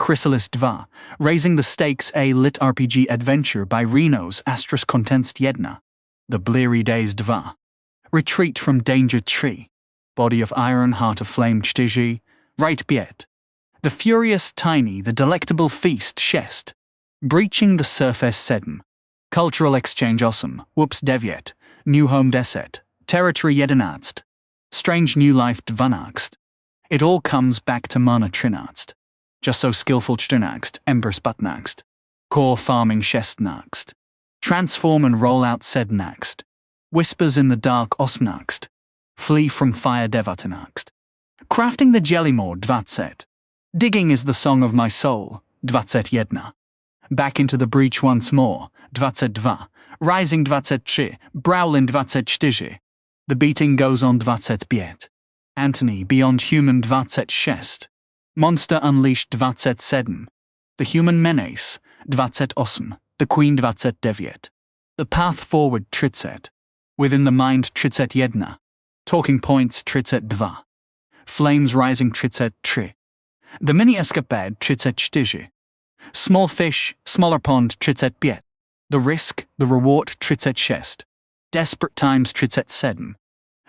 Chrysalis 2, Raising the Stakes, a LitRPG adventure by Renos Astros Kontenst 1. The Bleary Days 2. Retreat from Danger Tree. Body of Iron, Heart of Flame 4. Right Biet. The Furious Tiny, The Delectable Feast 6. Breaching the Surface 7. Cultural Exchange Awesome, Whoops 9. New Home 10. Territory 11. Strange New Life 12. It all comes back to Mana 13. Just so skillful 14. Embers 15. Core Farming 16. Transform and Roll Out 17. Whispers in the Dark 18. Flee from Fire 19. Crafting the Jellymore 20. Digging is the Song of My Soul 21. Back into the Breach once more 22. Rising 23. Browlin 24. The Beating Goes On 25. Anthony Beyond Human 26. Monster Unleashed 27. The Human Menace 28. The Queen 29. The Path Forward 30. Within the Mind 31. Talking Points 32. Flames Rising 33. The Mini Escapade 34. Small Fish, Smaller Pond 35. The Risk, The Reward 36. Desperate Times 37.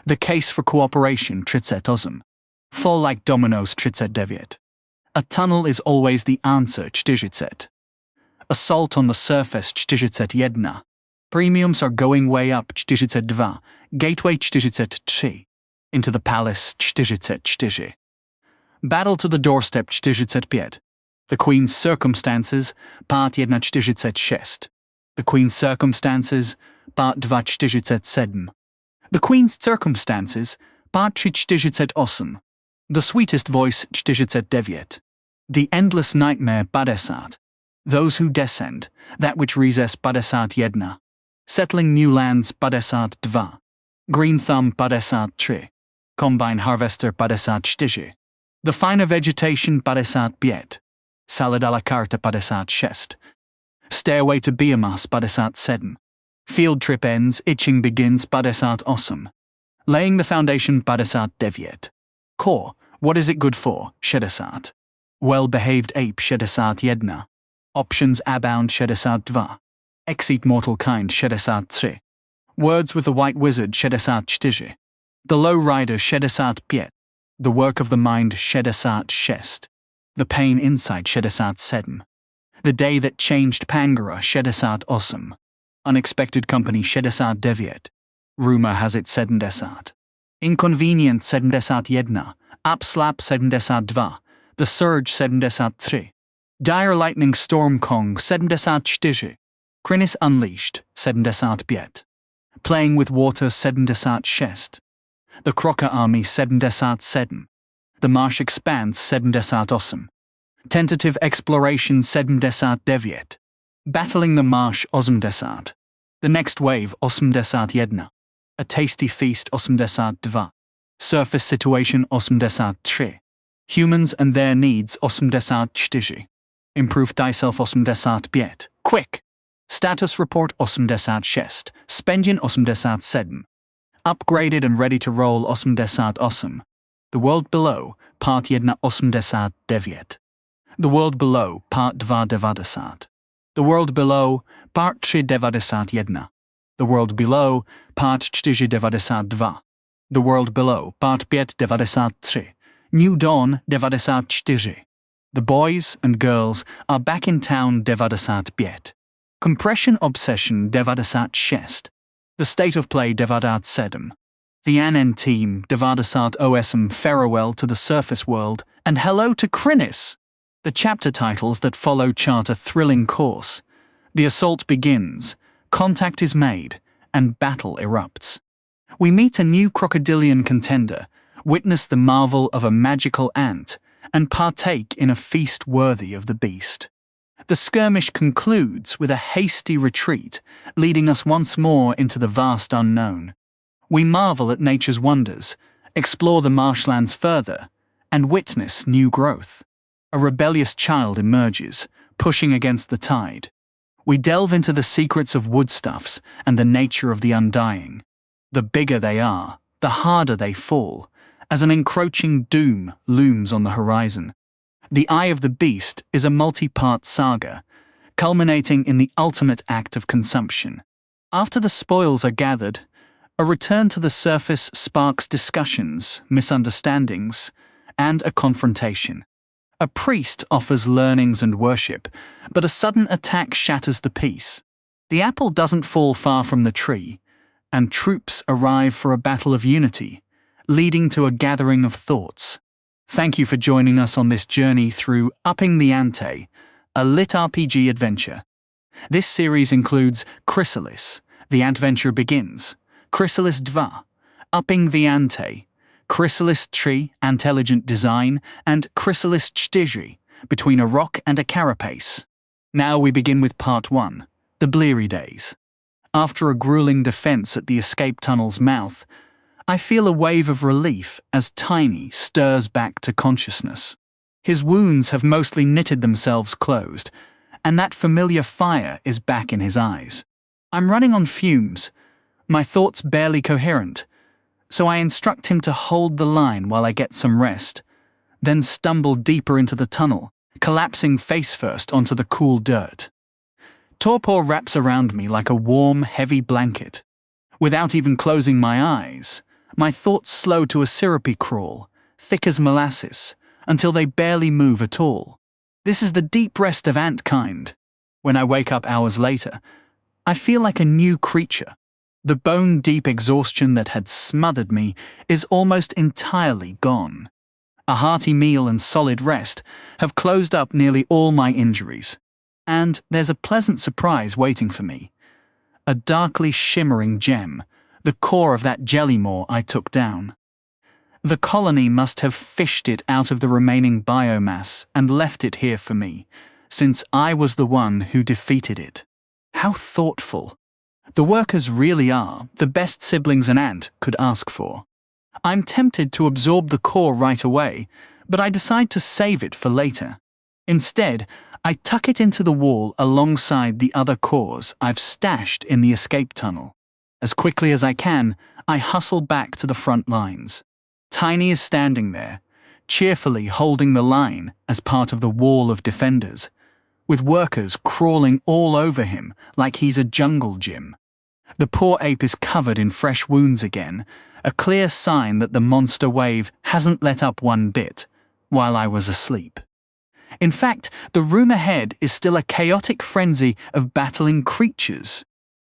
The Case for Cooperation 38. Fall Like Dominoes 39. A Tunnel is Always the Answer 40. Assault on the Surface 41. Premiums are going way up 42. Gateway 43. Into the Palace 44. Battle to the Doorstep 45. The Queen's Circumstances Part 1 46. The Queen's Circumstances Part 2 47. The Queen's Circumstances Part 3 48. The Sweetest Voice 49. The Endless Nightmare 50. Those Who Descend, That Which Recess 51. Settling New Lands 52. Green Thumb 53. Combine Harvester 54. The Finer Vegetation 55. Salad à la carte 56. Stairway to Biomass 57. Field Trip Ends, Itching Begins 58. Laying the Foundation 59. Core, What Is It Good For? 60. Well-Behaved Ape 61. Options Abound 62. Exit Mortal Kind 63. Words with the White Wizard 64. The Low Rider 65. The Work of the Mind 66. The Pain Inside 67. The Day That Changed Pangara 68. Unexpected Company 69. Rumor Has It 70. Inconvenient 71. Upslap 72. The Surge 73. Dire Lightning Storm Kong 74. Krinis Unleashed 75. Playing with Water 76. The Crocker Army 77. The Marsh Expanse 78. Tentative Exploration 79. Battling the Marsh 80. The Next Wave 81. A Tasty Feast 82. Surface Situation 83. Humans and Their Needs 84. Improve Thyself 85. Quick! Status Report 86. Spendian 87. Upgraded and ready to roll 88. The World Below, Part 1 89. The World Below, Part 2 90. The World Below, Part 3 91. The World Below, Part 4 92. The World Below, Part 5 93. New Dawn 94. The Boys and Girls Are Back in Town 95. Compression Obsession 96. The State of Play 97. The Anen Team 98 OSM Farewell to the Surface World and Hello to Krinis. The chapter titles that follow chart a thrilling course. The assault begins, contact is made, and battle erupts. We meet a new crocodilian contender, witness the marvel of a magical ant, and partake in a feast worthy of the beast. The skirmish concludes with a hasty retreat, leading us once more into the vast unknown. We marvel at nature's wonders, explore the marshlands further, and witness new growth. A rebellious child emerges, pushing against the tide. We delve into the secrets of woodstuffs and the nature of the undying. The bigger they are, the harder they fall, as an encroaching doom looms on the horizon. The Eye of the Beast is a multi-part saga, culminating in the ultimate act of consumption. After the spoils are gathered, a return to the surface sparks discussions, misunderstandings, and a confrontation. A priest offers learnings and worship, but a sudden attack shatters the peace. The apple doesn't fall far from the tree, and troops arrive for a battle of unity, leading to a gathering of thoughts. Thank you for joining us on this journey through Upping the Ante, a LitRPG adventure. This series includes Chrysalis, The Adventure Begins, Chrysalis 2, Upping the Ante, Chrysalis 3, Intelligent Design, and Chrysalis 4, Between a Rock and a Carapace. Now we begin with Part 1, The Bleary Days. After a grueling defense at the escape tunnel's mouth, I feel a wave of relief as Tiny stirs back to consciousness. His wounds have mostly knitted themselves closed, and that familiar fire is back in his eyes. I'm running on fumes, my thoughts barely coherent, so I instruct him to hold the line while I get some rest, then stumble deeper into the tunnel, collapsing face-first onto the cool dirt. Torpor wraps around me like a warm, heavy blanket. Without even closing my eyes, my thoughts slow to a syrupy crawl, thick as molasses, until they barely move at all. This is the deep rest of ant kind. When I wake up hours later, I feel like a new creature. The bone-deep exhaustion that had smothered me is almost entirely gone. A hearty meal and solid rest have closed up nearly all my injuries, and there's a pleasant surprise waiting for me. A darkly shimmering gem, the core of that jelly maw I took down. The colony must have fished it out of the remaining biomass and left it here for me, since I was the one who defeated it. How thoughtful. The workers really are the best siblings an ant could ask for. I'm tempted to absorb the core right away, but I decide to save it for later. Instead, I tuck it into the wall alongside the other cores I've stashed in the escape tunnel. As quickly as I can, I hustle back to the front lines. Tiny is standing there, cheerfully holding the line as part of the wall of defenders, with workers crawling all over him like he's a jungle gym. The poor ape is covered in fresh wounds again, a clear sign that the monster wave hasn't let up one bit while I was asleep. In fact, the room ahead is still a chaotic frenzy of battling creatures.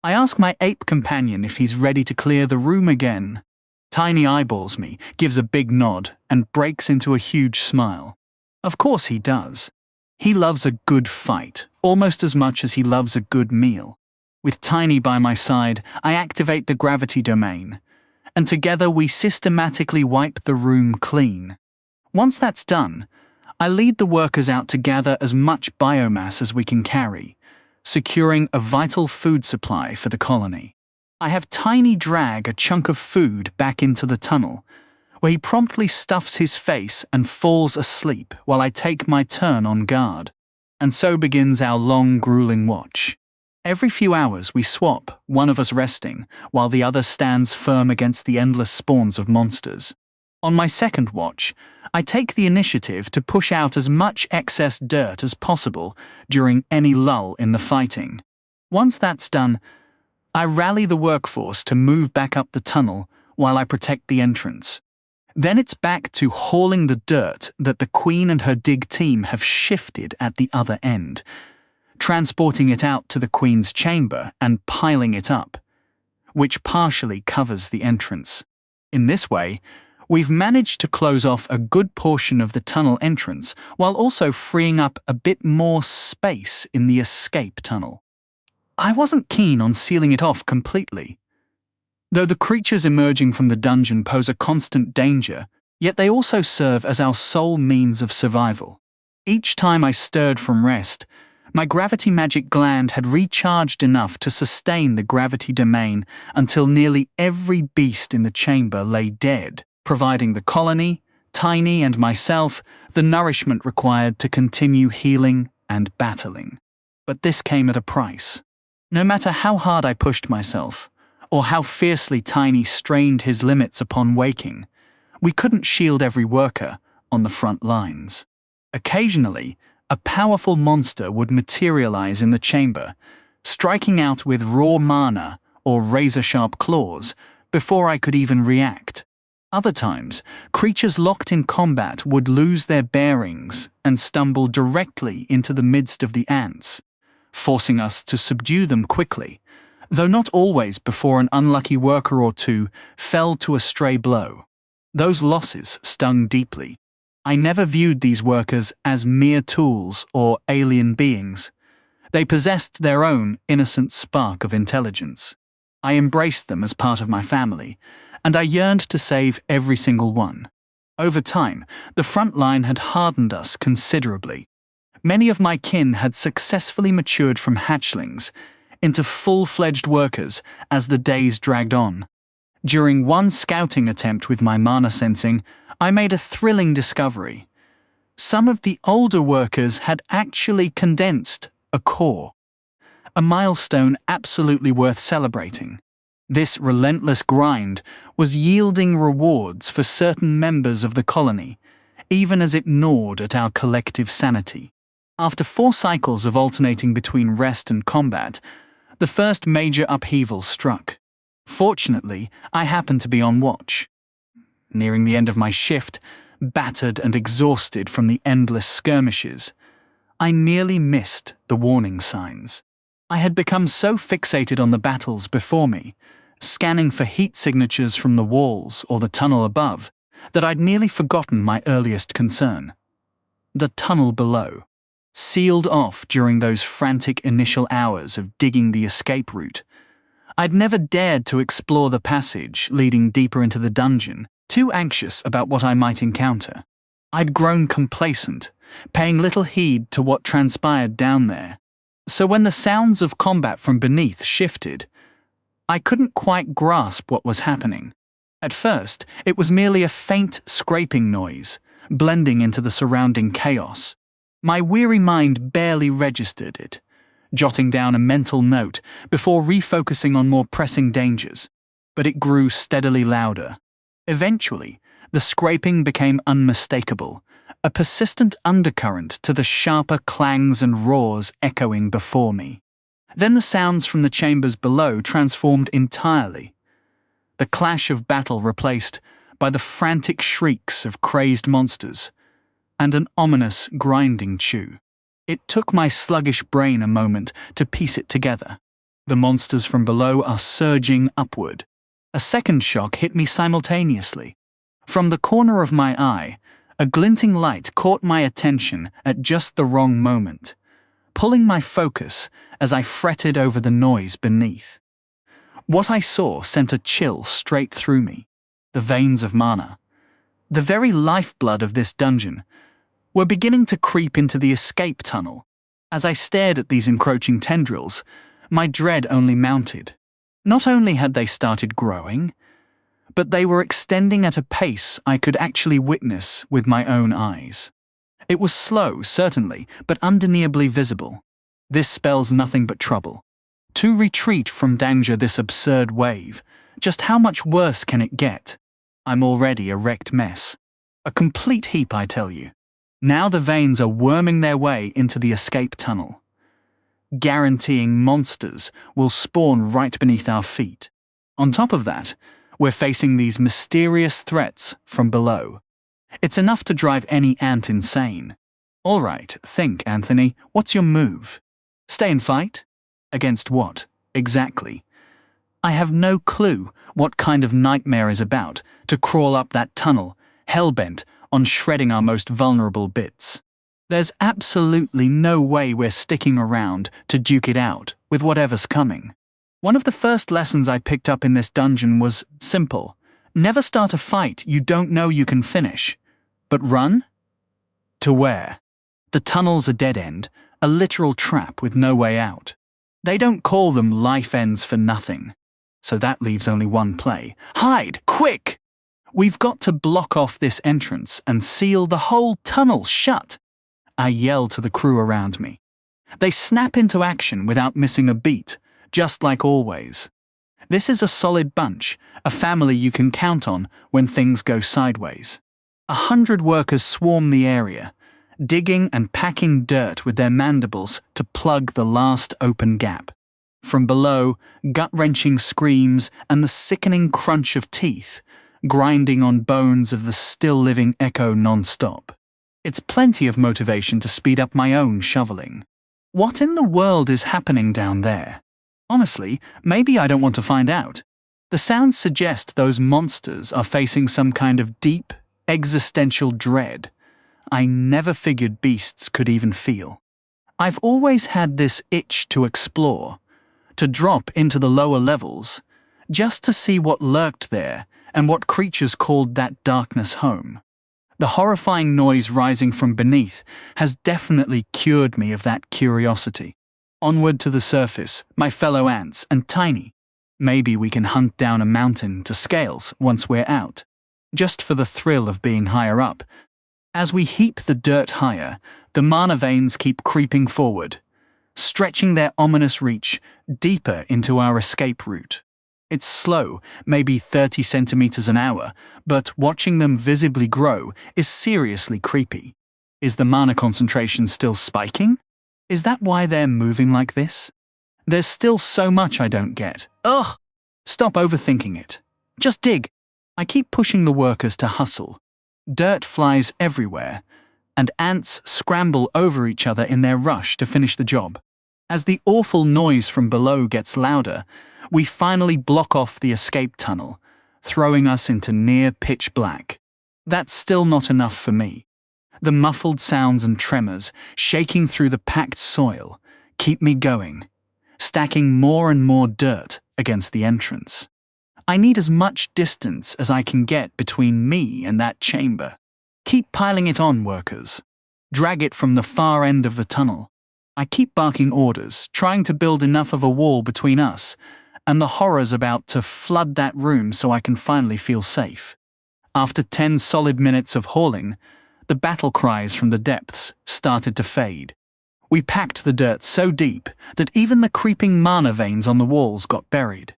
I ask my ape companion if he's ready to clear the room again. Tiny eyeballs me, gives a big nod, and breaks into a huge smile. Of course he does. He loves a good fight, almost as much as he loves a good meal. With Tiny by my side, I activate the gravity domain, and together we systematically wipe the room clean. Once that's done, I lead the workers out to gather as much biomass as we can carry, securing a vital food supply for the colony. I have Tiny drag a chunk of food back into the tunnel, where he promptly stuffs his face and falls asleep while I take my turn on guard. And so begins our long, grueling watch. Every few hours we swap, one of us resting, while the other stands firm against the endless spawns of monsters. On my second watch, I take the initiative to push out as much excess dirt as possible during any lull in the fighting. Once that's done, I rally the workforce to move back up the tunnel while I protect the entrance. Then it's back to hauling the dirt that the Queen and her dig team have shifted at the other end, transporting it out to the Queen's chamber and piling it up, which partially covers the entrance. In this way, we've managed to close off a good portion of the tunnel entrance while also freeing up a bit more space in the escape tunnel. I wasn't keen on sealing it off completely. Though the creatures emerging from the dungeon pose a constant danger, yet they also serve as our sole means of survival. Each time I stirred from rest, my gravity magic gland had recharged enough to sustain the gravity domain until nearly every beast in the chamber lay dead, providing the colony, Tiny, and myself the nourishment required to continue healing and battling. But this came at a price. No matter how hard I pushed myself, or how fiercely Tiny strained his limits upon waking, we couldn't shield every worker on the front lines. Occasionally, a powerful monster would materialize in the chamber, striking out with raw mana or razor-sharp claws before I could even react. Other times, creatures locked in combat would lose their bearings and stumble directly into the midst of the ants, forcing us to subdue them quickly, though not always before an unlucky worker or two fell to a stray blow. Those losses stung deeply. I never viewed these workers as mere tools or alien beings. They possessed their own innocent spark of intelligence. I embraced them as part of my family, and I yearned to save every single one. Over time, the front line had hardened us considerably. Many of my kin had successfully matured from hatchlings into full-fledged workers as the days dragged on. During one scouting attempt with my mana sensing, I made a thrilling discovery. Some of the older workers had actually condensed a core, a milestone absolutely worth celebrating. This relentless grind was yielding rewards for certain members of the colony, even as it gnawed at our collective sanity. After 4 cycles of alternating between rest and combat, the first major upheaval struck. Fortunately, I happened to be on watch. Nearing the end of my shift, battered and exhausted from the endless skirmishes, I nearly missed the warning signs. I had become so fixated on the battles before me, scanning for heat signatures from the walls or the tunnel above, that I'd nearly forgotten my earliest concern. The tunnel below, sealed off during those frantic initial hours of digging the escape route. I'd never dared to explore the passage leading deeper into the dungeon, too anxious about what I might encounter. I'd grown complacent, paying little heed to what transpired down there. So when the sounds of combat from beneath shifted, I couldn't quite grasp what was happening. At first, it was merely a faint scraping noise, blending into the surrounding chaos. My weary mind barely registered it, jotting down a mental note before refocusing on more pressing dangers. But it grew steadily louder. Eventually, the scraping became unmistakable, a persistent undercurrent to the sharper clangs and roars echoing before me. Then the sounds from the chambers below transformed entirely. The clash of battle replaced by the frantic shrieks of crazed monsters, and an ominous grinding chew. It took my sluggish brain a moment to piece it together. The monsters from below are surging upward. A second shock hit me simultaneously. From the corner of my eye, a glinting light caught my attention at just the wrong moment, pulling my focus as I fretted over the noise beneath. What I saw sent a chill straight through me. The veins of mana, the very lifeblood of this dungeon, were beginning to creep into the escape tunnel. As I stared at these encroaching tendrils, my dread only mounted. Not only had they started growing, but they were extending at a pace I could actually witness with my own eyes. It was slow, certainly, but undeniably visible. This spells nothing but trouble. To retreat from danger this absurd wave, just how much worse can it get? I'm already a wrecked mess. A complete heap, I tell you. Now the veins are worming their way into the escape tunnel, guaranteeing monsters will spawn right beneath our feet. On top of that, we're facing these mysterious threats from below. It's enough to drive any ant insane. All right, think, Anthony, what's your move? Stay and fight? Against what, exactly? I have no clue what kind of nightmare is about to crawl up that tunnel, hell-bent on shredding our most vulnerable bits. There's absolutely no way we're sticking around to duke it out with whatever's coming. One of the first lessons I picked up in this dungeon was simple. Never start a fight you don't know you can finish. But run? To where? The tunnel's a dead end, a literal trap with no way out. They don't call them life ends for nothing. So that leaves only one play. Hide! Quick! We've got to block off this entrance and seal the whole tunnel shut. I yell to the crew around me. They snap into action without missing a beat, just like always. This is a solid bunch, a family you can count on when things go sideways. 100 workers swarm the area, digging and packing dirt with their mandibles to plug the last open gap. From below, gut-wrenching screams and the sickening crunch of teeth, grinding on bones of the still-living echo non-stop. It's plenty of motivation to speed up my own shoveling. What in the world is happening down there? Honestly, maybe I don't want to find out. The sounds suggest those monsters are facing some kind of deep, existential dread I never figured beasts could even feel. I've always had this itch to explore, to drop into the lower levels, just to see what lurked there and what creatures called that darkness home. The horrifying noise rising from beneath has definitely cured me of that curiosity. Onward to the surface, my fellow ants, and Tiny. Maybe we can hunt down a mountain to scales once we're out, just for the thrill of being higher up. As we heap the dirt higher, the mana veins keep creeping forward, stretching their ominous reach deeper into our escape route. It's slow, maybe 30 centimeters an hour, but watching them visibly grow is seriously creepy. Is the mana concentration still spiking? Is that why they're moving like this? There's still so much I don't get. Ugh! Stop overthinking it. Just dig. I keep pushing the workers to hustle. Dirt flies everywhere, and ants scramble over each other in their rush to finish the job. As the awful noise from below gets louder, we finally block off the escape tunnel, throwing us into near pitch black. That's still not enough for me. The muffled sounds and tremors, shaking through the packed soil, keep me going, stacking more and more dirt against the entrance. I need as much distance as I can get between me and that chamber. Keep piling it on, workers. Drag it from the far end of the tunnel. I keep barking orders, trying to build enough of a wall between us and the horrors about to flood that room so I can finally feel safe. After 10 solid minutes of hauling, the battle cries from the depths started to fade. We packed the dirt so deep that even the creeping mana veins on the walls got buried.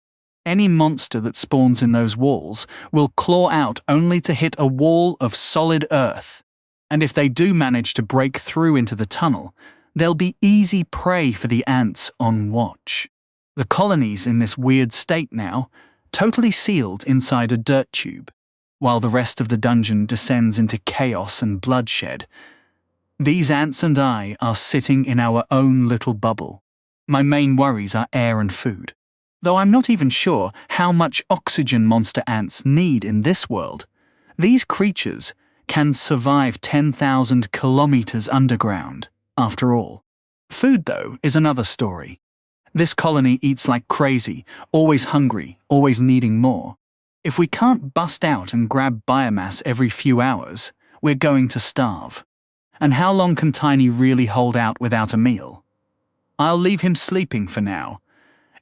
Any monster that spawns in those walls will claw out only to hit a wall of solid earth. And if they do manage to break through into the tunnel, they'll be easy prey for the ants on watch. The colony's in this weird state now, totally sealed inside a dirt tube, while the rest of the dungeon descends into chaos and bloodshed. These ants and I are sitting in our own little bubble. My main worries are air and food. Though I'm not even sure how much oxygen monster ants need in this world, these creatures can survive 10,000 kilometers underground, after all. Food, though, is another story. This colony eats like crazy, always hungry, always needing more. If we can't bust out and grab biomass every few hours, we're going to starve. And how long can Tiny really hold out without a meal? I'll leave him sleeping for now.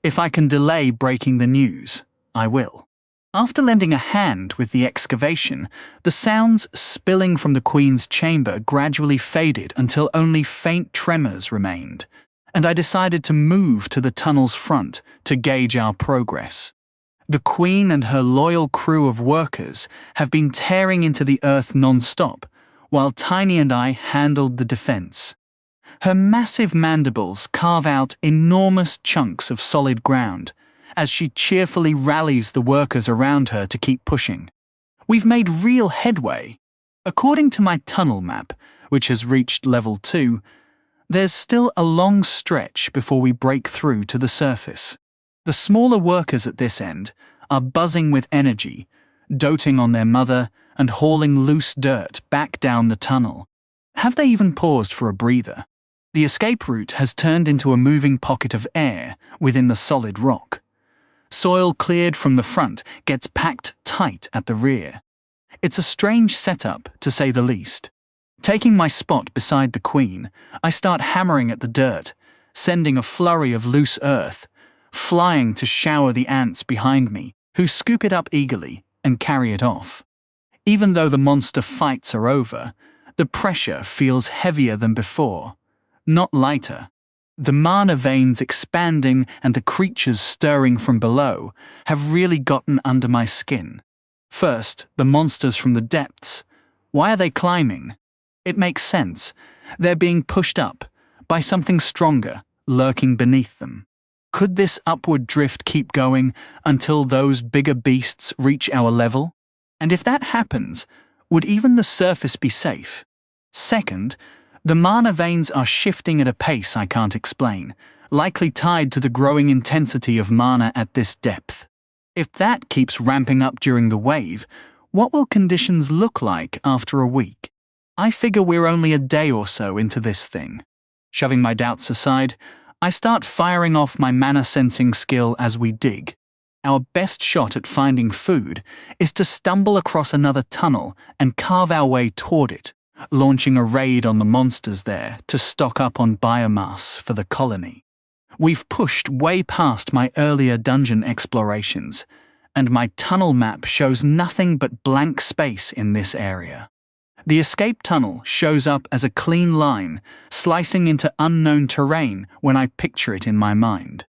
If I can delay breaking the news, I will. After lending a hand with the excavation, the sounds spilling from the Queen's chamber gradually faded until only faint tremors remained, and I decided to move to the tunnel's front to gauge our progress. The Queen and her loyal crew of workers have been tearing into the earth non-stop, while Tiny and I handled the defense. Her massive mandibles carve out enormous chunks of solid ground as she cheerfully rallies the workers around her to keep pushing. We've made real headway. According to my tunnel map, which has reached level 2, there's still a long stretch before we break through to the surface. The smaller workers at this end are buzzing with energy, doting on their mother and hauling loose dirt back down the tunnel. Have they even paused for a breather? The escape route has turned into a moving pocket of air within the solid rock. Soil cleared from the front gets packed tight at the rear. It's a strange setup, to say the least. Taking my spot beside the Queen, I start hammering at the dirt, sending a flurry of loose earth, flying to shower the ants behind me, who scoop it up eagerly and carry it off. Even though the monster fights are over, the pressure feels heavier than before, not lighter. The mana veins expanding and the creatures stirring from below have really gotten under my skin. First, the monsters from the depths. Why are they climbing? It makes sense. They're being pushed up by something stronger, lurking beneath them. Could this upward drift keep going until those bigger beasts reach our level? And if that happens, would even the surface be safe? Second, the mana veins are shifting at a pace I can't explain, likely tied to the growing intensity of mana at this depth. If that keeps ramping up during the wave, what will conditions look like after a week? I figure we're only a day or so into this thing. Shoving my doubts aside, I start firing off my mana sensing skill as we dig. Our best shot at finding food is to stumble across another tunnel and carve our way toward it, launching a raid on the monsters there to stock up on biomass for the colony. We've pushed way past my earlier dungeon explorations, and my tunnel map shows nothing but blank space in this area. The escape tunnel shows up as a clean line, slicing into unknown terrain when I picture it in my mind.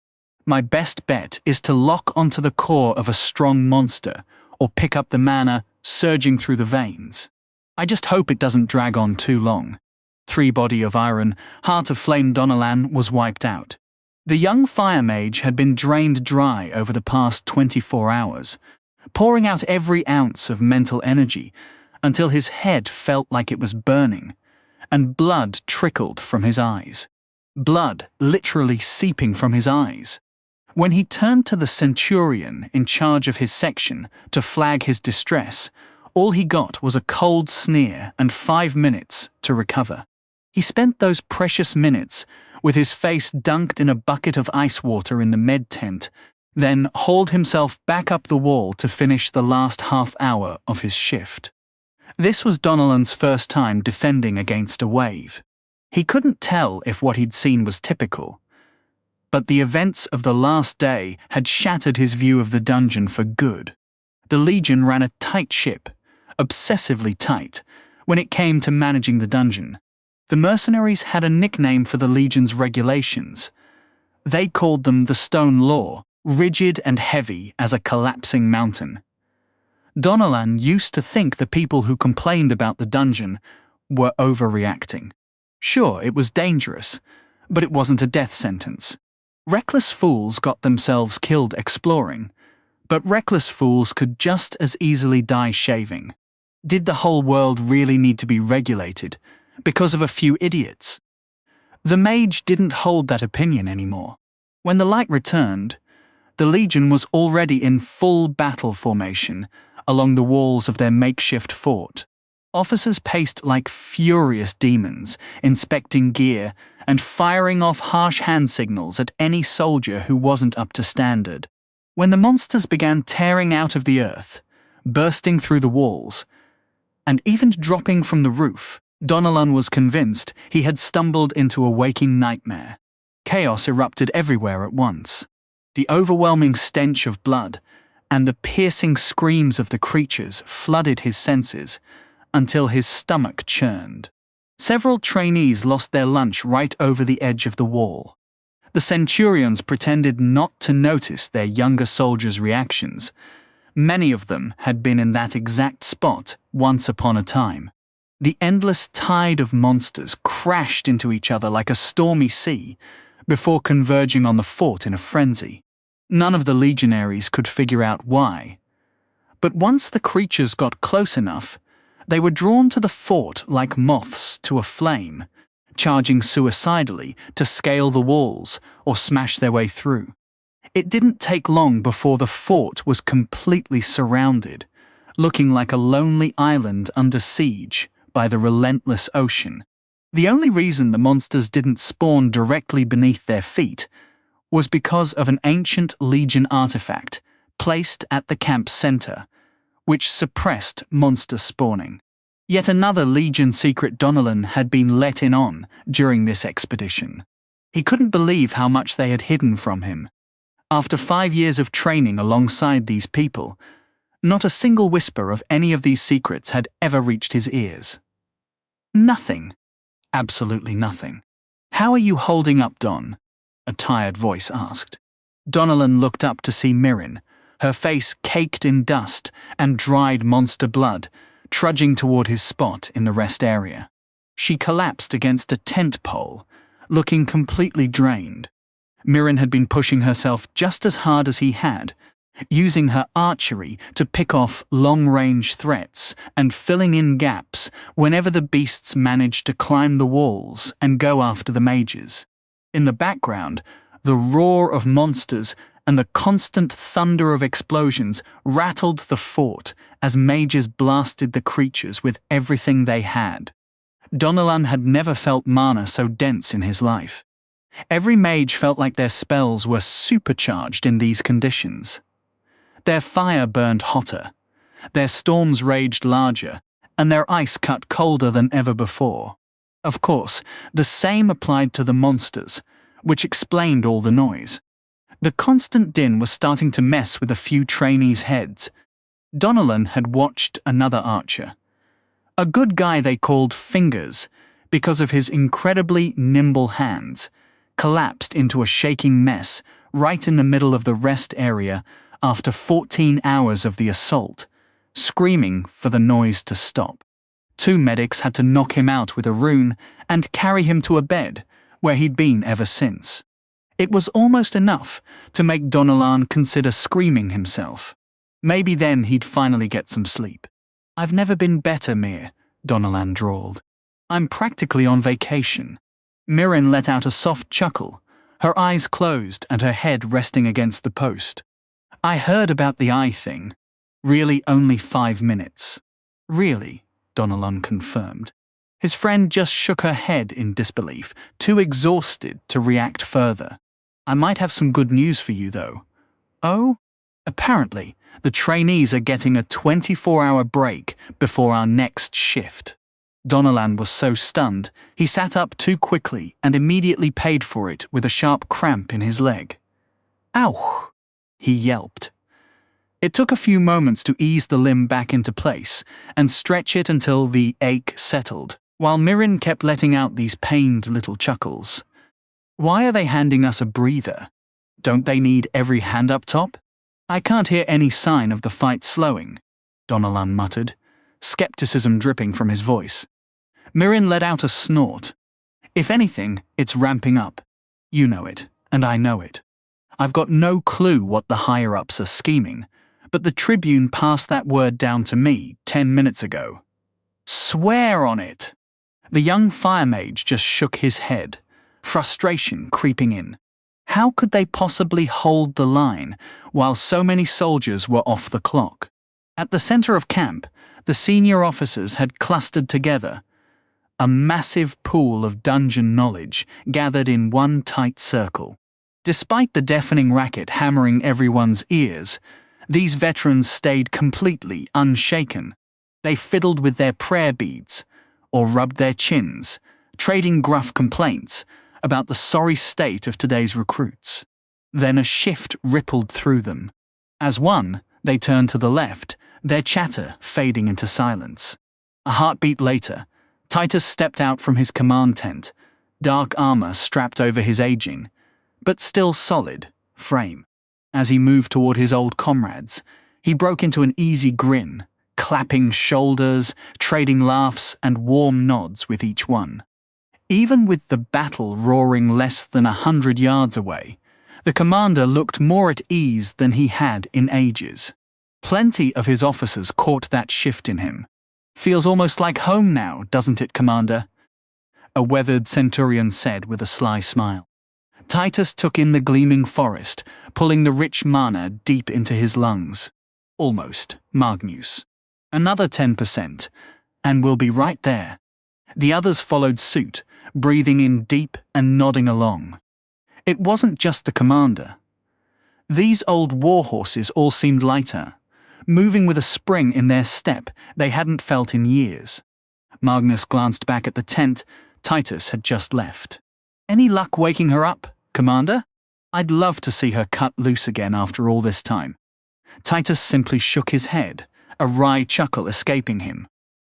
My best bet is to lock onto the core of a strong monster, or pick up the mana surging through the veins. I just hope it doesn't drag on too long. 3 Body of Iron, Heart of Flame Donalan was wiped out. The young fire mage had been drained dry over the past 24 hours, pouring out every ounce of mental energy until his head felt like it was burning, and blood trickled from his eyes. Blood literally seeping from his eyes. When he turned to the centurion in charge of his section to flag his distress, all he got was a cold sneer and 5 minutes to recover. He spent those precious minutes with his face dunked in a bucket of ice water in the med tent, then hauled himself back up the wall to finish the last half hour of his shift. This was Donalan's first time defending against a wave. He couldn't tell if what he'd seen was typical, but the events of the last day had shattered his view of the dungeon for good. The Legion ran a tight ship, obsessively tight, when it came to managing the dungeon. The mercenaries had a nickname for the Legion's regulations. They called them the Stone Law, rigid and heavy as a collapsing mountain. Donalan used to think the people who complained about the dungeon were overreacting. Sure, it was dangerous, but it wasn't a death sentence. Reckless fools got themselves killed exploring, but reckless fools could just as easily die shaving. Did the whole world really need to be regulated because of a few idiots? The mage didn't hold that opinion anymore. When the light returned, the Legion was already in full battle formation along the walls of their makeshift fort. Officers paced like furious demons, inspecting gear and firing off harsh hand signals at any soldier who wasn't up to standard. When the monsters began tearing out of the earth, bursting through the walls, and even dropping from the roof, Donalan was convinced he had stumbled into a waking nightmare. Chaos erupted everywhere at once. The overwhelming stench of blood and the piercing screams of the creatures flooded his senses until his stomach churned. Several trainees lost their lunch right over the edge of the wall. The centurions pretended not to notice their younger soldiers' reactions. Many of them had been in that exact spot once upon a time. The endless tide of monsters crashed into each other like a stormy sea before converging on the fort in a frenzy. None of the legionaries could figure out why. But once the creatures got close enough, they were drawn to the fort like moths to a flame, charging suicidally to scale the walls or smash their way through. It didn't take long before the fort was completely surrounded, looking like a lonely island under siege by the relentless ocean. The only reason the monsters didn't spawn directly beneath their feet was because of an ancient Legion artifact placed at the camp's center, which suppressed monster spawning. Yet another Legion secret Donalan had been let in on during this expedition. He couldn't believe how much they had hidden from him. After 5 years of training alongside these people, not a single whisper of any of these secrets had ever reached his ears. Nothing. Absolutely nothing. "How are you holding up, Don?" a tired voice asked. Donalan looked up to see Mirren, her face caked in dust and dried monster blood, trudging toward his spot in the rest area. She collapsed against a tent pole, looking completely drained. Mirren had been pushing herself just as hard as he had, using her archery to pick off long-range threats and filling in gaps whenever the beasts managed to climb the walls and go after the mages. In the background, the roar of monsters and the constant thunder of explosions rattled the fort as mages blasted the creatures with everything they had. Donalan had never felt mana so dense in his life. Every mage felt like their spells were supercharged in these conditions. Their fire burned hotter, their storms raged larger, and their ice cut colder than ever before. Of course, the same applied to the monsters, which explained all the noise. The constant din was starting to mess with a few trainees' heads. Donalan had watched another archer, a good guy they called Fingers because of his incredibly nimble hands, collapsed into a shaking mess right in the middle of the rest area after 14 hours of the assault, screaming for the noise to stop. 2 medics had to knock him out with a rune and carry him to a bed, where he'd been ever since. It was almost enough to make Donalan consider screaming himself. Maybe then he'd finally get some sleep. "I've never been better, Mir," Donalan drawled. "I'm practically on vacation." Mirren let out a soft chuckle, her eyes closed and her head resting against the post. "I heard about the eye thing. Really only 5 minutes." "Really?" Donalan confirmed. His friend just shook her head in disbelief, too exhausted to react further. "I might have some good news for you, though." "Oh?" "Apparently, the trainees are getting a 24-hour break before our next shift." Donalan was so stunned, he sat up too quickly and immediately paid for it with a sharp cramp in his leg. "Ow!" he yelped. It took a few moments to ease the limb back into place and stretch it until the ache settled, while Mirren kept letting out these pained little chuckles. "Why are they handing us a breather? Don't they need every hand up top?" "I can't hear any sign of the fight slowing," Donalan muttered, skepticism dripping from his voice. Mirren let out a snort. "If anything, it's ramping up. You know it, and I know it. I've got no clue what the higher-ups are scheming, but the Tribune passed that word down to me 10 minutes ago." "Swear on it!" The young fire mage just shook his head, frustration creeping in. How could they possibly hold the line while so many soldiers were off the clock? At the center of camp, the senior officers had clustered together, a massive pool of dungeon knowledge gathered in one tight circle. Despite the deafening racket hammering everyone's ears, these veterans stayed completely unshaken. They fiddled with their prayer beads, or rubbed their chins, trading gruff complaints about the sorry state of today's recruits. Then a shift rippled through them. As one, they turned to the left, their chatter fading into silence. A heartbeat later, Titus stepped out from his command tent, dark armor strapped over his aging, but still solid, frame. As he moved toward his old comrades, he broke into an easy grin, clapping shoulders, trading laughs and warm nods with each one. Even with the battle roaring less than 100 yards away, the commander looked more at ease than he had in ages. Plenty of his officers caught that shift in him. "Feels almost like home now, doesn't it, Commander?" a weathered centurion said with a sly smile. Titus took in the gleaming forest, pulling the rich mana deep into his lungs. "Almost, Magnus. Another 10%, and we'll be right there." The others followed suit, breathing in deep and nodding along. It wasn't just the commander. These old war horses all seemed lighter, moving with a spring in their step they hadn't felt in years. Magnus glanced back at the tent Titus had just left. "Any luck waking her up, Commander? I'd love to see her cut loose again after all this time." Titus simply shook his head, a wry chuckle escaping him.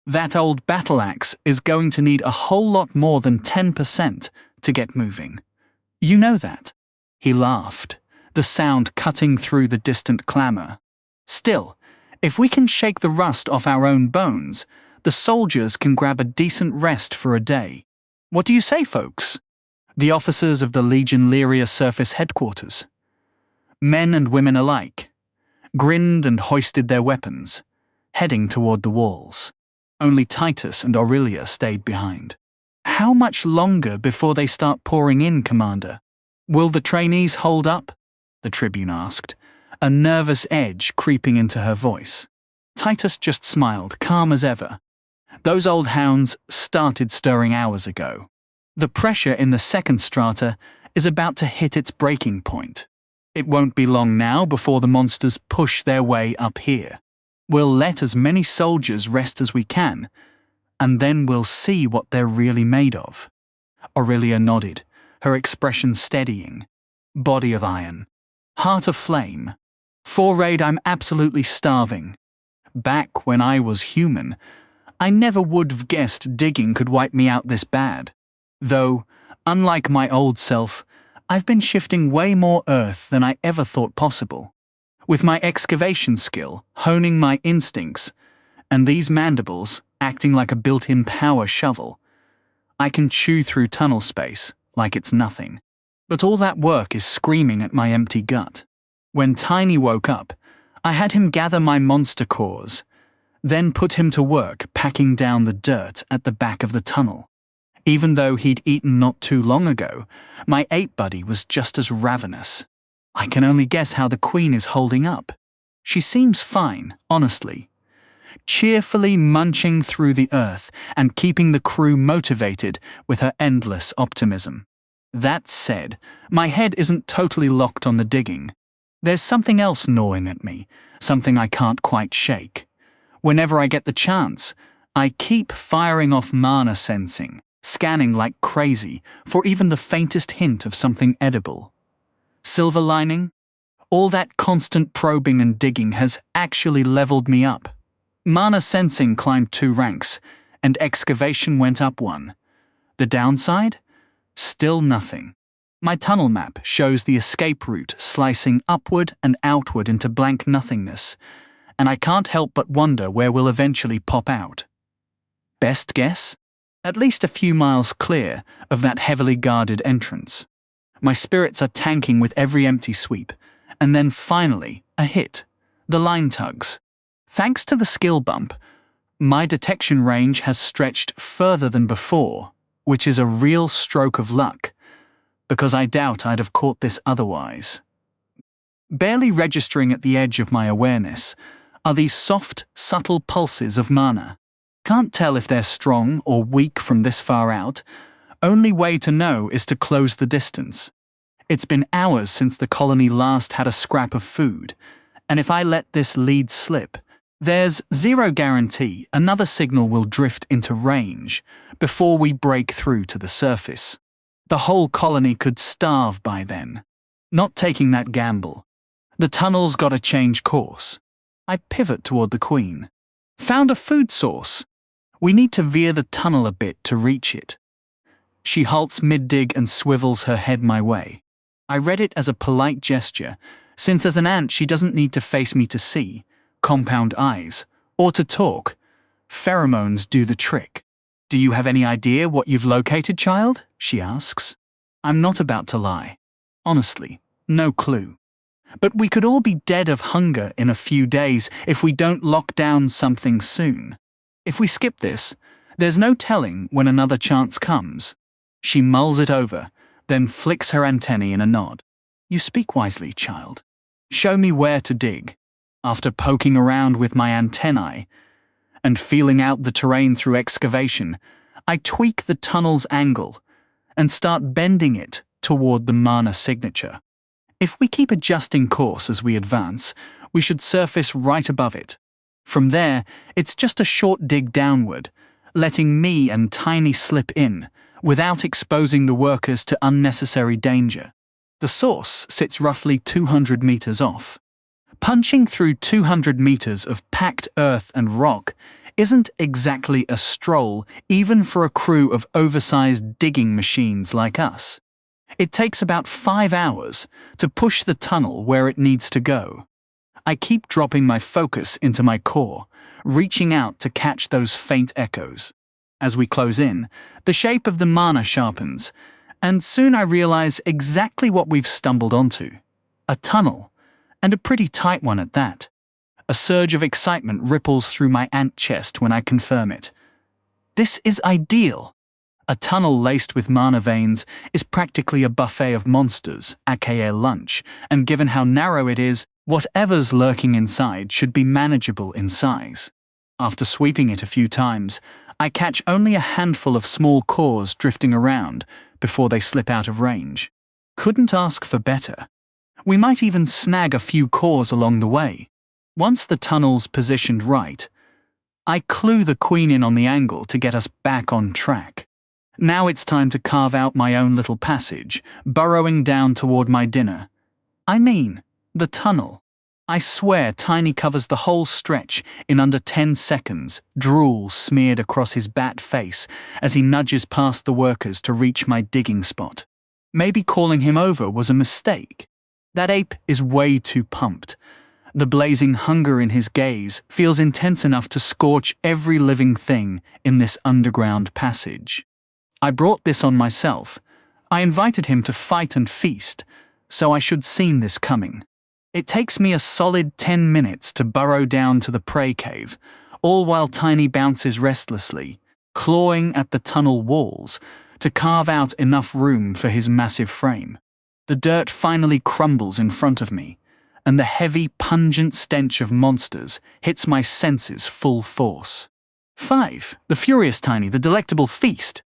"That old battle axe is going to need a whole lot more than 10% to get moving. You know that." He laughed, the sound cutting through the distant clamor. "Still, if we can shake the rust off our own bones, The soldiers can grab a decent rest for a day. What do you say, folks? The officers of the Legion Lyria surface headquarters, men and women alike, grinned and hoisted their weapons, heading toward the walls. Only Titus and Aurelia stayed behind. How much longer before they start pouring in, Commander? Will the trainees hold up? The Tribune asked, a nervous edge creeping into her voice. Titus just smiled, calm as ever. Those old hounds started stirring hours ago. The pressure in the second strata is about to hit its breaking point. It won't be long now before the monsters push their way up here. We'll let as many soldiers rest as we can, and then we'll see what they're really made of. Aurelia nodded, her expression steadying. Body of iron. Heart of flame. Four-raid, I'm absolutely starving. Back when I was human, I never would have guessed digging could wipe me out this bad. Though, unlike my old self, I've been shifting way more earth than I ever thought possible. With my excavation skill, honing my instincts, and these mandibles acting like a built-in power shovel, I can chew through tunnel space like it's nothing. But all that work is screaming at my empty gut. When Tiny woke up, I had him gather my monster cores, then put him to work packing down the dirt at the back of the tunnel. Even though he'd eaten not too long ago, my ape buddy was just as ravenous. I can only guess how the Queen is holding up. She seems fine, honestly. Cheerfully munching through the earth and keeping the crew motivated with her endless optimism. That said, my head isn't totally locked on the digging. There's something else gnawing at me, something I can't quite shake. Whenever I get the chance, I keep firing off mana sensing, scanning like crazy for even the faintest hint of something edible. Silver lining? All that constant probing and digging has actually leveled me up. Mana sensing climbed 2 ranks, and excavation went up 1. The downside? Still nothing. My tunnel map shows the escape route slicing upward and outward into blank nothingness, and I can't help but wonder where we'll eventually pop out. Best guess? At least a few miles clear of that heavily guarded entrance. My spirits are tanking with every empty sweep, and then finally, a hit. The line tugs. Thanks to the skill bump, my detection range has stretched further than before, which is a real stroke of luck, because I doubt I'd have caught this otherwise. Barely registering at the edge of my awareness are these soft, subtle pulses of mana. Can't tell if they're strong or weak from this far out. Only way to know is to close the distance. It's been hours since the colony last had a scrap of food, and if I let this lead slip, there's zero guarantee another signal will drift into range before we break through to the surface. The whole colony could starve by then. Not taking that gamble. The tunnel's gotta change course. I pivot toward the Queen. Found a food source. We need to veer the tunnel a bit to reach it. She halts mid-dig and swivels her head my way. I read it as a polite gesture, since as an ant she doesn't need to face me to see, compound eyes, or to talk. Pheromones do the trick. Do you have any idea what you've located, child? She asks. I'm not about to lie. Honestly, no clue. But we could all be dead of hunger in a few days if we don't lock down something soon. If we skip this, there's no telling when another chance comes. She mulls it over, then flicks her antennae in a nod. You speak wisely, child. Show me where to dig. After poking around with my antennae and feeling out the terrain through excavation, I tweak the tunnel's angle and start bending it toward the mana signature. If we keep adjusting course as we advance, we should surface right above it. From there, it's just a short dig downward, letting me and Tiny slip in, without exposing the workers to unnecessary danger. The source sits roughly 200 meters off. Punching through 200 meters of packed earth and rock isn't exactly a stroll, even for a crew of oversized digging machines like us. It takes about 5 hours to push the tunnel where it needs to go. I keep dropping my focus into my core, reaching out to catch those faint echoes. As we close in, the shape of the mana sharpens, and soon I realize exactly what we've stumbled onto. A tunnel, and a pretty tight one at that. A surge of excitement ripples through my ant chest when I confirm it. This is ideal. A tunnel laced with mana veins is practically a buffet of monsters, aka lunch, and given how narrow it is, whatever's lurking inside should be manageable in size. After sweeping it a few times, I catch only a handful of small cores drifting around before they slip out of range. Couldn't ask for better. We might even snag a few cores along the way. Once the tunnel's positioned right, I clue the queen in on the angle to get us back on track. Now it's time to carve out my own little passage, burrowing down toward my dinner. I mean, the tunnel. I swear Tiny covers the whole stretch in under 10 seconds, drool smeared across his bat face as he nudges past the workers to reach my digging spot. Maybe calling him over was a mistake. That ape is way too pumped. The blazing hunger in his gaze feels intense enough to scorch every living thing in this underground passage. I brought this on myself. I invited him to fight and feast, so I should seen this coming. It takes me a solid 10 minutes to burrow down to the prey cave, all while Tiny bounces restlessly, clawing at the tunnel walls to carve out enough room for his massive frame. The dirt finally crumbles in front of me, and the heavy, pungent stench of monsters hits my senses full force. 5. The furious Tiny, the delectable feast.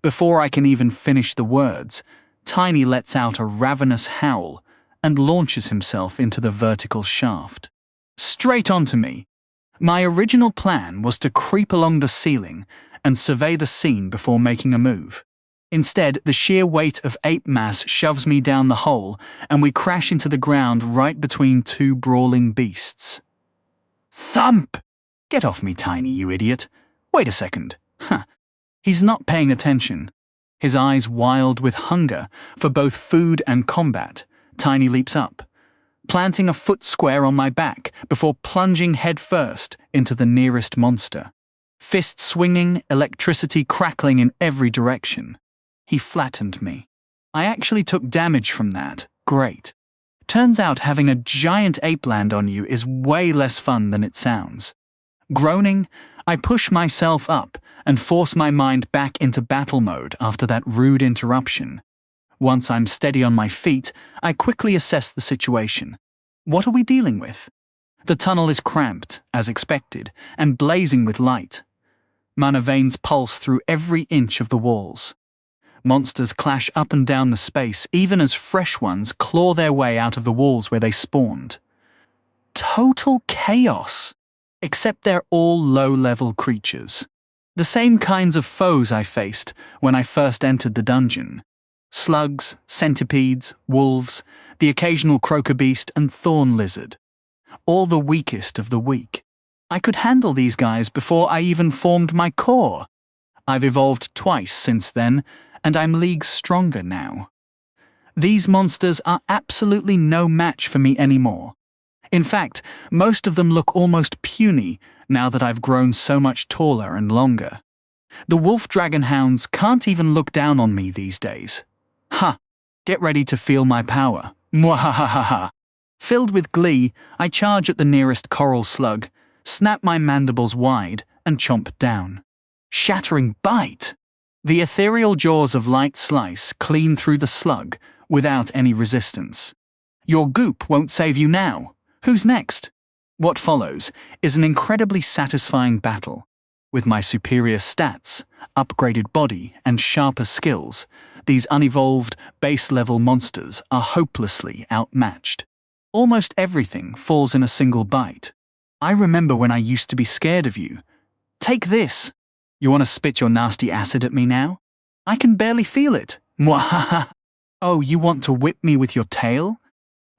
Before I can even finish the words, Tiny lets out a ravenous howl and launches himself into the vertical shaft. Straight onto me. My original plan was to creep along the ceiling and survey the scene before making a move. Instead, the sheer weight of ape mass shoves me down the hole, and we crash into the ground right between two brawling beasts. Thump! Get off me, Tiny, you idiot. Wait a second. He's not paying attention. His eyes wild with hunger for both food and combat, Tiny leaps up, planting a foot square on my back before plunging headfirst into the nearest monster. Fist swinging, electricity crackling in every direction. He flattened me. I actually took damage from that. Great. Turns out having a giant ape land on you is way less fun than it sounds. Groaning, I push myself up and force my mind back into battle mode after that rude interruption. Once I'm steady on my feet, I quickly assess the situation. What are we dealing with? The tunnel is cramped, as expected, and blazing with light. Mana veins pulse through every inch of the walls. Monsters clash up and down the space, even as fresh ones claw their way out of the walls where they spawned. Total chaos! Except they're all low-level creatures. The same kinds of foes I faced when I first entered the dungeon. Slugs, centipedes, wolves, the occasional croaker beast, and thorn lizard. All the weakest of the weak. I could handle these guys before I even formed my core. I've evolved twice since then, and I'm leagues stronger now. These monsters are absolutely no match for me anymore. In fact, most of them look almost puny now that I've grown so much taller and longer. The wolf dragon hounds can't even look down on me these days. Get ready to feel my power. Mwahahaha. Filled with glee, I charge at the nearest coral slug, snap my mandibles wide, and chomp down. Shattering bite! The ethereal jaws of light slice clean through the slug without any resistance. Your goop won't save you now. Who's next? What follows is an incredibly satisfying battle. With my superior stats, upgraded body, and sharper skills, these unevolved, base-level monsters are hopelessly outmatched. Almost everything falls in a single bite. I remember when I used to be scared of you. Take this. You want to spit your nasty acid at me now? I can barely feel it. Mwahaha. Oh, you want to whip me with your tail?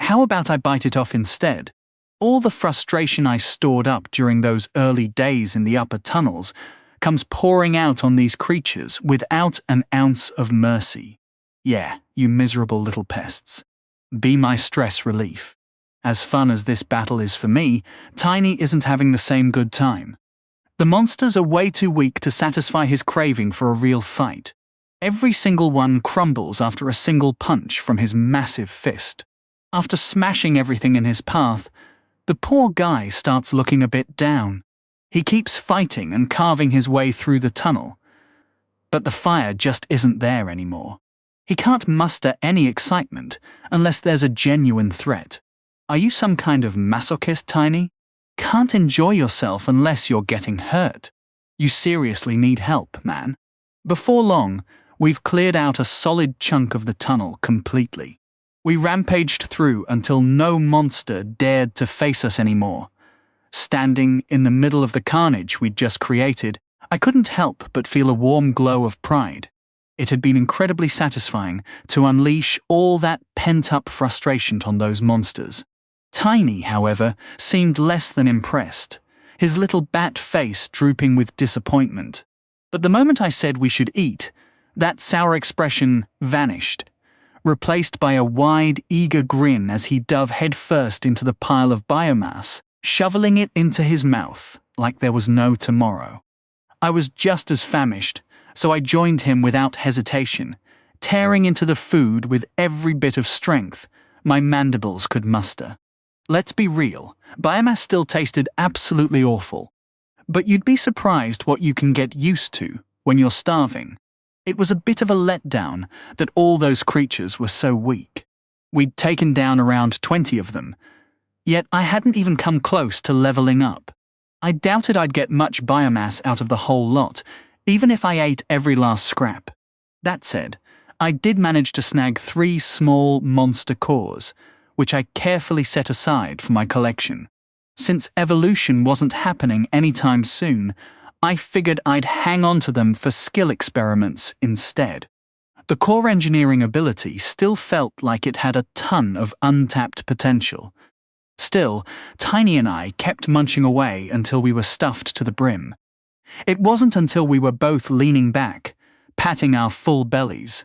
How about I bite it off instead? All the frustration I stored up during those early days in the upper tunnels comes pouring out on these creatures without an ounce of mercy. Yeah, you miserable little pests. Be my stress relief. As fun as this battle is for me, Tiny isn't having the same good time. The monsters are way too weak to satisfy his craving for a real fight. Every single one crumbles after a single punch from his massive fist. After smashing everything in his path, the poor guy starts looking a bit down. He keeps fighting and carving his way through the tunnel, but the fire just isn't there anymore. He can't muster any excitement unless there's a genuine threat. Are you some kind of masochist, Tiny? Can't enjoy yourself unless you're getting hurt. You seriously need help, man. Before long, we've cleared out a solid chunk of the tunnel completely. We rampaged through until no monster dared to face us anymore. Standing in the middle of the carnage we'd just created, I couldn't help but feel a warm glow of pride. It had been incredibly satisfying to unleash all that pent-up frustration on those monsters. Tiny, however, seemed less than impressed, his little bat face drooping with disappointment. But the moment I said we should eat, that sour expression vanished, replaced by a wide, eager grin as he dove headfirst into the pile of biomass, shoveling it into his mouth like there was no tomorrow. I was just as famished, so I joined him without hesitation, tearing into the food with every bit of strength my mandibles could muster. Let's be real, biomass still tasted absolutely awful, but you'd be surprised what you can get used to when you're starving. It was a bit of a letdown that all those creatures were so weak. We'd taken down around 20 of them, yet I hadn't even come close to leveling up. I doubted I'd get much biomass out of the whole lot, even if I ate every last scrap. That said, I did manage to snag 3 small monster cores, which I carefully set aside for my collection. Since evolution wasn't happening anytime soon, I figured I'd hang on to them for skill experiments instead. The core engineering ability still felt like it had a ton of untapped potential. Still, Tiny and I kept munching away until we were stuffed to the brim. It wasn't until we were both leaning back, patting our full bellies,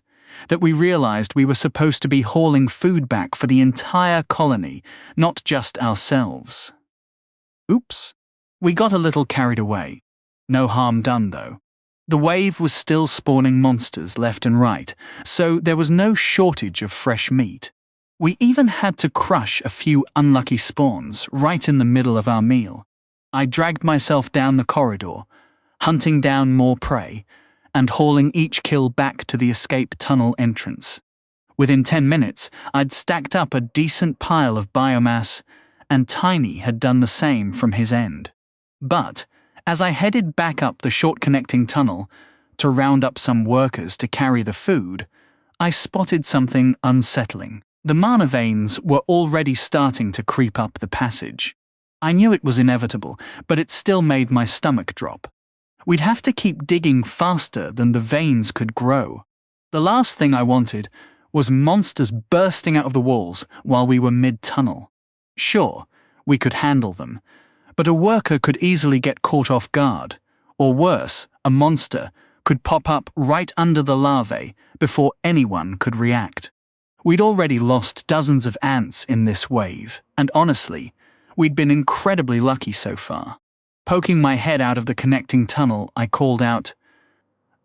that we realized we were supposed to be hauling food back for the entire colony, not just ourselves. Oops. We got a little carried away. No harm done, though. The wave was still spawning monsters left and right, so there was no shortage of fresh meat. We even had to crush a few unlucky spawns right in the middle of our meal. I dragged myself down the corridor, hunting down more prey, and hauling each kill back to the escape tunnel entrance. Within 10 minutes, I'd stacked up a decent pile of biomass, and Tiny had done the same from his end. But as I headed back up the short connecting tunnel to round up some workers to carry the food, I spotted something unsettling. The mana veins were already starting to creep up the passage. I knew it was inevitable, but it still made my stomach drop. We'd have to keep digging faster than the veins could grow. The last thing I wanted was monsters bursting out of the walls while we were mid-tunnel. Sure, we could handle them, but a worker could easily get caught off guard, or worse, a monster could pop up right under the larvae before anyone could react. We'd already lost dozens of ants in this wave, and honestly, we'd been incredibly lucky so far. Poking my head out of the connecting tunnel, I called out,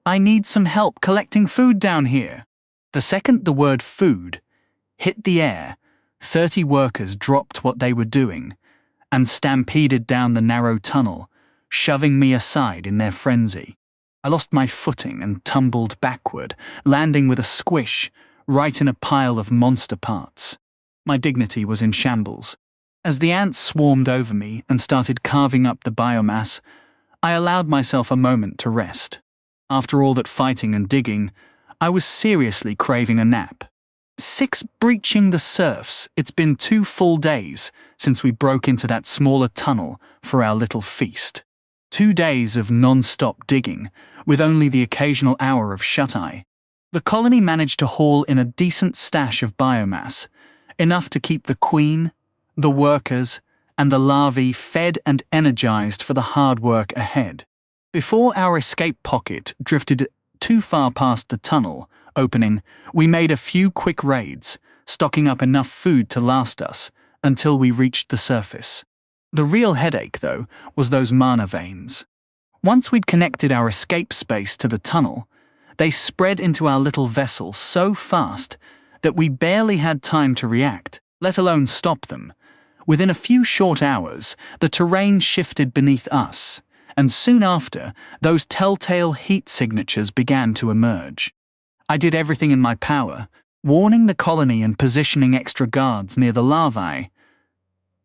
"I need some help collecting food down here." The second the word food hit the air, 30 workers dropped what they were doing and stampeded down the narrow tunnel, shoving me aside in their frenzy. I lost my footing and tumbled backward, landing with a squish right in a pile of monster parts. My dignity was in shambles. As the ants swarmed over me and started carving up the biomass, I allowed myself a moment to rest. After all that fighting and digging, I was seriously craving a nap. 6 breaching the surfs, it's been 2 full days since we broke into that smaller tunnel for our little feast. 2 days of non-stop digging, with only the occasional hour of shut-eye. The colony managed to haul in a decent stash of biomass, enough to keep the queen, the workers, and the larvae fed and energized for the hard work ahead. Before our escape pocket drifted too far past the tunnel opening, we made a few quick raids, stocking up enough food to last us until we reached the surface. The real headache, though, was those mana veins. Once we'd connected our escape space to the tunnel, they spread into our little vessel so fast that we barely had time to react, let alone stop them. Within a few short hours, the terrain shifted beneath us, and soon after, those telltale heat signatures began to emerge. I did everything in my power, warning the colony and positioning extra guards near the larvae,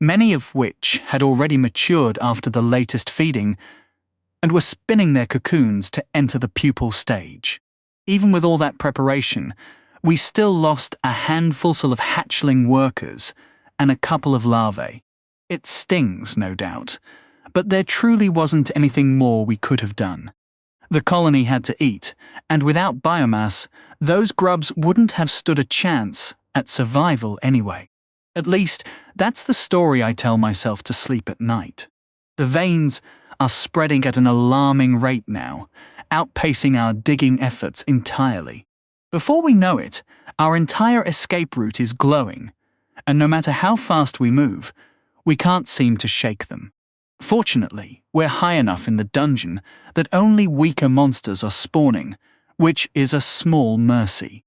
many of which had already matured after the latest feeding and were spinning their cocoons to enter the pupal stage. Even with all that preparation, we still lost a handful of hatchling workers and a couple of larvae. It stings, no doubt, but there truly wasn't anything more we could have done. The colony had to eat, and without biomass, those grubs wouldn't have stood a chance at survival anyway. At least, that's the story I tell myself to sleep at night. The veins are spreading at an alarming rate now, outpacing our digging efforts entirely. Before we know it, our entire escape route is glowing, and no matter how fast we move, we can't seem to shake them. Fortunately, we're high enough in the dungeon that only weaker monsters are spawning, which is a small mercy.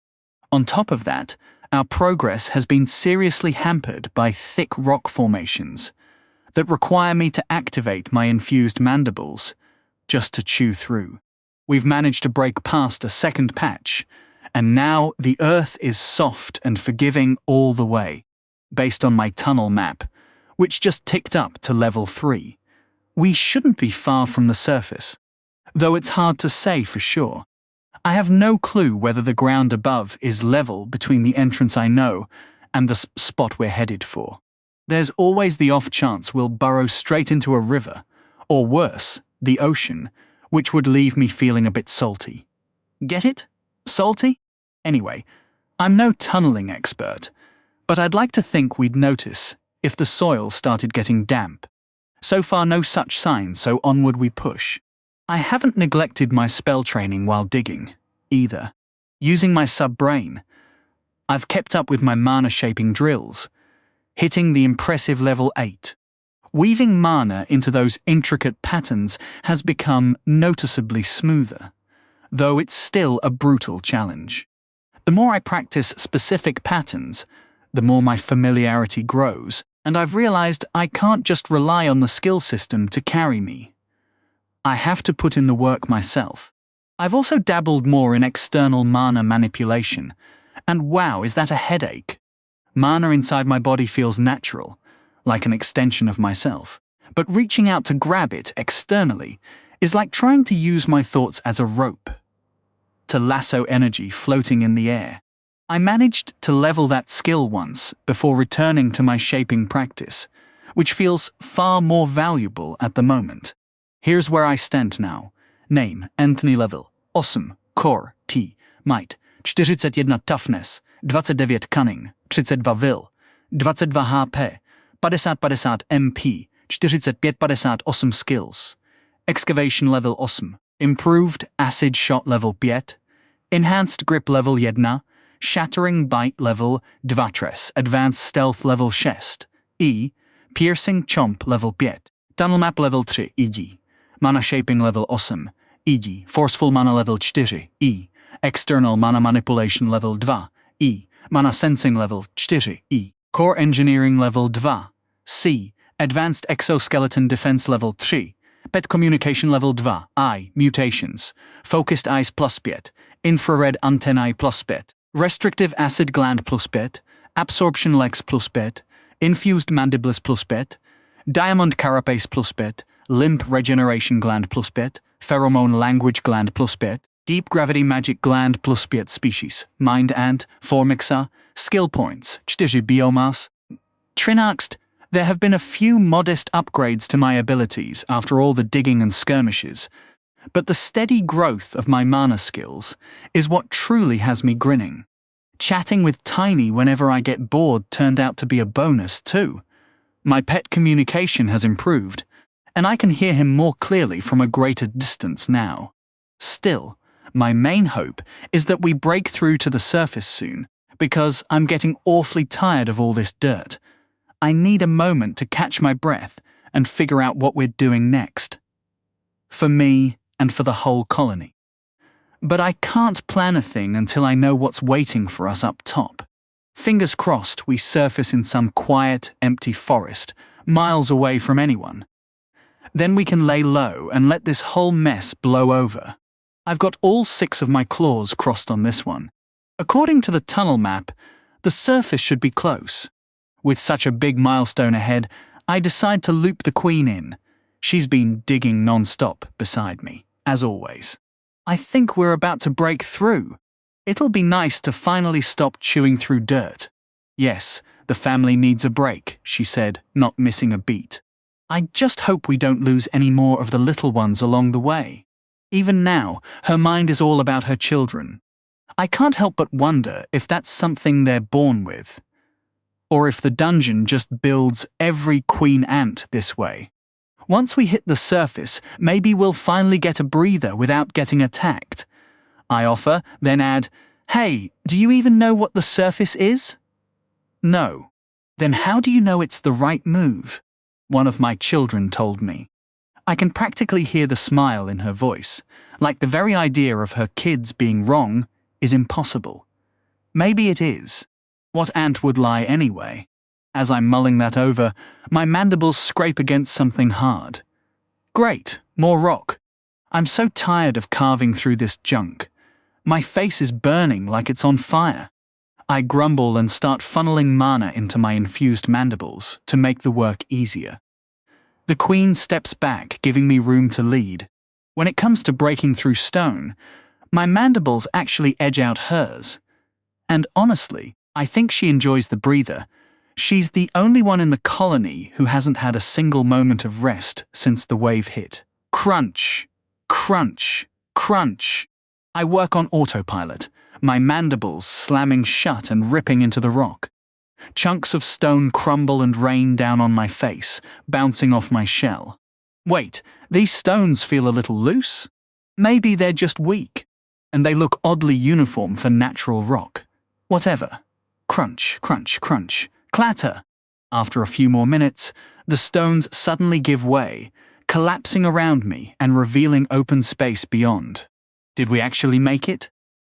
On top of that, our progress has been seriously hampered by thick rock formations that require me to activate my infused mandibles just to chew through. We've managed to break past a second patch, and now the earth is soft and forgiving all the way, based on my tunnel map, which just ticked up to level 3. We shouldn't be far from the surface, though it's hard to say for sure. I have no clue whether the ground above is level between the entrance I know and the spot we're headed for. There's always the off chance we'll burrow straight into a river, or worse, the ocean, which would leave me feeling a bit salty. Get it? Salty? Anyway, I'm no tunneling expert, but I'd like to think we'd notice if the soil started getting damp. So far no such signs, so onward we push. I haven't neglected my spell training while digging, either. Using my sub-brain, I've kept up with my mana-shaping drills, hitting the impressive level 8. Weaving mana into those intricate patterns has become noticeably smoother, though it's still a brutal challenge. The more I practice specific patterns, the more my familiarity grows, and I've realized I can't just rely on the skill system to carry me. I have to put in the work myself. I've also dabbled more in external mana manipulation, and wow, is that a headache. Mana inside my body feels natural, like an extension of myself, but reaching out to grab it externally is like trying to use my thoughts as a rope, to lasso energy floating in the air. I managed to level that skill once before returning to my shaping practice, which feels far more valuable at the moment. Here's where I stand now. Name, Anthony level, 8, core, T, might, 41 toughness, 29 cunning, 32 will, 22 HP, 50 MP, 45-58 skills. Excavation level 8, improved acid shot level 5, enhanced grip level 1, shattering bite level 2, advanced stealth level 6, piercing chomp level 5, tunnel map level 3, mana shaping level 8, forceful mana level 4, external mana manipulation level 2, mana sensing level 4, core engineering level 2, advanced exoskeleton defense level 3, pet communication level 2, mutations, focused eyes plus 5, infrared antennae plus 5, restrictive acid gland plus 5, absorption legs plus 5, infused mandibles plus 5, diamond carapace plus 5, limp regeneration gland plus 5, pheromone language gland plus 5, deep gravity magic gland plus 5 species, mind ant, formixa, skill points, 4 biomass. Trinaxt, there have been a few modest upgrades to my abilities after all the digging and skirmishes, but the steady growth of my mana skills is what truly has me grinning. Chatting with Tiny whenever I get bored turned out to be a bonus too. My pet communication has improved, and I can hear him more clearly from a greater distance now. Still, my main hope is that we break through to the surface soon, because I'm getting awfully tired of all this dirt. I need a moment to catch my breath and figure out what we're doing next. For me and for the whole colony. But I can't plan a thing until I know what's waiting for us up top. Fingers crossed we surface in some quiet, empty forest, miles away from anyone. Then we can lay low and let this whole mess blow over. I've got all 6 of my claws crossed on this one. According to the tunnel map, the surface should be close. With such a big milestone ahead, I decide to loop the queen in. She's been digging non-stop beside me, as always. I think we're about to break through. It'll be nice to finally stop chewing through dirt. Yes, the family needs a break, she said, not missing a beat. I just hope we don't lose any more of the little ones along the way. Even now, her mind is all about her children. I can't help but wonder if that's something they're born with. Or if the dungeon just builds every queen ant this way. Once we hit the surface, maybe we'll finally get a breather without getting attacked. I offer, then add, "Hey, do you even know what the surface is?" No. Then how do you know it's the right move? One of my children told me. I can practically hear the smile in her voice, like the very idea of her kids being wrong is impossible. Maybe it is. What ant would lie anyway? As I'm mulling that over, my mandibles scrape against something hard. Great, more rock. I'm so tired of carving through this junk. My face is burning like it's on fire. I grumble and start funneling mana into my infused mandibles to make the work easier. The queen steps back, giving me room to lead. When it comes to breaking through stone, my mandibles actually edge out hers. And honestly, I think she enjoys the breather. She's the only one in the colony who hasn't had a single moment of rest since the wave hit. Crunch, crunch, crunch. I work on autopilot, my mandibles slamming shut and ripping into the rock. Chunks of stone crumble and rain down on my face, bouncing off my shell. Wait, these stones feel a little loose? Maybe they're just weak, and they look oddly uniform for natural rock. Whatever. Crunch, crunch, crunch. Clatter! After a few more minutes, the stones suddenly give way, collapsing around me and revealing open space beyond. Did we actually make it?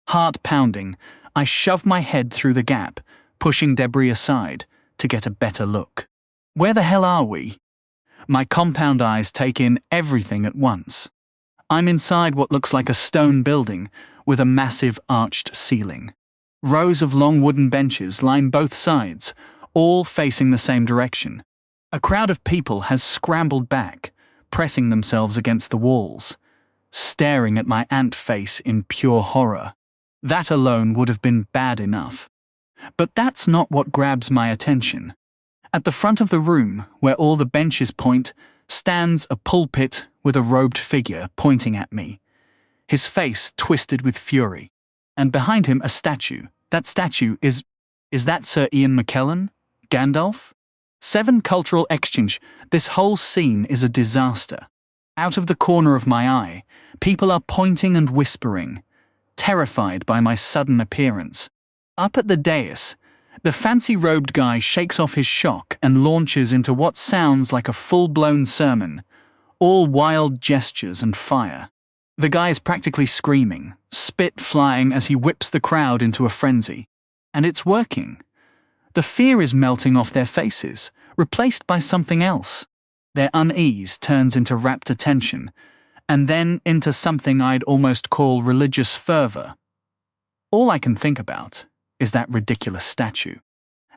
Heart pounding, I shove my head through the gap, pushing debris aside to get a better look. Where the hell are we? My compound eyes take in everything at once. I'm inside what looks like a stone building with a massive arched ceiling. Rows of long wooden benches line both sides, all facing the same direction. A crowd of people has scrambled back, pressing themselves against the walls, staring at my ant face in pure horror. That alone would have been bad enough. But that's not what grabs my attention. At the front of the room, where all the benches point, stands a pulpit with a robed figure pointing at me, his face twisted with fury. And behind him a statue. That statue is that Sir Ian McKellen? Gandalf? 7 cultural exchange. This whole scene is a disaster. Out of the corner of my eye, people are pointing and whispering, terrified by my sudden appearance. Up at the dais, the fancy-robed guy shakes off his shock and launches into what sounds like a full-blown sermon, all wild gestures and fire. The guy is practically screaming, spit flying as he whips the crowd into a frenzy. And it's working. The fear is melting off their faces, replaced by something else. Their unease turns into rapt attention, and then into something I'd almost call religious fervor. All I can think about is that ridiculous statue.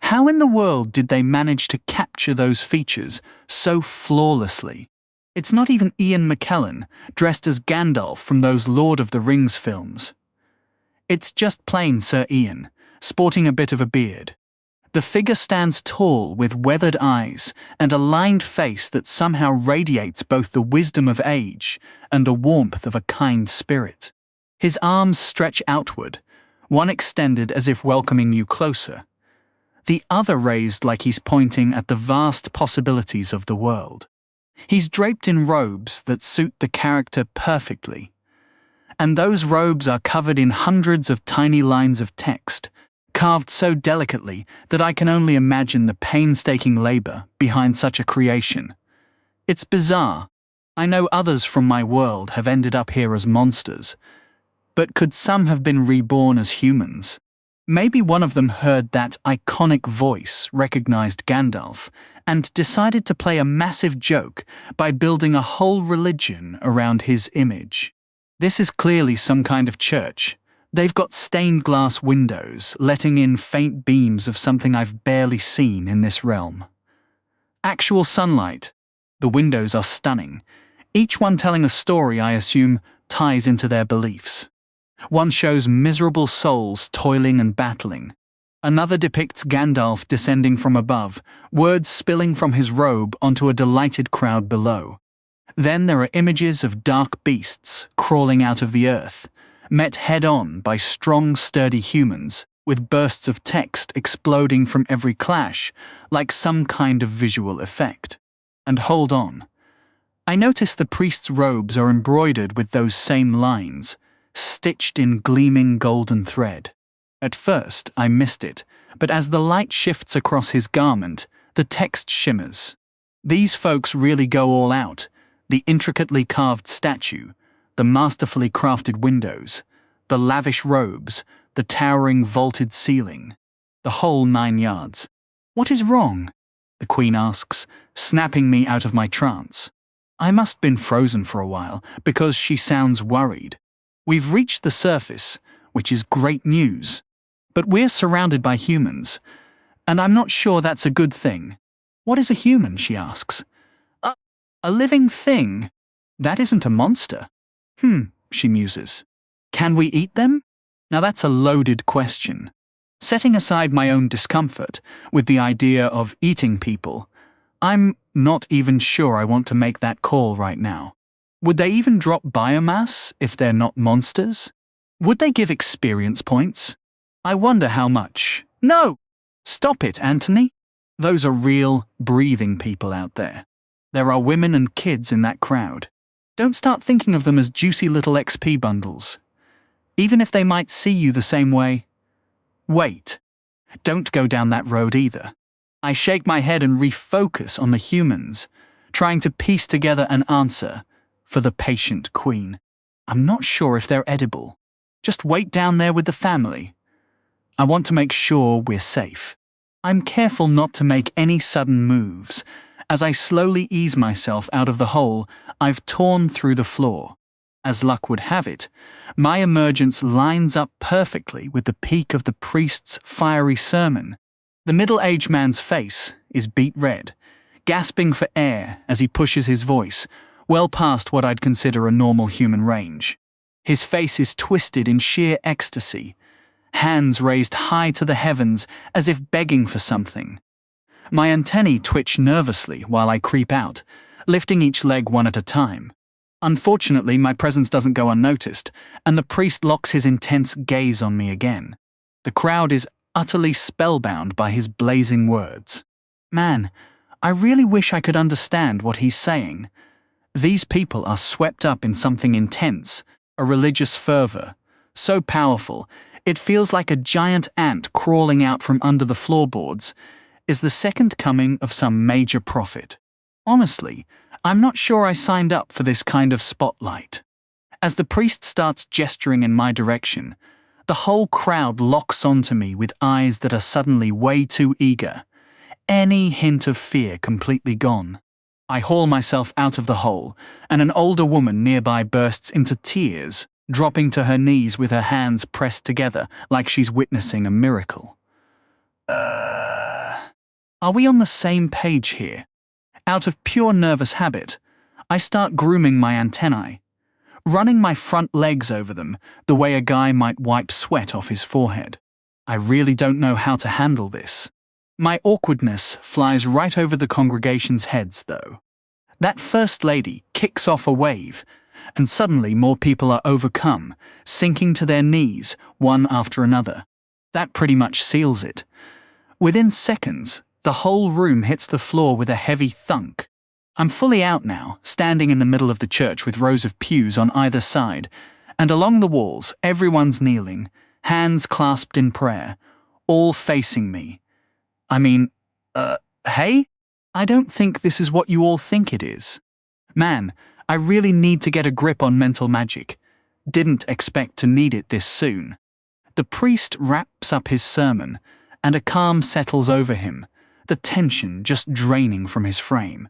How in the world did they manage to capture those features so flawlessly? It's not even Ian McKellen, dressed as Gandalf from those Lord of the Rings films. It's just plain Sir Ian, sporting a bit of a beard. The figure stands tall with weathered eyes and a lined face that somehow radiates both the wisdom of age and the warmth of a kind spirit. His arms stretch outward, one extended as if welcoming you closer, the other raised like he's pointing at the vast possibilities of the world. He's draped in robes that suit the character perfectly, and those robes are covered in hundreds of tiny lines of text, carved so delicately that I can only imagine the painstaking labor behind such a creation. It's bizarre. I know others from my world have ended up here as monsters, but could some have been reborn as humans? Maybe one of them heard that iconic voice, recognized Gandalf, and decided to play a massive joke by building a whole religion around his image. This is clearly some kind of church. They've got stained glass windows, letting in faint beams of something I've barely seen in this realm. Actual sunlight. The windows are stunning, each one telling a story I assume ties into their beliefs. One shows miserable souls toiling and battling. Another depicts Gandalf descending from above, words spilling from his robe onto a delighted crowd below. Then there are images of dark beasts crawling out of the earth, met head-on by strong, sturdy humans, with bursts of text exploding from every clash, like some kind of visual effect. And hold on. I notice the priest's robes are embroidered with those same lines, stitched in gleaming golden thread. At first, I missed it, but as the light shifts across his garment, the text shimmers. These folks really go all out. The intricately carved statue, the masterfully crafted windows, the lavish robes, the towering vaulted ceiling, the whole 9 yards. What is wrong? The Queen asks, snapping me out of my trance. I must have been frozen for a while, because she sounds worried. We've reached the surface, which is great news. But we're surrounded by humans, and I'm not sure that's a good thing. What is a human, she asks. A living thing? That isn't a monster. She muses. Can we eat them? Now that's a loaded question. Setting aside my own discomfort with the idea of eating people, I'm not even sure I want to make that call right now. Would they even drop biomass if they're not monsters? Would they give experience points? I wonder how much. No! Stop it, Anthony. Those are real, breathing people out there. There are women and kids in that crowd. Don't start thinking of them as juicy little XP bundles. Even if they might see you the same way. Wait. Don't go down that road either. I shake my head and refocus on the humans, trying to piece together an answer for the patient Queen. I'm not sure if they're edible. Just wait down there with the family. I want to make sure we're safe. I'm careful not to make any sudden moves. As I slowly ease myself out of the hole, I've torn through the floor. As luck would have it, my emergence lines up perfectly with the peak of the priest's fiery sermon. The middle-aged man's face is beet red, gasping for air as he pushes his voice, well past what I'd consider a normal human range. His face is twisted in sheer ecstasy, hands raised high to the heavens as if begging for something. My antennae twitch nervously while I creep out, lifting each leg one at a time. Unfortunately, my presence doesn't go unnoticed, and the priest locks his intense gaze on me again. The crowd is utterly spellbound by his blazing words. Man, I really wish I could understand what he's saying. These people are swept up in something intense, a religious fervor, so powerful, it feels like a giant ant crawling out from under the floorboards is the second coming of some major prophet. Honestly, I'm not sure I signed up for this kind of spotlight. As the priest starts gesturing in my direction, the whole crowd locks onto me with eyes that are suddenly way too eager, any hint of fear completely gone. I haul myself out of the hole, and an older woman nearby bursts into tears, dropping to her knees with her hands pressed together like she's witnessing a miracle. Are we on the same page here? Out of pure nervous habit, I start grooming my antennae, running my front legs over them the way a guy might wipe sweat off his forehead. I really don't know how to handle this. My awkwardness flies right over the congregation's heads, though. That first lady kicks off a wave, and suddenly more people are overcome, sinking to their knees, one after another. That pretty much seals it. Within seconds, the whole room hits the floor with a heavy thunk. I'm fully out now, standing in the middle of the church with rows of pews on either side, and along the walls everyone's kneeling, hands clasped in prayer, all facing me. I mean, hey? I don't think this is what you all think it is. Man, I really need to get a grip on mental magic. Didn't expect to need it this soon. The priest wraps up his sermon, and a calm settles over him, the tension just draining from his frame.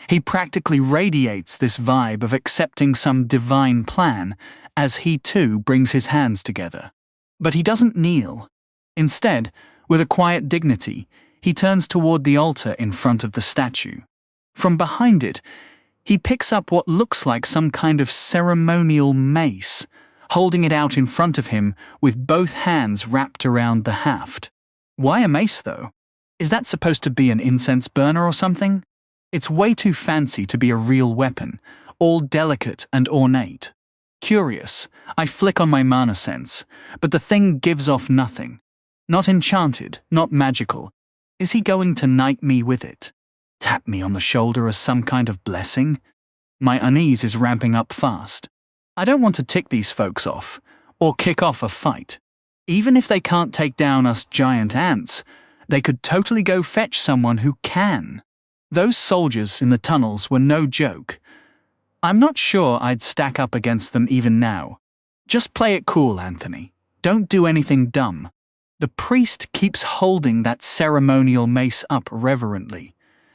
He practically radiates this vibe of accepting some divine plan as he too brings his hands together. But he doesn't kneel. Instead, with a quiet dignity, he turns toward the altar in front of the statue. From behind it, he picks up what looks like some kind of ceremonial mace, holding it out in front of him with both hands wrapped around the haft. Why a mace, though? Is that supposed to be an incense burner or something? It's way too fancy to be a real weapon, all delicate and ornate. Curious, I flick on my mana sense, but the thing gives off nothing. Not enchanted, not magical. Is he going to knight me with it? Tap me on the shoulder as some kind of blessing? My unease is ramping up fast. I don't want to tick these folks off, or kick off a fight. Even if they can't take down us giant ants, they could totally go fetch someone who can. Those soldiers in the tunnels were no joke. I'm not sure I'd stack up against them even now. Just play it cool, Anthony. Don't do anything dumb. The priest keeps holding that ceremonial mace up reverently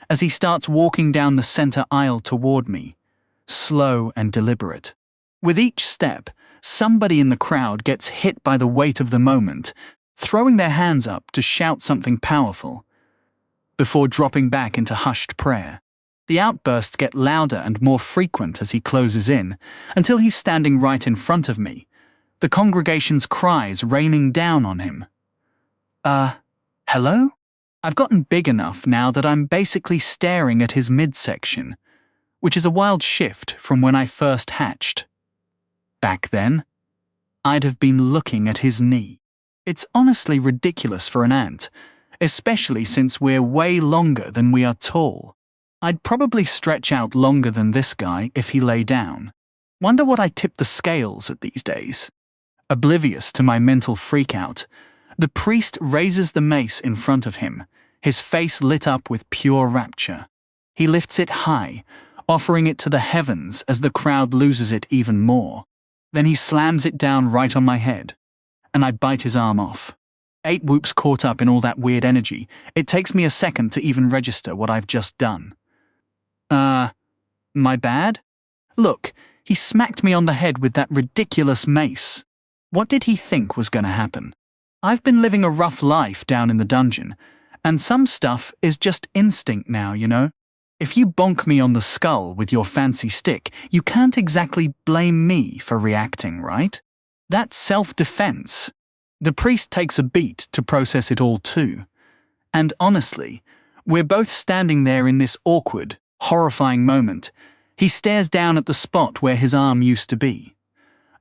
as he starts walking down the center aisle toward me, slow and deliberate. With each step, somebody in the crowd gets hit by the weight of the moment, throwing their hands up to shout something powerful, before dropping back into hushed prayer. The outbursts get louder and more frequent as he closes in, until he's standing right in front of me, the congregation's cries raining down on him. Hello? I've gotten big enough now that I'm basically staring at his midsection, which is a wild shift from when I first hatched. Back then, I'd have been looking at his knee. It's honestly ridiculous for an ant, especially since we're way longer than we are tall. I'd probably stretch out longer than this guy if he lay down. Wonder what I tip the scales at these days. Oblivious to my mental freakout, the priest raises the mace in front of him, his face lit up with pure rapture. He lifts it high, offering it to the heavens as the crowd loses it even more. Then he slams it down right on my head, and I bite his arm off. 8 whoops caught up in all that weird energy. It takes me a second to even register what I've just done. My bad? Look, he smacked me on the head with that ridiculous mace. What did he think was going to happen? I've been living a rough life down in the dungeon, and some stuff is just instinct now, you know? If you bonk me on the skull with your fancy stick, you can't exactly blame me for reacting, right? That's self-defense. The priest takes a beat to process it all too. And honestly, we're both standing there in this awkward, horrifying moment. He stares down at the spot where his arm used to be.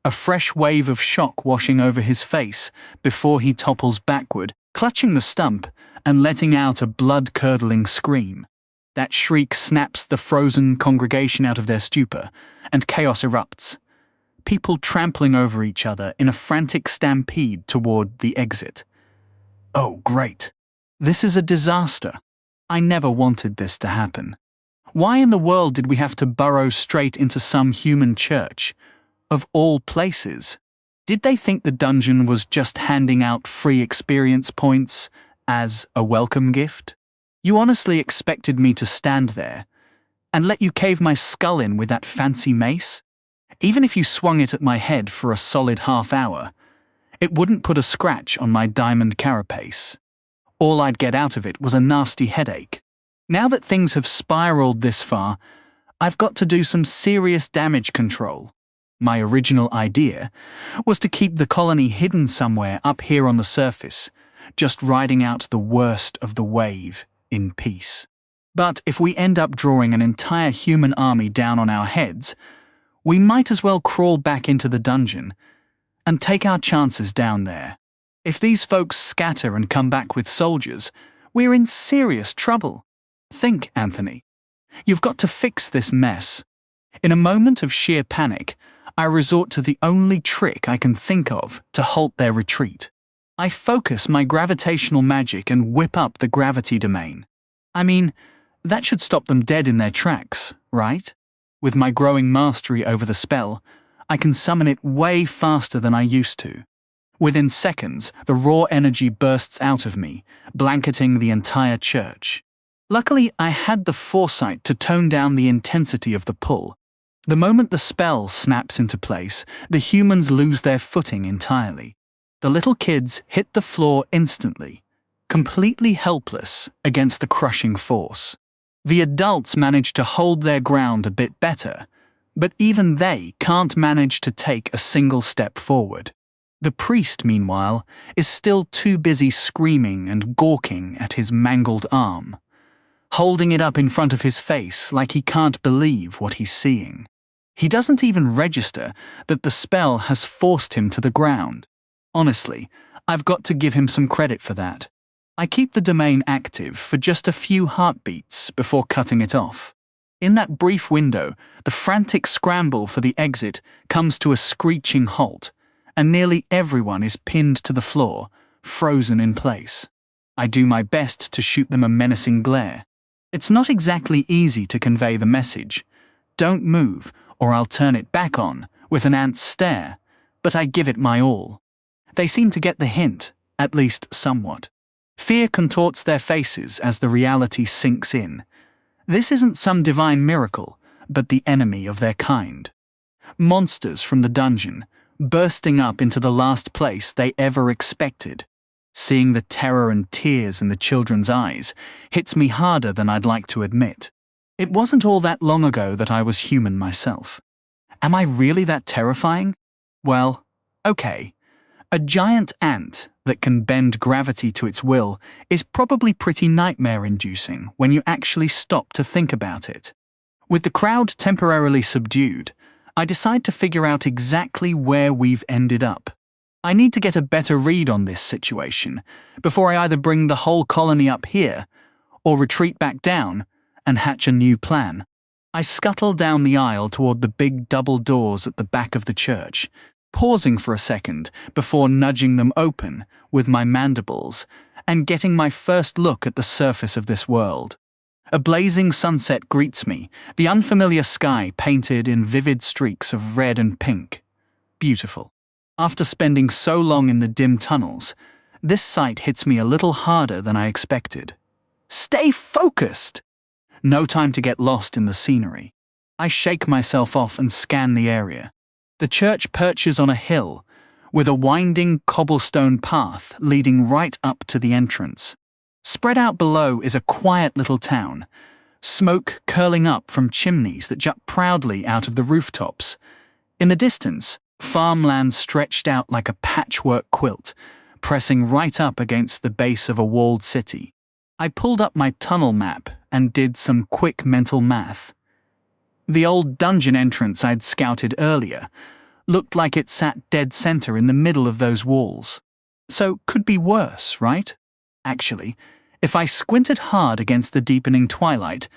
A fresh wave of shock washing over his face before he topples backward, clutching the stump and letting out a blood-curdling scream. That shriek snaps the frozen congregation out of their stupor, and chaos erupts. People trampling over each other in a frantic stampede toward the exit. Oh, great. This is a disaster. I never wanted this to happen. Why in the world did we have to burrow straight into some human church? Of all places. Did they think the dungeon was just handing out free experience points as a welcome gift? You honestly expected me to stand there and let you cave my skull in with that fancy mace? Even if you swung it at my head for a solid half hour, it wouldn't put a scratch on my diamond carapace. All I'd get out of it was a nasty headache. Now that things have spiraled this far, I've got to do some serious damage control. My original idea was to keep the colony hidden somewhere up here on the surface, just riding out the worst of the wave in peace. But if we end up drawing an entire human army down on our heads, we might as well crawl back into the dungeon and take our chances down there. If these folks scatter and come back with soldiers, we're in serious trouble. Think, Anthony. You've got to fix this mess. In a moment of sheer panic, I resort to the only trick I can think of to halt their retreat. I focus my gravitational magic and whip up the gravity domain. I mean, that should stop them dead in their tracks, right? With my growing mastery over the spell, I can summon it way faster than I used to. Within seconds, the raw energy bursts out of me, blanketing the entire church. Luckily, I had the foresight to tone down the intensity of the pull. The moment the spell snaps into place, the humans lose their footing entirely. The little kids hit the floor instantly, completely helpless against the crushing force. The adults manage to hold their ground a bit better, but even they can't manage to take a single step forward. The priest, meanwhile, is still too busy screaming and gawking at his mangled arm, holding it up in front of his face like he can't believe what he's seeing. He doesn't even register that the spell has forced him to the ground. Honestly, I've got to give him some credit for that. I keep the domain active for just a few heartbeats before cutting it off. In that brief window, the frantic scramble for the exit comes to a screeching halt, and nearly everyone is pinned to the floor, frozen in place. I do my best to shoot them a menacing glare. It's not exactly easy to convey the message, "Don't move, or I'll turn it back on," with an ant's stare, but I give it my all. They seem to get the hint, at least somewhat. Fear contorts their faces as the reality sinks in. This isn't some divine miracle, but the enemy of their kind. Monsters from the dungeon, bursting up into the last place they ever expected. Seeing the terror and tears in the children's eyes hits me harder than I'd like to admit. It wasn't all that long ago that I was human myself. Am I really that terrifying? Well, okay. A giant ant that can bend gravity to its will is probably pretty nightmare-inducing when you actually stop to think about it. With the crowd temporarily subdued, I decide to figure out exactly where we've ended up. I need to get a better read on this situation before I either bring the whole colony up here or retreat back down and hatch a new plan. I scuttle down the aisle toward the big double doors at the back of the church, pausing for a second before nudging them open with my mandibles and getting my first look at the surface of this world. A blazing sunset greets me, the unfamiliar sky painted in vivid streaks of red and pink. Beautiful. After spending so long in the dim tunnels, this sight hits me a little harder than I expected. Stay focused! No time to get lost in the scenery. I shake myself off and scan the area. The church perches on a hill, with a winding cobblestone path leading right up to the entrance. Spread out below is a quiet little town, smoke curling up from chimneys that jut proudly out of the rooftops. In the distance, farmland stretched out like a patchwork quilt, pressing right up against the base of a walled city. I pulled up my tunnel map and did some quick mental math. The old dungeon entrance I'd scouted earlier looked like it sat dead center in the middle of those walls. So could be worse, right? Actually, if I squinted hard against the deepening twilight,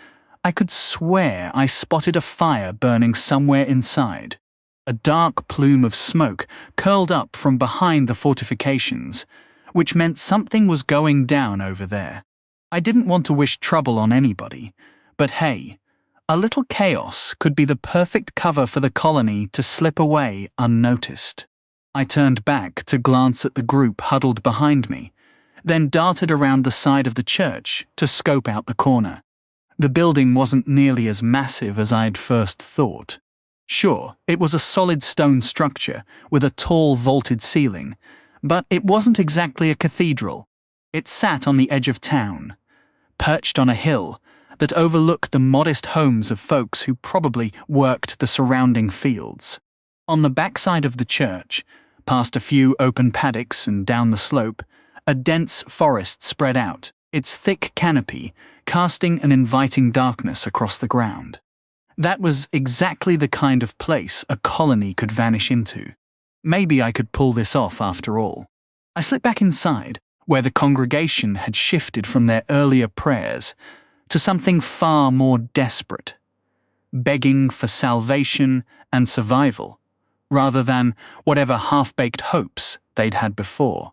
I could swear I spotted a fire burning somewhere inside. A dark plume of smoke curled up from behind the fortifications, which meant something was going down over there. I didn't want to wish trouble on anybody, but hey, a little chaos could be the perfect cover for the colony to slip away unnoticed. I turned back to glance at the group huddled behind me, then darted around the side of the church to scope out the corner. The building wasn't nearly as massive as I'd first thought. Sure, it was a solid stone structure with a tall vaulted ceiling, but it wasn't exactly a cathedral. It sat on the edge of town, perched on a hill that overlooked the modest homes of folks who probably worked the surrounding fields. On the backside of the church, past a few open paddocks and down the slope, a dense forest spread out, its thick canopy casting an inviting darkness across the ground. That was exactly the kind of place a colony could vanish into. Maybe I could pull this off after all. I slipped back inside, where the congregation had shifted from their earlier prayers to something far more desperate, begging for salvation and survival, rather than whatever half-baked hopes they'd had before.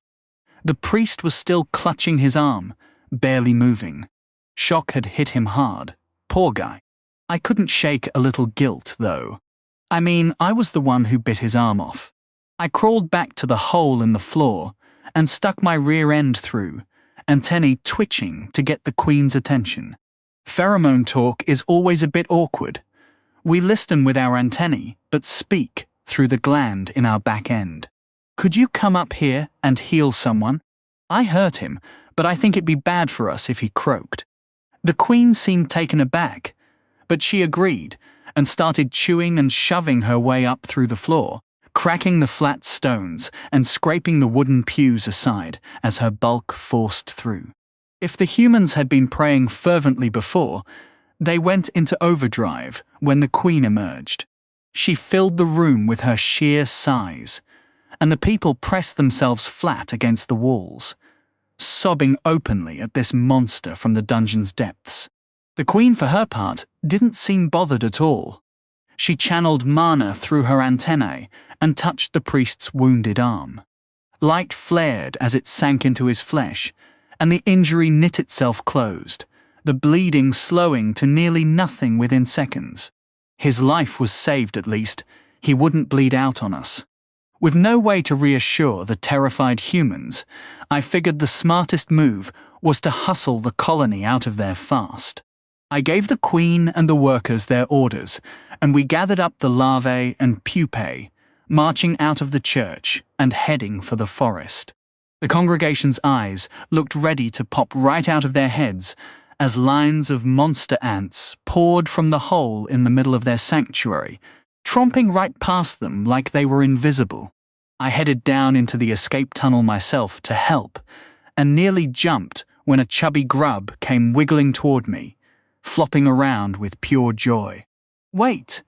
The priest was still clutching his arm, barely moving. Shock had hit him hard. Poor guy. I couldn't shake a little guilt, though. I mean, I was the one who bit his arm off. I crawled back to the hole in the floor and stuck my rear end through, antennae twitching to get the Queen's attention. Pheromone talk is always a bit awkward. We listen with our antennae, but speak through the gland in our back end. Could you come up here and heal someone? I hurt him, but I think it'd be bad for us if he croaked. The Queen seemed taken aback, but she agreed and started chewing and shoving her way up through the floor, cracking the flat stones and scraping the wooden pews aside as her bulk forced through. If the humans had been praying fervently before, they went into overdrive when the Queen emerged. She filled the room with her sheer size, and the people pressed themselves flat against the walls, sobbing openly at this monster from the dungeon's depths. The Queen, for her part, didn't seem bothered at all. She channeled mana through her antennae and touched the priest's wounded arm. Light flared as it sank into his flesh, and the injury knit itself closed, the bleeding slowing to nearly nothing within seconds. His life was saved at least. He wouldn't bleed out on us. With no way to reassure the terrified humans, I figured the smartest move was to hustle the colony out of there fast. I gave the Queen and the workers their orders, and we gathered up the larvae and pupae, marching out of the church and heading for the forest. The congregation's eyes looked ready to pop right out of their heads as lines of monster ants poured from the hole in the middle of their sanctuary, tromping right past them like they were invisible. I headed down into the escape tunnel myself to help, and nearly jumped when a chubby grub came wiggling toward me, flopping around with pure joy. Wait,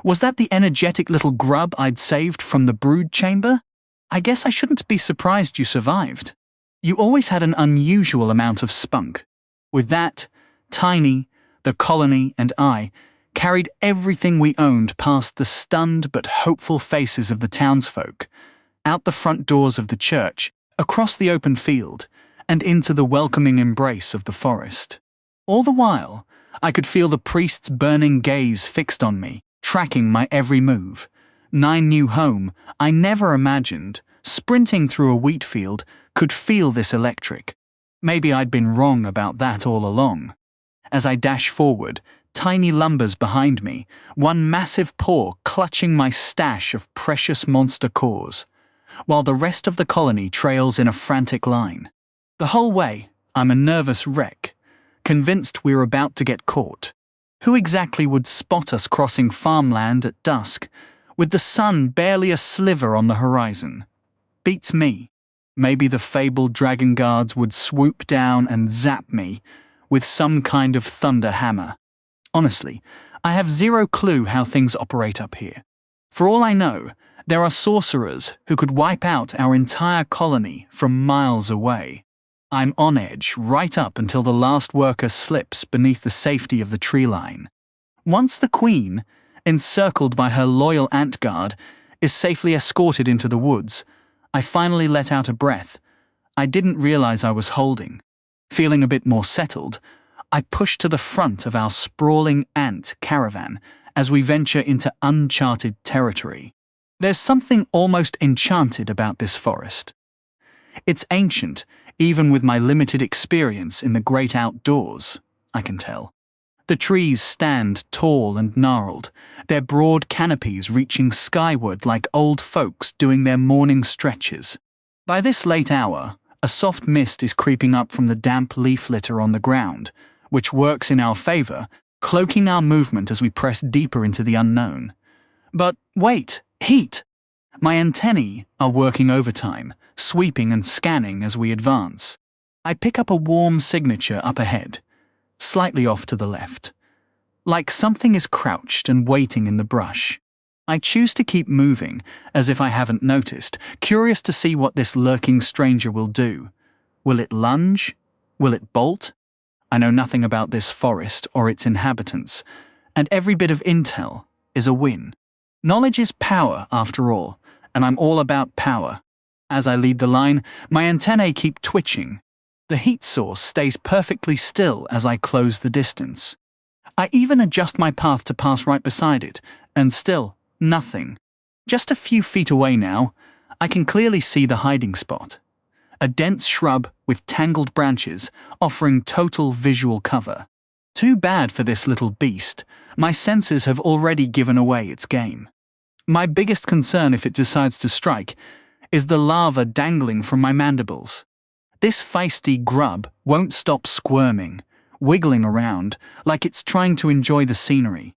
was that the energetic little grub I'd saved from the brood chamber? I guess I shouldn't be surprised you survived. You always had an unusual amount of spunk. With that, Tiny, the colony, and I carried everything we owned past the stunned but hopeful faces of the townsfolk, out the front doors of the church, across the open field, and into the welcoming embrace of the forest. All the while, I could feel the priest's burning gaze fixed on me, tracking my every move. 9 knew home, I never imagined, sprinting through a wheat field, could feel this electric. Maybe I'd been wrong about that all along. As I dash forward, Tiny lumbers behind me, one massive paw clutching my stash of precious monster cores, while the rest of the colony trails in a frantic line. The whole way, I'm a nervous wreck, convinced we're about to get caught. Who exactly would spot us crossing farmland at dusk, with the sun barely a sliver on the horizon? Beats me. Maybe the fabled dragon guards would swoop down and zap me with some kind of thunder hammer. Honestly, I have zero clue how things operate up here. For all I know, there are sorcerers who could wipe out our entire colony from miles away. I'm on edge right up until the last worker slips beneath the safety of the tree line. Once the Queen, encircled by her loyal ant guard, is safely escorted into the woods, I finally let out a breath I didn't realize I was holding. Feeling a bit more settled, I push to the front of our sprawling ant caravan as we venture into uncharted territory. There's something almost enchanted about this forest. It's ancient, even with my limited experience in the great outdoors, I can tell. The trees stand tall and gnarled, their broad canopies reaching skyward like old folks doing their morning stretches. By this late hour, a soft mist is creeping up from the damp leaf litter on the ground, which works in our favor, cloaking our movement as we press deeper into the unknown. But wait, heat! My antennae are working overtime, sweeping and scanning as we advance. I pick up a warm signature up ahead, slightly off to the left. Like something is crouched and waiting in the brush. I choose to keep moving, as if I haven't noticed, curious to see what this lurking stranger will do. Will it lunge? Will it bolt? I know nothing about this forest or its inhabitants, and every bit of intel is a win. Knowledge is power, after all, and I'm all about power. As I lead the line, my antennae keep twitching. The heat source stays perfectly still as I close the distance. I even adjust my path to pass right beside it, and still, nothing. Just a few feet away now, I can clearly see the hiding spot. A dense shrub with tangled branches, offering total visual cover. Too bad for this little beast. My senses have already given away its game. My biggest concern if it decides to strike is the lava dangling from my mandibles. This feisty grub won't stop squirming, wiggling around like it's trying to enjoy the scenery.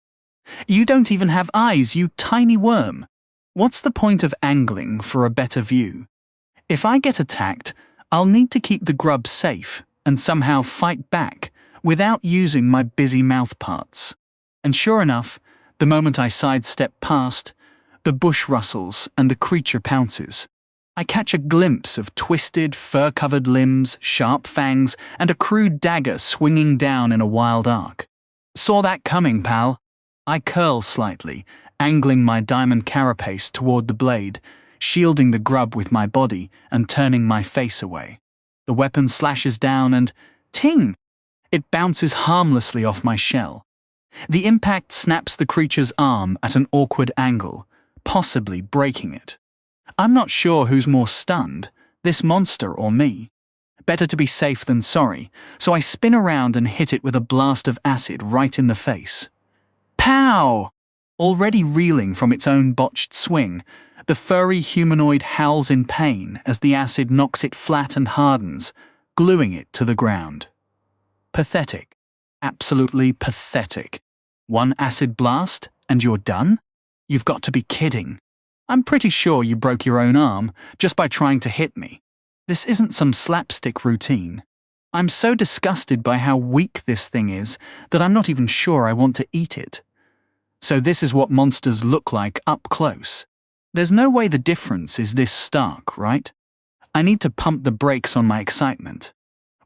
You don't even have eyes, you tiny worm. What's the point of angling for a better view? If I get attacked, I'll need to keep the grub safe and somehow fight back without using my busy mouth parts. And sure enough, the moment I sidestep past, the bush rustles and the creature pounces. I catch a glimpse of twisted, fur-covered limbs, sharp fangs, and a crude dagger swinging down in a wild arc. Saw that coming, pal. I curl slightly, angling my diamond carapace toward the blade, shielding the grub with my body and turning my face away. The weapon slashes down and, ting! It bounces harmlessly off my shell. The impact snaps the creature's arm at an awkward angle, possibly breaking it. I'm not sure who's more stunned, this monster or me. Better to be safe than sorry, so I spin around and hit it with a blast of acid right in the face. Pow! Already reeling from its own botched swing, the furry humanoid howls in pain as the acid knocks it flat and hardens, gluing it to the ground. Pathetic. Absolutely pathetic. One acid blast, and you're done? You've got to be kidding. I'm pretty sure you broke your own arm just by trying to hit me. This isn't some slapstick routine. I'm so disgusted by how weak this thing is that I'm not even sure I want to eat it. So this is what monsters look like up close. There's no way the difference is this stark, right? I need to pump the brakes on my excitement.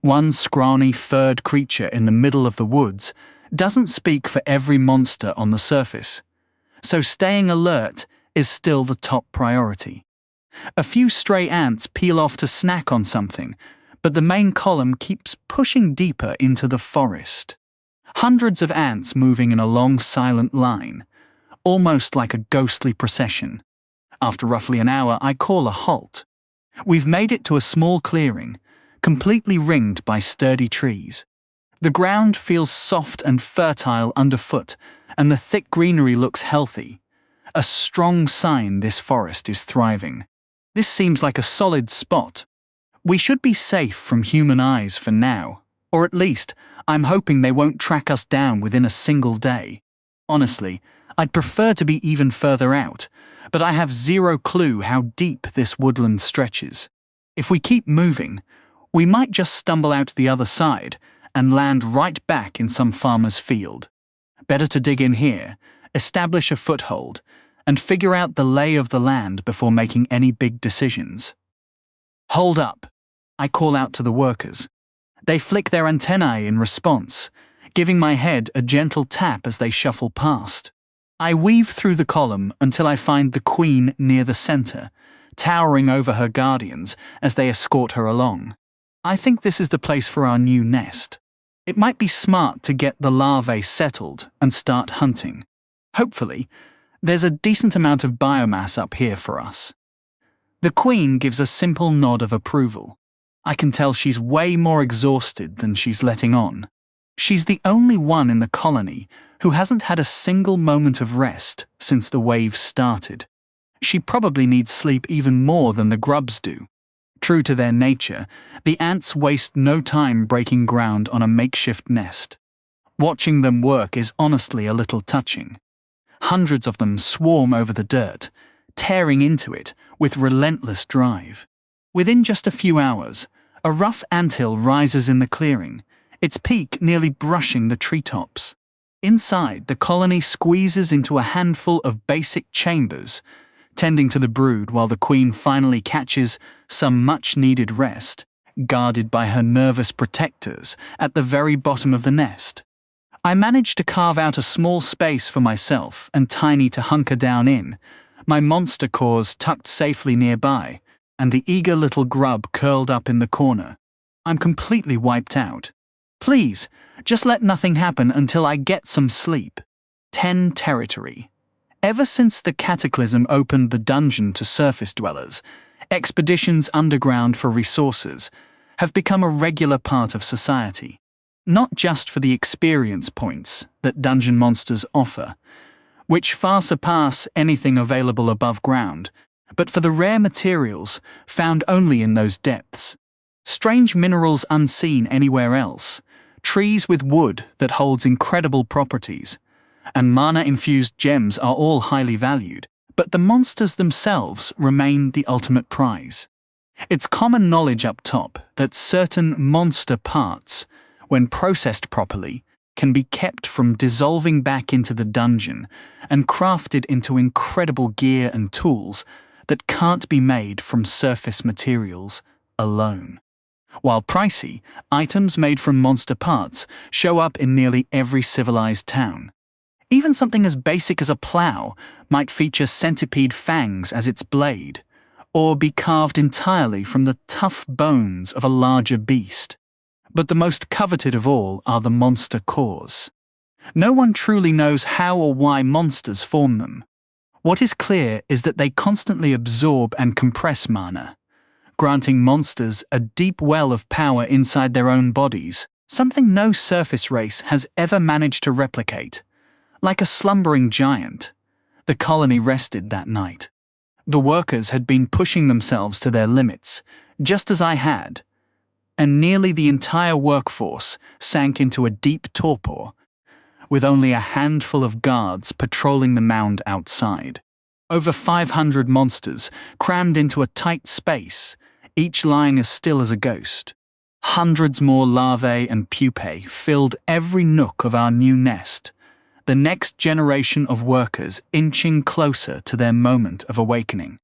One scrawny, furred creature in the middle of the woods doesn't speak for every monster on the surface, so staying alert is still the top priority. A few stray ants peel off to snack on something, but the main column keeps pushing deeper into the forest. Hundreds of ants moving in a long, silent line, almost like a ghostly procession. After roughly an hour, I call a halt. We've made it to a small clearing, completely ringed by sturdy trees. The ground feels soft and fertile underfoot, and the thick greenery looks healthy. A strong sign this forest is thriving. This seems like a solid spot. We should be safe from human eyes for now, or at least, I'm hoping they won't track us down within a single day. Honestly, I'd prefer to be even further out, but I have zero clue how deep this woodland stretches. If we keep moving, we might just stumble out the other side and land right back in some farmer's field. Better to dig in here, establish a foothold, and figure out the lay of the land before making any big decisions. Hold up, I call out to the workers. They flick their antennae in response, giving my head a gentle tap as they shuffle past. I weave through the column until I find the queen near the center, towering over her guardians as they escort her along. I think this is the place for our new nest. It might be smart to get the larvae settled and start hunting. Hopefully, there's a decent amount of biomass up here for us. The queen gives a simple nod of approval. I can tell she's way more exhausted than she's letting on. She's the only one in the colony who hasn't had a single moment of rest since the waves started. She probably needs sleep even more than the grubs do. True to their nature, the ants waste no time breaking ground on a makeshift nest. Watching them work is honestly a little touching. Hundreds of them swarm over the dirt, tearing into it with relentless drive. Within just a few hours, a rough anthill rises in the clearing, its peak nearly brushing the treetops. Inside, the colony squeezes into a handful of basic chambers, tending to the brood while the queen finally catches some much-needed rest, guarded by her nervous protectors at the very bottom of the nest. I manage to carve out a small space for myself and Tiny to hunker down in, my monster cores tucked safely nearby, and the eager little grub curled up in the corner. I'm completely wiped out. Please, just let nothing happen until I get some sleep. 10 territory. Ever since the cataclysm opened the dungeon to surface dwellers, expeditions underground for resources have become a regular part of society. Not just for the experience points that dungeon monsters offer, which far surpass anything available above ground, but for the rare materials found only in those depths. Strange minerals unseen anywhere else, trees with wood that holds incredible properties, and mana-infused gems are all highly valued, but the monsters themselves remain the ultimate prize. It's common knowledge up top that certain monster parts, when processed properly, can be kept from dissolving back into the dungeon and crafted into incredible gear and tools that can't be made from surface materials alone. While pricey, items made from monster parts show up in nearly every civilized town. Even something as basic as a plow might feature centipede fangs as its blade, or be carved entirely from the tough bones of a larger beast. But the most coveted of all are the monster cores. No one truly knows how or why monsters form them. What is clear is that they constantly absorb and compress mana, granting monsters a deep well of power inside their own bodies, something no surface race has ever managed to replicate. Like a slumbering giant, the colony rested that night. The workers had been pushing themselves to their limits, just as I had, and nearly the entire workforce sank into a deep torpor, with only a handful of guards patrolling the mound outside. Over 500 monsters crammed into a tight space, each lying as still as a ghost. Hundreds more larvae and pupae filled every nook of our new nest, the next generation of workers inching closer to their moment of awakening.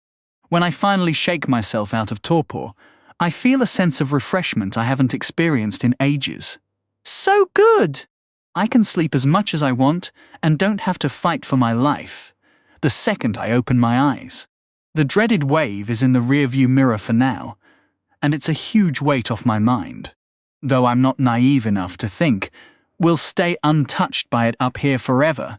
When I finally shake myself out of torpor, I feel a sense of refreshment I haven't experienced in ages. So good! I can sleep as much as I want and don't have to fight for my life the second I open my eyes. The dreaded wave is in the rearview mirror for now, and it's a huge weight off my mind. Though I'm not naive enough to think we'll stay untouched by it up here forever,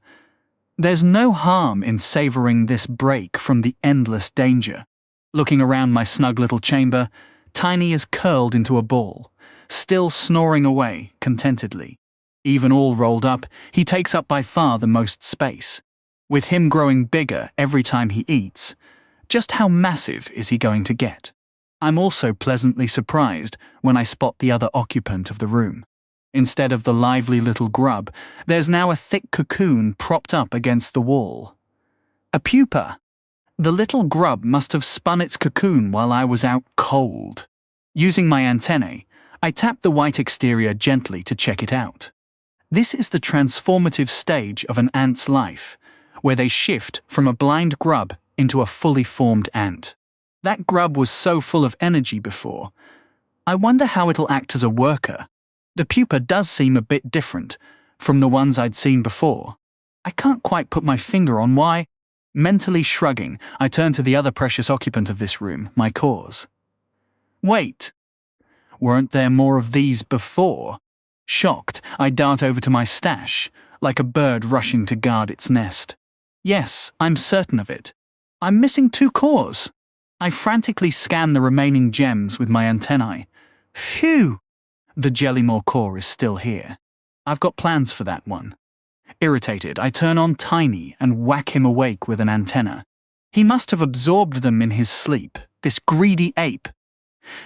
there's no harm in savoring this break from the endless danger. Looking around my snug little chamber, Tiny is curled into a ball, still snoring away contentedly. Even all rolled up, he takes up by far the most space. With him growing bigger every time he eats, just how massive is he going to get? I'm also pleasantly surprised when I spot the other occupant of the room. Instead of the lively little grub, there's now a thick cocoon propped up against the wall. A pupa. The little grub must have spun its cocoon while I was out cold. Using my antennae, I tap the white exterior gently to check it out. This is the transformative stage of an ant's life, where they shift from a blind grub into a fully formed ant. That grub was so full of energy before. I wonder how it'll act as a worker. The pupa does seem a bit different from the ones I'd seen before. I can't quite put my finger on why. Mentally shrugging, I turn to the other precious occupant of this room, my cause. Wait, weren't there more of these before? Shocked, I dart over to my stash, like a bird rushing to guard its nest. Yes, I'm certain of it. I'm missing 2 cores. I frantically scan the remaining gems with my antennae. Phew! The Jellymore core is still here. I've got plans for that one. Irritated, I turn on Tiny and whack him awake with an antenna. He must have absorbed them in his sleep, this greedy ape.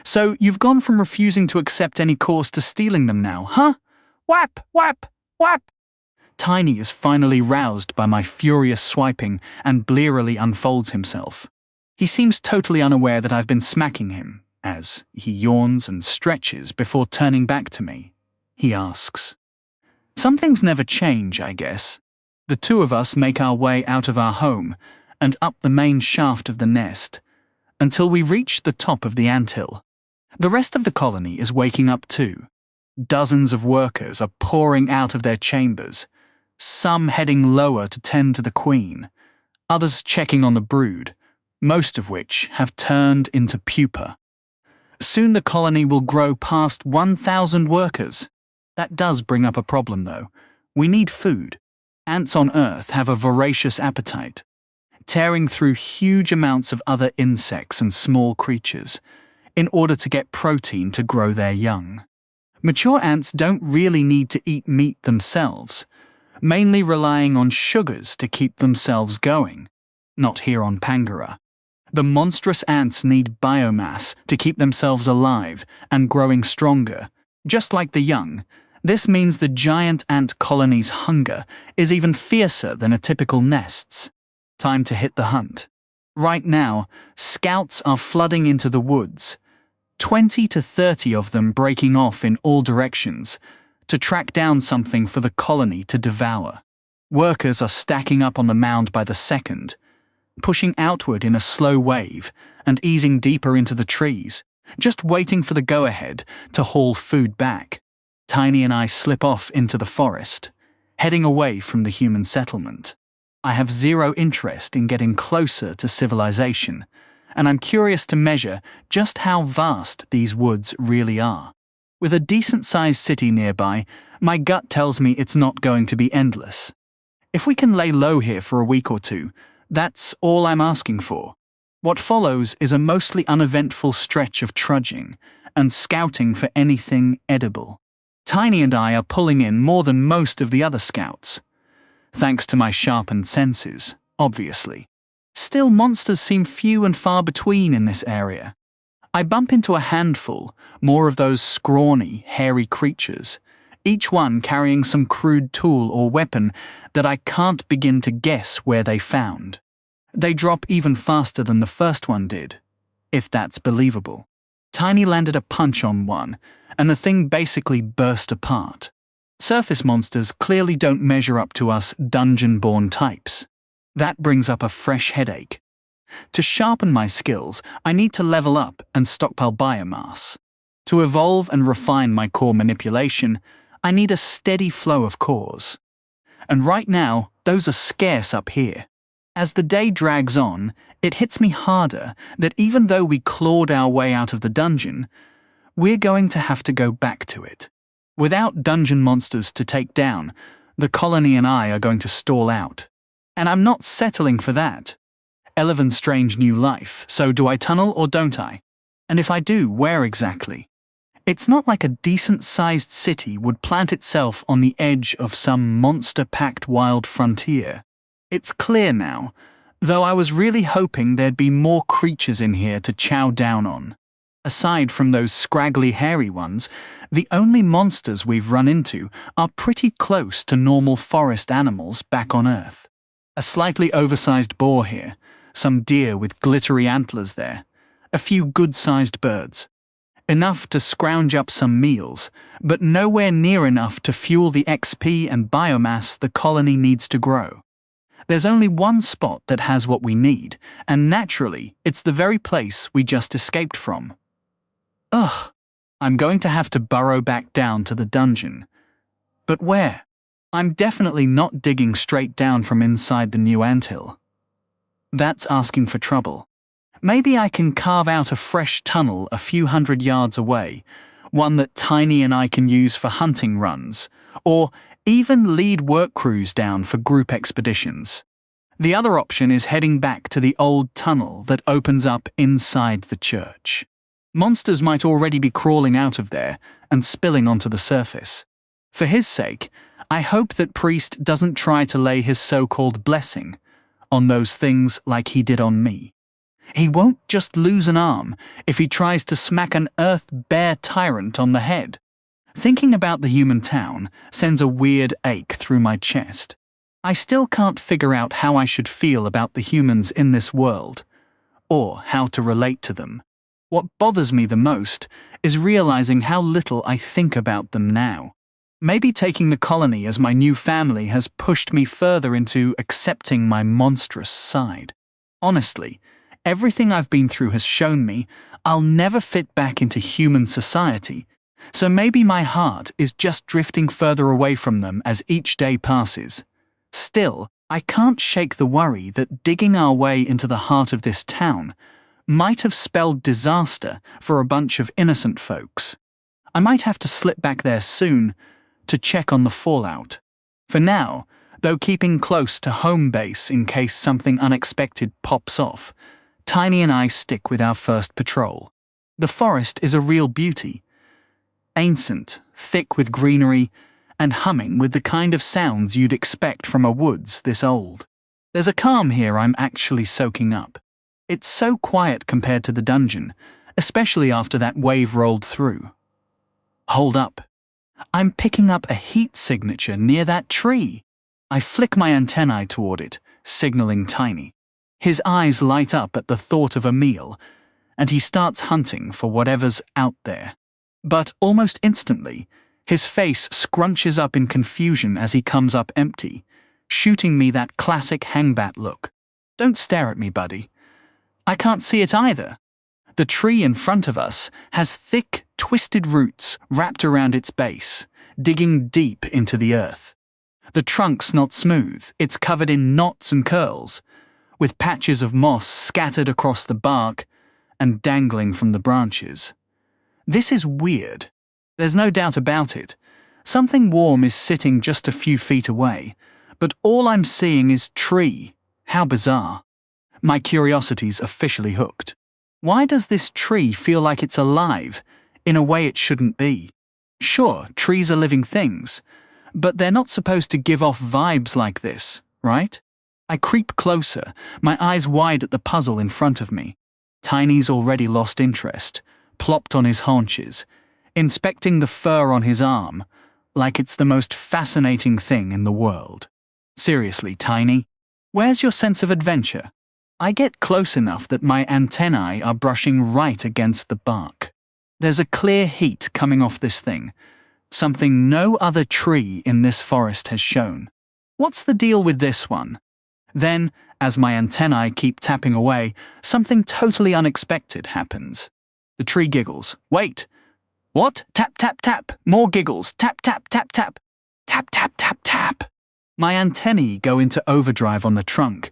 So you've gone from refusing to accept any cores to stealing them now, huh? Whap, whap, whap! Tiny is finally roused by my furious swiping and blearily unfolds himself. He seems totally unaware that I've been smacking him, as he yawns and stretches before turning back to me. He asks, "Some things never change, I guess." The 2 of us make our way out of our home and up the main shaft of the nest, until we reach the top of the anthill. The rest of the colony is waking up too. Dozens of workers are pouring out of their chambers, some heading lower to tend to the queen, others checking on the brood, most of which have turned into pupa. Soon the colony will grow past 1,000 workers. That does bring up a problem, though. We need food. Ants on Earth have a voracious appetite, tearing through huge amounts of other insects and small creatures in order to get protein to grow their young. Mature ants don't really need to eat meat themselves, mainly relying on sugars to keep themselves going. Not here on Pangara. The monstrous ants need biomass to keep themselves alive and growing stronger. Just like the young, this means the giant ant colony's hunger is even fiercer than a typical nest's. Time to hit the hunt. Right now, scouts are flooding into the woods, 20 to 30 of them breaking off in all directions to track down something for the colony to devour. Workers are stacking up on the mound by the second, pushing outward in a slow wave and easing deeper into the trees, just waiting for the go-ahead to haul food back. Tiny and I slip off into the forest, heading away from the human settlement. I have zero interest in getting closer to civilization, and I'm curious to measure just how vast these woods really are. With a decent-sized city nearby, my gut tells me it's not going to be endless. If we can lay low here for a week or two, that's all I'm asking for. What follows is a mostly uneventful stretch of trudging and scouting for anything edible. Tiny and I are pulling in more than most of the other scouts, thanks to my sharpened senses, obviously. Still, monsters seem few and far between in this area. I bump into a handful, more of those scrawny, hairy creatures, each one carrying some crude tool or weapon that I can't begin to guess where they found. They drop even faster than the first one did, if that's believable. Tiny landed a punch on one, and the thing basically burst apart. Surface monsters clearly don't measure up to us dungeon-born types. That brings up a fresh headache. To sharpen my skills, I need to level up and stockpile biomass. To evolve and refine my core manipulation, I need a steady flow of cores. And right now, those are scarce up here. As the day drags on, it hits me harder that even though we clawed our way out of the dungeon, we're going to have to go back to it. Without dungeon monsters to take down, the colony and I are going to stall out. And I'm not settling for that. Eleven's strange new life, so do I tunnel or don't I? And if I do, where exactly? It's not like a decent-sized city would plant itself on the edge of some monster-packed wild frontier. It's clear now, though I was really hoping there'd be more creatures in here to chow down on. Aside from those scraggly hairy ones, the only monsters we've run into are pretty close to normal forest animals back on Earth. A slightly oversized boar here, some deer with glittery antlers there, a few good-sized birds. Enough to scrounge up some meals, but nowhere near enough to fuel the XP and biomass the colony needs to grow. There's only one spot that has what we need, and naturally, it's the very place we just escaped from. Ugh, I'm going to have to burrow back down to the dungeon. But where? I'm definitely not digging straight down from inside the new anthill. That's asking for trouble. Maybe I can carve out a fresh tunnel a few hundred yards away, one that Tiny and I can use for hunting runs, or even lead work crews down for group expeditions. The other option is heading back to the old tunnel that opens up inside the church. Monsters might already be crawling out of there and spilling onto the surface. For his sake, I hope that Priest doesn't try to lay his so-called blessing on those things like he did on me. He won't just lose an arm if he tries to smack an earth-bear tyrant on the head. Thinking about the human town sends a weird ache through my chest. I still can't figure out how I should feel about the humans in this world, or how to relate to them. What bothers me the most is realizing how little I think about them now. Maybe taking the colony as my new family has pushed me further into accepting my monstrous side. Honestly, everything I've been through has shown me I'll never fit back into human society, so maybe my heart is just drifting further away from them as each day passes. Still, I can't shake the worry that digging our way into the heart of this town might have spelled disaster for a bunch of innocent folks. I might have to slip back there soon to check on the fallout. For now, though keeping close to home base in case something unexpected pops off, Tiny and I stick with our first patrol. The forest is a real beauty. Ancient, thick with greenery, and humming with the kind of sounds you'd expect from a woods this old. There's a calm here I'm actually soaking up. It's so quiet compared to the dungeon, especially after that wave rolled through. Hold up. I'm picking up a heat signature near that tree. I flick my antennae toward it, signaling Tiny. His eyes light up at the thought of a meal, and he starts hunting for whatever's out there. But almost instantly, his face scrunches up in confusion as he comes up empty, shooting me that classic hangbat look. Don't stare at me, buddy. I can't see it either. The tree in front of us has thick, twisted roots wrapped around its base, digging deep into the earth. The trunk's not smooth, it's covered in knots and curls, with patches of moss scattered across the bark and dangling from the branches. This is weird. There's no doubt about it. Something warm is sitting just a few feet away, but all I'm seeing is tree. How bizarre. My curiosity's officially hooked. Why does this tree feel like it's alive, in a way it shouldn't be? Sure, trees are living things, but they're not supposed to give off vibes like this, right? I creep closer, my eyes wide at the puzzle in front of me. Tiny's already lost interest, plopped on his haunches, inspecting the fur on his arm, like it's the most fascinating thing in the world. Seriously, Tiny, where's your sense of adventure? I get close enough that my antennae are brushing right against the bark. There's a clear heat coming off this thing, something no other tree in this forest has shown. What's the deal with this one? Then, as my antennae keep tapping away, something totally unexpected happens. The tree giggles. Wait! What? Tap, tap, tap. More giggles. Tap, tap, tap, tap. Tap, tap, tap, tap. My antennae go into overdrive on the trunk,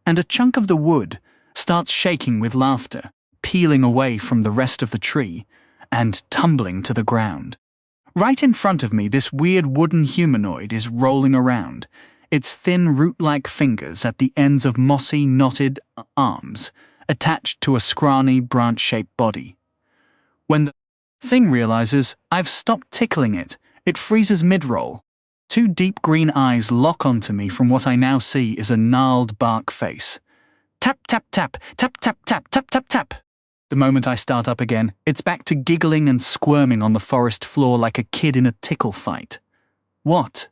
and a chunk of the wood starts shaking with laughter, peeling away from the rest of the tree and tumbling to the ground. Right in front of me, this weird wooden humanoid is rolling around, its thin root-like fingers at the ends of mossy, knotted arms attached to a scrawny, branch-shaped body. When the thing realizes I've stopped tickling it, it freezes mid-roll. Two deep green eyes lock onto me from what I now see is a gnarled bark face. Tap, tap, tap, tap, tap, tap, tap, tap, tap. The moment I start up again, it's back to giggling and squirming on the forest floor like a kid in a tickle fight. What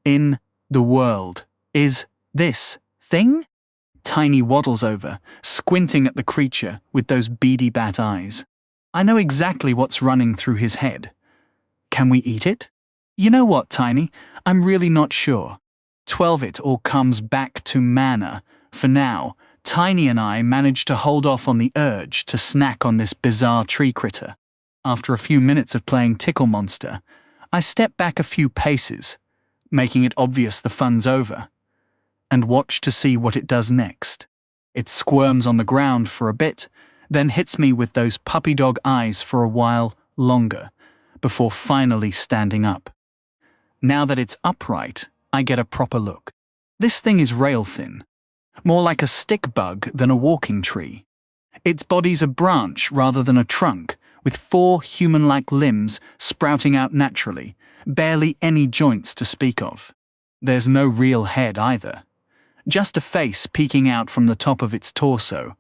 in the world is this thing? Tiny waddles over, squinting at the creature with those beady bat eyes. I know exactly what's running through his head. Can we eat it? You know what, Tiny? I'm really not sure. 12 it all comes back to mana. For now, Tiny and I manage to hold off on the urge to snack on this bizarre tree critter. After a few minutes of playing Tickle Monster, I step back a few paces, making it obvious the fun's over, and watch to see what it does next. It squirms on the ground for a bit, then hits me with those puppy dog eyes for a while longer, before finally standing up. Now that it's upright, I get a proper look. This thing is rail thin, more like a stick bug than a walking tree. Its body's a branch rather than a trunk, with 4 human-like limbs sprouting out naturally, barely any joints to speak of. There's no real head either, just a face peeking out from the top of its torso,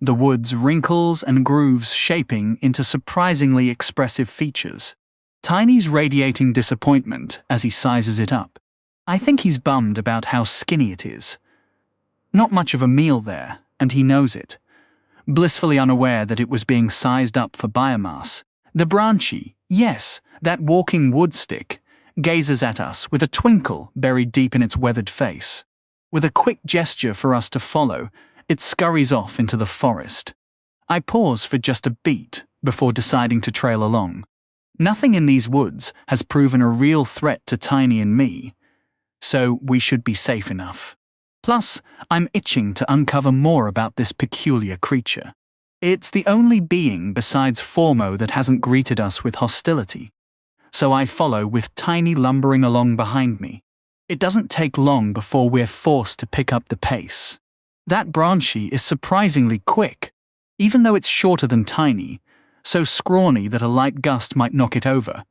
the wood's wrinkles and grooves shaping into surprisingly expressive features. Tiny's radiating disappointment as he sizes it up. I think he's bummed about how skinny it is. Not much of a meal there, and he knows it, blissfully unaware that it was being sized up for biomass. The branchy, yes, that walking wood stick, gazes at us with a twinkle buried deep in its weathered face. With a quick gesture for us to follow, it scurries off into the forest. I pause for just a beat before deciding to trail along. Nothing in these woods has proven a real threat to Tiny and me, so we should be safe enough. Plus, I'm itching to uncover more about this peculiar creature. It's the only being besides Formo that hasn't greeted us with hostility. So I follow with Tiny lumbering along behind me. It doesn't take long before we're forced to pick up the pace. That branchie is surprisingly quick, even though it's shorter than Tiny, so scrawny that a light gust might knock it over.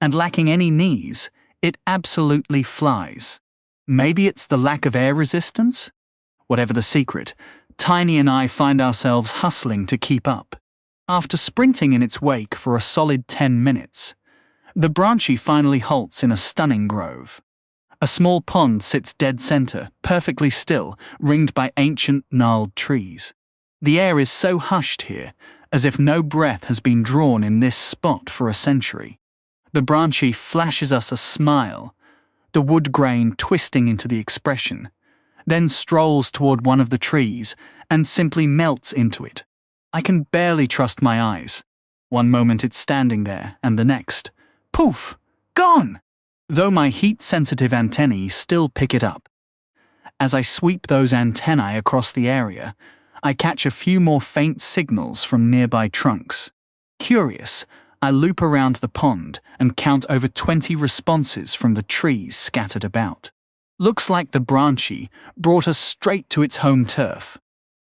And lacking any knees, it absolutely flies. Maybe it's the lack of air resistance? Whatever the secret, Tiny and I find ourselves hustling to keep up. After sprinting in its wake for a solid 10 minutes, the branchie finally halts in a stunning grove. A small pond sits dead center, perfectly still, ringed by ancient, gnarled trees. The air is so hushed here, as if no breath has been drawn in this spot for a century. The branchie flashes us a smile, the wood grain twisting into the expression, then strolls toward one of the trees and simply melts into it. I can barely trust my eyes. One moment it's standing there, and the next, poof, gone! Though my heat-sensitive antennae still pick it up. As I sweep those antennae across the area, I catch a few more faint signals from nearby trunks. Curious, I loop around the pond and count over 20 responses from the trees scattered about. Looks like the branchie brought us straight to its home turf.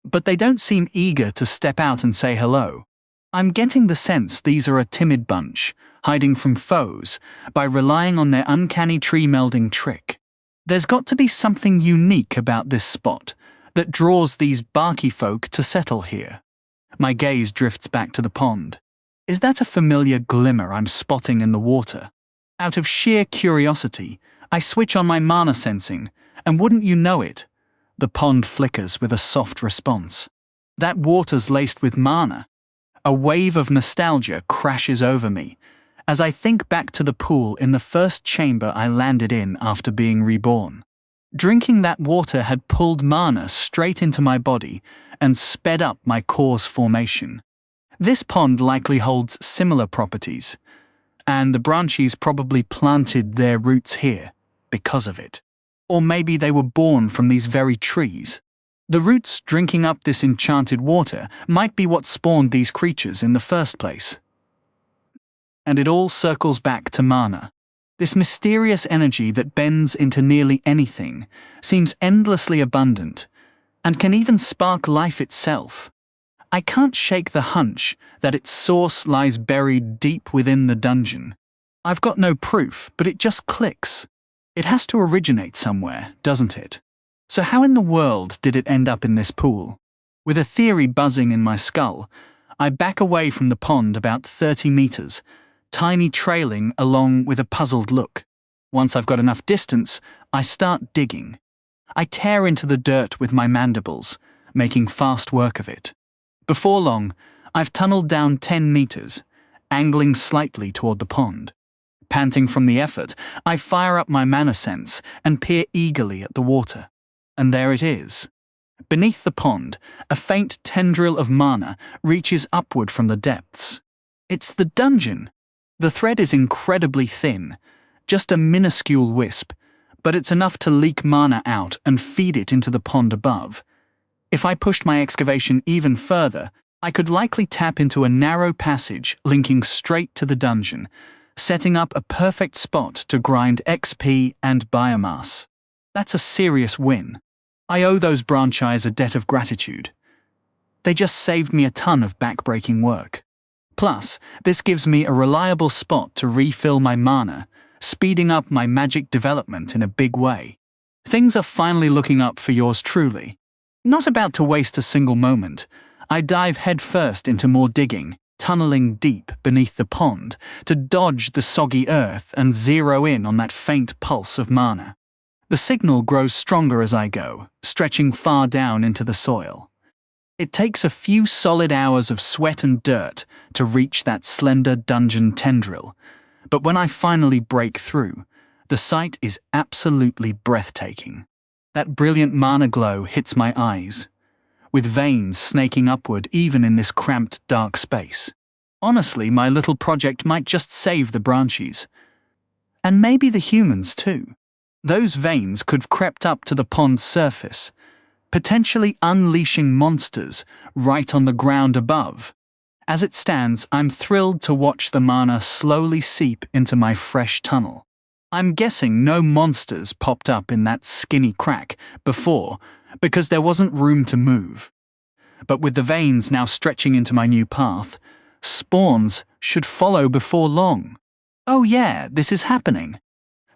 But they don't seem eager to step out and say hello. I'm getting the sense these are a timid bunch, hiding from foes by relying on their uncanny tree-melding trick. There's got to be something unique about this spot that draws these barky folk to settle here. My gaze drifts back to the pond. Is that a familiar glimmer I'm spotting in the water? Out of sheer curiosity, I switch on my mana sensing, and wouldn't you know it, the pond flickers with a soft response. That water's laced with mana. A wave of nostalgia crashes over me as I think back to the pool in the first chamber I landed in after being reborn. Drinking that water had pulled mana straight into my body and sped up my core's formation. This pond likely holds similar properties, and the branchies probably planted their roots here because of it. Or maybe they were born from these very trees. The roots drinking up this enchanted water might be what spawned these creatures in the first place. And it all circles back to mana. This mysterious energy that bends into nearly anything, seems endlessly abundant, and can even spark life itself. I can't shake the hunch that its source lies buried deep within the dungeon. I've got no proof, but it just clicks. It has to originate somewhere, doesn't it? So how in the world did it end up in this pool? With a theory buzzing in my skull, I back away from the pond about 30 meters, Tiny trailing along with a puzzled look. Once I've got enough distance, I start digging. I tear into the dirt with my mandibles, making fast work of it. Before long, I've tunneled down 10 meters, angling slightly toward the pond. Panting from the effort, I fire up my mana sense and peer eagerly at the water. And there it is. Beneath the pond, a faint tendril of mana reaches upward from the depths. It's the dungeon. The thread is incredibly thin, just a minuscule wisp, but it's enough to leak mana out and feed it into the pond above. If I pushed my excavation even further, I could likely tap into a narrow passage linking straight to the dungeon, setting up a perfect spot to grind XP and biomass. That's a serious win. I owe those branchies a debt of gratitude. They just saved me a ton of backbreaking work. Plus, this gives me a reliable spot to refill my mana, speeding up my magic development in a big way. Things are finally looking up for yours truly. Not about to waste a single moment, I dive headfirst into more digging, tunneling deep beneath the pond to dodge the soggy earth and zero in on that faint pulse of mana. The signal grows stronger as I go, stretching far down into the soil. It takes a few solid hours of sweat and dirt to reach that slender dungeon tendril, but when I finally break through, the sight is absolutely breathtaking. That brilliant mana glow hits my eyes, with veins snaking upward even in this cramped, dark space. Honestly, my little project might just save the branchies. And maybe the humans too. Those veins could have crept up to the pond's surface, potentially unleashing monsters right on the ground above. As it stands, I'm thrilled to watch the mana slowly seep into my fresh tunnel. I'm guessing no monsters popped up in that skinny crack before because there wasn't room to move. But with the veins now stretching into my new path, spawns should follow before long. Oh yeah, this is happening.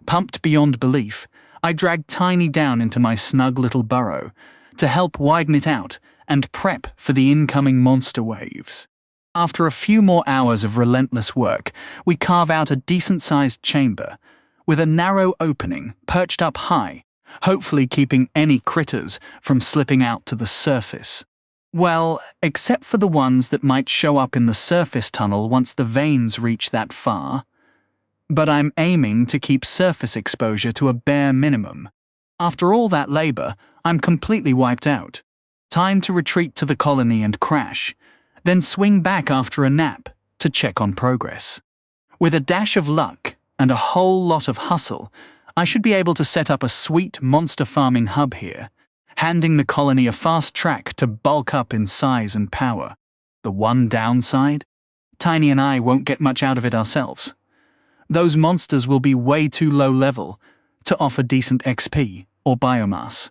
Pumped beyond belief, I dragged Tiny down into my snug little burrow to help widen it out and prep for the incoming monster waves. After a few more hours of relentless work, we carve out a decent-sized chamber with a narrow opening perched up high, hopefully keeping any critters from slipping out to the surface. Well, except for the ones that might show up in the surface tunnel once the veins reach that far. But I'm aiming to keep surface exposure to a bare minimum. After all that labor, I'm completely wiped out. Time to retreat to the colony and crash, then swing back after a nap to check on progress. With a dash of luck and a whole lot of hustle, I should be able to set up a sweet monster farming hub here, handing the colony a fast track to bulk up in size and power. The one downside? Tiny and I won't get much out of it ourselves. Those monsters will be way too low level to offer decent XP or biomass.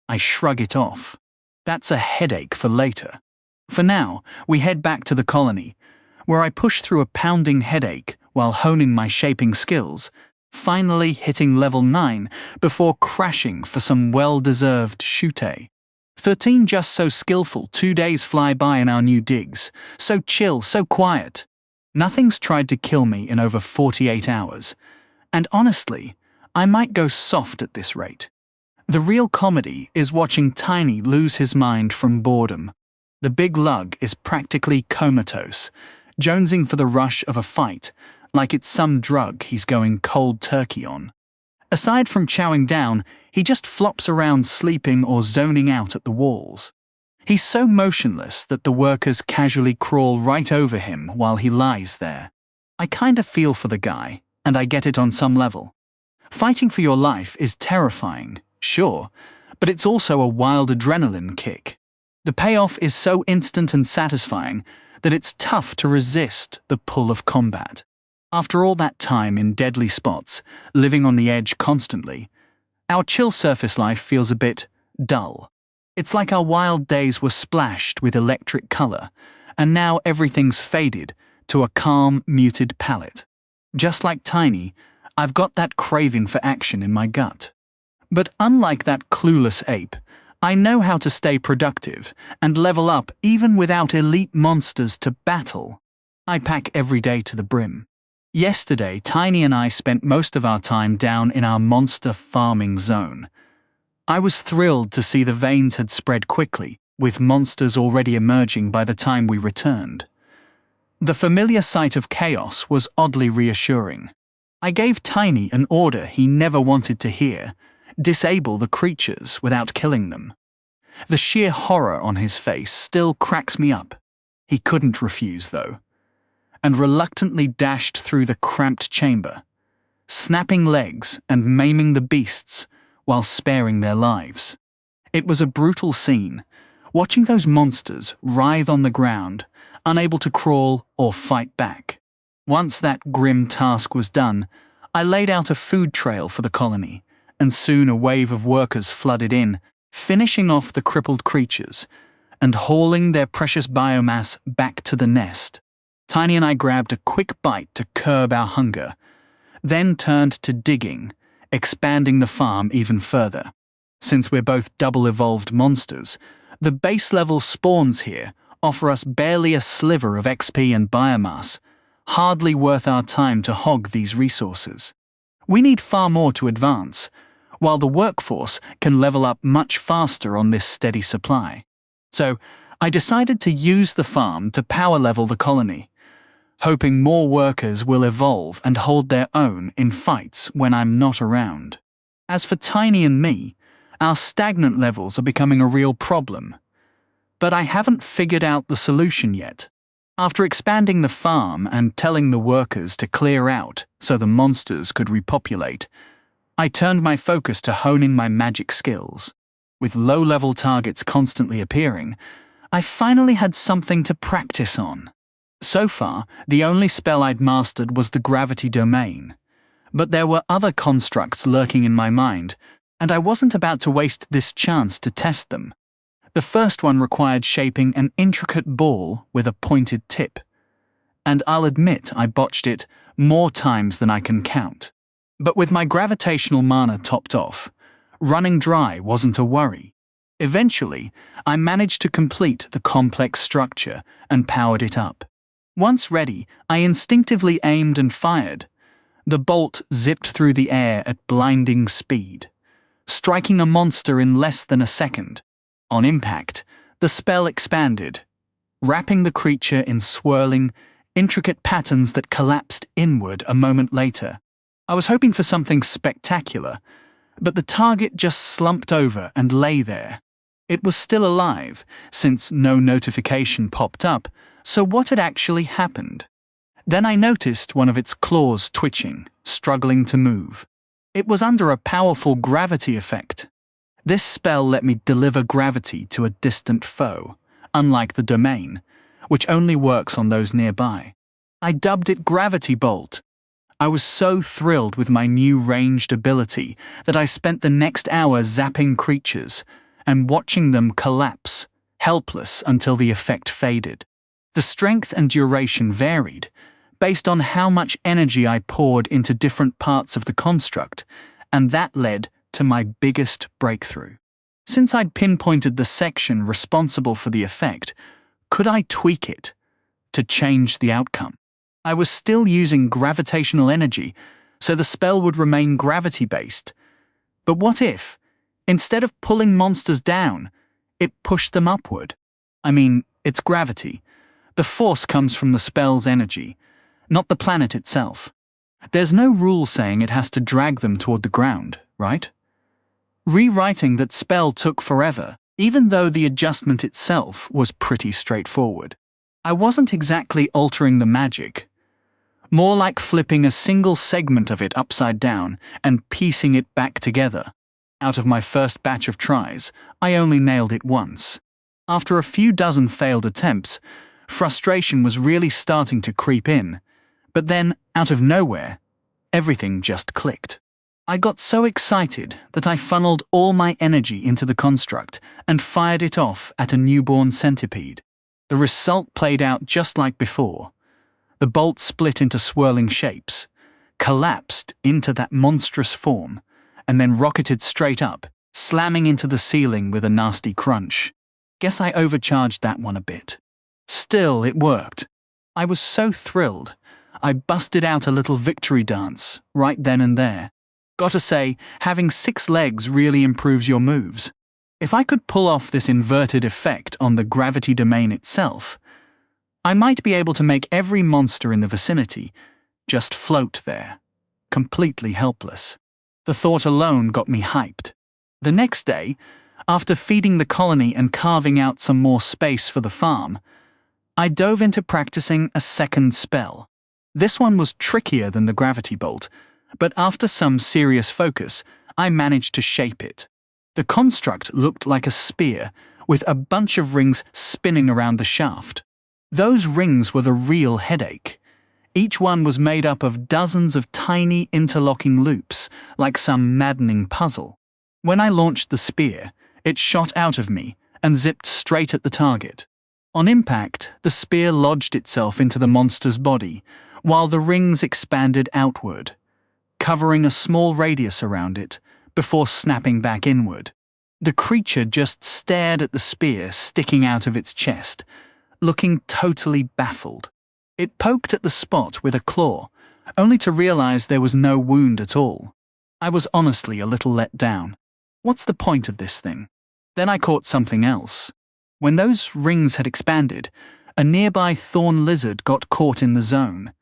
I shrug it off. That's a headache for later. For now, we head back to the colony, where I push through a pounding headache while honing my shaping skills, finally hitting level 9 before crashing for some well-deserved shute. 13 just so skillful, 2 days fly by in our new digs, so chill, so quiet. Nothing's tried to kill me in over 48 hours, and honestly, I might go soft at this rate. The real comedy is watching Tiny lose his mind from boredom. The big lug is practically comatose, jonesing for the rush of a fight, like it's some drug he's going cold turkey on. Aside from chowing down, he just flops around sleeping or zoning out at the walls. He's so motionless that the workers casually crawl right over him while he lies there. I kinda feel for the guy, and I get it on some level. Fighting for your life is terrifying, sure, but it's also a wild adrenaline kick. The payoff is so instant and satisfying that it's tough to resist the pull of combat. After all that time in deadly spots, living on the edge constantly, our chill surface life feels a bit dull. It's like our wild days were splashed with electric color, and now everything's faded to a calm, muted palette. Just like Tiny, I've got that craving for action in my gut. But unlike that clueless ape, I know how to stay productive and level up even without elite monsters to battle. I pack every day to the brim. Yesterday, Tiny and I spent most of our time down in our monster farming zone. I was thrilled to see the veins had spread quickly, with monsters already emerging by the time we returned. The familiar sight of chaos was oddly reassuring. I gave Tiny an order he never wanted to hear: disable the creatures without killing them. The sheer horror on his face still cracks me up. He couldn't refuse, though, and reluctantly dashed through the cramped chamber, snapping legs and maiming the beasts while sparing their lives. It was a brutal scene, watching those monsters writhe on the ground, unable to crawl or fight back. Once that grim task was done, I laid out a food trail for the colony, and soon a wave of workers flooded in, finishing off the crippled creatures and hauling their precious biomass back to the nest. Tiny and I grabbed a quick bite to curb our hunger, then turned to digging, expanding the farm even further. Since we're both double-evolved monsters, the base-level spawns here offer us barely a sliver of XP and biomass, hardly worth our time to hog these resources. We need far more to advance, while the workforce can level up much faster on this steady supply. So, I decided to use the farm to power level the colony, hoping more workers will evolve and hold their own in fights when I'm not around. As for Tiny and me, our stagnant levels are becoming a real problem. But I haven't figured out the solution yet. After expanding the farm and telling the workers to clear out so the monsters could repopulate, I turned my focus to honing my magic skills. With low-level targets constantly appearing, I finally had something to practice on. So far, the only spell I'd mastered was the gravity domain. But there were other constructs lurking in my mind, and I wasn't about to waste this chance to test them. The first one required shaping an intricate ball with a pointed tip. And I'll admit I botched it more times than I can count. But with my gravitational mana topped off, running dry wasn't a worry. Eventually, I managed to complete the complex structure and powered it up. Once ready, I instinctively aimed and fired. The bolt zipped through the air at blinding speed, striking a monster in less than a second. On impact, the spell expanded, wrapping the creature in swirling, intricate patterns that collapsed inward a moment later. I was hoping for something spectacular, but the target just slumped over and lay there. It was still alive, since no notification popped up, so what had actually happened? Then I noticed one of its claws twitching, struggling to move. It was under a powerful gravity effect. This spell let me deliver gravity to a distant foe, unlike the domain, which only works on those nearby. I dubbed it Gravity Bolt. I was so thrilled with my new ranged ability that I spent the next hour zapping creatures and watching them collapse, helpless until the effect faded. The strength and duration varied, based on how much energy I poured into different parts of the construct, and that led to my biggest breakthrough. Since I'd pinpointed the section responsible for the effect, could I tweak it to change the outcome? I was still using gravitational energy, so the spell would remain gravity-based. But what if, instead of pulling monsters down, it pushed them upward? I mean, it's gravity. The force comes from the spell's energy, not the planet itself. There's no rule saying it has to drag them toward the ground, right? Rewriting that spell took forever, even though the adjustment itself was pretty straightforward. I wasn't exactly altering the magic, more like flipping a single segment of it upside down and piecing it back together. Out of my first batch of tries, I only nailed it once. After a few dozen failed attempts, frustration was really starting to creep in. But then, out of nowhere, everything just clicked. I got so excited that I funneled all my energy into the construct and fired it off at a newborn centipede. The result played out just like before. The bolt split into swirling shapes, collapsed into that monstrous form, and then rocketed straight up, slamming into the ceiling with a nasty crunch. Guess I overcharged that one a bit. Still, it worked. I was so thrilled, I busted out a little victory dance right then and there. Gotta say, having 6 legs really improves your moves. If I could pull off this inverted effect on the gravity domain itself, I might be able to make every monster in the vicinity just float there, completely helpless. The thought alone got me hyped. The next day, after feeding the colony and carving out some more space for the farm, I dove into practicing a second spell. This one was trickier than the gravity bolt, but after some serious focus, I managed to shape it. The construct looked like a spear, with a bunch of rings spinning around the shaft. Those rings were the real headache. Each one was made up of dozens of tiny interlocking loops, like some maddening puzzle. When I launched the spear, it shot out of me and zipped straight at the target. On impact, the spear lodged itself into the monster's body, while the rings expanded outward, covering a small radius around it, before snapping back inward. The creature just stared at the spear sticking out of its chest, looking totally baffled. It poked at the spot with a claw, only to realize there was no wound at all. I was honestly a little let down. What's the point of this thing? Then I caught something else. When those rings had expanded, a nearby thorn lizard got caught in the zone.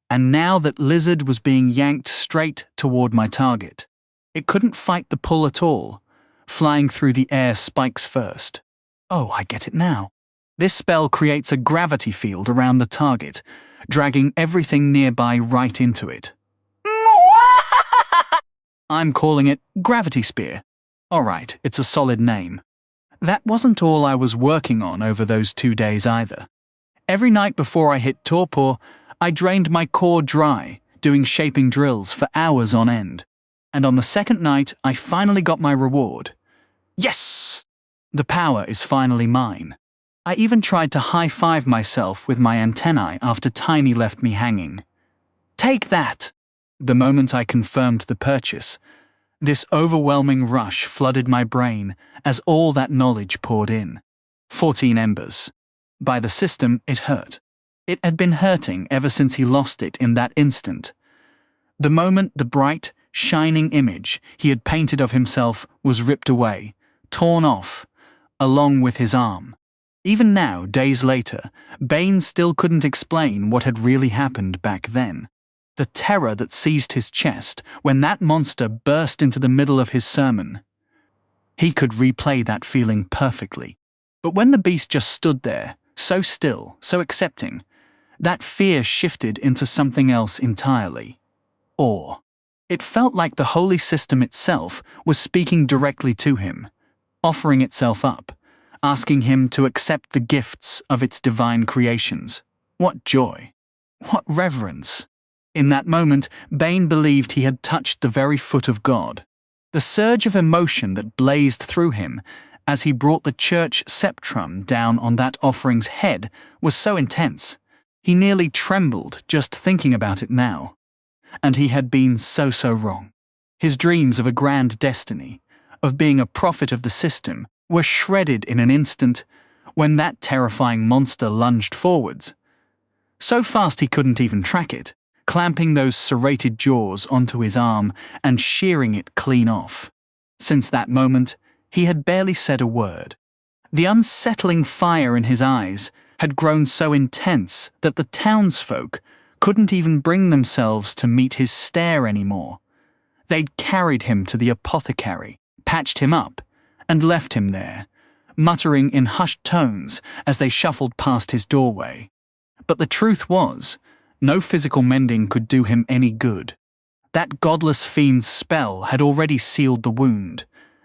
And now that lizard was being yanked straight toward my target. It couldn't fight the pull at all, flying through the air spikes first. Oh, I get it now. This spell creates a gravity field around the target, dragging everything nearby right into it. I'm calling it Gravity Spear. Alright, it's a solid name. That wasn't all I was working on over those 2 days either. Every night before I hit torpor, I drained my core dry, doing shaping drills for hours on end. And on the second night, I finally got my reward. Yes! The power is finally mine. I even tried to high-five myself with my antennae after Tiny left me hanging. Take that! The moment I confirmed the purchase, this overwhelming rush flooded my brain as all that knowledge poured in. 14 embers. By the system, it hurt. It had been hurting ever since he lost it in that instant. The moment the bright, shining image he had painted of himself was ripped away, torn off, along with his arm. Even now, days later, Bane still couldn't explain what had really happened back then. The terror that seized his chest when that monster burst into the middle of his sermon. He could replay that feeling perfectly. But when the beast just stood there, so still, so accepting, that fear shifted into something else entirely. Awe. It felt like the holy system itself was speaking directly to him, offering itself up, asking him to accept the gifts of its divine creations. What joy! What reverence! In that moment, Bane believed he had touched the very foot of God. The surge of emotion that blazed through him as he brought the church sceptrum down on that offering's head was so intense, he nearly trembled just thinking about it now. And he had been so wrong. His dreams of a grand destiny, of being a prophet of the system, were shredded in an instant when that terrifying monster lunged forwards. So fast he couldn't even track it, clamping those serrated jaws onto his arm and shearing it clean off. Since that moment, he had barely said a word. The unsettling fire in his eyes had grown so intense that the townsfolk couldn't even bring themselves to meet his stare anymore. They'd carried him to the apothecary, patched him up, and left him there, muttering in hushed tones as they shuffled past his doorway. But the truth was, no physical mending could do him any good. That godless fiend's spell had already sealed the wound,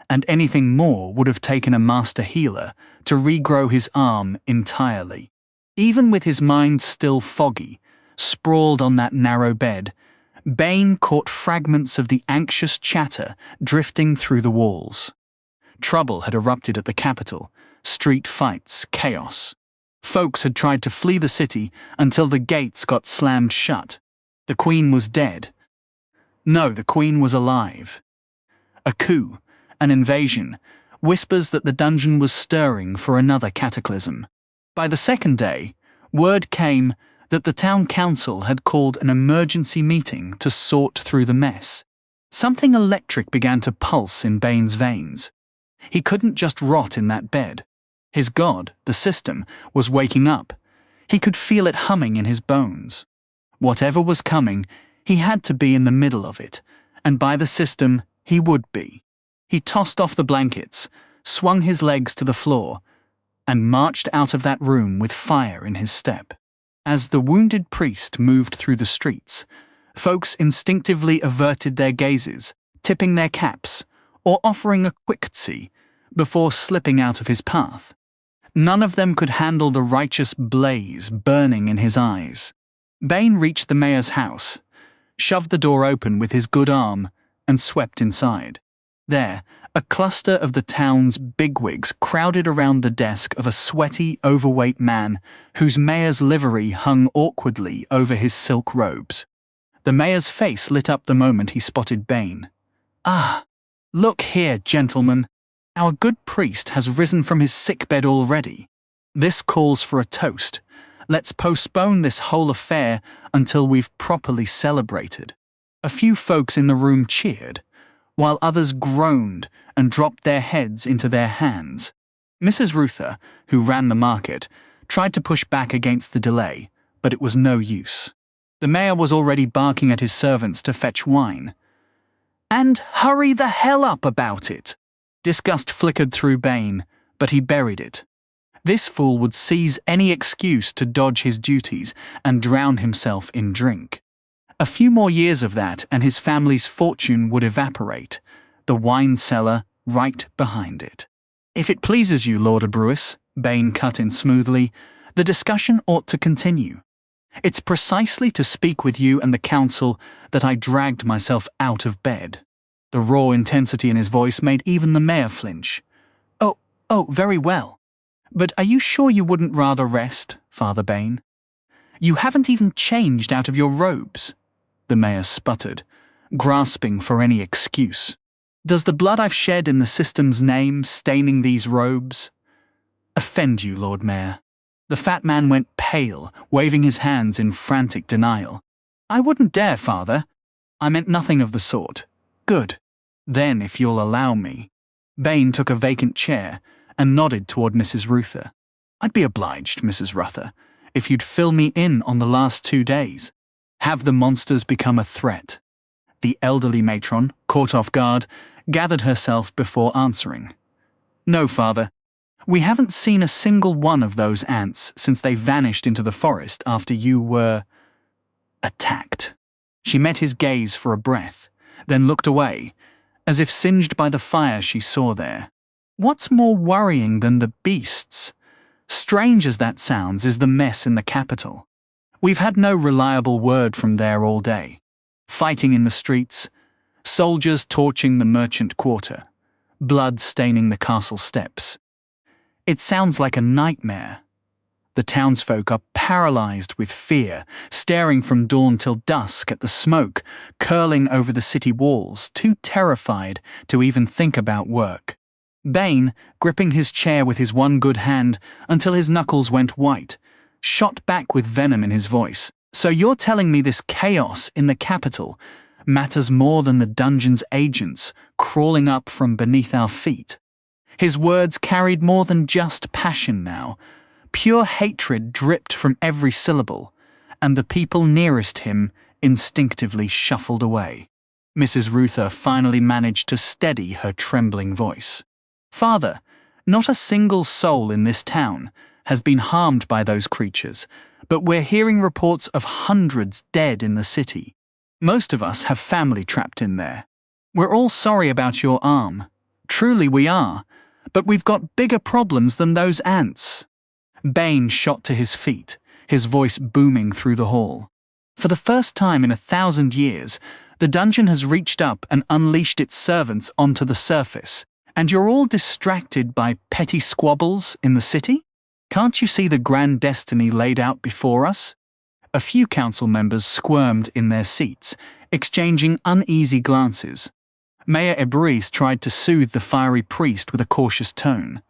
and anything more would have taken a master healer to regrow his arm entirely. Even with his mind still foggy, sprawled on that narrow bed, Bane caught fragments of the anxious chatter drifting through the walls. Trouble had erupted at the capital, street fights, chaos. Folks had tried to flee the city until the gates got slammed shut. The Queen was dead. No, the Queen was alive. A coup, an invasion, whispers that the dungeon was stirring for another cataclysm. By the second day, word came that the town council had called an emergency meeting to sort through the mess. Something electric began to pulse in Bane's veins. He couldn't just rot in that bed. His god, the system, was waking up. He could feel it humming in his bones. Whatever was coming, he had to be in the middle of it, and by the system, he would be. He tossed off the blankets, swung his legs to the floor, and marched out of that room with fire in his step. As the wounded priest moved through the streets, folks instinctively averted their gazes, tipping their caps, or offering a quick-tsy before slipping out of his path. None of them could handle the righteous blaze burning in his eyes. Bane reached the mayor's house, shoved the door open with his good arm, and swept inside. There, a cluster of the town's bigwigs crowded around the desk of a sweaty, overweight man whose mayor's livery hung awkwardly over his silk robes. The mayor's face lit up the moment he spotted Bane. "Ah, look here, gentlemen. Our good priest has risen from his sickbed already. This calls for a toast. Let's postpone this whole affair until we've properly celebrated." A few folks in the room cheered, while others groaned and dropped their heads into their hands. Mrs. Ruther, who ran the market, tried to push back against the delay, but it was no use. The mayor was already barking at his servants to fetch wine. "And hurry the hell up about it!" Disgust flickered through Bane, but he buried it. This fool would seize any excuse to dodge his duties and drown himself in drink. A few more years of that and his family's fortune would evaporate, the wine cellar right behind it. If it pleases you, Lord Ebruis, Bane cut in smoothly, the discussion ought to continue. It's precisely to speak with you and the council that I dragged myself out of bed. The raw intensity in his voice made even the mayor flinch. Oh, very well. But are you sure you wouldn't rather rest, Father Bane? You haven't even changed out of your robes, the mayor sputtered, grasping for any excuse. Does the blood I've shed in the system's name staining these robes offend you, Lord Mayor? The fat man went pale, waving his hands in frantic denial. I wouldn't dare, Father. I meant nothing of the sort. Good. Then, if you'll allow me. Bane took a vacant chair and nodded toward Mrs. Ruther. I'd be obliged, Mrs. Ruther, if you'd fill me in on the last 2 days. Have the monsters become a threat? The elderly matron, caught off guard, gathered herself before answering. No, Father. We haven't seen a single one of those ants since they vanished into the forest after you were attacked. She met his gaze for a breath, then looked away, as if singed by the fire she saw there. What's more worrying than the beasts? Strange as that sounds is the mess in the capital. We've had no reliable word from there all day. Fighting in the streets, soldiers torching the merchant quarter, blood staining the castle steps. It sounds like a nightmare. The townsfolk are paralyzed with fear, staring from dawn till dusk at the smoke curling over the city walls, too terrified to even think about work. Bane, gripping his chair with his one good hand until his knuckles went white, shot back with venom in his voice. So you're telling me this chaos in the capital matters more than the dungeon's agents crawling up from beneath our feet? His words carried more than just passion now. Pure hatred dripped from every syllable, and the people nearest him instinctively shuffled away. Mrs. Ruther finally managed to steady her trembling voice. Father, not a single soul in this town has been harmed by those creatures, but we're hearing reports of hundreds dead in the city. Most of us have family trapped in there. We're all sorry about your arm. Truly we are. But we've got bigger problems than those ants. Bane shot to his feet, his voice booming through the hall. For the first time in 1,000 years, the dungeon has reached up and unleashed its servants onto the surface, and you're all distracted by petty squabbles in the city? Can't you see the grand destiny laid out before us? A few council members squirmed in their seats, exchanging uneasy glances. Mayor Ebruis tried to soothe the fiery priest with a cautious tone.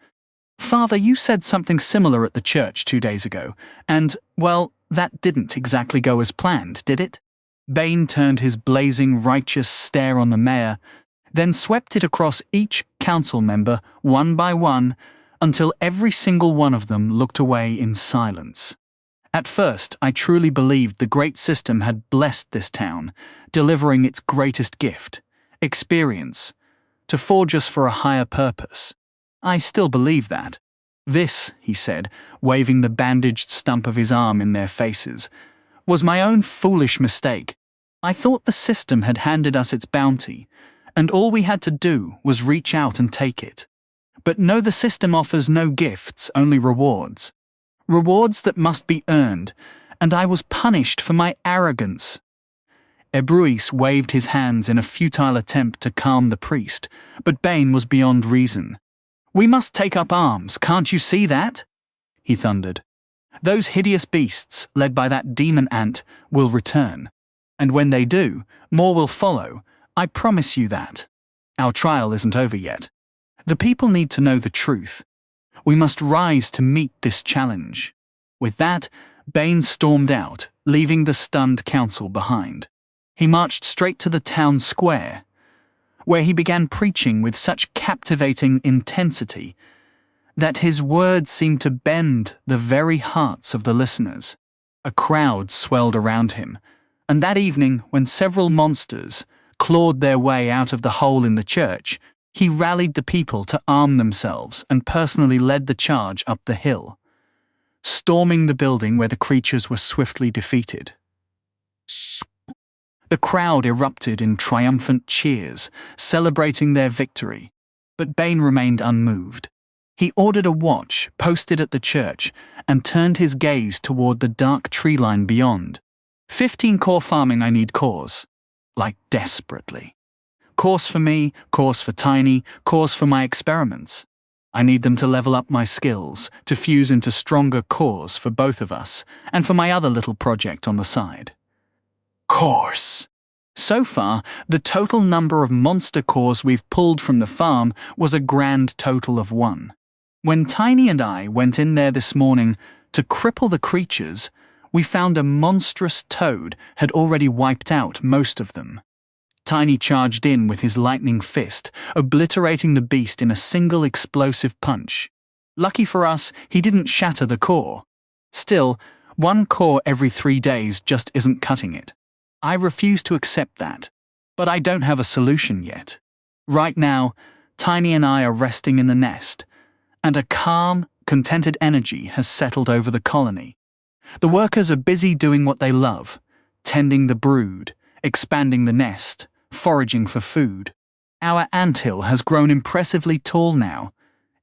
Father, you said something similar at the church 2 days ago, and, well, that didn't exactly go as planned, did it? Bane turned his blazing, righteous stare on the mayor, then swept it across each council member, one by one, until every single one of them looked away in silence. At first, I truly believed the great system had blessed this town, delivering its greatest gift, experience, to forge us for a higher purpose. I still believe that. This, he said, waving the bandaged stump of his arm in their faces, was my own foolish mistake. I thought the system had handed us its bounty, and all we had to do was reach out and take it. But no, the system offers no gifts, only rewards. Rewards that must be earned, and I was punished for my arrogance. Ebruis waved his hands in a futile attempt to calm the priest, but Bane was beyond reason. We must take up arms, can't you see that? He thundered. Those hideous beasts, led by that demon ant, will return. And when they do, more will follow. I promise you that. Our trial isn't over yet. The people need to know the truth. We must rise to meet this challenge. With that, Bane stormed out, leaving the stunned council behind. He marched straight to the town square, where he began preaching with such captivating intensity that his words seemed to bend the very hearts of the listeners. A crowd swelled around him, and that evening, when several monsters clawed their way out of the hole in the church, he rallied the people to arm themselves and personally led the charge up the hill, storming the building where the creatures were swiftly defeated. The crowd erupted in triumphant cheers, celebrating their victory. But Bane remained unmoved. He ordered a watch posted at the church and turned his gaze toward the dark tree line beyond. 15 core farming, I need cores. Like desperately. Cores for me, cores for Tiny, cores for my experiments. I need them to level up my skills, to fuse into stronger cores for both of us, and for my other little project on the side. Cores. So far, the total number of monster cores we've pulled from the farm was a grand total of 1. When Tiny and I went in there this morning to cripple the creatures, we found a monstrous toad had already wiped out most of them. Tiny charged in with his lightning fist, obliterating the beast in a single explosive punch. Lucky for us, he didn't shatter the core. Still, 1 core every 3 days just isn't cutting it. I refuse to accept that, but I don't have a solution yet. Right now, Tiny and I are resting in the nest, and a calm, contented energy has settled over the colony. The workers are busy doing what they love, tending the brood, expanding the nest, foraging for food. Our anthill has grown impressively tall now,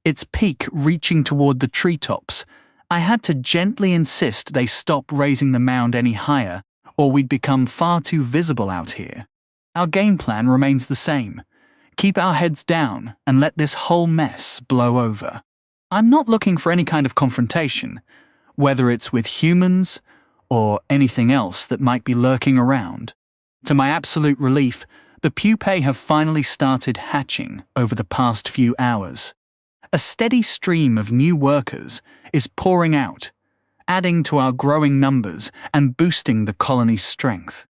its peak reaching toward the treetops. I had to gently insist they stop raising the mound any higher, or we'd become far too visible out here. Our game plan remains the same. Keep our heads down and let this whole mess blow over. I'm not looking for any kind of confrontation, whether it's with humans or anything else that might be lurking around. To my absolute relief, the pupae have finally started hatching over the past few hours. A steady stream of new workers is pouring out, adding to our growing numbers and boosting the colony's strength.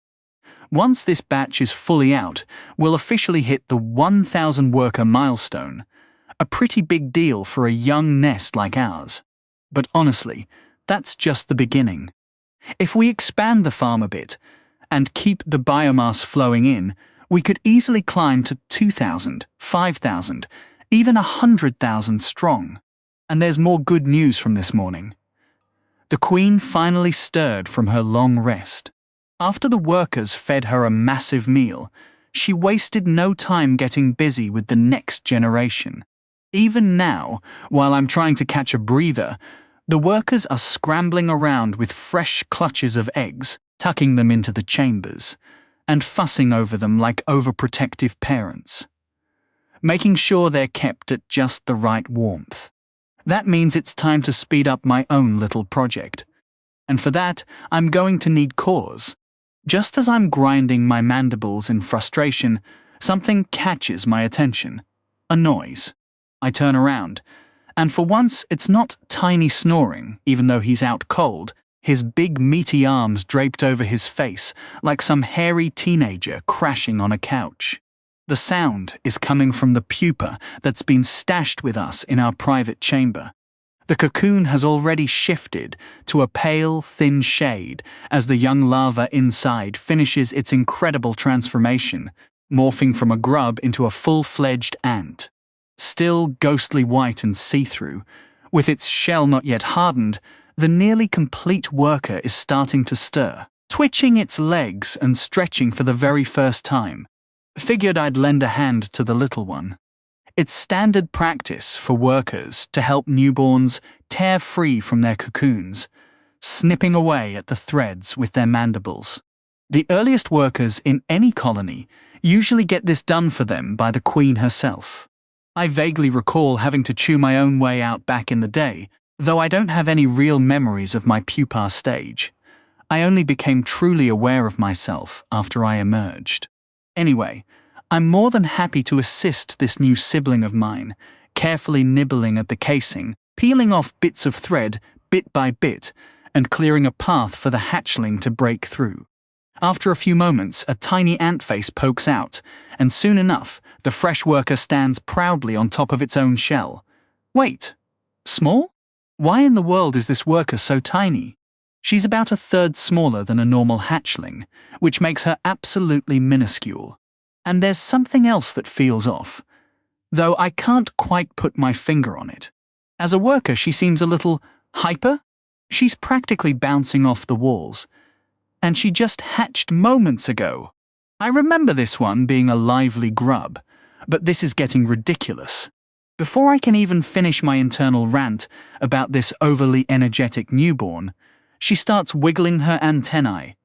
Once this batch is fully out, we'll officially hit the 1,000 worker milestone, a pretty big deal for a young nest like ours. But honestly, that's just the beginning. If we expand the farm a bit and keep the biomass flowing in, we could easily climb to 2,000, 5,000, even 100,000 strong. And there's more good news from this morning. The Queen finally stirred from her long rest. After the workers fed her a massive meal, she wasted no time getting busy with the next generation. Even now, while I'm trying to catch a breather, the workers are scrambling around with fresh clutches of eggs, tucking them into the chambers, and fussing over them like overprotective parents, making sure they're kept at just the right warmth. That means it's time to speed up my own little project. And for that, I'm going to need cores. Just as I'm grinding my mandibles in frustration, something catches my attention. A noise. I turn around, and for once it's not Tiny snoring, even though he's out cold, his big meaty arms draped over his face like some hairy teenager crashing on a couch. The sound is coming from the pupa that's been stashed with us in our private chamber. The cocoon has already shifted to a pale, thin shade as the young larva inside finishes its incredible transformation, morphing from a grub into a full-fledged ant. Still ghostly white and see-through, with its shell not yet hardened, the nearly complete worker is starting to stir, twitching its legs and stretching for the very first time. Figured I'd lend a hand to the little one. It's standard practice for workers to help newborns tear free from their cocoons, snipping away at the threads with their mandibles. The earliest workers in any colony usually get this done for them by the Queen herself. I vaguely recall having to chew my own way out back in the day, though I don't have any real memories of my pupa stage. I only became truly aware of myself after I emerged. Anyway, I'm more than happy to assist this new sibling of mine, carefully nibbling at the casing, peeling off bits of thread, bit by bit, and clearing a path for the hatchling to break through. After a few moments, a tiny ant face pokes out, and soon enough, the fresh worker stands proudly on top of its own shell. Wait, small? Why in the world is this worker so tiny? She's about a third smaller than a normal hatchling, which makes her absolutely minuscule. And there's something else that feels off, though I can't quite put my finger on it. As a worker, she seems a little hyper. She's practically bouncing off the walls. And she just hatched moments ago. I remember this one being a lively grub, but this is getting ridiculous. Before I can even finish my internal rant about this overly energetic newborn, she starts wiggling her antennae,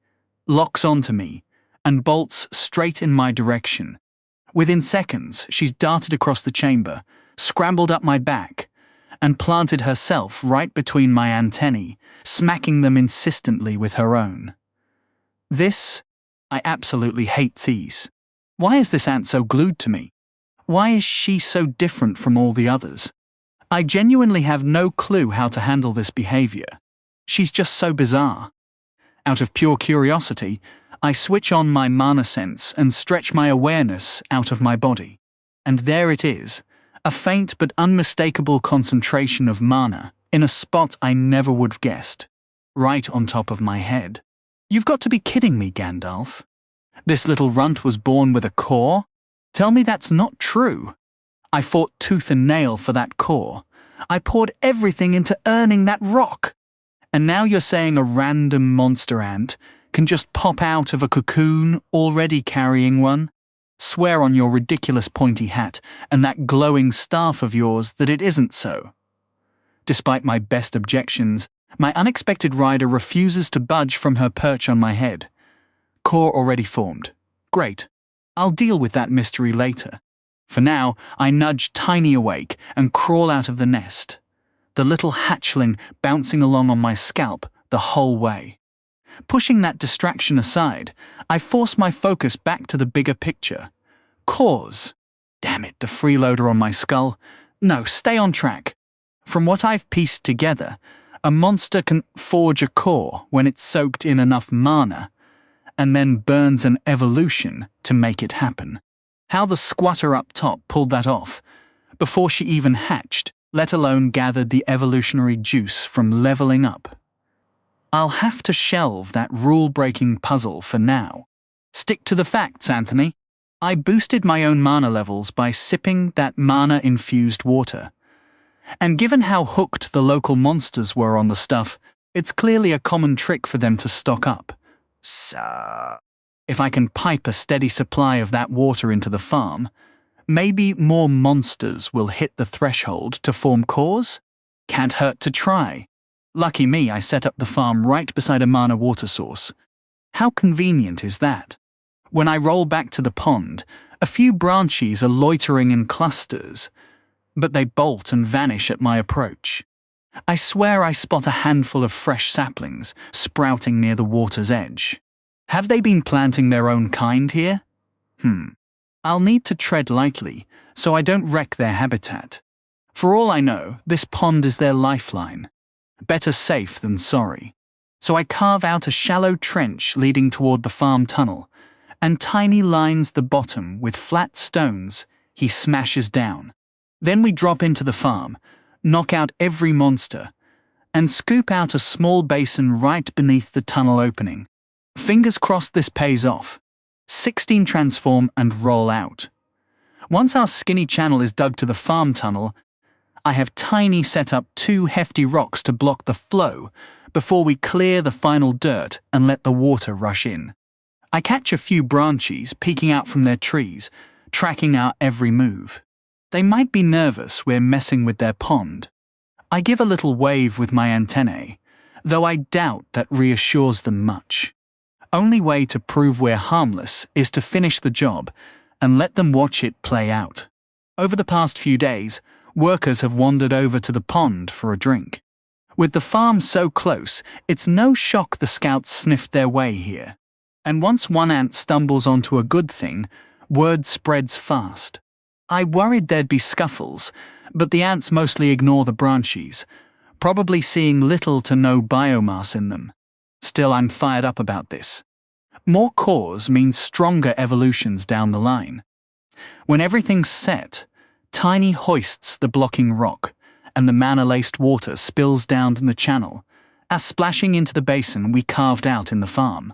locks onto me, and bolts straight in my direction. Within seconds, she's darted across the chamber, scrambled up my back, and planted herself right between my antennae, smacking them insistently with her own. I absolutely hate these. Why is this ant so glued to me? Why is she so different from all the others? I genuinely have no clue how to handle this behavior. She's just so bizarre. Out of pure curiosity, I switch on my mana sense and stretch my awareness out of my body. And there it is, a faint but unmistakable concentration of mana in a spot I never would have guessed, right on top of my head. You've got to be kidding me, Gandalf. This little runt was born with a core? Tell me that's not true. I fought tooth and nail for that core. I poured everything into earning that rock. And now you're saying a random monster ant can just pop out of a cocoon already carrying one? Swear on your ridiculous pointy hat and that glowing staff of yours that it isn't so. Despite my best objections, my unexpected rider refuses to budge from her perch on my head. Core already formed. Great. I'll deal with that mystery later. For now, I nudge Tiny awake and crawl out of the nest, the little hatchling bouncing along on my scalp the whole way. Pushing that distraction aside, I force my focus back to the bigger picture. Cores. Damn it, the freeloader on my skull. No, stay on track. From what I've pieced together, a monster can forge a core when it's soaked in enough mana, and then burns an evolution to make it happen. How the squatter up top pulled that off, before she even hatched, let alone gathered the evolutionary juice from leveling up. I'll have to shelve that rule-breaking puzzle for now. Stick to the facts, Anthony. I boosted my own mana levels by sipping that mana-infused water. And given how hooked the local monsters were on the stuff, it's clearly a common trick for them to stock up. So, if I can pipe a steady supply of that water into the farm, maybe more monsters will hit the threshold to form cores? Can't hurt to try. Lucky me, I set up the farm right beside a mana water source. How convenient is that? When I roll back to the pond, a few branchies are loitering in clusters, but they bolt and vanish at my approach. I swear I spot a handful of fresh saplings sprouting near the water's edge. Have they been planting their own kind here? I'll need to tread lightly so I don't wreck their habitat. For all I know, this pond is their lifeline. Better safe than sorry. So I carve out a shallow trench leading toward the farm tunnel, and Tiny lines the bottom with flat stones he smashes down. Then we drop into the farm, knock out every monster, and scoop out a small basin right beneath the tunnel opening. Fingers crossed this pays off. 16 transform and roll out. Once our skinny channel is dug to the farm tunnel, I have Tiny set up 2 hefty rocks to block the flow before we clear the final dirt and let the water rush in. I catch a few branchies peeking out from their trees, tracking our every move. They might be nervous we're messing with their pond. I give a little wave with my antennae, though I doubt that reassures them much. Only way to prove we're harmless is to finish the job and let them watch it play out. Over the past few days, workers have wandered over to the pond for a drink. With the farm so close, it's no shock the scouts sniffed their way here. And once one ant stumbles onto a good thing, word spreads fast. I worried there'd be scuffles, but the ants mostly ignore the branchies, probably seeing little to no biomass in them. Still, I'm fired up about this. More cores means stronger evolutions down the line. When everything's set, Tiny hoists the blocking rock, and the mana-laced water spills down in the channel, as splashing into the basin we carved out in the farm.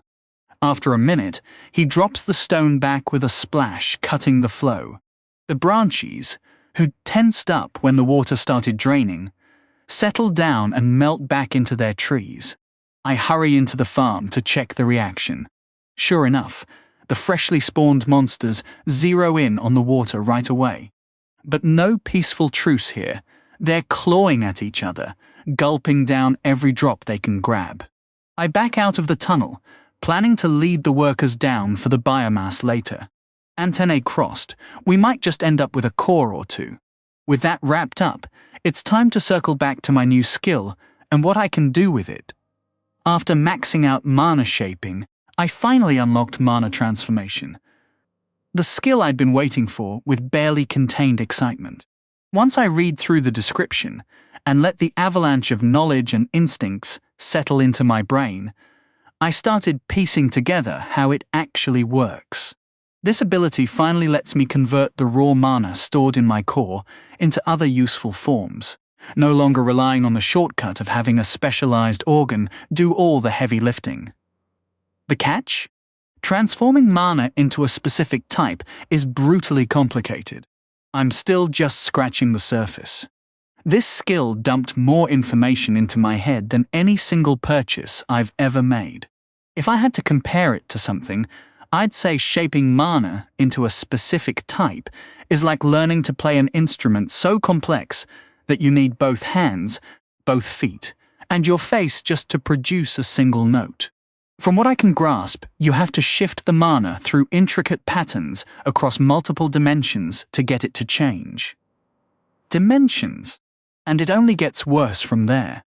After a minute, he drops the stone back with a splash, cutting the flow. The branchies, who'd tensed up when the water started draining, settle down and melt back into their trees. I hurry into the farm to check the reaction. Sure enough, The freshly spawned monsters zero in on the water right away. But no peaceful truce here. They're clawing at each other, gulping down every drop they can grab. I back out of the tunnel, planning to lead the workers down for the biomass later. Antennae crossed, we might just end up with a core or two. With that wrapped up, it's time to circle back to my new skill and what I can do with it. After maxing out mana shaping, I finally unlocked mana transformation. The skill I'd been waiting for with barely contained excitement. Once I read through the description and let the avalanche of knowledge and instincts settle into my brain, I started piecing together how it actually works. This ability finally lets me convert the raw mana stored in my core into other useful forms, no longer relying on the shortcut of having a specialized organ do all the heavy lifting. The catch? Transforming mana into a specific type is brutally complicated. I'm still just scratching the surface. This skill dumped more information into my head than any single purchase I've ever made. If I had to compare it to something, I'd say shaping mana into a specific type is like learning to play an instrument so complex that you need both hands, both feet, and your face just to produce a single note. From what I can grasp, you have to shift the mana through intricate patterns across multiple dimensions to get it to change. Dimensions. And it only gets worse from there.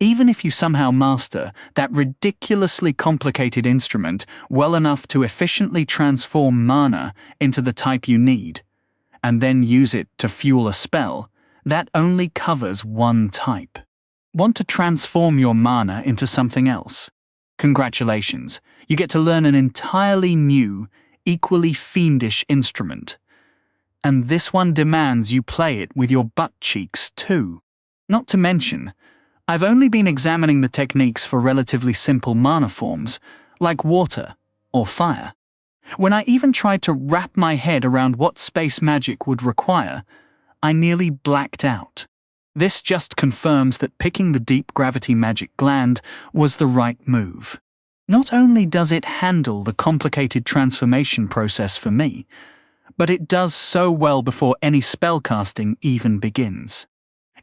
Even if you somehow master that ridiculously complicated instrument well enough to efficiently transform mana into the type you need, and then use it to fuel a spell, that only covers one type. Want to transform your mana into something else? Congratulations, you get to learn an entirely new, equally fiendish instrument. And this one demands you play it with your butt cheeks too. Not to mention, I've only been examining the techniques for relatively simple mana forms, like water or fire. When I even tried to wrap my head around what space magic would require, I nearly blacked out. This just confirms that picking the deep gravity magic gland was the right move. Not only does it handle the complicated transformation process for me, but it does so well before any spellcasting even begins.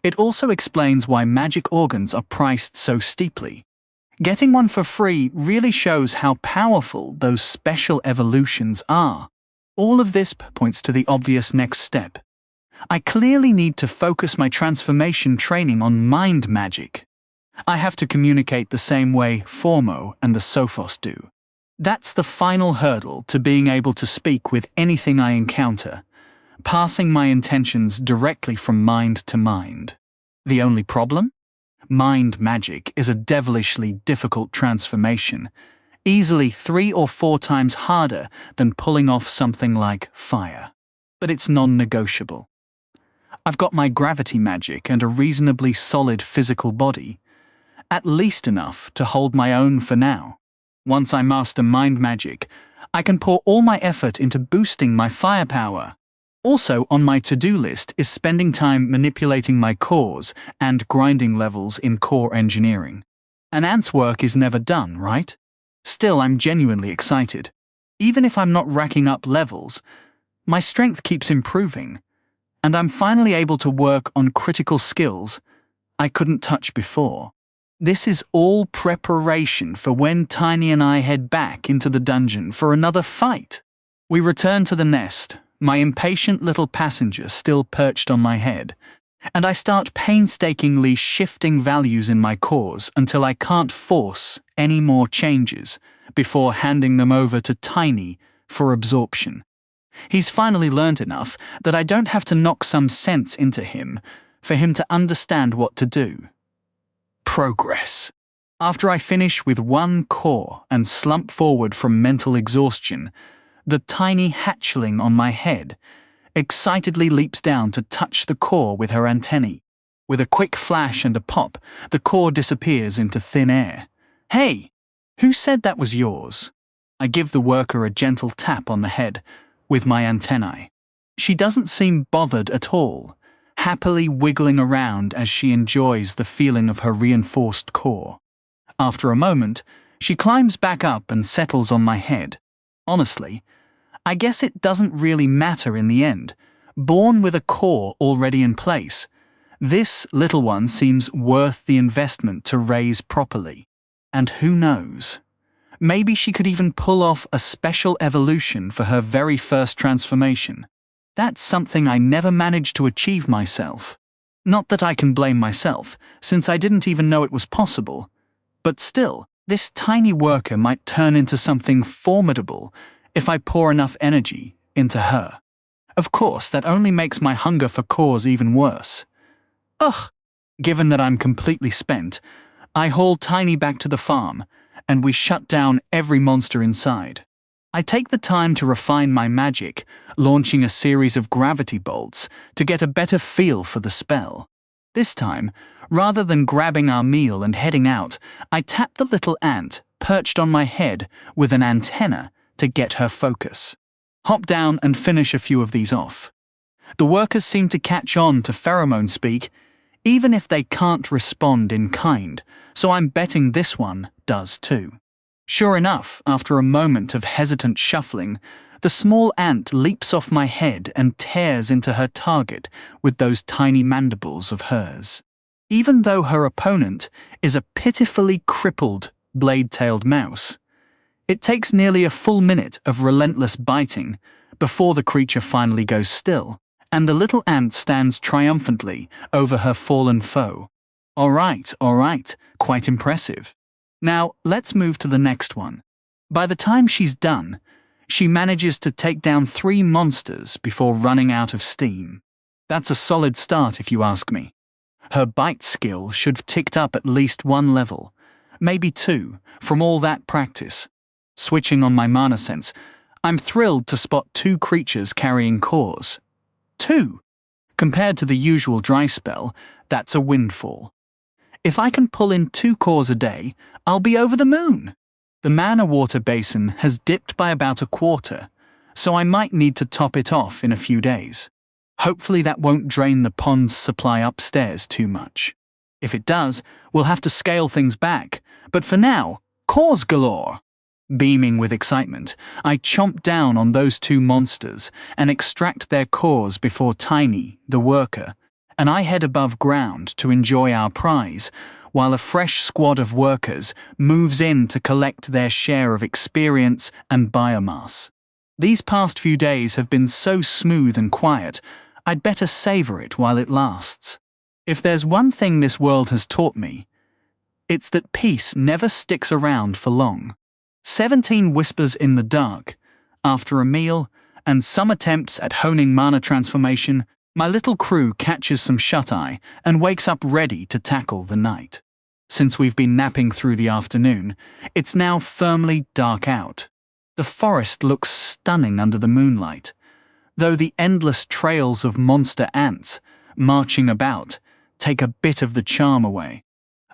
It also explains why magic organs are priced so steeply. Getting one for free really shows how powerful those special evolutions are. All of this points to the obvious next step. I clearly need to focus my transformation training on mind magic. I have to communicate the same way Formo and the Sophos do. That's the final hurdle to being able to speak with anything I encounter, passing my intentions directly from mind to mind. The only problem? Mind magic is a devilishly difficult transformation, easily 3 or 4 times harder than pulling off something like fire. But it's non-negotiable. I've got my gravity magic and a reasonably solid physical body, at least enough to hold my own for now. Once I master mind magic, I can pour all my effort into boosting my firepower. Also on my to-do list is spending time manipulating my cores and grinding levels in core engineering. An ant's work is never done, right? Still, I'm genuinely excited. Even if I'm not racking up levels, my strength keeps improving, and I'm finally able to work on critical skills I couldn't touch before. This is all preparation for when Tiny and I head back into the dungeon for another fight. We return to the nest, my impatient little passenger still perched on my head, and I start painstakingly shifting values in my cores until I can't force any more changes before handing them over to Tiny for absorption. He's finally learned enough that I don't have to knock some sense into him for him to understand what to do. Progress. After I finish with one core and slump forward from mental exhaustion, the tiny hatchling on my head excitedly leaps down to touch the core with her antennae. With a quick flash and a pop, the core disappears into thin air. Hey, who said that was yours? I give the worker a gentle tap on the head with my antennae. She doesn't seem bothered at all, happily wiggling around as she enjoys the feeling of her reinforced core. After a moment, she climbs back up and settles on my head, Honestly, I guess it doesn't really matter in the end. Born with a core already in place, this little one seems worth the investment to raise properly. And who knows? Maybe she could even pull off a special evolution for her very first transformation. That's something I never managed to achieve myself. Not that I can blame myself, since I didn't even know it was possible. But still, this tiny worker might turn into something formidable if I pour enough energy into her. Of course, that only makes my hunger for cores even worse. Ugh! Given that I'm completely spent, I haul Tiny back to the farm, and we shut down every monster inside. I take the time to refine my magic, launching a series of gravity bolts to get a better feel for the spell. This time, rather than grabbing our meal and heading out, I tap the little ant perched on my head with an antenna to get her focus. Hop down and finish a few of these off. The workers seem to catch on to pheromone speak, even if they can't respond in kind, so I'm betting this one does too. Sure enough, after a moment of hesitant shuffling, the small ant leaps off my head and tears into her target with those tiny mandibles of hers. Even though her opponent is a pitifully crippled, blade-tailed mouse, it takes nearly a full minute of relentless biting before the creature finally goes still, and the little ant stands triumphantly over her fallen foe. All right, quite impressive. Now, let's move to the next one. By the time she's done, she manages to take down 3 monsters before running out of steam. That's a solid start if you ask me. Her bite skill should have ticked up at least 1 level, maybe 2, from all that practice. Switching on my mana sense, I'm thrilled to spot 2 creatures carrying cores. 2! Compared to the usual dry spell, that's a windfall. If I can pull in 2 cores a day, I'll be over the moon. The mana water basin has dipped by about a quarter, so I might need to top it off in a few days. Hopefully that won't drain the pond's supply upstairs too much. If it does, we'll have to scale things back, but for now, cores galore. Beaming with excitement, I chomp down on those 2 monsters and extract their cores before Tiny, the worker, and I head above ground to enjoy our prize, while a fresh squad of workers moves in to collect their share of experience and biomass. These past few days have been so smooth and quiet, I'd better savor it while it lasts. If there's one thing this world has taught me, it's that peace never sticks around for long. 17 whispers in the dark, after a meal, and some attempts at honing mana transformation, my little crew catches some shut-eye and wakes up ready to tackle the night. Since we've been napping through the afternoon, it's now firmly dark out. The forest looks stunning under the moonlight, though the endless trails of monster ants marching about take a bit of the charm away.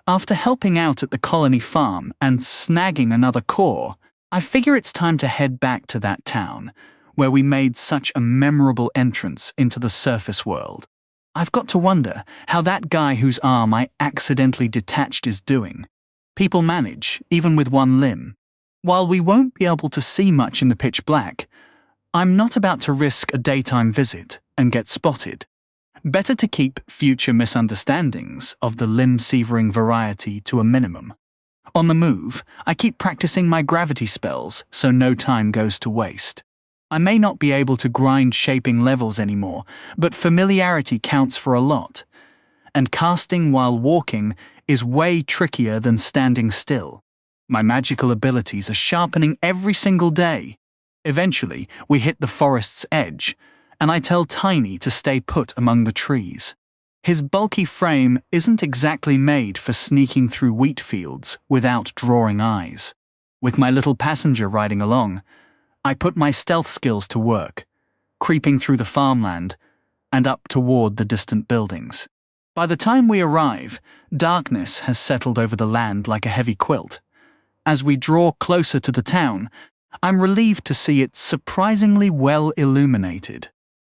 After helping out at the colony farm and snagging another core, I figure it's time to head back to that town, where we made such a memorable entrance into the surface world. I've got to wonder how that guy whose arm I accidentally detached is doing. People manage, even with 1 limb. While we won't be able to see much in the pitch black, I'm not about to risk a daytime visit and get spotted. Better to keep future misunderstandings of the limb-severing variety to a minimum. On the move, I keep practicing my gravity spells so no time goes to waste. I may not be able to grind shaping levels anymore, but familiarity counts for a lot. And casting while walking is way trickier than standing still. My magical abilities are sharpening every single day. Eventually, we hit the forest's edge, and I tell Tiny to stay put among the trees. His bulky frame isn't exactly made for sneaking through wheat fields without drawing eyes. With my little passenger riding along, I put my stealth skills to work, creeping through the farmland and up toward the distant buildings. By the time we arrive, darkness has settled over the land like a heavy quilt. As we draw closer to the town, I'm relieved to see it surprisingly well illuminated.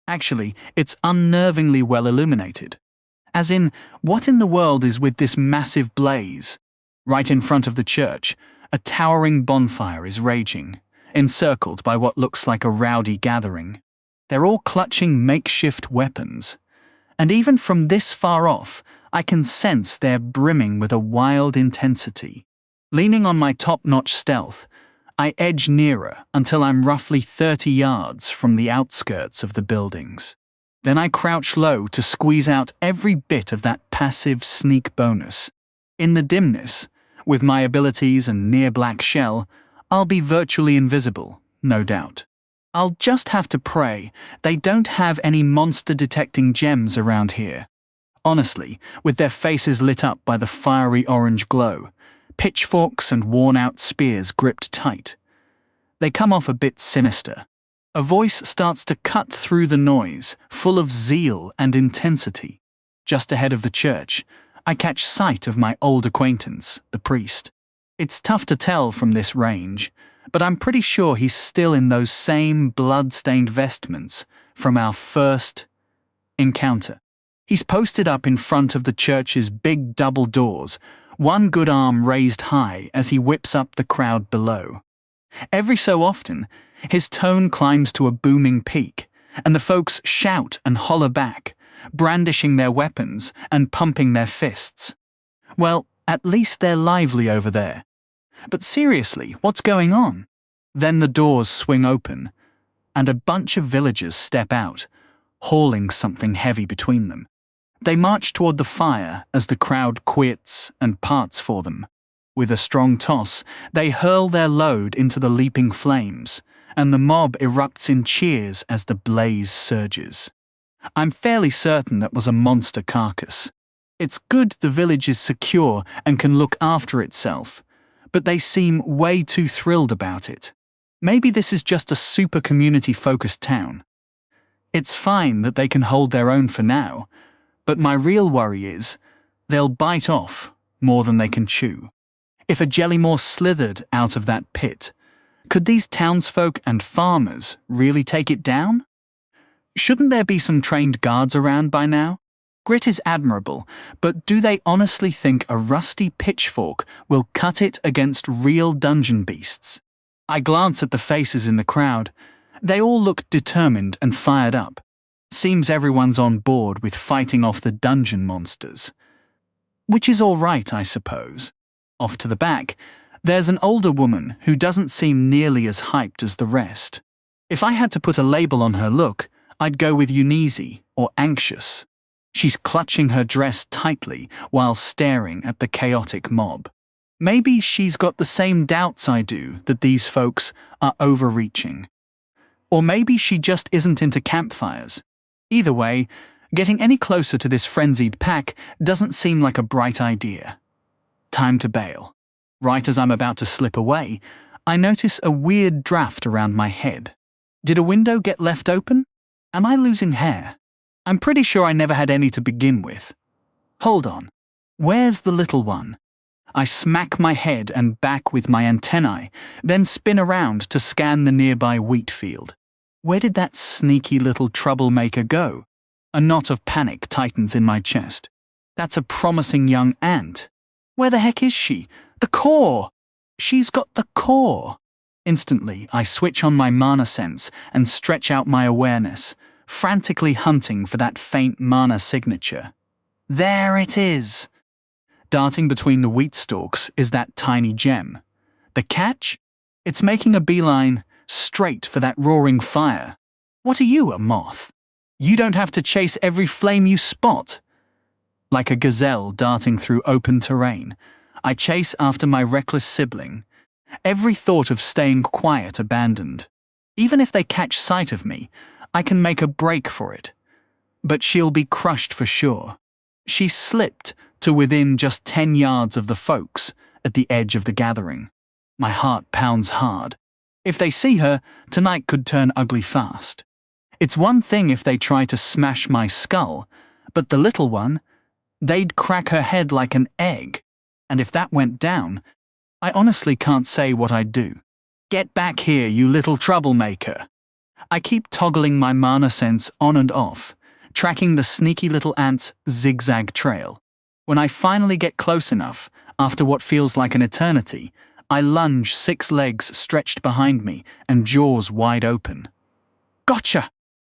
Actually, it's unnervingly well illuminated. As in, what in the world is with this massive blaze? Right in front of the church, a towering bonfire is raging, encircled by what looks like a rowdy gathering. They're all clutching makeshift weapons, and even from this far off, I can sense they're brimming with a wild intensity. Leaning on my top-notch stealth, I edge nearer until I'm roughly 30 yards from the outskirts of the buildings. Then I crouch low to squeeze out every bit of that passive sneak bonus. In the dimness, with my abilities and near-black shell, I'll be virtually invisible, no doubt. I'll just have to pray they don't have any monster-detecting gems around here. Honestly, with their faces lit up by the fiery orange glow, pitchforks and worn-out spears gripped tight, they come off a bit sinister. A voice starts to cut through the noise, full of zeal and intensity. Just ahead of the church, I catch sight of my old acquaintance, the priest. It's tough to tell from this range, but I'm pretty sure he's still in those same blood-stained vestments from our first encounter. He's posted up in front of the church's big double doors, one good arm raised high as he whips up the crowd below. Every so often, his tone climbs to a booming peak, and the folks shout and holler back, brandishing their weapons and pumping their fists. Well, at least they're lively over there. But seriously, what's going on? Then the doors swing open, and a bunch of villagers step out, hauling something heavy between them. They march toward the fire as the crowd quits and parts for them. With a strong toss, they hurl their load into the leaping flames, and the mob erupts in cheers as the blaze surges. I'm fairly certain that was a monster carcass. It's good the village is secure and can look after itself, but they seem way too thrilled about it. Maybe this is just a super community-focused town. It's fine that they can hold their own for now, but my real worry is they'll bite off more than they can chew. If a Jellymore slithered out of that pit, could these townsfolk and farmers really take it down? Shouldn't there be some trained guards around by now? Grit is admirable, but do they honestly think a rusty pitchfork will cut it against real dungeon beasts? I glance at the faces in the crowd. They all look determined and fired up. Seems everyone's on board with fighting off the dungeon monsters. Which is all right, I suppose. Off to the back, there's an older woman who doesn't seem nearly as hyped as the rest. If I had to put a label on her look, I'd go with uneasy or anxious. She's clutching her dress tightly while staring at the chaotic mob. Maybe she's got the same doubts I do that these folks are overreaching. Or maybe she just isn't into campfires. Either way, getting any closer to this frenzied pack doesn't seem like a bright idea. Time to bail. Right as I'm about to slip away, I notice a weird draft around my head. Did a window get left open? Am I losing hair? I'm pretty sure I never had any to begin with. Hold on. Where's the little one? I smack my head and back with my antennae, then spin around to scan the nearby wheat field. Where did that sneaky little troublemaker go? A knot of panic tightens in my chest. That's a promising young ant. Where the heck is she? The core! She's got the core! Instantly, I switch on my mana sense and stretch out my awareness, frantically hunting for that faint mana signature. There it is! Darting between the wheat stalks is that tiny gem. The catch? It's making a beeline straight for that roaring fire. What are you, a moth? You don't have to chase every flame you spot. Like a gazelle darting through open terrain, I chase after my reckless sibling, every thought of staying quiet abandoned. Even if they catch sight of me, I can make a break for it. But she'll be crushed for sure. She slipped to within just 10 yards of the folks at the edge of the gathering. My heart pounds hard. If they see her, tonight could turn ugly fast. It's one thing if they try to smash my skull, but the little one, they'd crack her head like an egg. And if that went down, I honestly can't say what I'd do. Get back here, you little troublemaker. I keep toggling my mana sense on and off, tracking the sneaky little ant's zigzag trail. When I finally get close enough, after what feels like an eternity, I lunge, 6 legs stretched behind me and jaws wide open. Gotcha!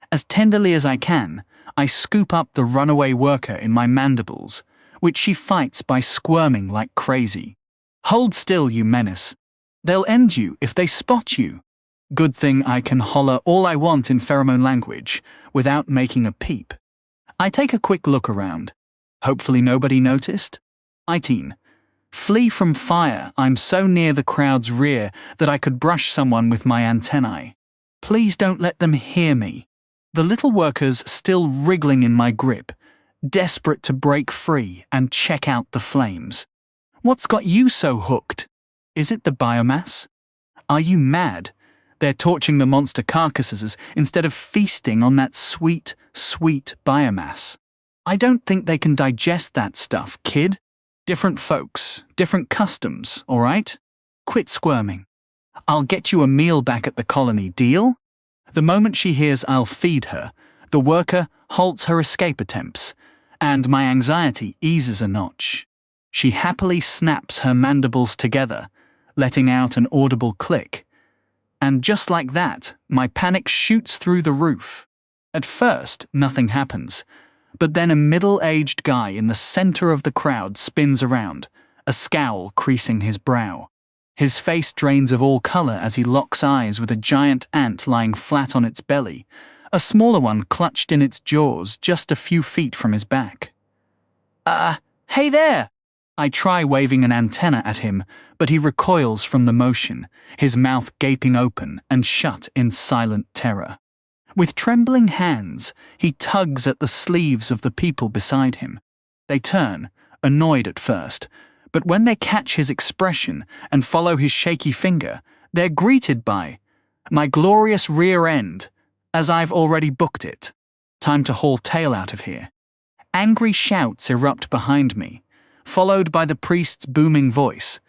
As tenderly as I can, I scoop up the runaway worker in my mandibles, which she fights by squirming like crazy. Hold still, you menace. They'll end you if they spot you. Good thing I can holler all I want in pheromone language without making a peep. I take a quick look around. Hopefully nobody noticed. 18. Flee from fire. I'm so near the crowd's rear that I could brush someone with my antennae. Please don't let them hear me. The little workers still wriggling in my grip, desperate to break free and check out the flames. What's got you so hooked? Is it the biomass? Are you mad? They're torching the monster carcasses instead of feasting on that sweet, sweet biomass. I don't think they can digest that stuff, kid. Different folks, different customs, all right? Quit squirming. I'll get you a meal back at the colony, deal? The moment she hears I'll feed her, the worker halts her escape attempts, and my anxiety eases a notch. She happily snaps her mandibles together, letting out an audible click. And just like that, my panic shoots through the roof. At first, nothing happens, but then a middle-aged guy in the center of the crowd spins around, a scowl creasing his brow. His face drains of all color as he locks eyes with a giant ant lying flat on its belly, a smaller one clutched in its jaws just a few feet from his back. Hey there! I try waving an antenna at him, but he recoils from the motion, his mouth gaping open and shut in silent terror. With trembling hands, he tugs at the sleeves of the people beside him. They turn, annoyed at first, but when they catch his expression and follow his shaky finger, they're greeted by my glorious rear end, as I've already booked it. Time to haul tail out of here. Angry shouts erupt behind me, followed by the priest's booming voice.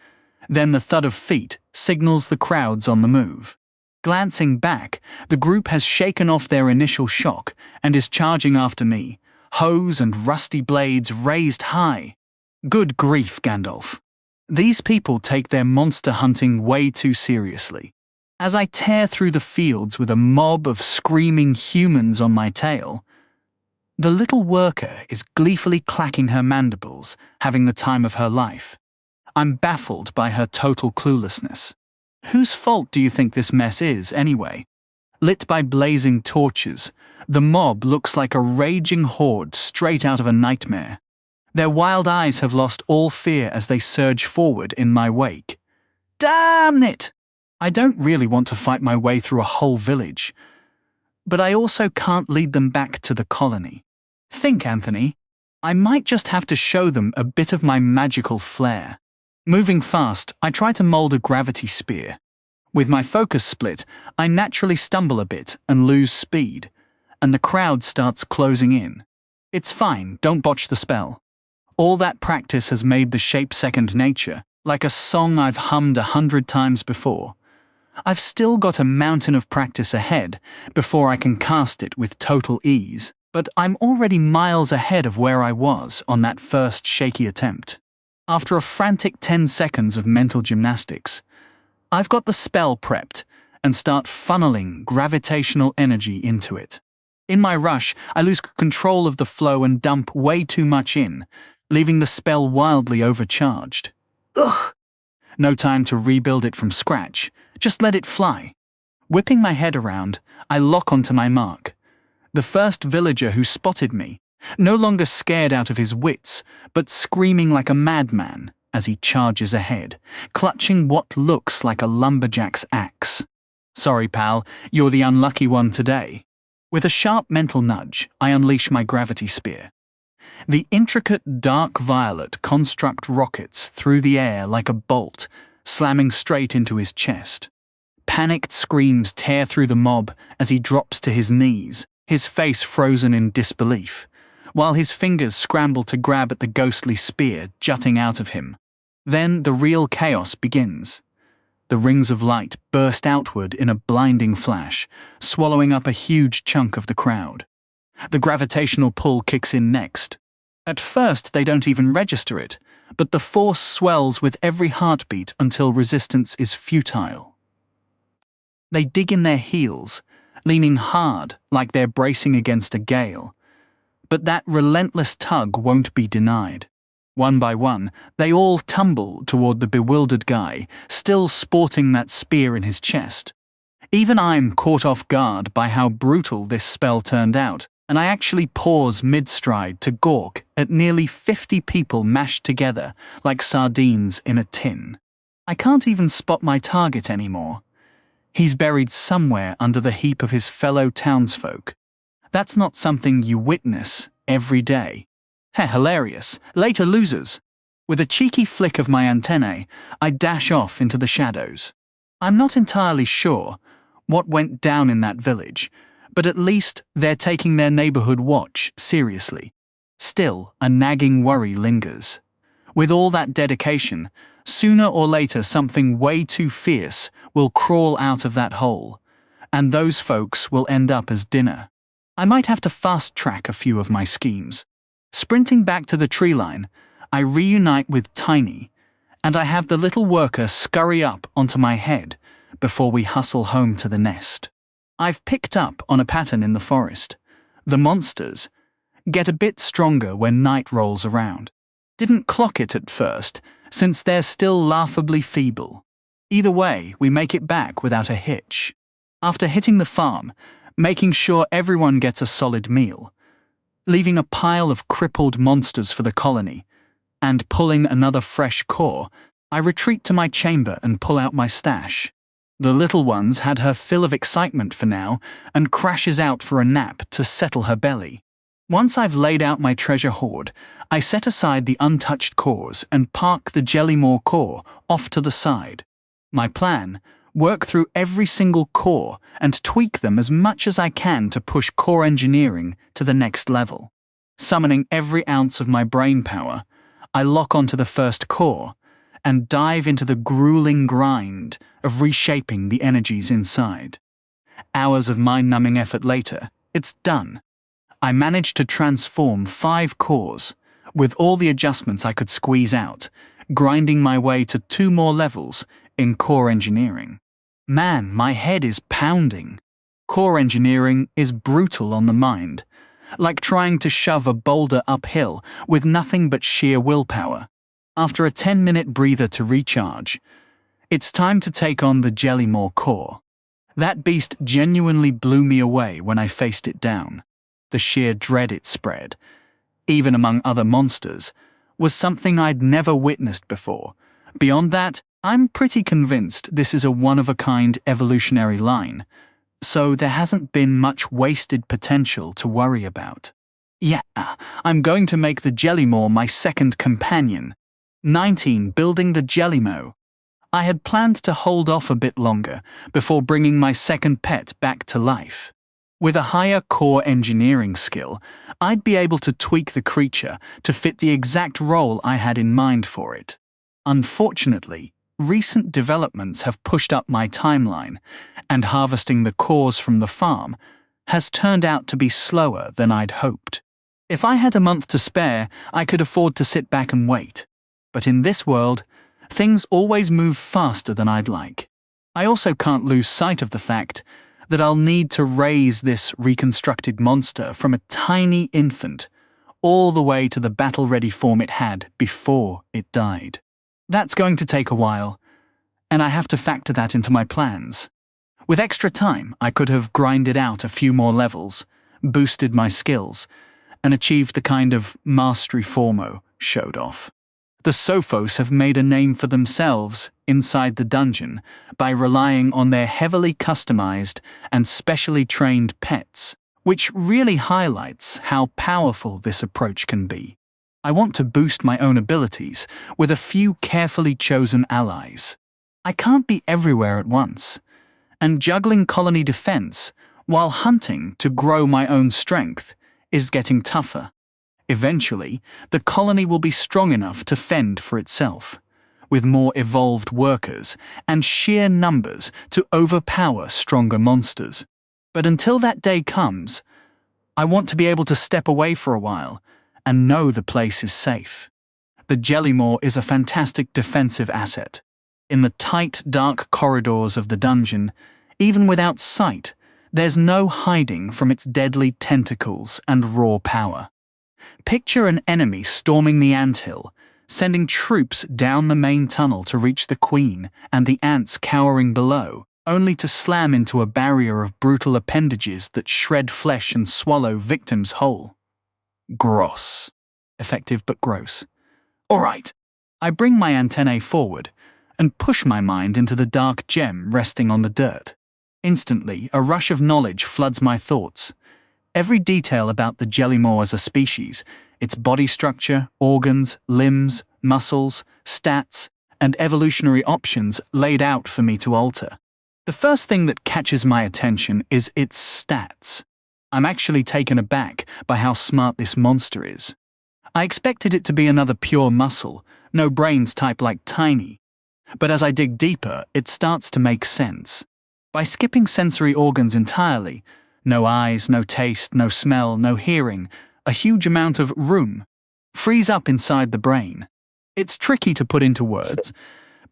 Then the thud of feet signals the crowd's on the move. Glancing back, the group has shaken off their initial shock and is charging after me, hose and rusty blades raised high. Good grief, Gandalf. These people take their monster hunting way too seriously. As I tear through the fields with a mob of screaming humans on my tail, the little worker is gleefully clacking her mandibles, having the time of her life. I'm baffled by her total cluelessness. Whose fault do you think this mess is, anyway? Lit by blazing torches, the mob looks like a raging horde straight out of a nightmare. Their wild eyes have lost all fear as they surge forward in my wake. Damn it! I don't really want to fight my way through a whole village, but I also can't lead them back to the colony. Think, Anthony. I might just have to show them a bit of my magical flair. Moving fast, I try to mold a gravity spear. With my focus split, I naturally stumble a bit and lose speed, and the crowd starts closing in. It's fine, don't botch the spell. All that practice has made the shape second nature, like a song I've hummed 100 times before. I've still got a mountain of practice ahead before I can cast it with total ease, but I'm already miles ahead of where I was on that first shaky attempt. After a frantic 10 seconds of mental gymnastics, I've got the spell prepped and start funneling gravitational energy into it. In my rush, I lose control of the flow and dump way too much in, leaving the spell wildly overcharged. Ugh! No time to rebuild it from scratch, just let it fly. Whipping my head around, I lock onto my mark. The first villager who spotted me, no longer scared out of his wits, but screaming like a madman as he charges ahead, clutching what looks like a lumberjack's axe. Sorry, pal, you're the unlucky one today. With a sharp mental nudge, I unleash my gravity spear. The intricate dark violet construct rockets through the air like a bolt, slamming straight into his chest. Panicked screams tear through the mob as he drops to his knees, his face frozen in disbelief, while his fingers scramble to grab at the ghostly spear jutting out of him. Then the real chaos begins. The rings of light burst outward in a blinding flash, swallowing up a huge chunk of the crowd. The gravitational pull kicks in next. At first they don't even register it, but the force swells with every heartbeat until resistance is futile. They dig in their heels, leaning hard like they're bracing against a gale. But that relentless tug won't be denied. One by one, they all tumble toward the bewildered guy, still sporting that spear in his chest. Even I'm caught off guard by how brutal this spell turned out, and I actually pause mid-stride to gawk at nearly 50 people mashed together like sardines in a tin. I can't even spot my target anymore. He's buried somewhere under the heap of his fellow townsfolk. That's not something you witness every day. Hilarious. Later, losers. With a cheeky flick of my antennae, I dash off into the shadows. I'm not entirely sure what went down in that village, but at least they're taking their neighborhood watch seriously. Still, a nagging worry lingers. With all that dedication, sooner or later something way too fierce will crawl out of that hole, and those folks will end up as dinner. I might have to fast-track a few of my schemes. Sprinting back to the tree line, I reunite with Tiny, and I have the little worker scurry up onto my head before we hustle home to the nest. I've picked up on a pattern in the forest. The monsters get a bit stronger when night rolls around. Didn't clock it at first, since they're still laughably feeble. Either way, we make it back without a hitch. After hitting the farm, making sure everyone gets a solid meal, leaving a pile of crippled monsters for the colony, and pulling another fresh core, I retreat to my chamber and pull out my stash. The little one's had her fill of excitement for now and crashes out for a nap to settle her belly. Once I've laid out my treasure hoard, I set aside the untouched cores and park the Jellymore core off to the side. My plan: work through every single core and tweak them as much as I can to push core engineering to the next level. Summoning every ounce of my brain power, I lock onto the first core and dive into the grueling grind of reshaping the energies inside. Hours of mind-numbing effort later, it's done. I managed to transform 5 cores, with all the adjustments I could squeeze out, grinding my way to 2 more levels in core engineering. Man, my head is pounding. Core engineering is brutal on the mind, like trying to shove a boulder uphill with nothing but sheer willpower. After a 10-minute breather to recharge, it's time to take on the Jellymore core. That beast genuinely blew me away when I faced it down. The sheer dread it spread, even among other monsters, was something I'd never witnessed before. Beyond that, I'm pretty convinced this is a one-of-a-kind evolutionary line, so there hasn't been much wasted potential to worry about. Yeah, I'm going to make the Jellymore my second companion. 19. Building the Jellymo. I had planned to hold off a bit longer before bringing my second pet back to life. With a higher core engineering skill, I'd be able to tweak the creature to fit the exact role I had in mind for it. Unfortunately, recent developments have pushed up my timeline, and harvesting the cores from the farm has turned out to be slower than I'd hoped. If I had a month to spare, I could afford to sit back and wait. But in this world, things always move faster than I'd like. I also can't lose sight of the fact that I'll need to raise this reconstructed monster from a tiny infant all the way to the battle-ready form it had before it died. That's going to take a while, and I have to factor that into my plans. With extra time, I could have grinded out a few more levels, boosted my skills, and achieved the kind of mastery Formo showed off. The Sophos have made a name for themselves inside the dungeon by relying on their heavily customized and specially trained pets, which really highlights how powerful this approach can be. I want to boost my own abilities with a few carefully chosen allies. I can't be everywhere at once, and juggling colony defense while hunting to grow my own strength is getting tougher. Eventually, the colony will be strong enough to fend for itself, with more evolved workers and sheer numbers to overpower stronger monsters. But until that day comes, I want to be able to step away for a while and know the place is safe. the Jellymaw is a fantastic defensive asset. In the tight, dark corridors of the dungeon, even without sight, there's no hiding from its deadly tentacles and raw power. Picture an enemy storming the anthill, sending troops down the main tunnel to reach the Queen and the ants cowering below, only to slam into a barrier of brutal appendages that shred flesh and swallow victims whole. Gross. Effective but gross. All right. I bring my antennae forward and push my mind into the dark gem resting on the dirt. Instantly, a rush of knowledge floods my thoughts. Every detail about the Jellymaw as a species, its body structure, organs, limbs, muscles, stats, and evolutionary options laid out for me to alter. The first thing that catches my attention is its stats. I'm actually taken aback by how smart this monster is. I expected it to be another pure muscle, no brains type like Tiny. But as I dig deeper, it starts to make sense. By skipping sensory organs entirely, no eyes, no taste, no smell, no hearing, a huge amount of room frees up inside the brain. It's tricky to put into words,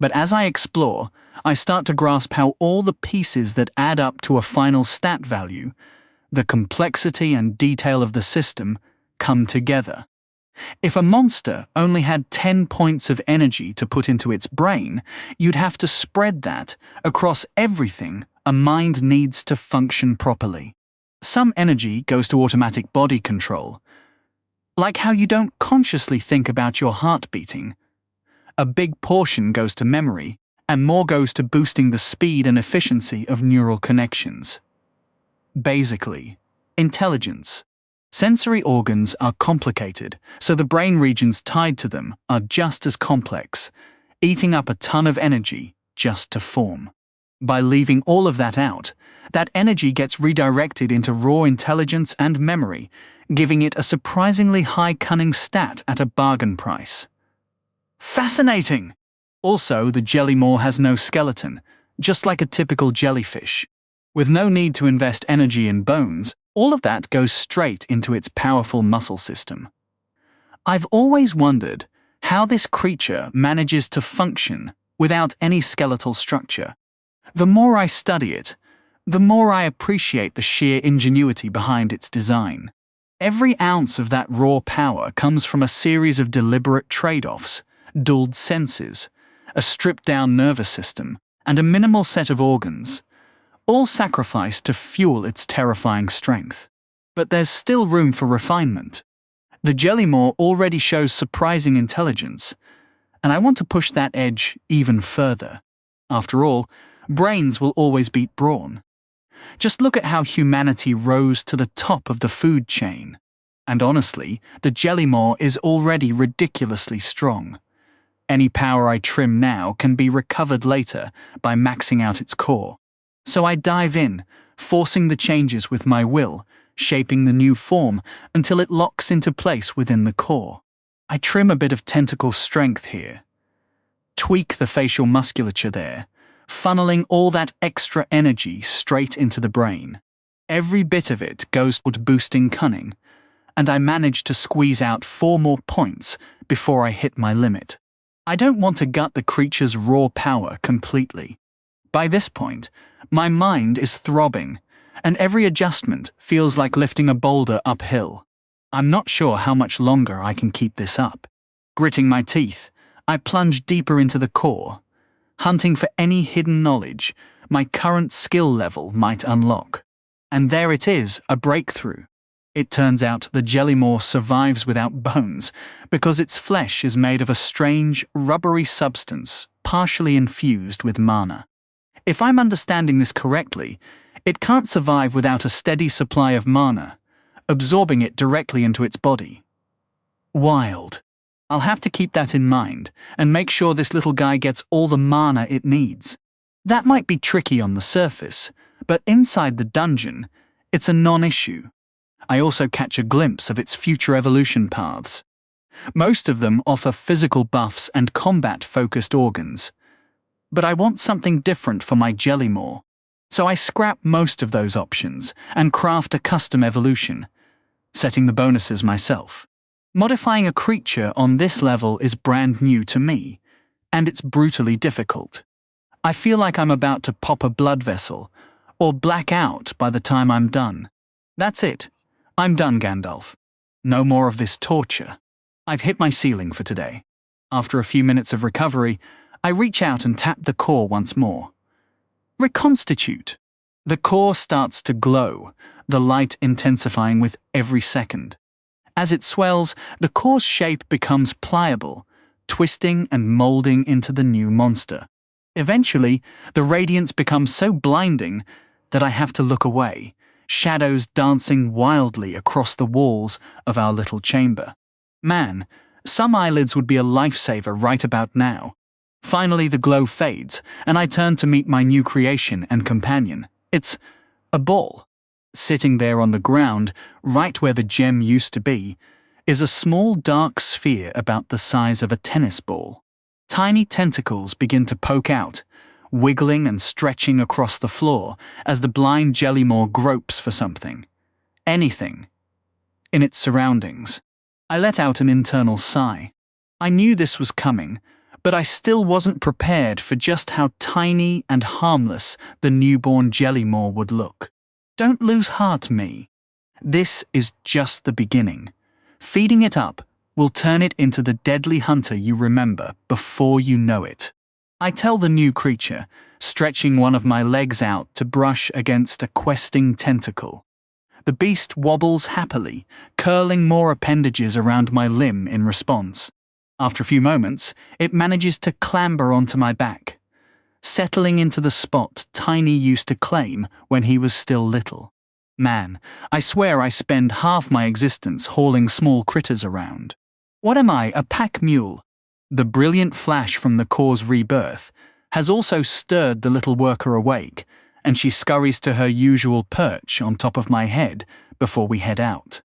but as I explore, I start to grasp how all the pieces that add up to a final stat value, the complexity and detail of the system, come together. If a monster only had 10 points of energy to put into its brain, you'd have to spread that across everything a mind needs to function properly. Some energy goes to automatic body control, like how you don't consciously think about your heart beating. A big portion goes to memory, and more goes to boosting the speed and efficiency of neural connections. Basically, intelligence. Sensory organs are complicated, so the brain regions tied to them are just as complex, eating up a ton of energy just to form. By leaving all of that out, that energy gets redirected into raw intelligence and memory, giving it a surprisingly high cunning stat at a bargain price. Fascinating! Also, the Jellymaw has no skeleton, just like a typical jellyfish. With no need to invest energy in bones, all of that goes straight into its powerful muscle system. I've always wondered how this creature manages to function without any skeletal structure. The more I study it, the more I appreciate the sheer ingenuity behind its design. Every ounce of that raw power comes from a series of deliberate trade-offs, dulled senses, a stripped-down nervous system, and a minimal set of organs, all sacrificed to fuel its terrifying strength. But there's still room for refinement. The Jellymaw already shows surprising intelligence, and I want to push that edge even further. After all, brains will always beat brawn. Just look at how humanity rose to the top of the food chain. And honestly, the Jellymaw is already ridiculously strong. Any power I trim now can be recovered later by maxing out its core. So I dive in, forcing the changes with my will, shaping the new form until it locks into place within the core. I trim a bit of tentacle strength here, tweak the facial musculature there, funneling all that extra energy straight into the brain. Every bit of it goes toward boosting cunning, and I manage to squeeze out 4 more points before I hit my limit. I don't want to gut the creature's raw power completely. By this point, my mind is throbbing, and every adjustment feels like lifting a boulder uphill. I'm not sure how much longer I can keep this up. Gritting my teeth, I plunge deeper into the core, hunting for any hidden knowledge my current skill level might unlock. And there it is, a breakthrough. It turns out the Jellymaw survives without bones because its flesh is made of a strange, rubbery substance partially infused with mana. If I'm understanding this correctly, it can't survive without a steady supply of mana, absorbing it directly into its body. Wild. I'll have to keep that in mind and make sure this little guy gets all the mana it needs. That might be tricky on the surface, but inside the dungeon, it's a non-issue. I also catch a glimpse of its future evolution paths. Most of them offer physical buffs and combat-focused organs. But I want something different for my Jellymaw, so I scrap most of those options and craft a custom evolution, setting the bonuses myself. Modifying a creature on this level is brand new to me, and it's brutally difficult. I feel like I'm about to pop a blood vessel, or black out by the time I'm done. That's it. I'm done, Gandalf. No more of this torture. I've hit my ceiling for today. After a few minutes of recovery, I reach out and tap the core once more. Reconstitute. The core starts to glow, the light intensifying with every second. As it swells, the core's shape becomes pliable, twisting and molding into the new monster. Eventually, the radiance becomes so blinding that I have to look away, shadows dancing wildly across the walls of our little chamber. Man, some eyelids would be a lifesaver right about now. Finally, the glow fades, and I turn to meet my new creation and companion. It's a ball. Sitting there on the ground, right where the gem used to be, is a small dark sphere about the size of a tennis ball. Tiny tentacles begin to poke out, wiggling and stretching across the floor as the blind Jellymore gropes for something. Anything. In its surroundings. I let out an internal sigh. I knew this was coming, but I still wasn't prepared for just how tiny and harmless the newborn Jellymore would look. Don't lose heart, me. This is just the beginning. Feeding it up will turn it into the deadly hunter you remember before you know it. I tell the new creature, stretching one of my legs out to brush against a questing tentacle. The beast wobbles happily, curling more appendages around my limb in response. After a few moments, it manages to clamber onto my back, settling into the spot Tiny used to claim when he was still little. Man, I swear I spend half my existence hauling small critters around. What am I, a pack mule? The brilliant flash from the core's rebirth has also stirred the little worker awake, and she scurries to her usual perch on top of my head before we head out.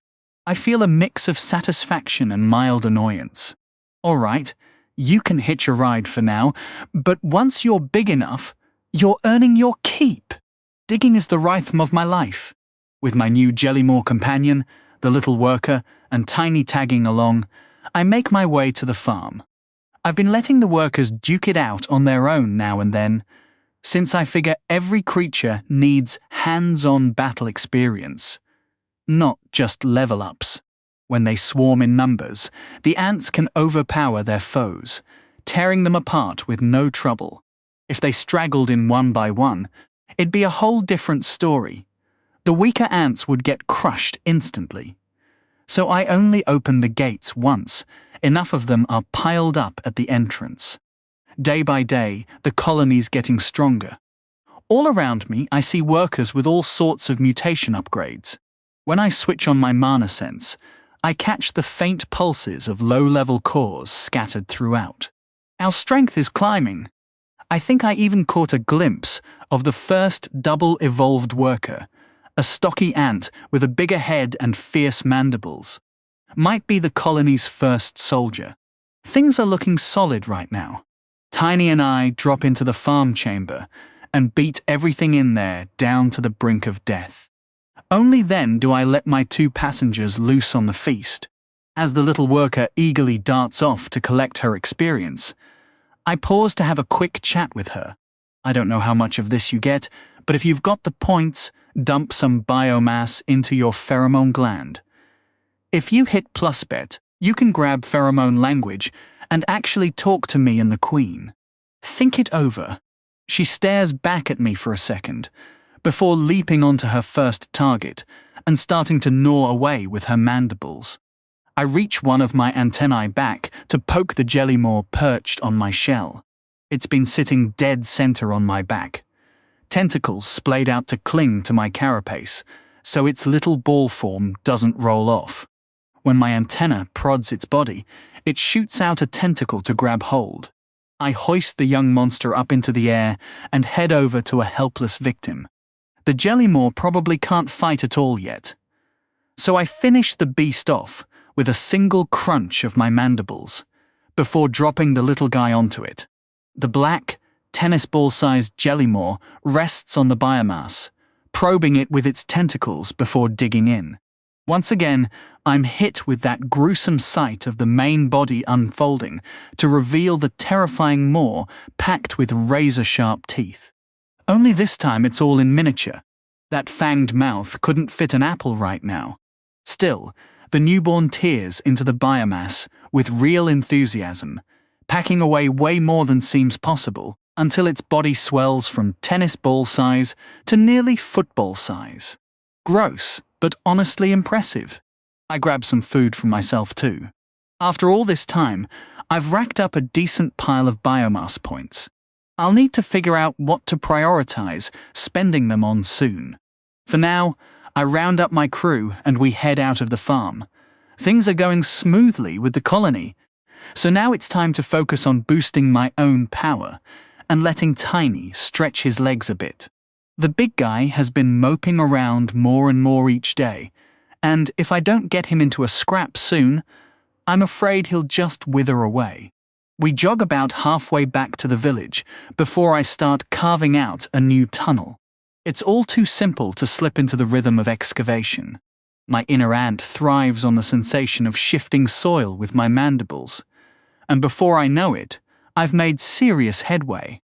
I feel a mix of satisfaction and mild annoyance. All right, you can hitch a ride for now, but once you're big enough, you're earning your keep. Digging is the rhythm of my life. With my new Jellymore companion, the little worker, and Tiny tagging along, I make my way to the farm. I've been letting the workers duke it out on their own now and then, since I figure every creature needs hands-on battle experience, not just level-ups. When they swarm in numbers, the ants can overpower their foes, tearing them apart with no trouble. If they straggled in one by one, it'd be a whole different story. The weaker ants would get crushed instantly. So I only open the gates once. Enough of them are piled up at the entrance. Day by day, the colony's getting stronger. All around me, I see workers with all sorts of mutation upgrades. When I switch on my mana sense, I catch the faint pulses of low-level cores scattered throughout. Our strength is climbing. I think I even caught a glimpse of the first double-evolved worker, a stocky ant with a bigger head and fierce mandibles. Might be the colony's first soldier. Things are looking solid right now. Tiny and I drop into the farm chamber and beat everything in there down to the brink of death. Only then do I let my two passengers loose on the feast. As the little worker eagerly darts off to collect her experience, I pause to have a quick chat with her. I don't know how much of this you get, but if you've got the points, dump some biomass into your pheromone gland. If you hit plus bet, you can grab pheromone language and actually talk to me and the Queen. Think it over. She stares back at me for a second, before leaping onto her first target and starting to gnaw away with her mandibles. I reach one of my antennae back to poke the Jellymore perched on my shell. It's been sitting dead center on my back. Tentacles splayed out to cling to my carapace, so its little ball form doesn't roll off. When my antenna prods its body, it shoots out a tentacle to grab hold. I hoist the young monster up into the air and head over to a helpless victim. The Jellymore probably can't fight at all yet. So I finish the beast off with a single crunch of my mandibles, before dropping the little guy onto it. The black, tennis ball-sized Jellymore rests on the biomass, probing it with its tentacles before digging in. Once again, I'm hit with that gruesome sight of the main body unfolding to reveal the terrifying maw packed with razor-sharp teeth. Only this time it's all in miniature. That fanged mouth couldn't fit an apple right now. Still, the newborn tears into the biomass with real enthusiasm, packing away way more than seems possible until its body swells from tennis ball size to nearly football size. Gross, but honestly impressive. I grab some food for myself too. After all this time, I've racked up a decent pile of biomass points. I'll need to figure out what to prioritize spending them on soon. For now, I round up my crew and we head out of the farm. Things are going smoothly with the colony, so now it's time to focus on boosting my own power and letting Tiny stretch his legs a bit. The big guy has been moping around more and more each day, and if I don't get him into a scrap soon, I'm afraid he'll just wither away. We jog about halfway back to the village before I start carving out a new tunnel. It's all too simple to slip into the rhythm of excavation. My inner ant thrives on the sensation of shifting soil with my mandibles, and before I know it, I've made serious headway.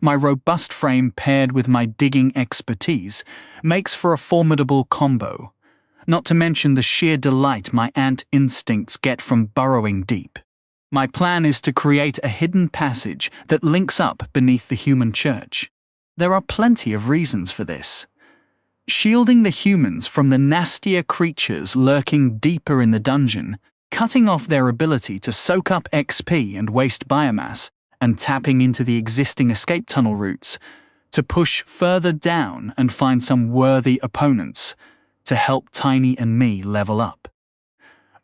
My robust frame paired with my digging expertise makes for a formidable combo, not to mention the sheer delight my ant instincts get from burrowing deep. My plan is to create a hidden passage that links up beneath the human church. There are plenty of reasons for this. Shielding the humans from the nastier creatures lurking deeper in the dungeon, cutting off their ability to soak up XP and waste biomass, and tapping into the existing escape tunnel routes to push further down and find some worthy opponents to help Tiny and me level up.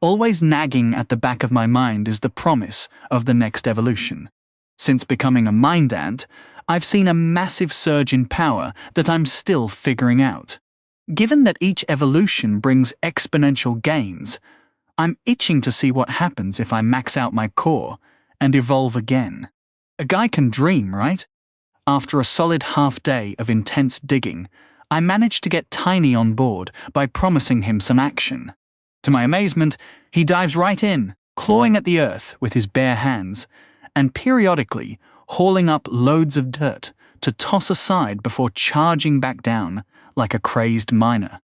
Always nagging at the back of my mind is the promise of the next evolution. Since becoming a mind ant, I've seen a massive surge in power that I'm still figuring out. Given that each evolution brings exponential gains, I'm itching to see what happens if I max out my core and evolve again. A guy can dream, right? After a solid half day of intense digging, I managed to get Tiny on board by promising him some action. To my amazement, he dives right in, clawing at the earth with his bare hands, and periodically hauling up loads of dirt to toss aside before charging back down like a crazed miner.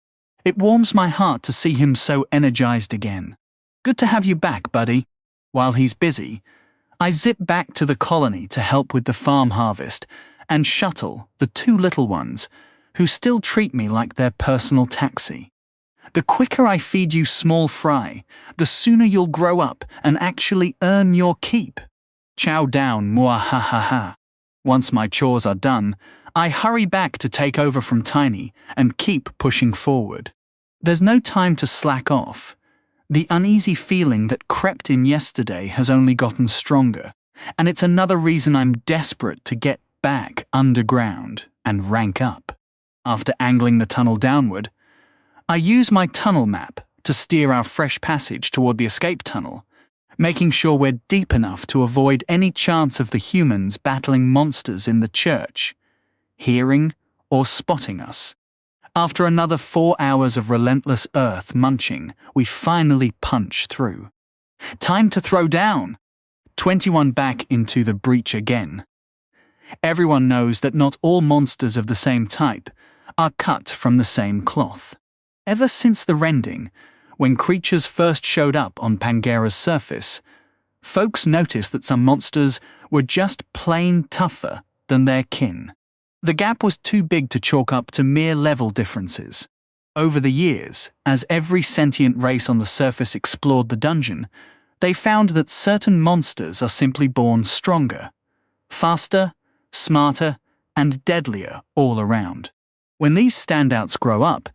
It warms my heart to see him so energized again. Good to have you back, buddy. While he's busy, I zip back to the colony to help with the farm harvest and shuttle the two little ones who still treat me like their personal taxi. The quicker I feed you small fry, the sooner you'll grow up and actually earn your keep. Chow down, muahahaha. Once my chores are done, I hurry back to take over from Tiny and keep pushing forward. There's no time to slack off. The uneasy feeling that crept in yesterday has only gotten stronger, and it's another reason I'm desperate to get back underground and rank up. After angling the tunnel downward, I use my tunnel map to steer our fresh passage toward the escape tunnel, making sure we're deep enough to avoid any chance of the humans battling monsters in the church, hearing or spotting us. After another 4 hours of relentless earth munching, we finally punch through. Time to throw down! 21 back into the breach again. Everyone knows that not all monsters of the same type are cut from the same cloth. Ever since the rending, when creatures first showed up on Pangera's surface, folks noticed that some monsters were just plain tougher than their kin. The gap was too big to chalk up to mere level differences. Over the years, as every sentient race on the surface explored the dungeon, they found that certain monsters are simply born stronger, faster, smarter, and deadlier all around. When these standouts grow up,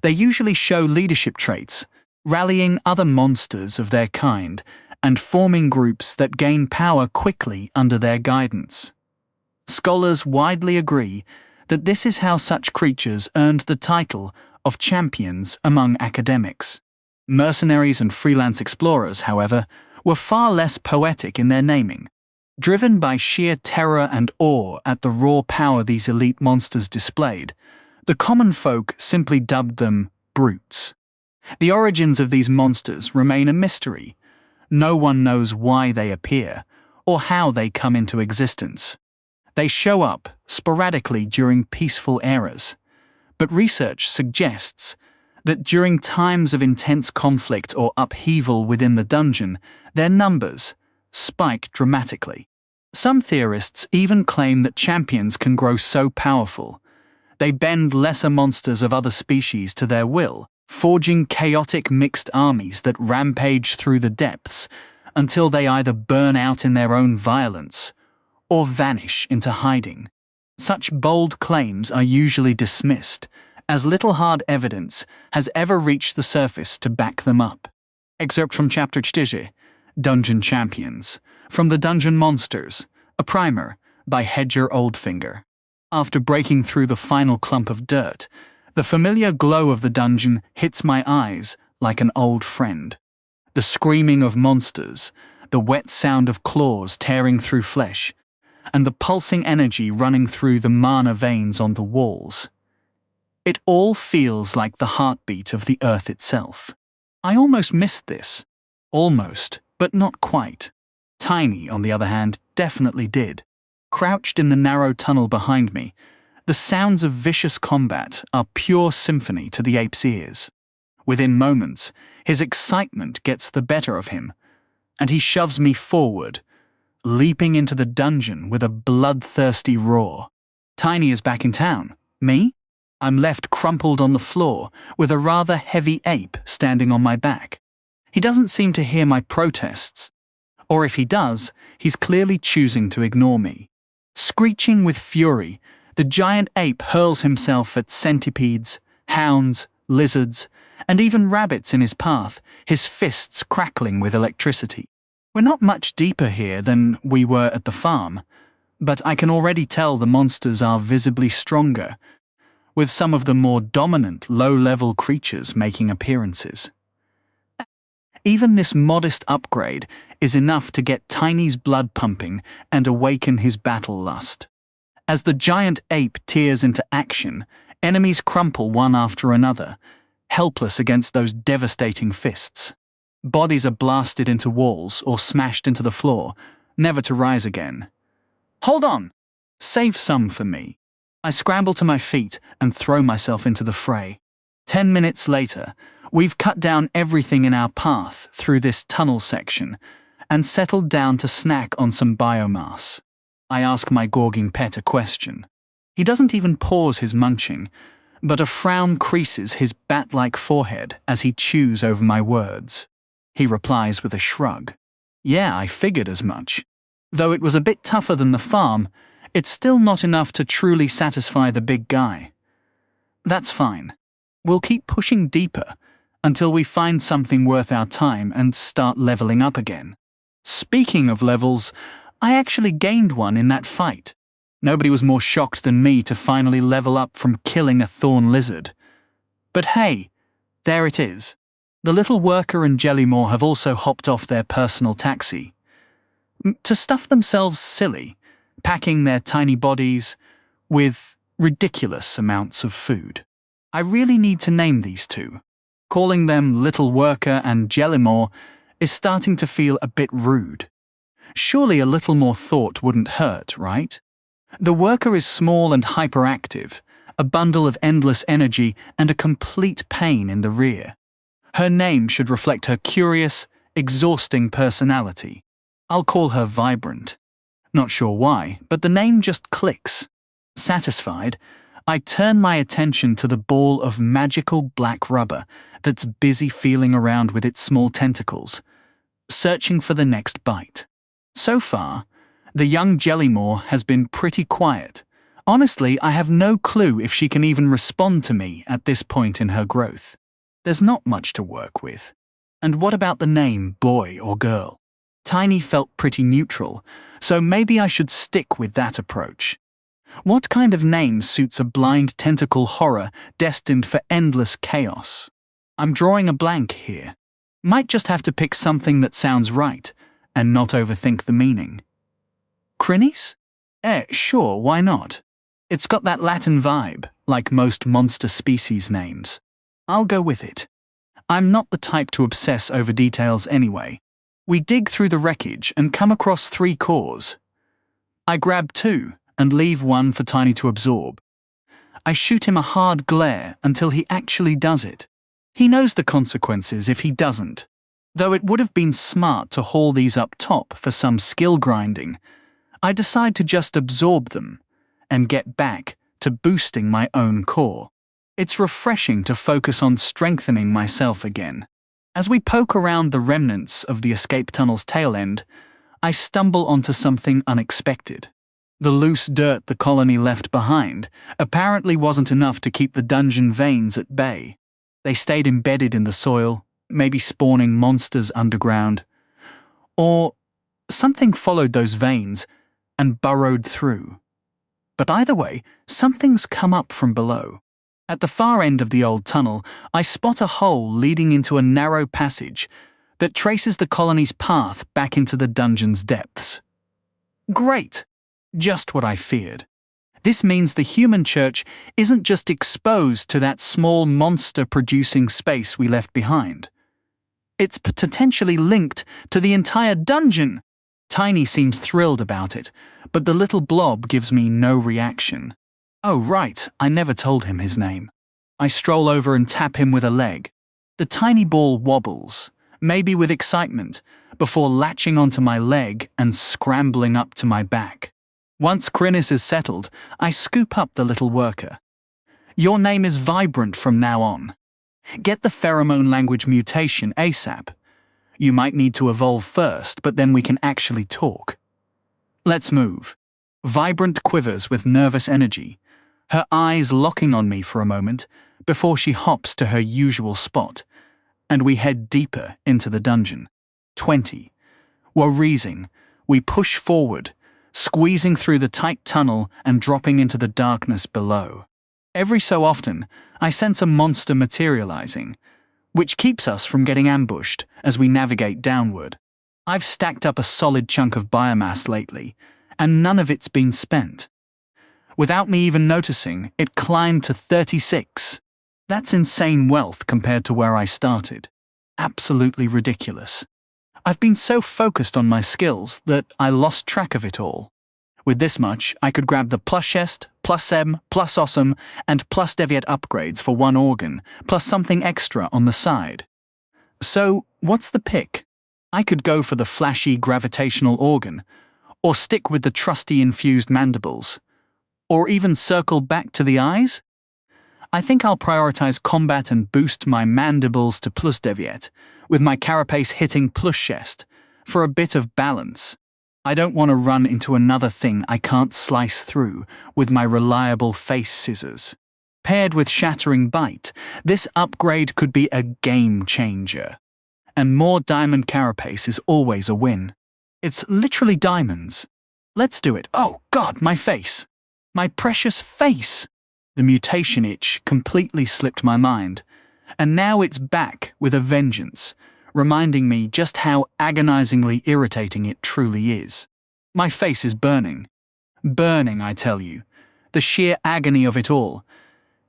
they usually show leadership traits, rallying other monsters of their kind and forming groups that gain power quickly under their guidance. Scholars widely agree that this is how such creatures earned the title of champions among academics. Mercenaries and freelance explorers, however, were far less poetic in their naming. Driven by sheer terror and awe at the raw power these elite monsters displayed, the common folk simply dubbed them brutes. The origins of these monsters remain a mystery. No one knows why they appear, or how they come into existence. They show up sporadically during peaceful eras, but research suggests that during times of intense conflict or upheaval within the dungeon, their numbers spike dramatically. Some theorists even claim that champions can grow so powerful they bend lesser monsters of other species to their will, forging chaotic mixed armies that rampage through the depths until they either burn out in their own violence or vanish into hiding. Such bold claims are usually dismissed, as little hard evidence has ever reached the surface to back them up. Excerpt from Chapter 4, Dungeon Champions, from the Dungeon Monsters, a primer by Hedger Oldfinger. After breaking through the final clump of dirt, the familiar glow of the dungeon hits my eyes like an old friend. The screaming of monsters, the wet sound of claws tearing through flesh, and the pulsing energy running through the mana veins on the walls. It all feels like the heartbeat of the earth itself. I almost missed this. Almost, but not quite. Tiny, on the other hand, definitely did. Crouched in the narrow tunnel behind me, the sounds of vicious combat are pure symphony to the ape's ears. Within moments, his excitement gets the better of him, and he shoves me forward, leaping into the dungeon with a bloodthirsty roar. Tiny is back in town. Me? I'm left crumpled on the floor with a rather heavy ape standing on my back. He doesn't seem to hear my protests, or if he does, he's clearly choosing to ignore me. Screeching with fury, the giant ape hurls himself at centipedes, hounds, lizards, and even rabbits in his path, his fists crackling with electricity. We're not much deeper here than we were at the farm, but I can already tell the monsters are visibly stronger, with some of the more dominant low-level creatures making appearances. Even this modest upgrade is enough to get Tiny's blood pumping and awaken his battle lust. As the giant ape tears into action, enemies crumple one after another, helpless against those devastating fists. Bodies are blasted into walls or smashed into the floor, never to rise again. Hold on! Save some for me. I scramble to my feet and throw myself into the fray. 10 minutes later, we've cut down everything in our path through this tunnel section and settled down to snack on some biomass. I ask my gorging pet a question. He doesn't even pause his munching, but a frown creases his bat-like forehead as he chews over my words. He replies with a shrug. Yeah, I figured as much. Though it was a bit tougher than the farm, it's still not enough to truly satisfy the big guy. That's fine. We'll keep pushing deeper until we find something worth our time and start leveling up again. Speaking of levels, I actually gained one in that fight. Nobody was more shocked than me to finally level up from killing a thorn lizard. But hey, there it is. The little worker and Jellymore have also hopped off their personal taxi to stuff themselves silly, packing their tiny bodies with ridiculous amounts of food. I really need to name these two. Calling them Little Worker and Jellymore is starting to feel a bit rude. Surely a little more thought wouldn't hurt, right? The worker is small and hyperactive, a bundle of endless energy and a complete pain in the rear. Her name should reflect her curious, exhausting personality. I'll call her Vibrant. Not sure why, but the name just clicks. Satisfied, I turn my attention to the ball of magical black rubber that's busy feeling around with its small tentacles, searching for the next bite. So far, the young Jellymore has been pretty quiet. Honestly, I have no clue if she can even respond to me at this point in her growth. There's not much to work with. And what about the name boy or girl? Tiny felt pretty neutral, so maybe I should stick with that approach. What kind of name suits a blind tentacle horror destined for endless chaos? I'm drawing a blank here. Might just have to pick something that sounds right, and not overthink the meaning. Crinnies? Sure, why not? It's got that Latin vibe, like most monster species names. I'll go with it. I'm not the type to obsess over details anyway. We dig through the wreckage and come across 3 cores. I grab 2 and leave 1 for Tiny to absorb. I shoot him a hard glare until he actually does it. He knows the consequences if he doesn't. Though it would have been smart to haul these up top for some skill grinding, I decide to just absorb them and get back to boosting my own core. It's refreshing to focus on strengthening myself again. As we poke around the remnants of the escape tunnel's tail end, I stumble onto something unexpected. The loose dirt the colony left behind apparently wasn't enough to keep the dungeon veins at bay. They stayed embedded in the soil, maybe spawning monsters underground. Or something followed those veins and burrowed through. But either way, something's come up from below. At the far end of the old tunnel, I spot a hole leading into a narrow passage that traces the colony's path back into the dungeon's depths. Great! Just what I feared. This means the human church isn't just exposed to that small monster-producing space we left behind. It's potentially linked to the entire dungeon. Tiny seems thrilled about it, but the little blob gives me no reaction. Oh right, I never told him his name. I stroll over and tap him with a leg. The tiny ball wobbles, maybe with excitement, before latching onto my leg and scrambling up to my back. Once Crinus is settled, I scoop up the little worker. Your name is Vibrant from now on. Get the pheromone language mutation ASAP. You might need to evolve first, but then we can actually talk. Let's move. Vibrant quivers with nervous energy, her eyes locking on me for a moment before she hops to her usual spot, and we head deeper into the dungeon. 20. Wheezing, we push forward, squeezing through the tight tunnel and dropping into the darkness below. Every so often, I sense a monster materializing, which keeps us from getting ambushed as we navigate downward. I've stacked up a solid chunk of biomass lately, and none of it's been spent. Without me even noticing, it climbed to 36. That's insane wealth compared to where I started. Absolutely ridiculous. I've been so focused on my skills that I lost track of it all. With this much, I could grab the plus chest, plus M, plus awesome, and plus deviate upgrades for 1 organ, plus something extra on the side. So, what's the pick? I could go for the flashy gravitational organ, or stick with the trusty infused mandibles, or even circle back to the eyes? I think I'll prioritize combat and boost my mandibles to plus deviate, with my carapace hitting plus chest, for a bit of balance. I don't want to run into another thing I can't slice through with my reliable face scissors. Paired with shattering bite, this upgrade could be a game changer. And more diamond carapace is always a win. It's literally diamonds. Let's do it. Oh God, my face. My precious face! The mutation itch completely slipped my mind, and now it's back with a vengeance, reminding me just how agonizingly irritating it truly is. My face is burning. Burning, I tell you. The sheer agony of it all.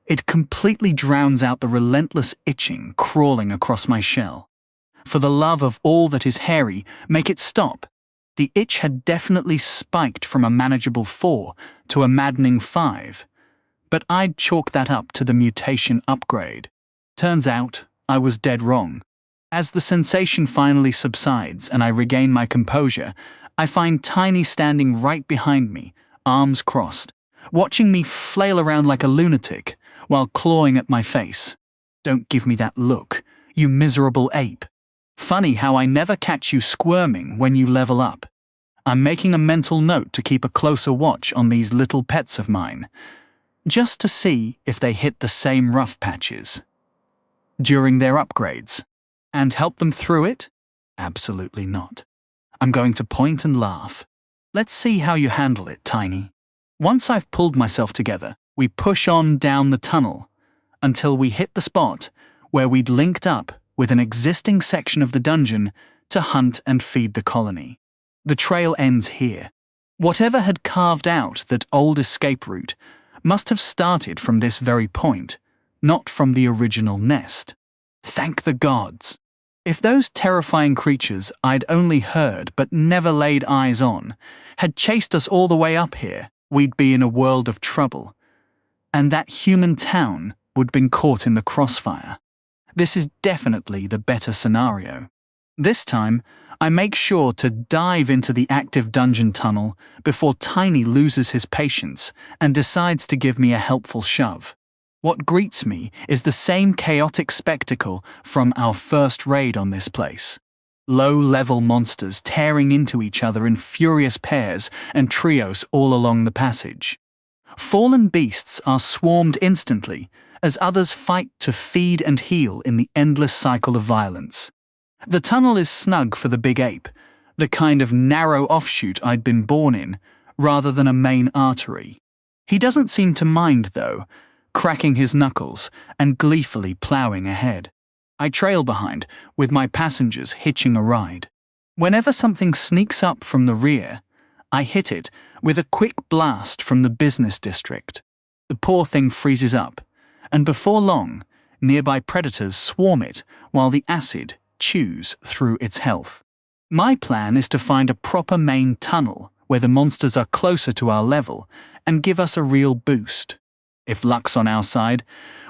It completely drowns out the relentless itching crawling across my shell. For the love of all that is hairy, make it stop. The itch had definitely spiked from a manageable 4 to a maddening 5, but I'd chalk that up to the mutation upgrade. Turns out, I was dead wrong. As the sensation finally subsides and I regain my composure, I find Tiny standing right behind me, arms crossed, watching me flail around like a lunatic while clawing at my face. Don't give me that look, you miserable ape. Funny how I never catch you squirming when you level up. I'm making a mental note to keep a closer watch on these little pets of mine, just to see if they hit the same rough patches during their upgrades. And help them through it? Absolutely not. I'm going to point and laugh. Let's see how you handle it, Tiny. Once I've pulled myself together, we push on down the tunnel until we hit the spot where we'd linked up with an existing section of the dungeon to hunt and feed the colony. The trail ends here. Whatever had carved out that old escape route must have started from this very point, not from the original nest. Thank the gods. If those terrifying creatures I'd only heard but never laid eyes on had chased us all the way up here, we'd be in a world of trouble. And that human town would been caught in the crossfire. This is definitely the better scenario. This time, I make sure to dive into the active dungeon tunnel before Tiny loses his patience and decides to give me a helpful shove. What greets me is the same chaotic spectacle from our first raid on this place. Low-level monsters tearing into each other in furious pairs and trios all along the passage. Fallen beasts are swarmed instantly as others fight to feed and heal in the endless cycle of violence. The tunnel is snug for the big ape, the kind of narrow offshoot I'd been born in, rather than a main artery. He doesn't seem to mind, though, cracking his knuckles and gleefully ploughing ahead. I trail behind, with my passengers hitching a ride. Whenever something sneaks up from the rear, I hit it with a quick blast from the business district. The poor thing freezes up, and before long, nearby predators swarm it while the acid chews through its health. My plan is to find a proper main tunnel where the monsters are closer to our level and give us a real boost. If luck's on our side,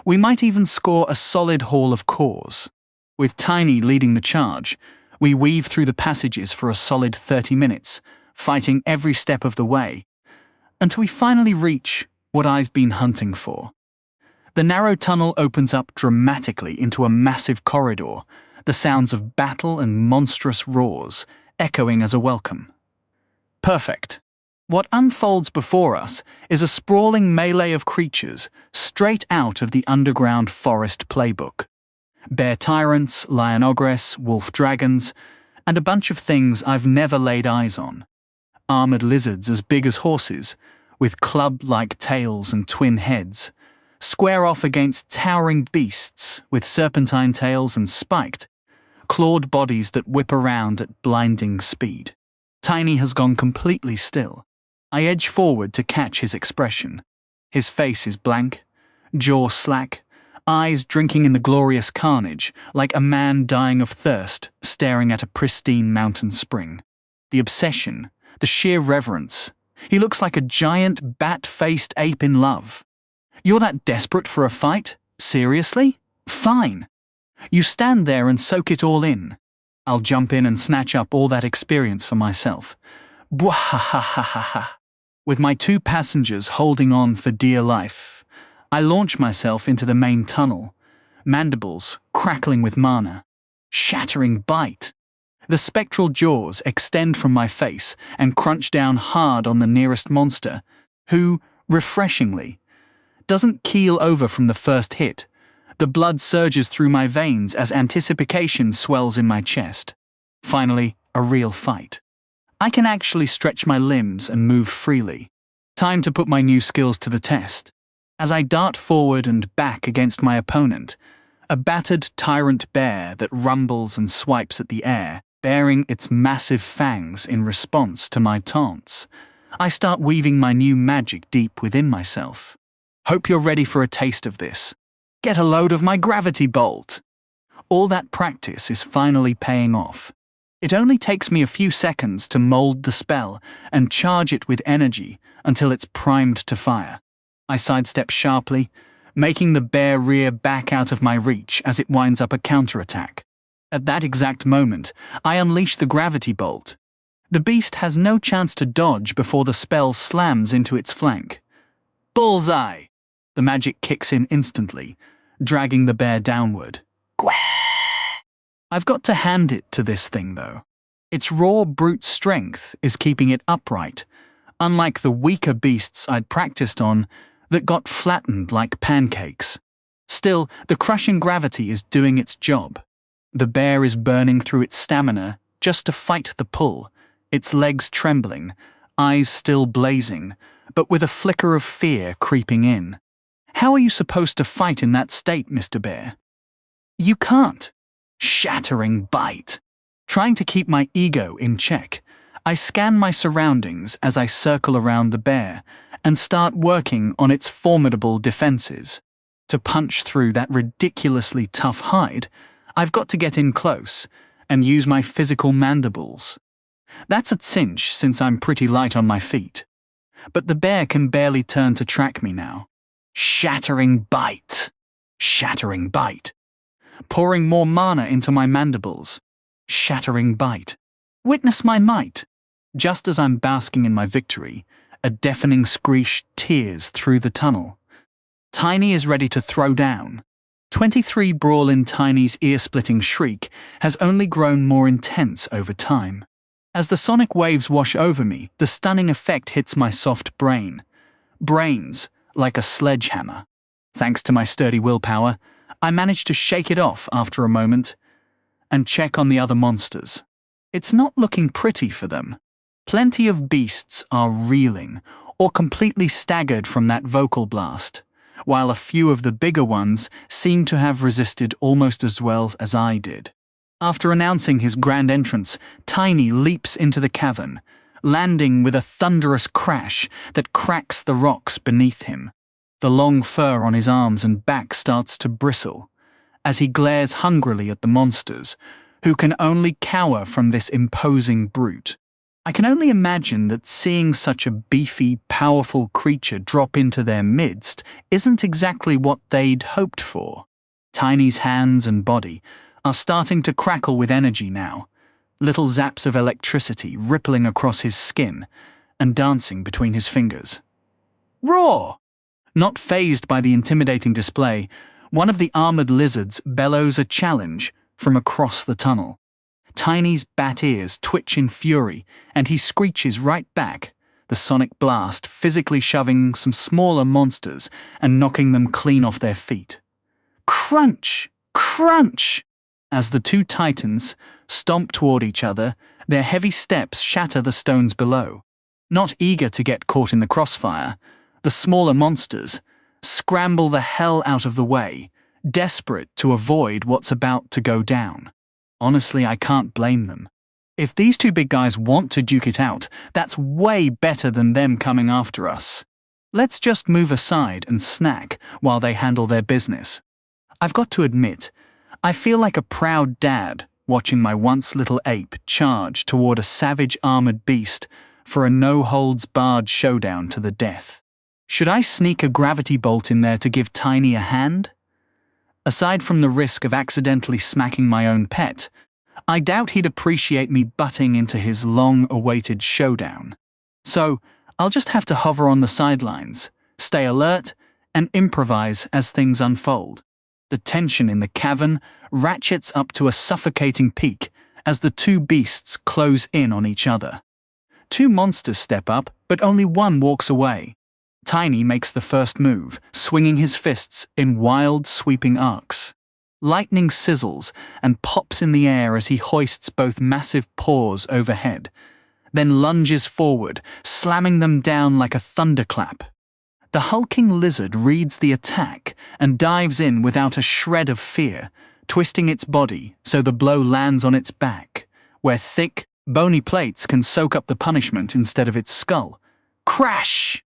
we might even score a solid haul of cores. With Tiny leading the charge, we weave through the passages for a solid 30 minutes, fighting every step of the way, until we finally reach what I've been hunting for. The narrow tunnel opens up dramatically into a massive corridor, the sounds of battle and monstrous roars echoing as a welcome. Perfect. What unfolds before us is a sprawling melee of creatures straight out of the underground forest playbook. Bear tyrants, lion ogress, wolf dragons, and a bunch of things I've never laid eyes on. Armored lizards as big as horses, with club-like tails and twin heads, square off against towering beasts with serpentine tails and spiked, clawed bodies that whip around at blinding speed. Tiny has gone completely still. I edge forward to catch his expression. His face is blank, jaw slack, eyes drinking in the glorious carnage like a man dying of thirst staring at a pristine mountain spring. The obsession, the sheer reverence. He looks like a giant bat-faced ape in love. You're that desperate for a fight? Seriously? Fine. You stand there and soak it all in. I'll jump in and snatch up all that experience for myself. Bwahahahaha. With my two passengers holding on for dear life, I launch myself into the main tunnel, mandibles crackling with mana. Shattering bite. The spectral jaws extend from my face and crunch down hard on the nearest monster, who, refreshingly, doesn't keel over from the first hit. The blood surges through my veins as anticipation swells in my chest. Finally, a real fight. I can actually stretch my limbs and move freely. Time to put my new skills to the test. As I dart forward and back against my opponent, a battered tyrant bear that rumbles and swipes at the air, baring its massive fangs in response to my taunts, I start weaving my new magic deep within myself. Hope you're ready for a taste of this. Get a load of my gravity bolt. All that practice is finally paying off. It only takes me a few seconds to mold the spell and charge it with energy until it's primed to fire. I sidestep sharply, making the bear rear back out of my reach as it winds up a counterattack. At that exact moment, I unleash the gravity bolt. The beast has no chance to dodge before the spell slams into its flank. Bullseye! The magic kicks in instantly, dragging the bear downward. Gwah! I've got to hand it to this thing, though. Its raw brute strength is keeping it upright, unlike the weaker beasts I'd practiced on that got flattened like pancakes. Still, the crushing gravity is doing its job. The bear is burning through its stamina just to fight the pull, its legs trembling, eyes still blazing, but with a flicker of fear creeping in. How are you supposed to fight in that state, Mr. Bear? You can't. Shattering bite. Trying to keep my ego in check, I scan my surroundings as I circle around the bear and start working on its formidable defenses. To punch through that ridiculously tough hide, I've got to get in close and use my physical mandibles. That's a cinch since I'm pretty light on my feet. But the bear can barely turn to track me now. Shattering bite. Shattering bite. Pouring more mana into my mandibles. Shattering bite. Witness my might. Just as I'm basking in my victory, a deafening screech tears through the tunnel. Tiny is ready to throw down. 23 brawl in Tiny's ear-splitting shriek has only grown more intense over time. As the sonic waves wash over me, the stunning effect hits my soft brain. Brains, like a sledgehammer. Thanks to my sturdy willpower, I manage to shake it off after a moment and check on the other monsters. It's not looking pretty for them. Plenty of beasts are reeling or completely staggered from that vocal blast, while a few of the bigger ones seem to have resisted almost as well as I did. After announcing his grand entrance, Tiny leaps into the cavern, landing with a thunderous crash that cracks the rocks beneath him. The long fur on his arms and back starts to bristle as he glares hungrily at the monsters, who can only cower from this imposing brute. I can only imagine that seeing such a beefy, powerful creature drop into their midst isn't exactly what they'd hoped for. Tiny's hands and body are starting to crackle with energy now, little zaps of electricity rippling across his skin and dancing between his fingers. Roar! Not fazed by the intimidating display, one of the armored lizards bellows a challenge from across the tunnel. Tiny's bat ears twitch in fury, and he screeches right back, the sonic blast physically shoving some smaller monsters and knocking them clean off their feet. Crunch! Crunch! As the two titans stomp toward each other, their heavy steps shatter the stones below. Not eager to get caught in the crossfire, the smaller monsters scramble the hell out of the way, desperate to avoid what's about to go down. Honestly, I can't blame them. If these two big guys want to duke it out, that's way better than them coming after us. Let's just move aside and snack while they handle their business. I've got to admit, I feel like a proud dad watching my once little ape charge toward a savage armored beast for a no-holds-barred showdown to the death. Should I sneak a gravity bolt in there to give Tiny a hand? Aside from the risk of accidentally smacking my own pet, I doubt he'd appreciate me butting into his long-awaited showdown. So I'll just have to hover on the sidelines, stay alert, and improvise as things unfold. The tension in the cavern ratchets up to a suffocating peak as the two beasts close in on each other. Two monsters step up, but only one walks away. Tiny makes the first move, swinging his fists in wild, sweeping arcs. Lightning sizzles and pops in the air as he hoists both massive paws overhead, then lunges forward, slamming them down like a thunderclap. The hulking lizard reads the attack and dives in without a shred of fear, twisting its body so the blow lands on its back, where thick, bony plates can soak up the punishment instead of its skull. Crash!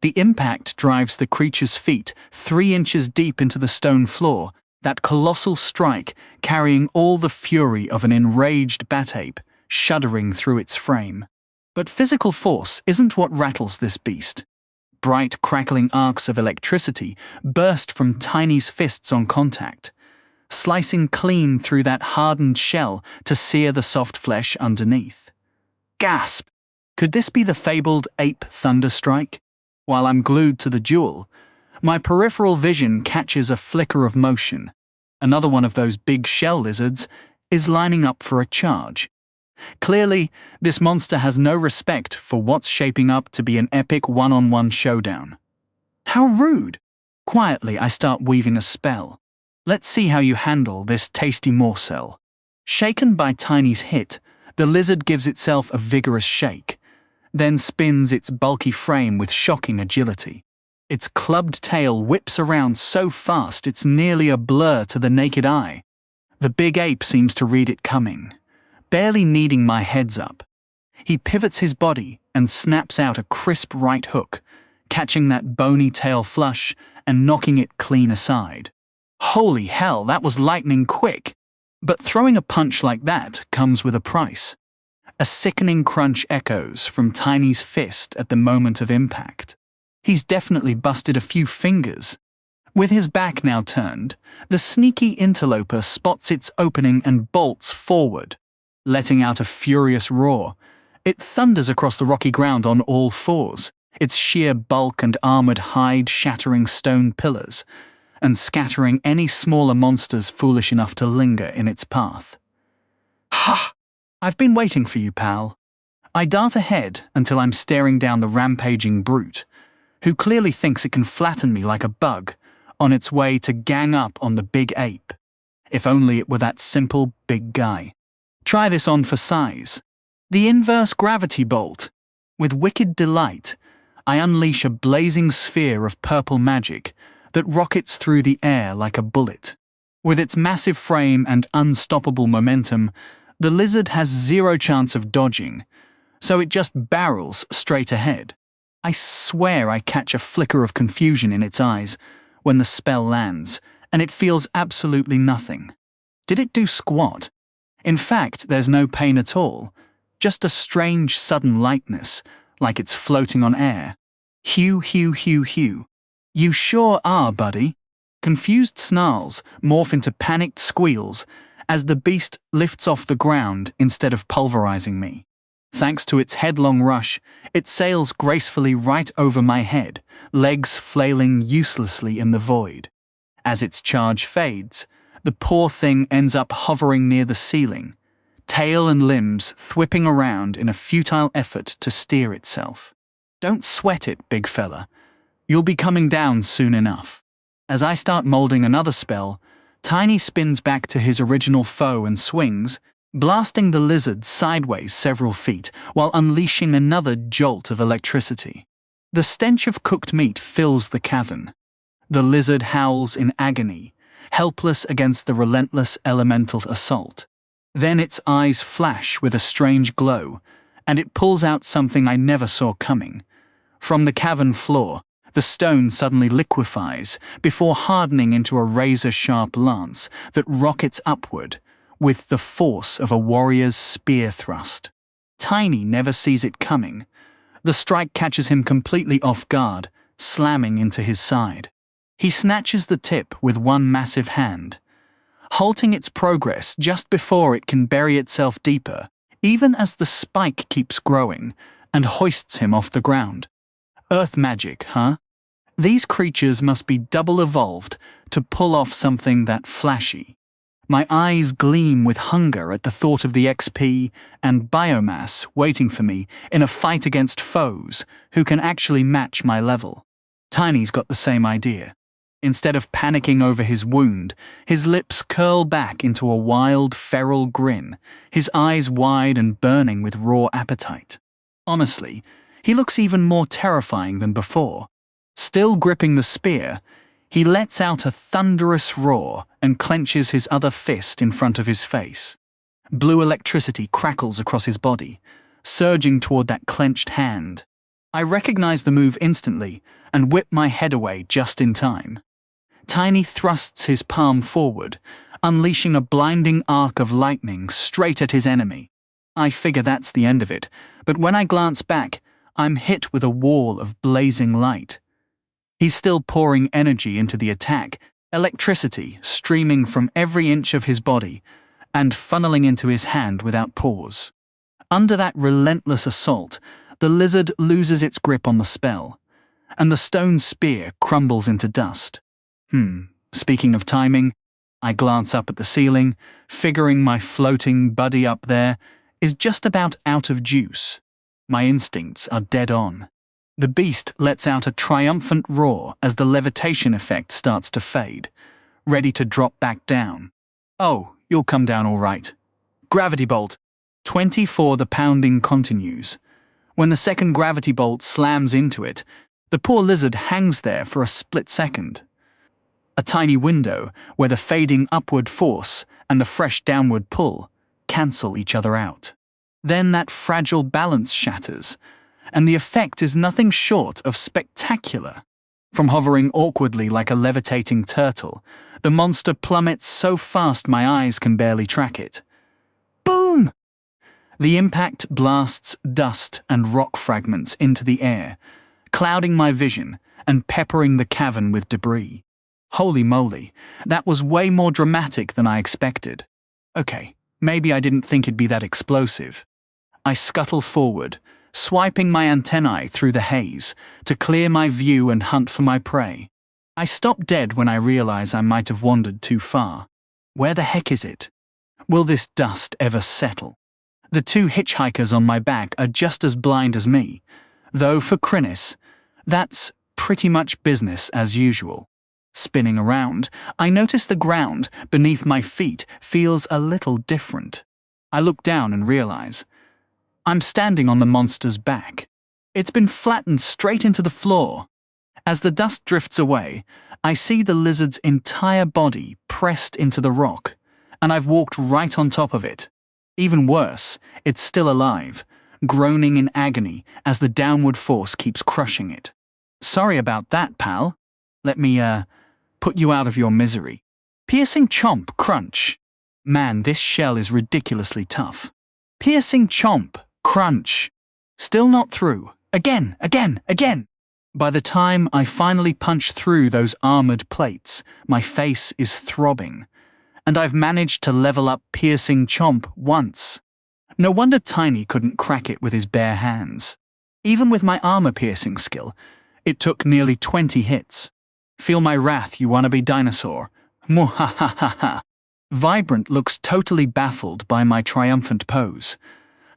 The impact drives the creature's feet 3 inches deep into the stone floor, that colossal strike carrying all the fury of an enraged bat-ape shuddering through its frame. But physical force isn't what rattles this beast. Bright, crackling arcs of electricity burst from Tiny's fists on contact, slicing clean through that hardened shell to sear the soft flesh underneath. Gasp! Could this be the fabled ape thunderstrike? While I'm glued to the duel, my peripheral vision catches a flicker of motion. Another one of those big shell lizards is lining up for a charge. Clearly, this monster has no respect for what's shaping up to be an epic one-on-one showdown. How rude! Quietly, I start weaving a spell. Let's see how you handle this tasty morsel. Shaken by Tiny's hit, the lizard gives itself a vigorous shake, then spins its bulky frame with shocking agility. Its clubbed tail whips around so fast it's nearly a blur to the naked eye. The big ape seems to read it coming, barely needing my heads up. He pivots his body and snaps out a crisp right hook, catching that bony tail flush and knocking it clean aside. Holy hell, that was lightning quick! But throwing a punch like that comes with a price. A sickening crunch echoes from Tiny's fist at the moment of impact. He's definitely busted a few fingers. With his back now turned, the sneaky interloper spots its opening and bolts forward. Letting out a furious roar, it thunders across the rocky ground on all fours, its sheer bulk and armored hide shattering stone pillars, and scattering any smaller monsters foolish enough to linger in its path. Ha! I've been waiting for you, pal. I dart ahead until I'm staring down the rampaging brute, who clearly thinks it can flatten me like a bug, on its way to gang up on the big ape. If only it were that simple big guy. Try this on for size. The inverse gravity bolt. With wicked delight, I unleash a blazing sphere of purple magic that rockets through the air like a bullet. With its massive frame and unstoppable momentum, the lizard has zero chance of dodging, so it just barrels straight ahead. I swear I catch a flicker of confusion in its eyes when the spell lands, and it feels absolutely nothing. Did it do squat? In fact, there's no pain at all, just a strange sudden lightness, like it's floating on air. Hew, hew, hew, hew. You sure are, buddy. Confused snarls morph into panicked squeals as the beast lifts off the ground instead of pulverizing me. Thanks to its headlong rush, it sails gracefully right over my head, legs flailing uselessly in the void. As its charge fades, the poor thing ends up hovering near the ceiling, tail and limbs thwipping around in a futile effort to steer itself. Don't sweat it, big fella. You'll be coming down soon enough. As I start molding another spell, Tiny spins back to his original foe and swings, blasting the lizard sideways several feet while unleashing another jolt of electricity. The stench of cooked meat fills the cavern. The lizard howls in agony, helpless against the relentless elemental assault. Then its eyes flash with a strange glow, and it pulls out something I never saw coming. From the cavern floor, the stone suddenly liquefies before hardening into a razor-sharp lance that rockets upward with the force of a warrior's spear thrust. Tiny never sees it coming. The strike catches him completely off guard, slamming into his side. He snatches the tip with one massive hand, halting its progress just before it can bury itself deeper, even as the spike keeps growing and hoists him off the ground. Earth magic, huh? These creatures must be double evolved to pull off something that flashy. My eyes gleam with hunger at the thought of the XP and biomass waiting for me in a fight against foes who can actually match my level. Tiny's got the same idea. Instead of panicking over his wound, his lips curl back into a wild, feral grin, his eyes wide and burning with raw appetite. Honestly, he looks even more terrifying than before. Still gripping the spear, he lets out a thunderous roar and clenches his other fist in front of his face. Blue electricity crackles across his body, surging toward that clenched hand. I recognize the move instantly and whip my head away just in time. Tiny thrusts his palm forward, unleashing a blinding arc of lightning straight at his enemy. I figure that's the end of it, but when I glance back, I'm hit with a wall of blazing light. He's still pouring energy into the attack, electricity streaming from every inch of his body and funneling into his hand without pause. Under that relentless assault, the lizard loses its grip on the spell, and the stone spear crumbles into dust. Speaking of timing, I glance up at the ceiling, figuring my floating buddy up there is just about out of juice. My instincts are dead on. The beast lets out a triumphant roar as the levitation effect starts to fade, ready to drop back down. Oh, you'll come down all right. Gravity bolt. 24. The pounding continues. When the second gravity bolt slams into it, the poor lizard hangs there for a split second. A tiny window where the fading upward force and the fresh downward pull cancel each other out. Then that fragile balance shatters, and the effect is nothing short of spectacular. From hovering awkwardly like a levitating turtle, the monster plummets so fast my eyes can barely track it. Boom! The impact blasts dust and rock fragments into the air, clouding my vision and peppering the cavern with debris. Holy moly, that was way more dramatic than I expected. Okay, maybe I didn't think it'd be that explosive. I scuttle forward, swiping my antennae through the haze to clear my view and hunt for my prey. I stop dead when I realize I might have wandered too far. Where the heck is it? Will this dust ever settle? The two hitchhikers on my back are just as blind as me, though for Crinnis, that's pretty much business as usual. Spinning around, I notice the ground beneath my feet feels a little different. I look down and realize I'm standing on the monster's back. It's been flattened straight into the floor. As the dust drifts away, I see the lizard's entire body pressed into the rock, and I've walked right on top of it. Even worse, it's still alive, groaning in agony as the downward force keeps crushing it. Sorry about that, pal. Let me, put you out of your misery. Piercing chomp crunch. Man, this shell is ridiculously tough. Piercing chomp crunch. Still not through. Again. By the time I finally punch through those armored plates, my face is throbbing, and I've managed to level up piercing chomp once. No wonder Tiny couldn't crack it with his bare hands. Even with my armor-piercing skill, it took nearly 20 hits. Feel my wrath, you wannabe dinosaur. Muhahaha. Vibrant looks totally baffled by my triumphant pose,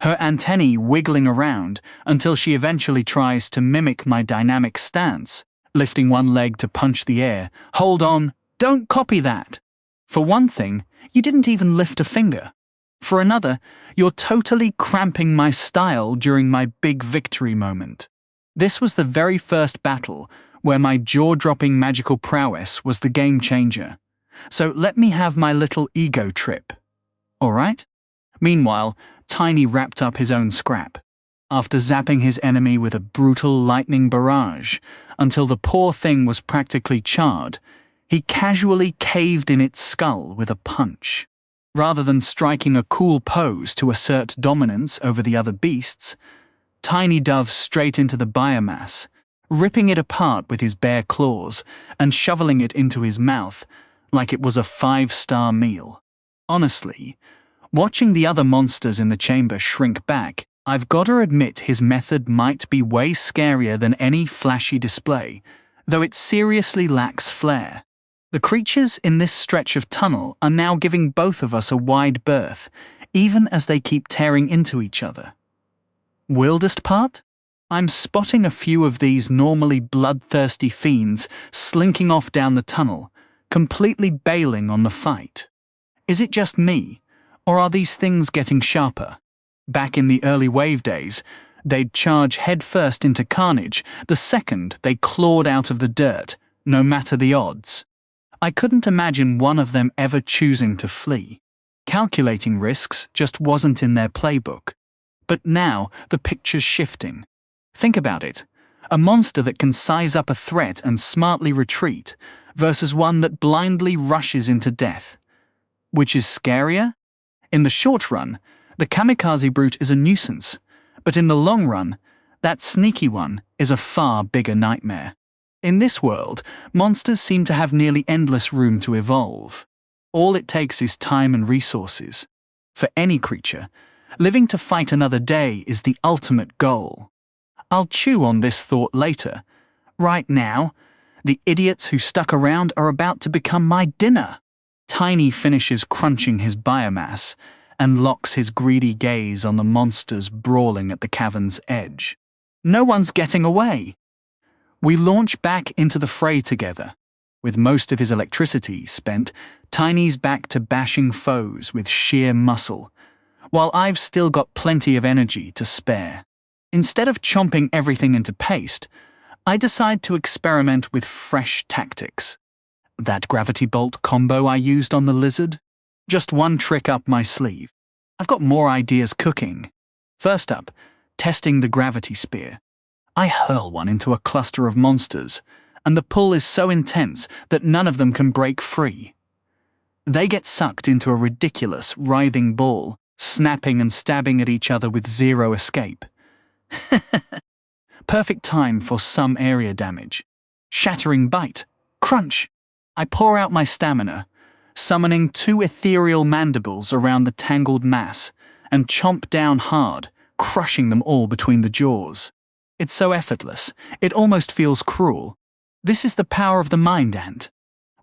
her antennae wiggling around until she eventually tries to mimic my dynamic stance, lifting one leg to punch the air. Hold on, don't copy that. For one thing, you didn't even lift a finger. For another, you're totally cramping my style during my big victory moment. This was the very first battle where my jaw-dropping magical prowess was the game changer. So let me have my little ego trip. All right? Meanwhile, Tiny wrapped up his own scrap. After zapping his enemy with a brutal lightning barrage until the poor thing was practically charred, he casually caved in its skull with a punch. Rather than striking a cool pose to assert dominance over the other beasts, Tiny dove straight into the biomass, ripping it apart with his bare claws and shoveling it into his mouth like it was a 5-star meal. Honestly, watching the other monsters in the chamber shrink back, I've gotta admit his method might be way scarier than any flashy display, though it seriously lacks flair. The creatures in this stretch of tunnel are now giving both of us a wide berth, even as they keep tearing into each other. Wildest part? I'm spotting a few of these normally bloodthirsty fiends slinking off down the tunnel, completely bailing on the fight. Is it just me, or are these things getting sharper? Back in the early wave days, they'd charge headfirst into carnage the second they clawed out of the dirt, no matter the odds. I couldn't imagine one of them ever choosing to flee. Calculating risks just wasn't in their playbook. But now the picture's shifting. Think about it. A monster that can size up a threat and smartly retreat versus one that blindly rushes into death. Which is scarier? In the short run, the kamikaze brute is a nuisance, but in the long run, that sneaky one is a far bigger nightmare. In this world, monsters seem to have nearly endless room to evolve. All it takes is time and resources. For any creature, living to fight another day is the ultimate goal. I'll chew on this thought later. Right now, the idiots who stuck around are about to become my dinner. Tiny finishes crunching his biomass and locks his greedy gaze on the monsters brawling at the cavern's edge. No one's getting away. We launch back into the fray together. With most of his electricity spent, Tiny's back to bashing foes with sheer muscle, while I've still got plenty of energy to spare. Instead of chomping everything into paste, I decide to experiment with fresh tactics. That gravity bolt combo I used on the lizard? Just one trick up my sleeve. I've got more ideas cooking. First up, testing the gravity spear. I hurl one into a cluster of monsters, and the pull is so intense that none of them can break free. They get sucked into a ridiculous, writhing ball, snapping and stabbing at each other with zero escape. Perfect time for some area damage. Shattering bite. Crunch. I pour out my stamina, summoning 2 ethereal mandibles around the tangled mass, and chomp down hard, crushing them all between the jaws. It's so effortless, it almost feels cruel. This is the power of the mind ant,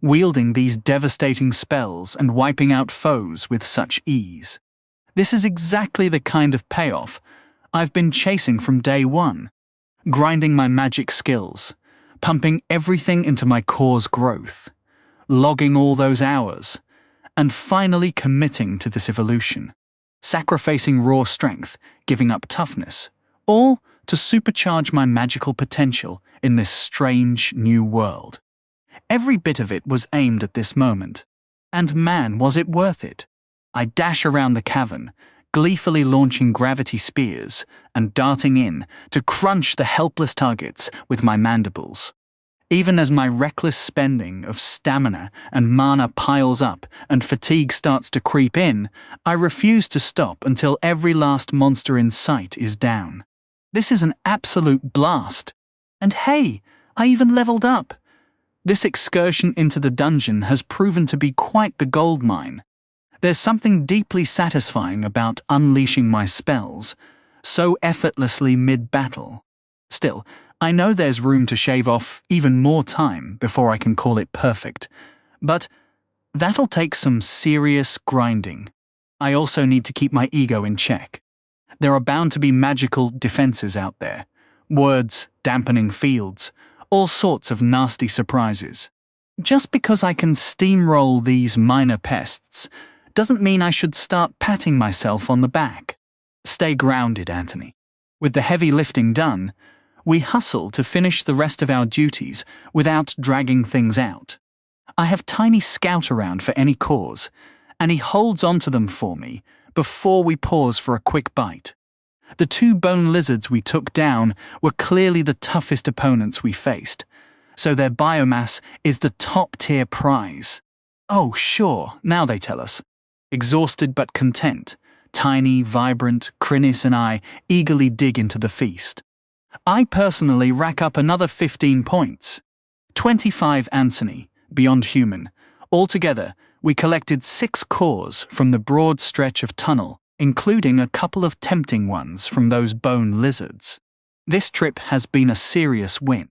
wielding these devastating spells and wiping out foes with such ease. This is exactly the kind of payoff I've been chasing from day one, grinding my magic skills, pumping everything into my core's growth, logging all those hours, and finally committing to this evolution, sacrificing raw strength, giving up toughness, all to supercharge my magical potential in this strange new world. Every bit of it was aimed at this moment, and man, was it worth it. I dash around the cavern, gleefully launching gravity spears and darting in to crunch the helpless targets with my mandibles. Even as my reckless spending of stamina and mana piles up and fatigue starts to creep in, I refuse to stop until every last monster in sight is down. This is an absolute blast. And hey, I even leveled up. This excursion into the dungeon has proven to be quite the goldmine. There's something deeply satisfying about unleashing my spells so effortlessly mid-battle. Still, I know there's room to shave off even more time before I can call it perfect, but that'll take some serious grinding. I also need to keep my ego in check. There are bound to be magical defenses out there, words, dampening fields, all sorts of nasty surprises. Just because I can steamroll these minor pests doesn't mean I should start patting myself on the back. Stay grounded, Anthony. With the heavy lifting done, we hustle to finish the rest of our duties without dragging things out. I have Tiny scout around for any cause, and he holds onto them for me before we pause for a quick bite. The 2 bone lizards we took down were clearly the toughest opponents we faced, so their biomass is the top-tier prize. Oh, sure, now they tell us. Exhausted but content, Tiny, Vibrant, Krinis and I eagerly dig into the feast. I personally rack up another 15 points. 25 Anthony, beyond human. Altogether, we collected 6 cores from the broad stretch of tunnel, including a couple of tempting ones from those bone lizards. This trip has been a serious win.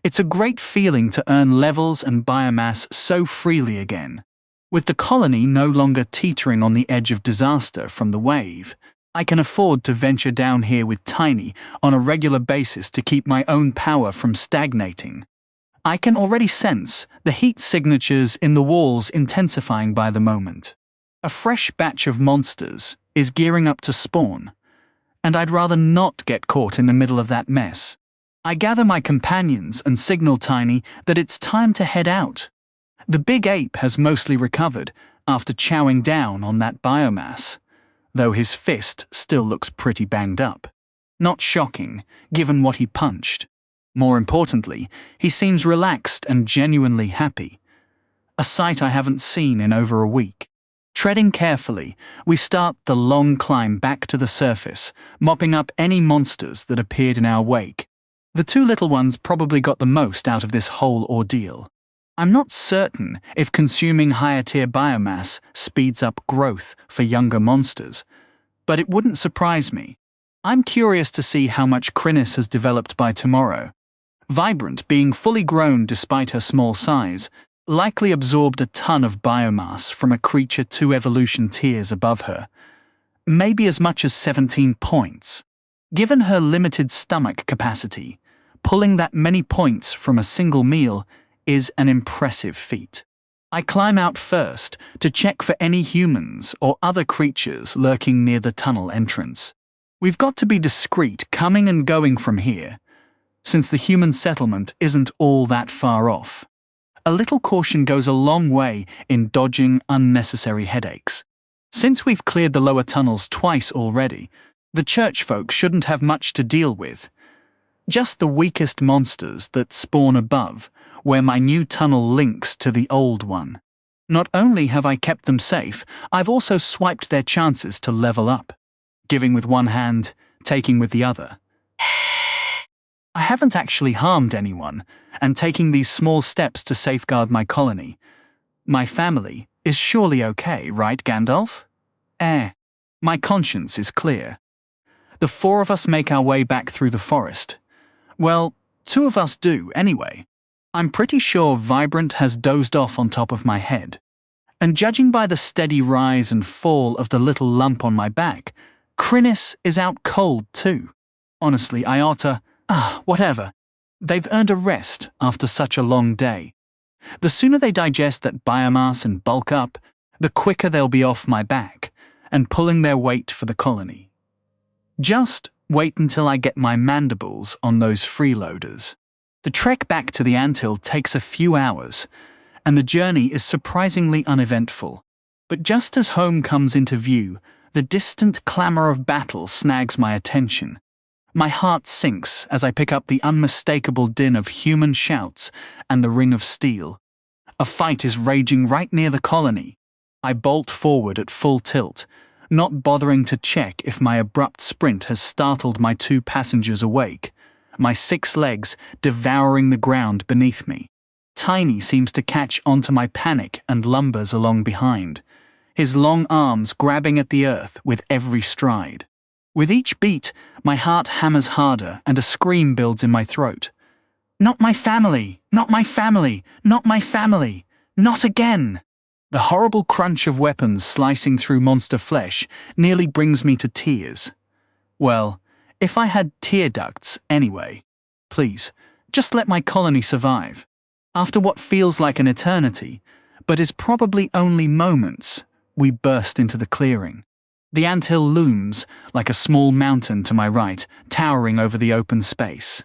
It's a great feeling to earn levels and biomass so freely again. With the colony no longer teetering on the edge of disaster from the wave, I can afford to venture down here with Tiny on a regular basis to keep my own power from stagnating. I can already sense the heat signatures in the walls intensifying by the moment. A fresh batch of monsters is gearing up to spawn, and I'd rather not get caught in the middle of that mess. I gather my companions and signal Tiny that it's time to head out. The big ape has mostly recovered after chowing down on that biomass, though his fist still looks pretty banged up. Not shocking, given what he punched. More importantly, he seems relaxed and genuinely happy, a sight I haven't seen in over a week. Treading carefully, we start the long climb back to the surface, mopping up any monsters that appeared in our wake. The 2 little ones probably got the most out of this whole ordeal. I'm not certain if consuming higher-tier biomass speeds up growth for younger monsters, but it wouldn't surprise me. I'm curious to see how much Krinis has developed by tomorrow. Vibrant, being fully grown despite her small size, likely absorbed a ton of biomass from a creature 2 evolution tiers above her, maybe as much as 17 points. Given her limited stomach capacity, pulling that many points from a single meal is an impressive feat. I climb out first to check for any humans or other creatures lurking near the tunnel entrance. We've got to be discreet coming and going from here, since the human settlement isn't all that far off. A little caution goes a long way in dodging unnecessary headaches. Since we've cleared the lower tunnels twice already, the church folk shouldn't have much to deal with. Just the weakest monsters that spawn above where my new tunnel links to the old one. Not only have I kept them safe, I've also swiped their chances to level up, giving with one hand, taking with the other. I haven't actually harmed anyone, and taking these small steps to safeguard my colony. My family is surely okay, right, Gandalf? My conscience is clear. The four of us make our way back through the forest. Well, two of us do, anyway. I'm pretty sure Vibrant has dozed off on top of my head. And judging by the steady rise and fall of the little lump on my back, Crinnis is out cold too. Honestly, I ought to... whatever. They've earned a rest after such a long day. The sooner they digest that biomass and bulk up, the quicker they'll be off my back and pulling their weight for the colony. Just wait until I get my mandibles on those freeloaders. The trek back to the anthill takes a few hours, and the journey is surprisingly uneventful. But just as home comes into view, the distant clamor of battle snags my attention. My heart sinks as I pick up the unmistakable din of human shouts and the ring of steel. A fight is raging right near the colony. I bolt forward at full tilt, not bothering to check if my abrupt sprint has startled my two passengers awake, my 6 legs devouring the ground beneath me. Tiny seems to catch onto my panic and lumbers along behind, his long arms grabbing at the earth with every stride. With each beat, my heart hammers harder and a scream builds in my throat. Not my family! Not my family! Not my family! Not again! The horrible crunch of weapons slicing through monster flesh nearly brings me to tears. Well, if I had tear ducts anyway. Please, just let my colony survive. After what feels like an eternity, but is probably only moments, we burst into the clearing. The anthill looms like a small mountain to my right, towering over the open space.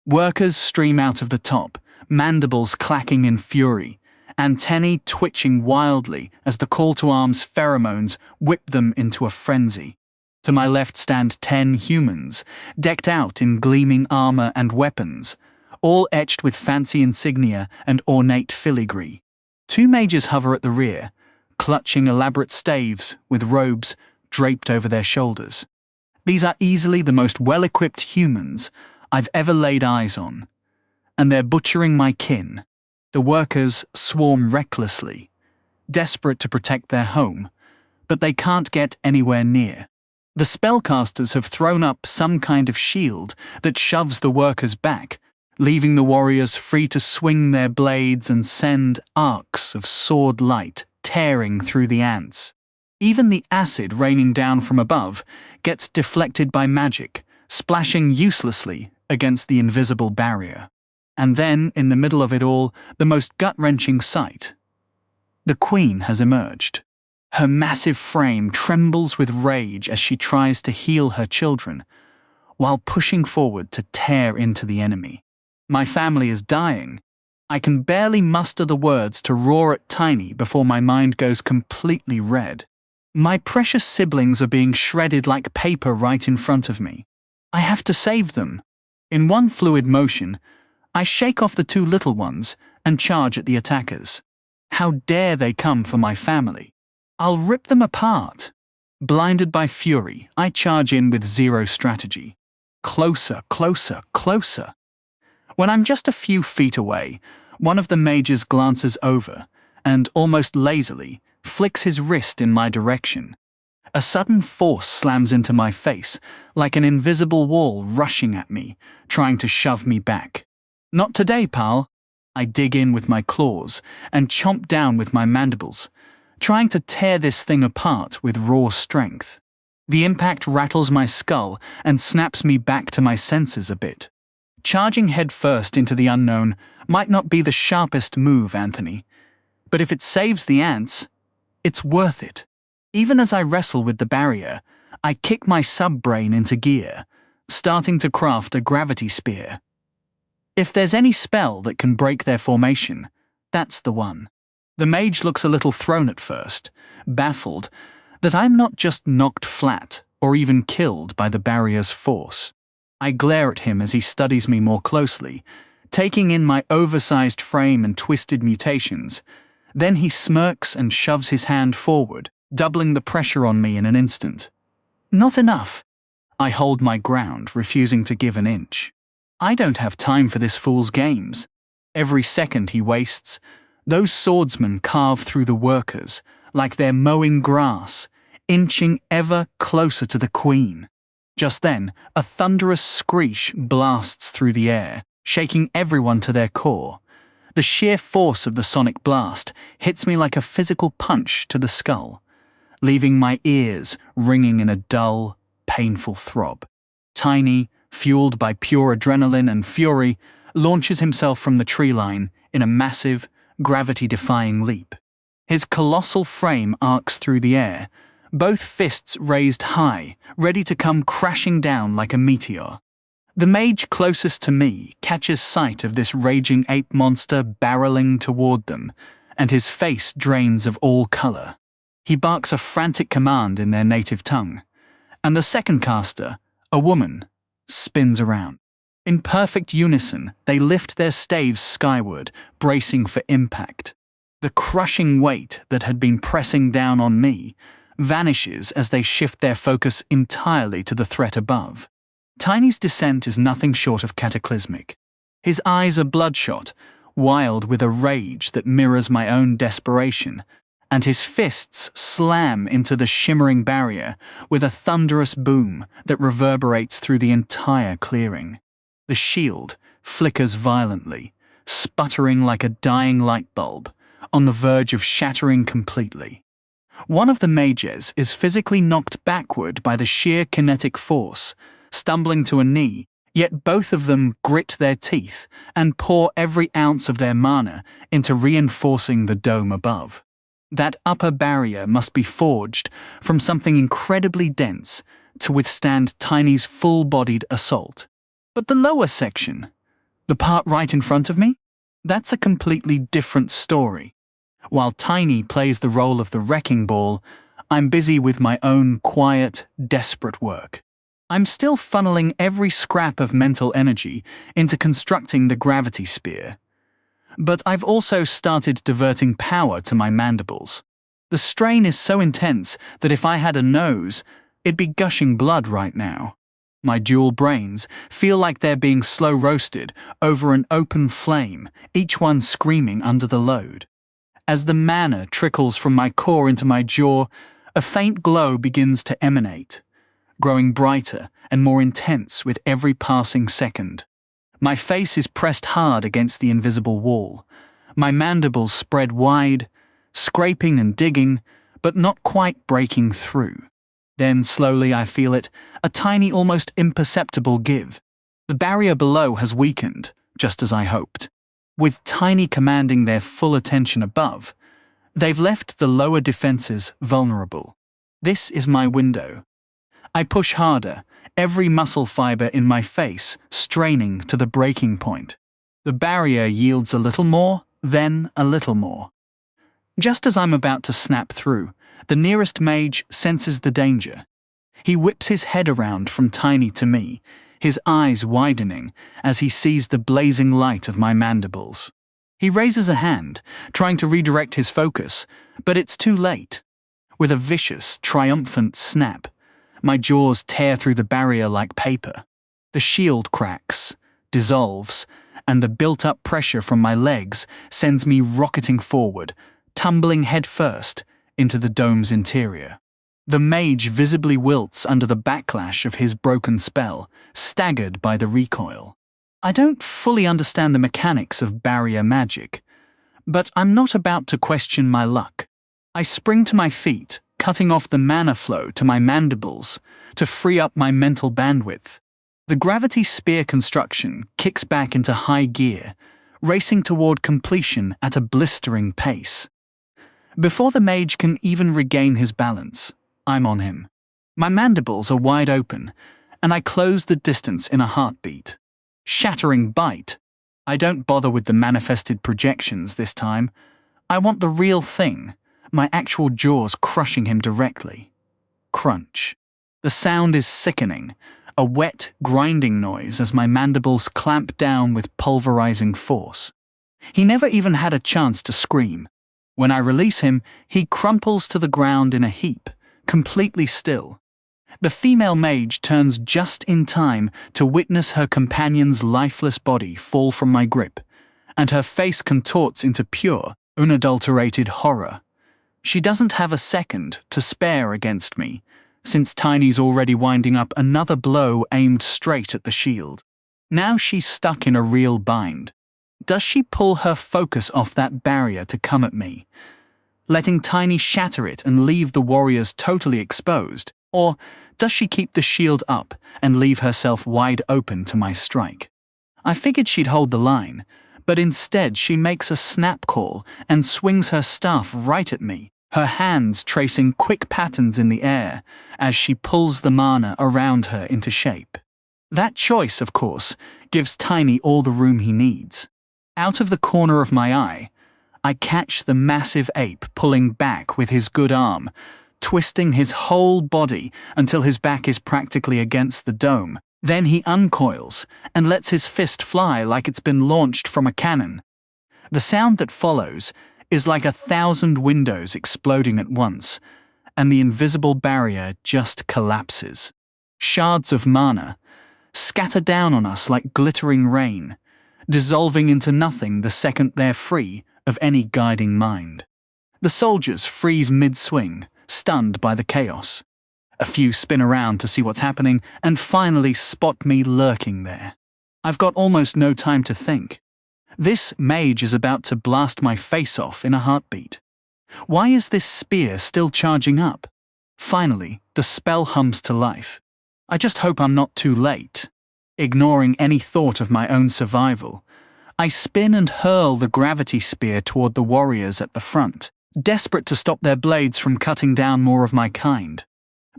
Workers stream out of the top, mandibles clacking in fury, antennae twitching wildly as the call-to-arms pheromones whip them into a frenzy. To my left stand 10 humans, decked out in gleaming armor and weapons, all etched with fancy insignia and ornate filigree. 2 mages hover at the rear, clutching elaborate staves with robes draped over their shoulders. These are easily the most well-equipped humans I've ever laid eyes on, and they're butchering my kin. The workers swarm recklessly, desperate to protect their home, but they can't get anywhere near. The spellcasters have thrown up some kind of shield that shoves the workers back, leaving the warriors free to swing their blades and send arcs of sword light tearing through the ants. Even the acid raining down from above gets deflected by magic, splashing uselessly against the invisible barrier. And then, in the middle of it all, the most gut-wrenching sight. The Queen has emerged. Her massive frame trembles with rage as she tries to heal her children, while pushing forward to tear into the enemy. My family is dying. I can barely muster the words to roar at Tiny before my mind goes completely red. My precious siblings are being shredded like paper right in front of me. I have to save them. In one fluid motion, I shake off the 2 little ones and charge at the attackers. How dare they come for my family? I'll rip them apart. Blinded by fury, I charge in with 0 strategy. Closer, closer, closer. When I'm just a few feet away, one of the mages glances over and, almost lazily, flicks his wrist in my direction. A sudden force slams into my face, like an invisible wall rushing at me, trying to shove me back. Not today, pal. I dig in with my claws and chomp down with my mandibles, trying to tear this thing apart with raw strength. The impact rattles my skull and snaps me back to my senses a bit. Charging headfirst into the unknown might not be the sharpest move, Anthony, but if it saves the ants, it's worth it. Even as I wrestle with the barrier, I kick my sub-brain into gear, starting to craft a gravity spear. If there's any spell that can break their formation, that's the one. The mage looks a little thrown at first, baffled that I'm not just knocked flat or even killed by the barrier's force. I glare at him as he studies me more closely, taking in my oversized frame and twisted mutations. Then he smirks and shoves his hand forward, doubling the pressure on me in an instant. Not enough. I hold my ground, refusing to give an inch. I don't have time for this fool's games. Every second he wastes, those swordsmen carve through the workers like they're mowing grass, inching ever closer to the queen. Just then, a thunderous screech blasts through the air, shaking everyone to their core. The sheer force of the sonic blast hits me like a physical punch to the skull, leaving my ears ringing in a dull, painful throb. Tiny, fueled by pure adrenaline and fury, launches himself from the tree line in a massive, gravity-defying leap. His colossal frame arcs through the air, both fists raised high, ready to come crashing down like a meteor. The mage closest to me catches sight of this raging ape monster barreling toward them, and his face drains of all color. He barks a frantic command in their native tongue, and the second caster, a woman, spins around. In perfect unison, they lift their staves skyward, bracing for impact. The crushing weight that had been pressing down on me vanishes as they shift their focus entirely to the threat above. Tiny's descent is nothing short of cataclysmic. His eyes are bloodshot, wild with a rage that mirrors my own desperation, and his fists slam into the shimmering barrier with a thunderous boom that reverberates through the entire clearing. The shield flickers violently, sputtering like a dying light bulb, on the verge of shattering completely. One of the mages is physically knocked backward by the sheer kinetic force, stumbling to a knee, yet both of them grit their teeth and pour every ounce of their mana into reinforcing the dome above. That upper barrier must be forged from something incredibly dense to withstand Tiny's full-bodied assault. But the lower section, the part right in front of me, that's a completely different story. While Tiny plays the role of the wrecking ball, I'm busy with my own quiet, desperate work. I'm still funneling every scrap of mental energy into constructing the gravity spear. But I've also started diverting power to my mandibles. The strain is so intense that if I had a nose, it'd be gushing blood right now. My dual brains feel like they're being slow roasted over an open flame, each one screaming under the load. As the mana trickles from my core into my jaw, a faint glow begins to emanate, growing brighter and more intense with every passing second. My face is pressed hard against the invisible wall, my mandibles spread wide, scraping and digging, but not quite breaking through. Then slowly I feel it, a tiny, almost imperceptible give. The barrier below has weakened, just as I hoped. With Tiny commanding their full attention above, they've left the lower defenses vulnerable. This is my window. I push harder, every muscle fiber in my face straining to the breaking point. The barrier yields a little more, then a little more. Just as I'm about to snap through, the nearest mage senses the danger. He whips his head around from Tiny to me, his eyes widening as he sees the blazing light of my mandibles. He raises a hand, trying to redirect his focus, but it's too late. With a vicious, triumphant snap, my jaws tear through the barrier like paper. The shield cracks, dissolves, and the built-up pressure from my legs sends me rocketing forward, tumbling headfirst into the dome's interior. The mage visibly wilts under the backlash of his broken spell, staggered by the recoil. I don't fully understand the mechanics of barrier magic, but I'm not about to question my luck. I spring to my feet, cutting off the mana flow to my mandibles to free up my mental bandwidth. The gravity spear construction kicks back into high gear, racing toward completion at a blistering pace. Before the mage can even regain his balance, I'm on him. My mandibles are wide open, and I close the distance in a heartbeat. Shattering bite. I don't bother with the manifested projections this time. I want the real thing, my actual jaws crushing him directly. Crunch. The sound is sickening, a wet, grinding noise as my mandibles clamp down with pulverizing force. He never even had a chance to scream. When I release him, he crumples to the ground in a heap, completely still. The female mage turns just in time to witness her companion's lifeless body fall from my grip, and her face contorts into pure, unadulterated horror. She doesn't have a second to spare against me, since Tiny's already winding up another blow aimed straight at the shield. Now she's stuck in a real bind. Does she pull her focus off that barrier to come at me, letting Tiny shatter it and leave the warriors totally exposed? Or does she keep the shield up and leave herself wide open to my strike? I figured she'd hold the line, but instead she makes a snap call and swings her staff right at me, her hands tracing quick patterns in the air as she pulls the mana around her into shape. That choice, of course, gives Tiny all the room he needs. Out of the corner of my eye, I catch the massive ape pulling back with his good arm, twisting his whole body until his back is practically against the dome. Then he uncoils and lets his fist fly like it's been launched from a cannon. The sound that follows is like 1,000 windows exploding at once, and the invisible barrier just collapses. Shards of mana scatter down on us like glittering rain, dissolving into nothing the second they're free of any guiding mind. The soldiers freeze mid-swing, stunned by the chaos. A few spin around to see what's happening and finally spot me lurking there. I've got almost no time to think. This mage is about to blast my face off in a heartbeat. Why is this spear still charging up? Finally, the spell hums to life. I just hope I'm not too late. Ignoring any thought of my own survival, I spin and hurl the gravity spear toward the warriors at the front, desperate to stop their blades from cutting down more of my kind.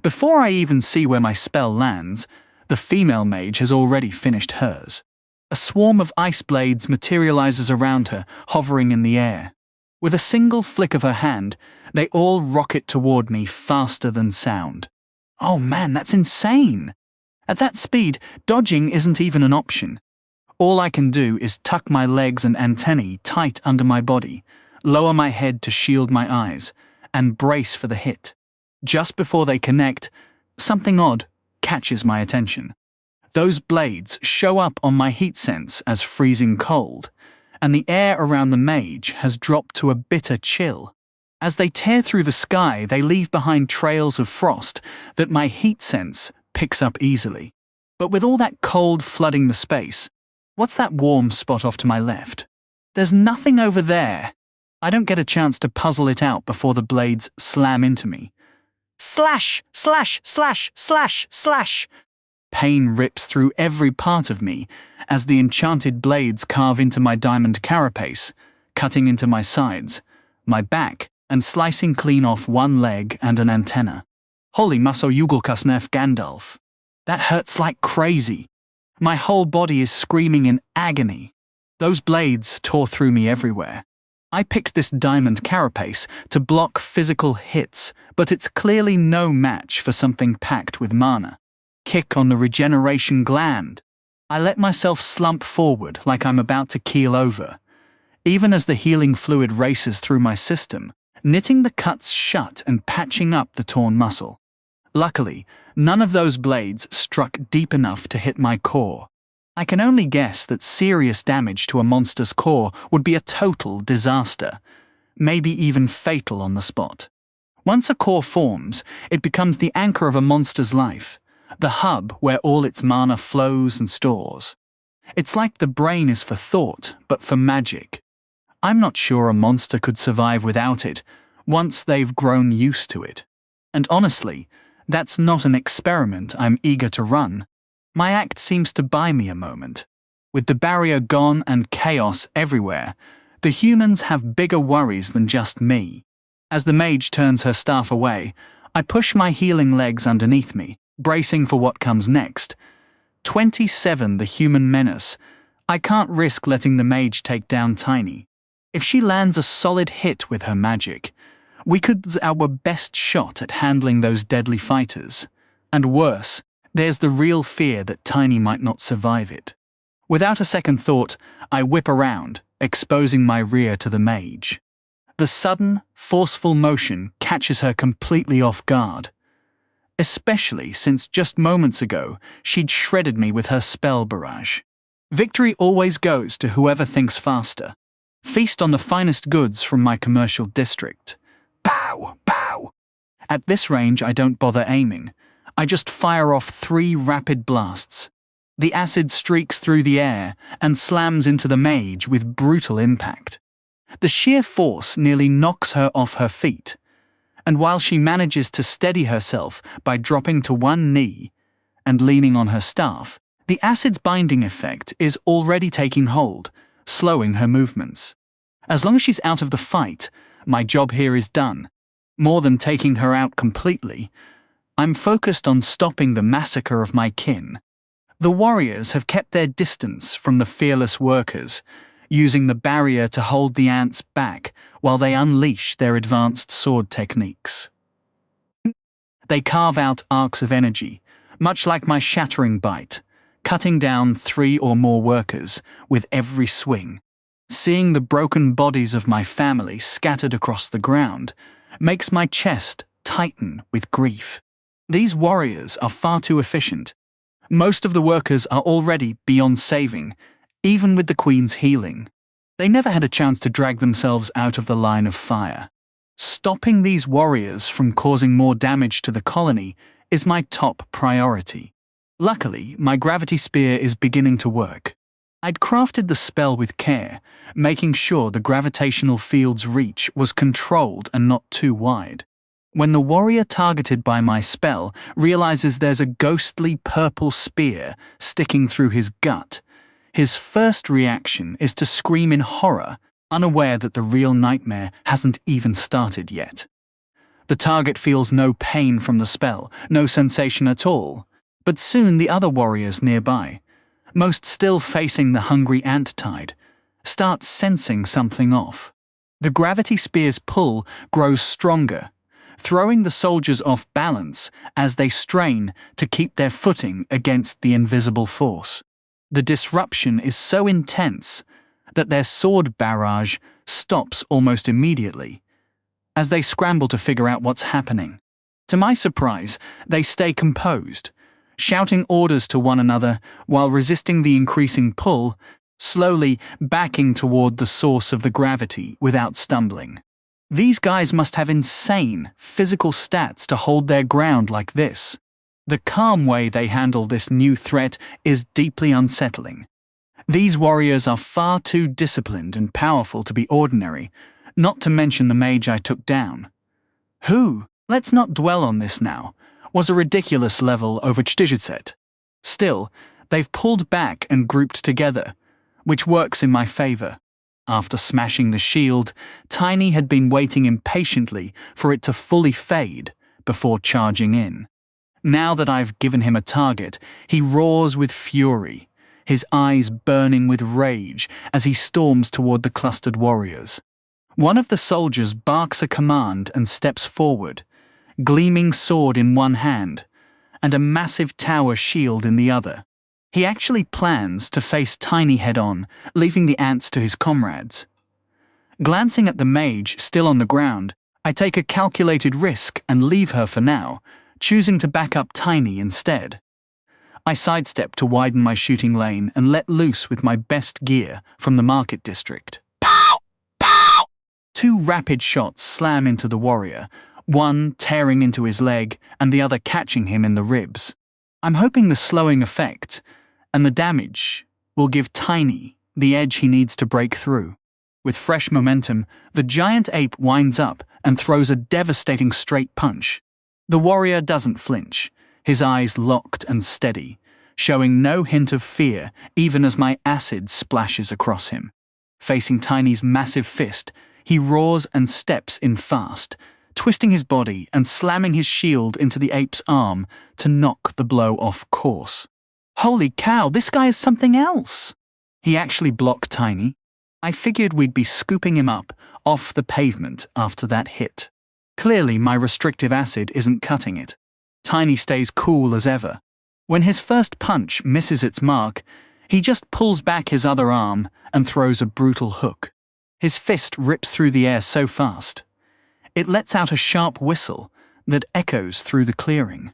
Before I even see where my spell lands, the female mage has already finished hers. A swarm of ice blades materializes around her, hovering in the air. With a single flick of her hand, they all rocket toward me faster than sound. Oh man, that's insane! At that speed, dodging isn't even an option. All I can do is tuck my legs and antennae tight under my body, lower my head to shield my eyes, and brace for the hit. Just before they connect, something odd catches my attention. Those blades show up on my heat sense as freezing cold, and the air around the mage has dropped to a bitter chill. As they tear through the sky, they leave behind trails of frost that my heat sense picks up easily. But with all that cold flooding the space, what's that warm spot off to my left? There's nothing over there. I don't get a chance to puzzle it out before the blades slam into me. Slash! Slash! Slash! Slash! Slash! Pain rips through every part of me as the enchanted blades carve into my diamond carapace, cutting into my sides, my back, and slicing clean off one leg and an antenna. Holy maso Yugulkasnef Gandalf. That hurts like crazy. My whole body is screaming in agony. Those blades tore through me everywhere. I picked this diamond carapace to block physical hits, but it's clearly no match for something packed with mana. Kick on the regeneration gland. I let myself slump forward like I'm about to keel over, even as the healing fluid races through my system, knitting the cuts shut and patching up the torn muscle. Luckily, none of those blades struck deep enough to hit my core. I can only guess that serious damage to a monster's core would be a total disaster, maybe even fatal on the spot. Once a core forms, it becomes the anchor of a monster's life, the hub where all its mana flows and stores. It's like the brain is for thought, but for magic. I'm not sure a monster could survive without it, once they've grown used to it. And honestly, that's not an experiment I'm eager to run. My act seems to buy me a moment. With the barrier gone and chaos everywhere, the humans have bigger worries than just me. As the mage turns her staff away, I push my healing legs underneath me, bracing for what comes next. 27, the human menace. I can't risk letting the mage take down Tiny. If she lands a solid hit with her magic, we could our best shot at handling those deadly fighters. And worse, There's the real fear that Tiny might not survive it. Without a second thought, I whip around, exposing my rear to the mage. The sudden, forceful motion catches her completely off guard, especially since just moments ago she'd shredded me with her spell barrage. Victory always goes to whoever thinks faster. Feast on the finest goods from my commercial district. Pow! Pow! At this range I don't bother aiming. I just fire off 3 rapid blasts. The acid streaks through the air and slams into the mage with brutal impact. The sheer force nearly knocks her off her feet, and while she manages to steady herself by dropping to one knee and leaning on her staff, the acid's binding effect is already taking hold, slowing her movements. As long as she's out of the fight, my job here is done. More than taking her out completely, I'm focused on stopping the massacre of my kin. The warriors have kept their distance from the fearless workers, using the barrier to hold the ants back while they unleash their advanced sword techniques. They carve out arcs of energy, much like my shattering bite, cutting down 3 or more workers with every swing. Seeing the broken bodies of my family scattered across the ground makes my chest tighten with grief. These warriors are far too efficient. Most of the workers are already beyond saving, even with the Queen's healing. They never had a chance to drag themselves out of the line of fire. Stopping these warriors from causing more damage to the colony is my top priority. Luckily, my gravity spear is beginning to work. I'd crafted the spell with care, making sure the gravitational field's reach was controlled and not too wide. When the warrior targeted by my spell realizes there's a ghostly purple spear sticking through his gut, his first reaction is to scream in horror, unaware that the real nightmare hasn't even started yet. The target feels no pain from the spell, no sensation at all, but soon the other warriors nearby, most still facing the hungry ant tide, start sensing something off. The gravity spear's pull grows stronger, throwing the soldiers off balance as they strain to keep their footing against the invisible force. The disruption is so intense that their sword barrage stops almost immediately, as they scramble to figure out what's happening. To my surprise, they stay composed, shouting orders to one another while resisting the increasing pull, slowly backing toward the source of the gravity without stumbling. These guys must have insane physical stats to hold their ground like this. The calm way they handle this new threat is deeply unsettling. These warriors are far too disciplined and powerful to be ordinary, not to mention the mage I took down. Who, let's not dwell on this now, was a ridiculous level over Chtijitzet. Still, they've pulled back and grouped together, which works in my favor. After smashing the shield, Tiny had been waiting impatiently for it to fully fade before charging in. Now that I've given him a target, he roars with fury, his eyes burning with rage as he storms toward the clustered warriors. One of the soldiers barks a command and steps forward, gleaming sword in one hand and a massive tower shield in the other. He actually plans to face Tiny head-on, leaving the ants to his comrades. Glancing at the mage still on the ground, I take a calculated risk and leave her for now, choosing to back up Tiny instead. I sidestep to widen my shooting lane and let loose with my best gear from the market district. Pow! Pow! 2 rapid shots slam into the warrior, one tearing into his leg and the other catching him in the ribs. I'm hoping the slowing effect and the damage will give Tiny the edge he needs to break through. With fresh momentum, the giant ape winds up and throws a devastating straight punch. The warrior doesn't flinch, his eyes locked and steady, showing no hint of fear even as my acid splashes across him. Facing Tiny's massive fist, he roars and steps in fast, twisting his body and slamming his shield into the ape's arm to knock the blow off course. Holy cow, this guy is something else! He actually blocked Tiny. I figured we'd be scooping him up off the pavement after that hit. Clearly, my restrictive acid isn't cutting it. Tiny stays cool as ever. When his first punch misses its mark, he just pulls back his other arm and throws a brutal hook. His fist rips through the air so fast. It lets out a sharp whistle that echoes through the clearing.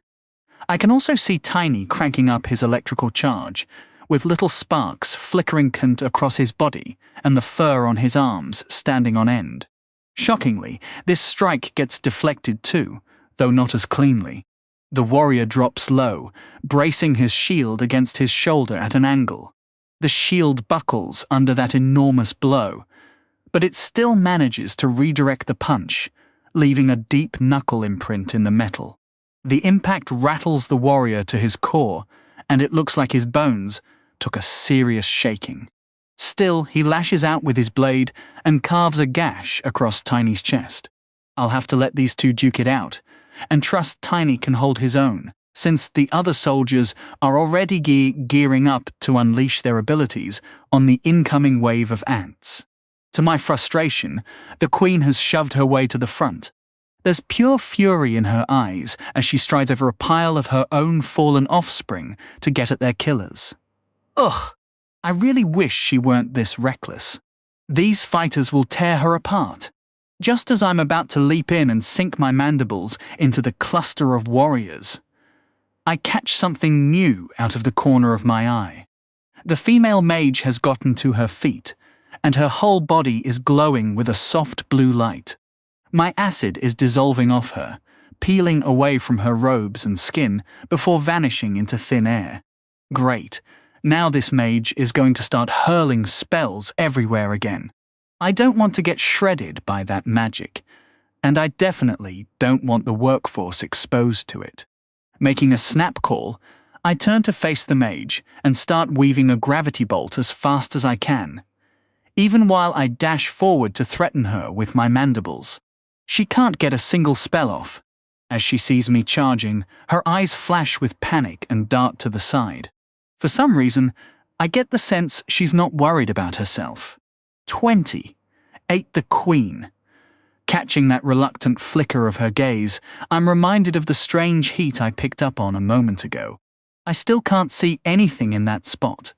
I can also see Tiny cranking up his electrical charge, with little sparks flickering across his body and the fur on his arms standing on end. Shockingly, this strike gets deflected too, though not as cleanly. The warrior drops low, bracing his shield against his shoulder at an angle. The shield buckles under that enormous blow, but it still manages to redirect the punch, leaving a deep knuckle imprint in the metal. The impact rattles the warrior to his core, and it looks like his bones took a serious shaking. Still, he lashes out with his blade and carves a gash across Tiny's chest. I'll have to let these two duke it out, and trust Tiny can hold his own, since the other soldiers are already gearing up to unleash their abilities on the incoming wave of ants. To my frustration, the Queen has shoved her way to the front. There's pure fury in her eyes as she strides over a pile of her own fallen offspring to get at their killers. Ugh! I really wish she weren't this reckless. These fighters will tear her apart. Just as I'm about to leap in and sink my mandibles into the cluster of warriors, I catch something new out of the corner of my eye. The female mage has gotten to her feet, and her whole body is glowing with a soft blue light. My acid is dissolving off her, peeling away from her robes and skin before vanishing into thin air. Great. Now this mage is going to start hurling spells everywhere again. I don't want to get shredded by that magic, and I definitely don't want the workforce exposed to it. Making a snap call, I turn to face the mage and start weaving a gravity bolt as fast as I can, even while I dash forward to threaten her with my mandibles. She can't get a single spell off. As she sees me charging, her eyes flash with panic and dart to the side. For some reason, I get the sense she's not worried about herself. 20. Ate the Queen. Catching that reluctant flicker of her gaze, I'm reminded of the strange heat I picked up on a moment ago. I still can't see anything in that spot,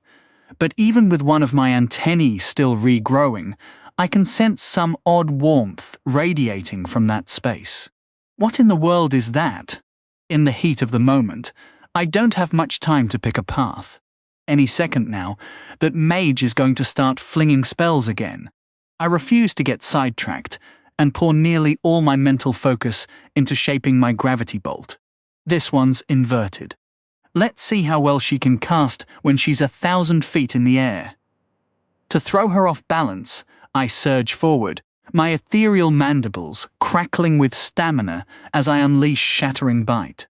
but even with one of my antennae still regrowing, I can sense some odd warmth radiating from that space. What in the world is that? In the heat of the moment, I don't have much time to pick a path. Any second now, that mage is going to start flinging spells again. I refuse to get sidetracked and pour nearly all my mental focus into shaping my gravity bolt. This one's inverted. Let's see how well she can cast when she's 1,000 feet in the air. To throw her off balance, I surge forward, my ethereal mandibles crackling with stamina as I unleash shattering bite.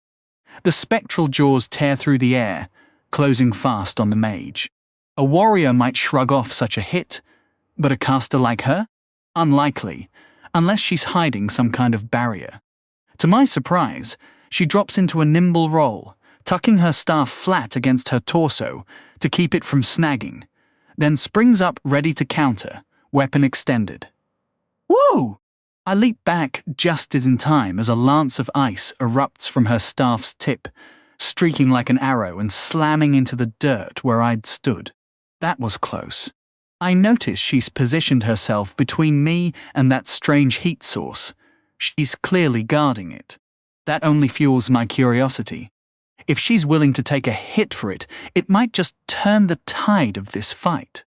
The spectral jaws tear through the air, closing fast on the mage. A warrior might shrug off such a hit, but a caster like her? Unlikely, unless she's hiding some kind of barrier. To my surprise, she drops into a nimble roll, tucking her staff flat against her torso to keep it from snagging, then springs up ready to counter, weapon extended. Woo! I leap back just as in time as a lance of ice erupts from her staff's tip, streaking like an arrow and slamming into the dirt where I'd stood. That was close. I notice she's positioned herself between me and that strange heat source. She's clearly guarding it. That only fuels my curiosity. If she's willing to take a hit for it, it might just turn the tide of this fight.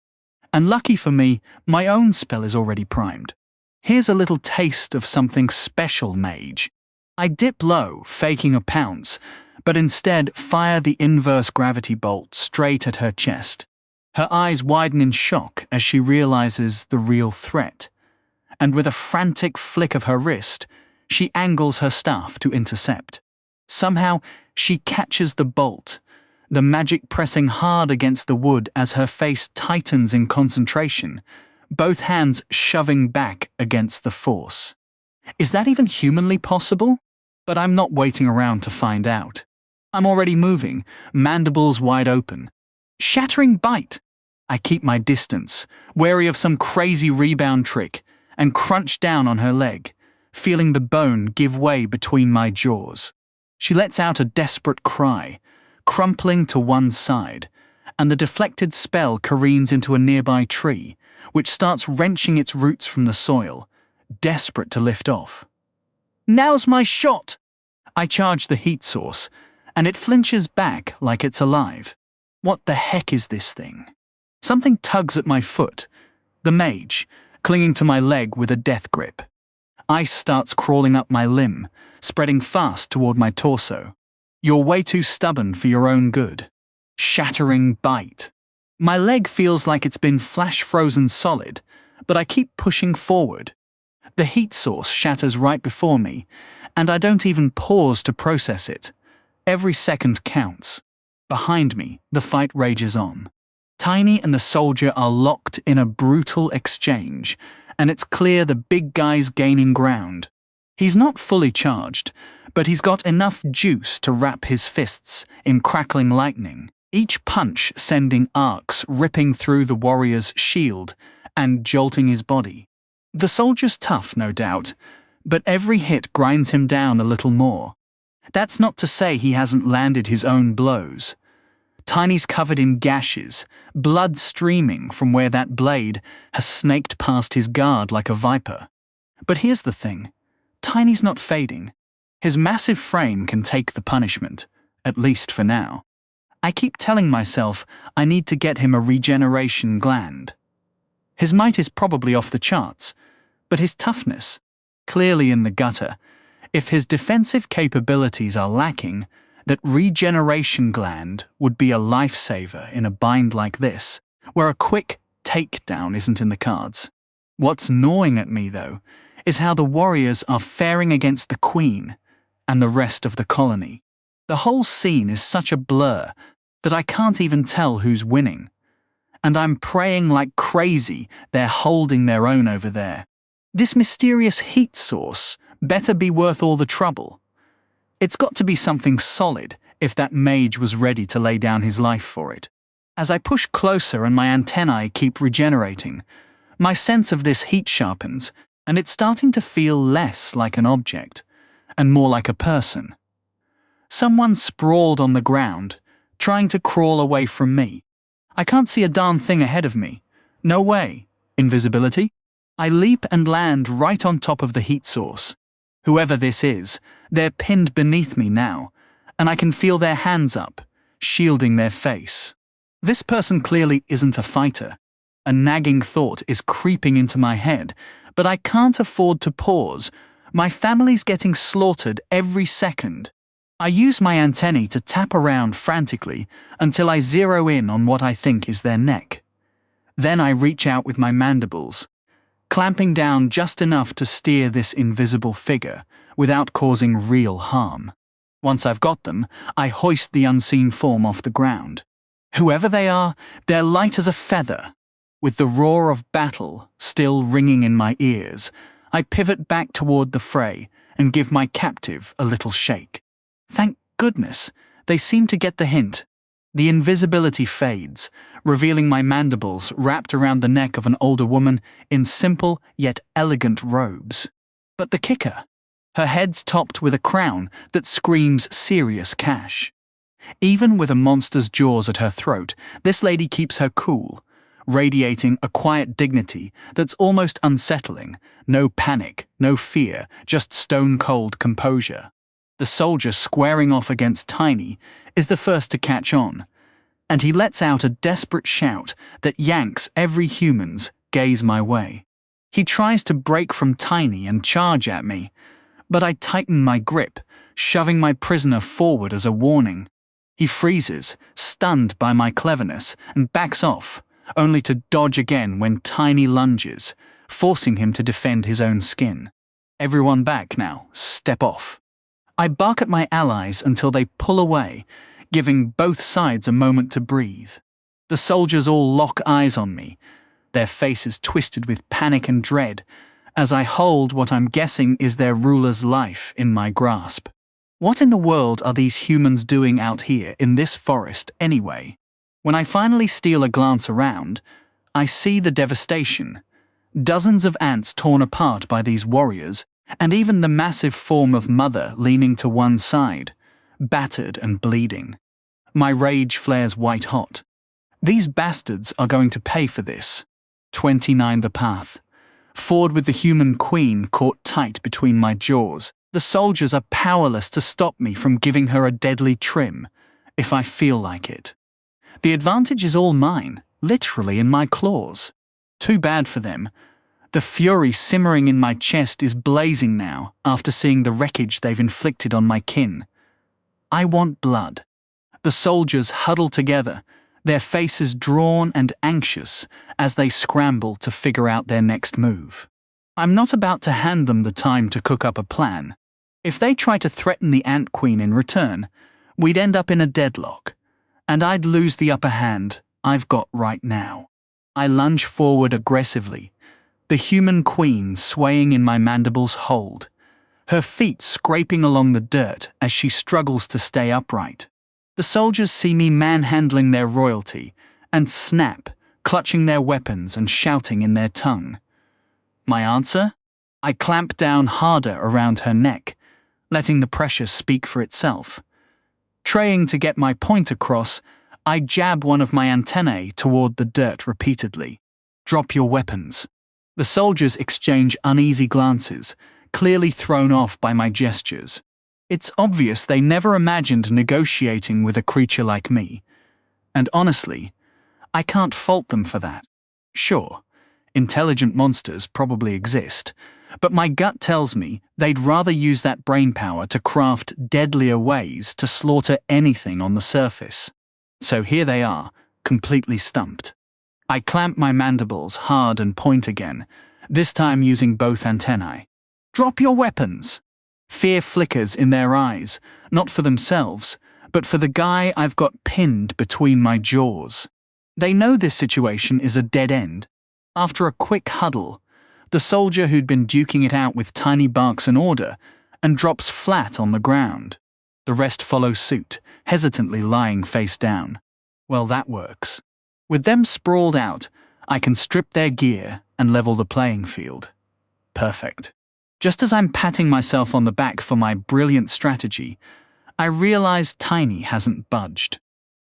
And lucky for me, my own spell is already primed. Here's a little taste of something special, mage. I dip low, faking a pounce, but instead fire the inverse gravity bolt straight at her chest. Her eyes widen in shock as she realizes the real threat, and with a frantic flick of her wrist, she angles her staff to intercept. Somehow, she catches the bolt, the magic pressing hard against the wood as her face tightens in concentration, both hands shoving back against the force. Is that even humanly possible? But I'm not waiting around to find out. I'm already moving, mandibles wide open. Shattering bite! I keep my distance, wary of some crazy rebound trick, and crunch down on her leg, feeling the bone give way between my jaws. She lets out a desperate cry, crumpling to one side, and the deflected spell careens into a nearby tree, which starts wrenching its roots from the soil, desperate to lift off. "Now's my shot!" I charge the heat source, and it flinches back like it's alive. What the heck is this thing? Something tugs at my foot, the mage, clinging to my leg with a death grip. Ice starts crawling up my limb, spreading fast toward my torso. "You're way too stubborn for your own good." Shattering bite. My leg feels like it's been flash-frozen solid, but I keep pushing forward. The heat source shatters right before me, and I don't even pause to process it. Every second counts. Behind me, the fight rages on. Tiny and the soldier are locked in a brutal exchange, and it's clear the big guy's gaining ground. He's not fully charged, but he's got enough juice to wrap his fists in crackling lightning, each punch sending arcs ripping through the warrior's shield and jolting his body. The soldier's tough, no doubt, but every hit grinds him down a little more. That's not to say he hasn't landed his own blows. Tiny's covered in gashes, blood streaming from where that blade has snaked past his guard like a viper. But here's the thing. Tiny's not fading. His massive frame can take the punishment, at least for now. I keep telling myself I need to get him a regeneration gland. His might is probably off the charts, but his toughness, clearly in the gutter. If his defensive capabilities are lacking, that regeneration gland would be a lifesaver in a bind like this, where a quick takedown isn't in the cards. What's gnawing at me, though, is how the warriors are faring against the Queen and the rest of the colony. The whole scene is such a blur that I can't even tell who's winning. And I'm praying like crazy they're holding their own over there. This mysterious heat source better be worth all the trouble. It's got to be something solid if that mage was ready to lay down his life for it. As I push closer and my antennae keep regenerating, my sense of this heat sharpens, and it's starting to feel less like an object and more like a person. Someone sprawled on the ground, trying to crawl away from me. I can't see a darn thing ahead of me. No way. Invisibility? I leap and land right on top of the heat source. Whoever this is, they're pinned beneath me now, and I can feel their hands up, shielding their face. This person clearly isn't a fighter. A nagging thought is creeping into my head, but I can't afford to pause. My family's getting slaughtered every second. I use my antennae to tap around frantically until I zero in on what I think is their neck. Then I reach out with my mandibles, clamping down just enough to steer this invisible figure without causing real harm. Once I've got them, I hoist the unseen form off the ground. Whoever they are, they're light as a feather. With the roar of battle still ringing in my ears, I pivot back toward the fray and give my captive a little shake. Thank goodness, they seem to get the hint. The invisibility fades, revealing my mandibles wrapped around the neck of an older woman in simple yet elegant robes. But the kicker, her head's topped with a crown that screams serious cash. Even with a monster's jaws at her throat, this lady keeps her cool, radiating a quiet dignity that's almost unsettling. No panic, no fear, just stone-cold composure. The soldier squaring off against Tiny is the first to catch on, and he lets out a desperate shout that yanks every human's gaze my way. He tries to break from Tiny and charge at me, but I tighten my grip, shoving my prisoner forward as a warning. He freezes, stunned by my cleverness, and backs off, only to dodge again when Tiny lunges, forcing him to defend his own skin. Everyone back now, step off. I bark at my allies until they pull away, giving both sides a moment to breathe. The soldiers all lock eyes on me, their faces twisted with panic and dread, as I hold what I'm guessing is their ruler's life in my grasp. What in the world are these humans doing out here in this forest anyway? When I finally steal a glance around, I see the devastation. Dozens of ants torn apart by these warriors, and even the massive form of Mother leaning to one side, battered and bleeding. My rage flares white hot. These bastards are going to pay for this. 29 The path. Forward with the human queen caught tight between my jaws. The soldiers are powerless to stop me from giving her a deadly trim, if I feel like it. The advantage is all mine, literally in my claws. Too bad for them. The fury simmering in my chest is blazing now after seeing the wreckage they've inflicted on my kin. I want blood. The soldiers huddle together, their faces drawn and anxious as they scramble to figure out their next move. I'm not about to hand them the time to cook up a plan. If they try to threaten the Ant Queen in return, we'd end up in a deadlock, and I'd lose the upper hand I've got right now. I lunge forward aggressively, the human queen swaying in my mandible's hold, her feet scraping along the dirt as she struggles to stay upright. The soldiers see me manhandling their royalty and snap, clutching their weapons and shouting in their tongue. My answer? I clamp down harder around her neck, letting the pressure speak for itself. Trying to get my point across, I jab one of my antennae toward the dirt repeatedly. Drop your weapons. The soldiers exchange uneasy glances, clearly thrown off by my gestures. It's obvious they never imagined negotiating with a creature like me. And honestly, I can't fault them for that. Sure, intelligent monsters probably exist, but my gut tells me they'd rather use that brainpower to craft deadlier ways to slaughter anything on the surface. So here they are, completely stumped. I clamp my mandibles hard and point again, this time using both antennae. Drop your weapons! Fear flickers in their eyes, not for themselves, but for the guy I've got pinned between my jaws. They know this situation is a dead end. After a quick huddle, the soldier who'd been duking it out with Tiny barks an order and drops flat on the ground. The rest follow suit, hesitantly lying face down. Well, that works. With them sprawled out, I can strip their gear and level the playing field. Perfect. Just as I'm patting myself on the back for my brilliant strategy, I realize Tiny hasn't budged.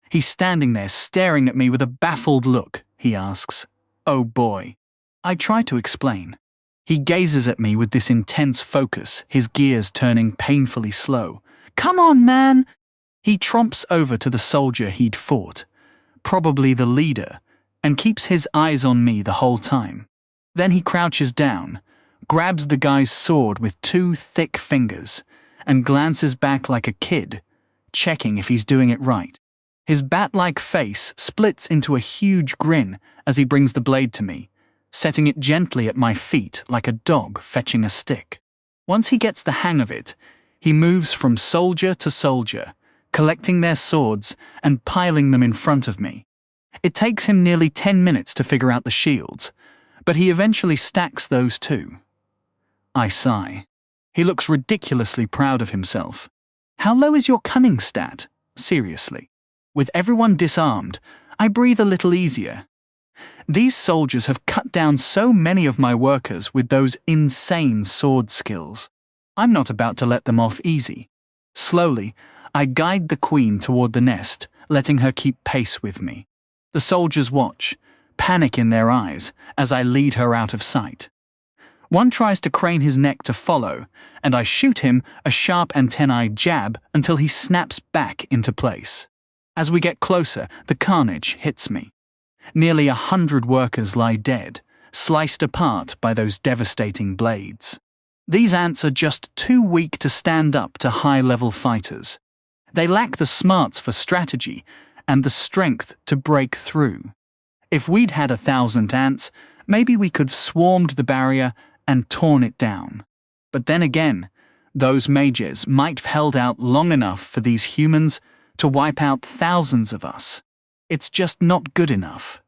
He's standing there staring at me with a baffled look. He asks, "Oh boy." I try to explain. He gazes at me with this intense focus, his gears turning painfully slow. "Come on, man!" He tromps over to the soldier he'd fought, probably the leader, and keeps his eyes on me the whole time. Then he crouches down, grabs the guy's sword with two thick fingers, and glances back like a kid, checking if he's doing it right. His bat-like face splits into a huge grin as he brings the blade to me, setting it gently at my feet like a dog fetching a stick. Once he gets the hang of it, he moves from soldier to soldier, collecting their swords and piling them in front of me. It takes him nearly 10 minutes to figure out the shields, but he eventually stacks those too. I sigh. He looks ridiculously proud of himself. How low is your cunning stat? Seriously. With everyone disarmed, I breathe a little easier. These soldiers have cut down so many of my workers with those insane sword skills. I'm not about to let them off easy. Slowly, I guide the queen toward the nest, letting her keep pace with me. The soldiers watch, panic in their eyes, as I lead her out of sight. One tries to crane his neck to follow, and I shoot him a sharp antennae jab until he snaps back into place. As we get closer, the carnage hits me. Nearly 100 workers lie dead, sliced apart by those devastating blades. These ants are just too weak to stand up to high-level fighters. They lack the smarts for strategy and the strength to break through. If we'd had 1,000 ants, maybe we could have swarmed the barrier and torn it down. But then again, those mages might have held out long enough for these humans to wipe out thousands of us. It's just not good enough.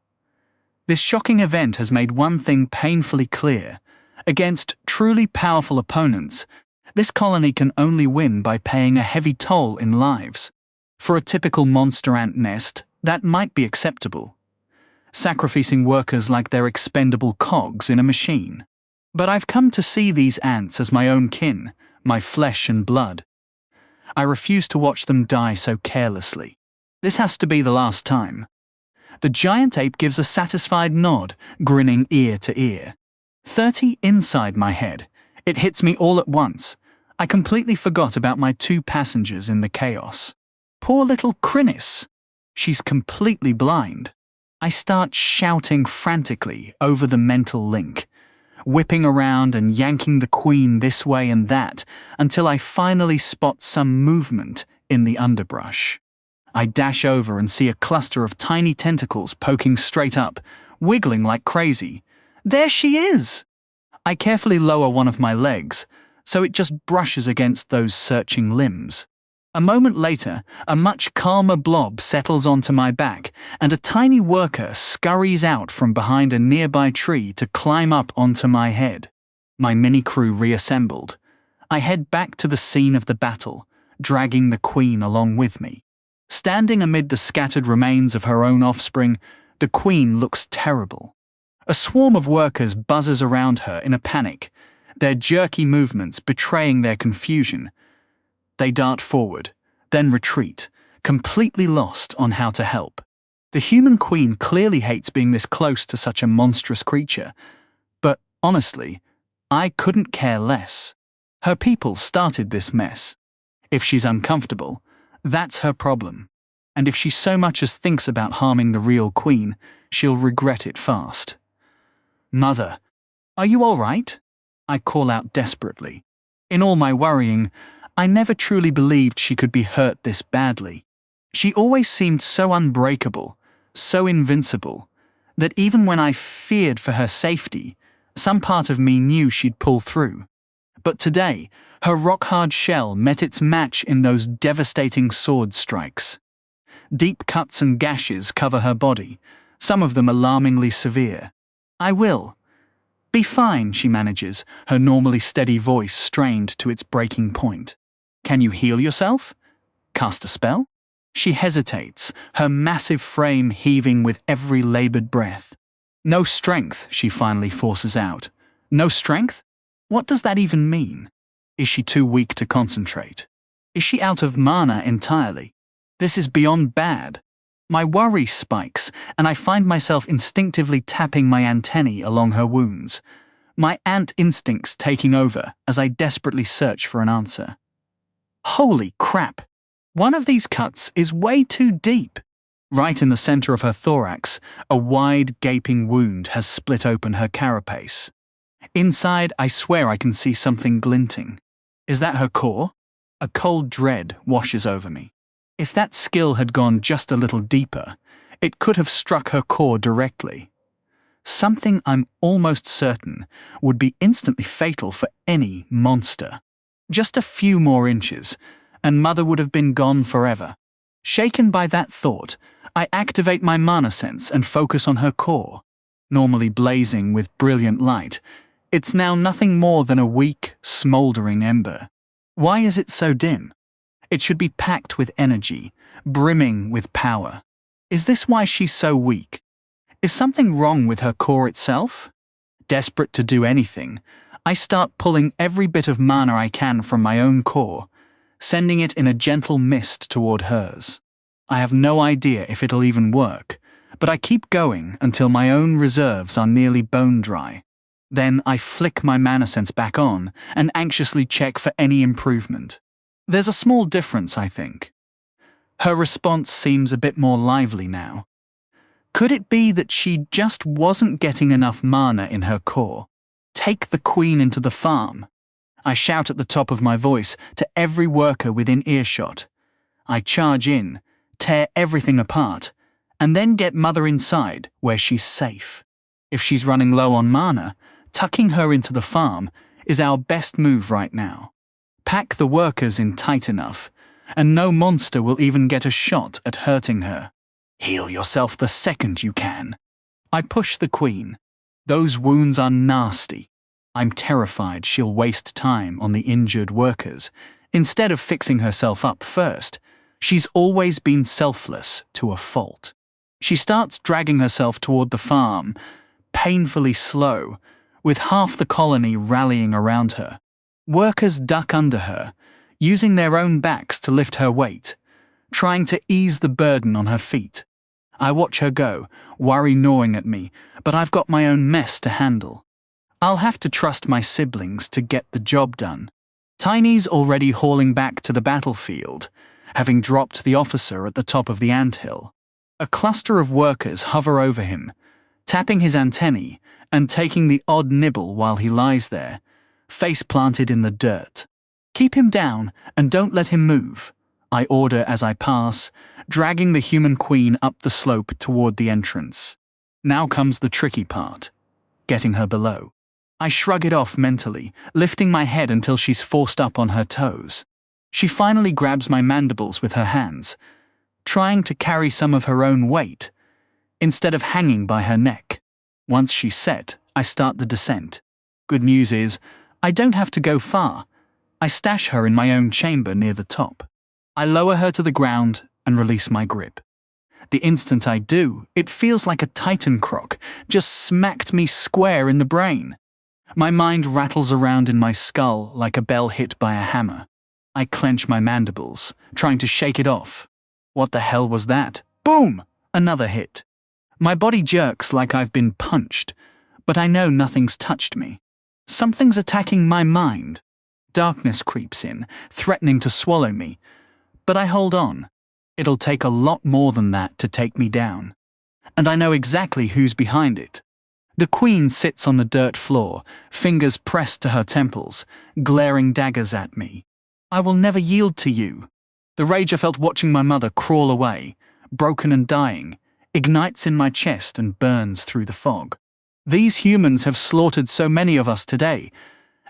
This shocking event has made one thing painfully clear. Against truly powerful opponents, this colony can only win by paying a heavy toll in lives. For a typical monster ant nest, that might be acceptable, sacrificing workers like they're expendable cogs in a machine. But I've come to see these ants as my own kin, my flesh and blood. I refuse to watch them die so carelessly. This has to be the last time. The giant ape gives a satisfied nod, grinning ear to ear. 30 inside my head. It hits me all at once. I completely forgot about my 2 passengers in the chaos. Poor little Crinnis. She's completely blind. I start shouting frantically over the mental link, whipping around and yanking the queen this way and that until I finally spot some movement in the underbrush. I dash over and see a cluster of tiny tentacles poking straight up, wiggling like crazy. There she is! I carefully lower one of my legs, so it just brushes against those searching limbs. A moment later, a much calmer blob settles onto my back, and a tiny worker scurries out from behind a nearby tree to climb up onto my head. My mini-crew reassembled. I head back to the scene of the battle, dragging the queen along with me. Standing amid the scattered remains of her own offspring, the queen looks terrible. A swarm of workers buzzes around her in a panic, their jerky movements betraying their confusion. They dart forward, then retreat, completely lost on how to help. The human queen clearly hates being this close to such a monstrous creature, but honestly, I couldn't care less. Her people started this mess. If she's uncomfortable, that's her problem. And if she so much as thinks about harming the real queen, she'll regret it fast. Mother, are you all right? I call out desperately. In all my worrying, I never truly believed she could be hurt this badly. She always seemed so unbreakable, so invincible, that even when I feared for her safety, some part of me knew she'd pull through. But today, her rock-hard shell met its match in those devastating sword strikes. Deep cuts and gashes cover her body, some of them alarmingly severe. I will. Be fine, she manages, her normally steady voice strained to its breaking point. Can you heal yourself? Cast a spell? She hesitates, her massive frame heaving with every labored breath. No strength, she finally forces out. No strength? What does that even mean? Is she too weak to concentrate? Is she out of mana entirely? This is beyond bad. My worry spikes, and I find myself instinctively tapping my antennae along her wounds, my ant instincts taking over as I desperately search for an answer. Holy crap! One of these cuts is way too deep. Right in the center of her thorax, a wide, gaping wound has split open her carapace. Inside, I swear I can see something glinting. Is that her core? A cold dread washes over me. If that skill had gone just a little deeper, it could have struck her core directly. Something I'm almost certain would be instantly fatal for any monster. Just a few more inches, and Mother would have been gone forever. Shaken by that thought, I activate my mana sense and focus on her core. Normally blazing with brilliant light, it's now nothing more than a weak, smoldering ember. Why is it so dim? It should be packed with energy, brimming with power. Is this why she's so weak? Is something wrong with her core itself? Desperate to do anything, I start pulling every bit of mana I can from my own core, sending it in a gentle mist toward hers. I have no idea if it'll even work, but I keep going until my own reserves are nearly bone dry. Then I flick my mana sense back on and anxiously check for any improvement. There's a small difference, I think. Her response seems a bit more lively now. Could it be that she just wasn't getting enough mana in her core? Take the queen into the farm. I shout at the top of my voice to every worker within earshot. I charge in, tear everything apart, and then get Mother inside where she's safe. If she's running low on mana, tucking her into the farm is our best move right now. Pack the workers in tight enough, and no monster will even get a shot at hurting her. Heal yourself the second you can. I push the queen. Those wounds are nasty. I'm terrified she'll waste time on the injured workers. Instead of fixing herself up first, she's always been selfless to a fault. She starts dragging herself toward the farm, painfully slow, with half the colony rallying around her. Workers duck under her, using their own backs to lift her weight. trying to ease the burden on her feet. I watch her go, worry gnawing at me, but I've got my own mess to handle. I'll have to trust my siblings to get the job done. Tiny's already hauling back to the battlefield, having dropped the officer at the top of the anthill. A cluster of workers hover over him, tapping his antennae and taking the odd nibble while he lies there, face planted in the dirt. "Keep him down and don't let him move," I order as I pass, dragging the human queen up the slope toward the entrance. Now comes the tricky part, getting her below. I shrug it off mentally, lifting my head until she's forced up on her toes. She finally grabs my mandibles with her hands, trying to carry some of her own weight, instead of hanging by her neck. Once she's set, I start the descent. Good news is, I don't have to go far. I stash her in my own chamber near the top. I lower her to the ground and release my grip. The instant I do, it feels like a titan croc just smacked me square in the brain. My mind rattles around in my skull like a bell hit by a hammer. I clench my mandibles, trying to shake it off. What the hell was that? Boom! Another hit. My body jerks like I've been punched, but I know nothing's touched me. Something's attacking my mind. Darkness creeps in, threatening to swallow me, but I hold on. It'll take a lot more than that to take me down. And I know exactly who's behind it. The queen sits on the dirt floor, fingers pressed to her temples, glaring daggers at me. "I will never yield to you." The rage I felt watching my mother crawl away, broken and dying, ignites in my chest and burns through the fog. These humans have slaughtered so many of us today,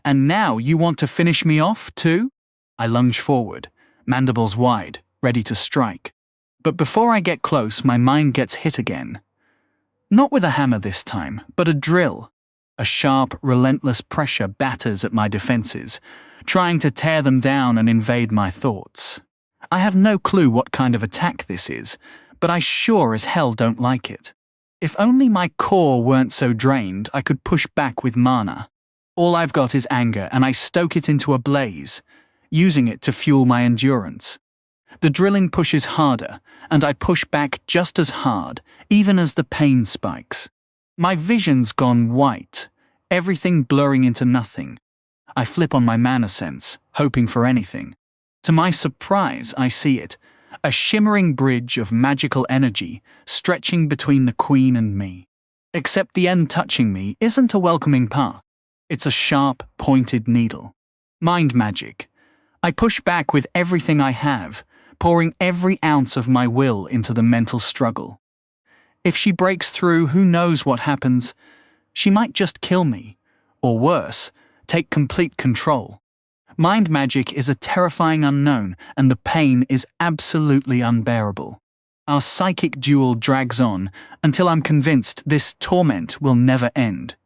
and now you want to finish me off, too? I lunge forward, mandibles wide, ready to strike. But before I get close, my mind gets hit again. Not with a hammer this time, but a drill. A sharp, relentless pressure batters at my defenses, trying to tear them down and invade my thoughts. I have no clue what kind of attack this is, but I sure as hell don't like it. If only my core weren't so drained, I could push back with mana. All I've got is anger, and I stoke it into a blaze, using it to fuel my endurance. The drilling pushes harder, and I push back just as hard, even as the pain spikes. My vision's gone white, everything blurring into nothing. I flip on my mana sense, hoping for anything. To my surprise, I see it, a shimmering bridge of magical energy stretching between the queen and me. Except the end touching me isn't a welcoming path. It's a sharp, pointed needle. Mind magic. I push back with everything I have, pouring every ounce of my will into the mental struggle. If she breaks through, who knows what happens? She might just kill me, or worse, take complete control. Mind magic is a terrifying unknown, and the pain is absolutely unbearable. Our psychic duel drags on until I'm convinced this torment will never end.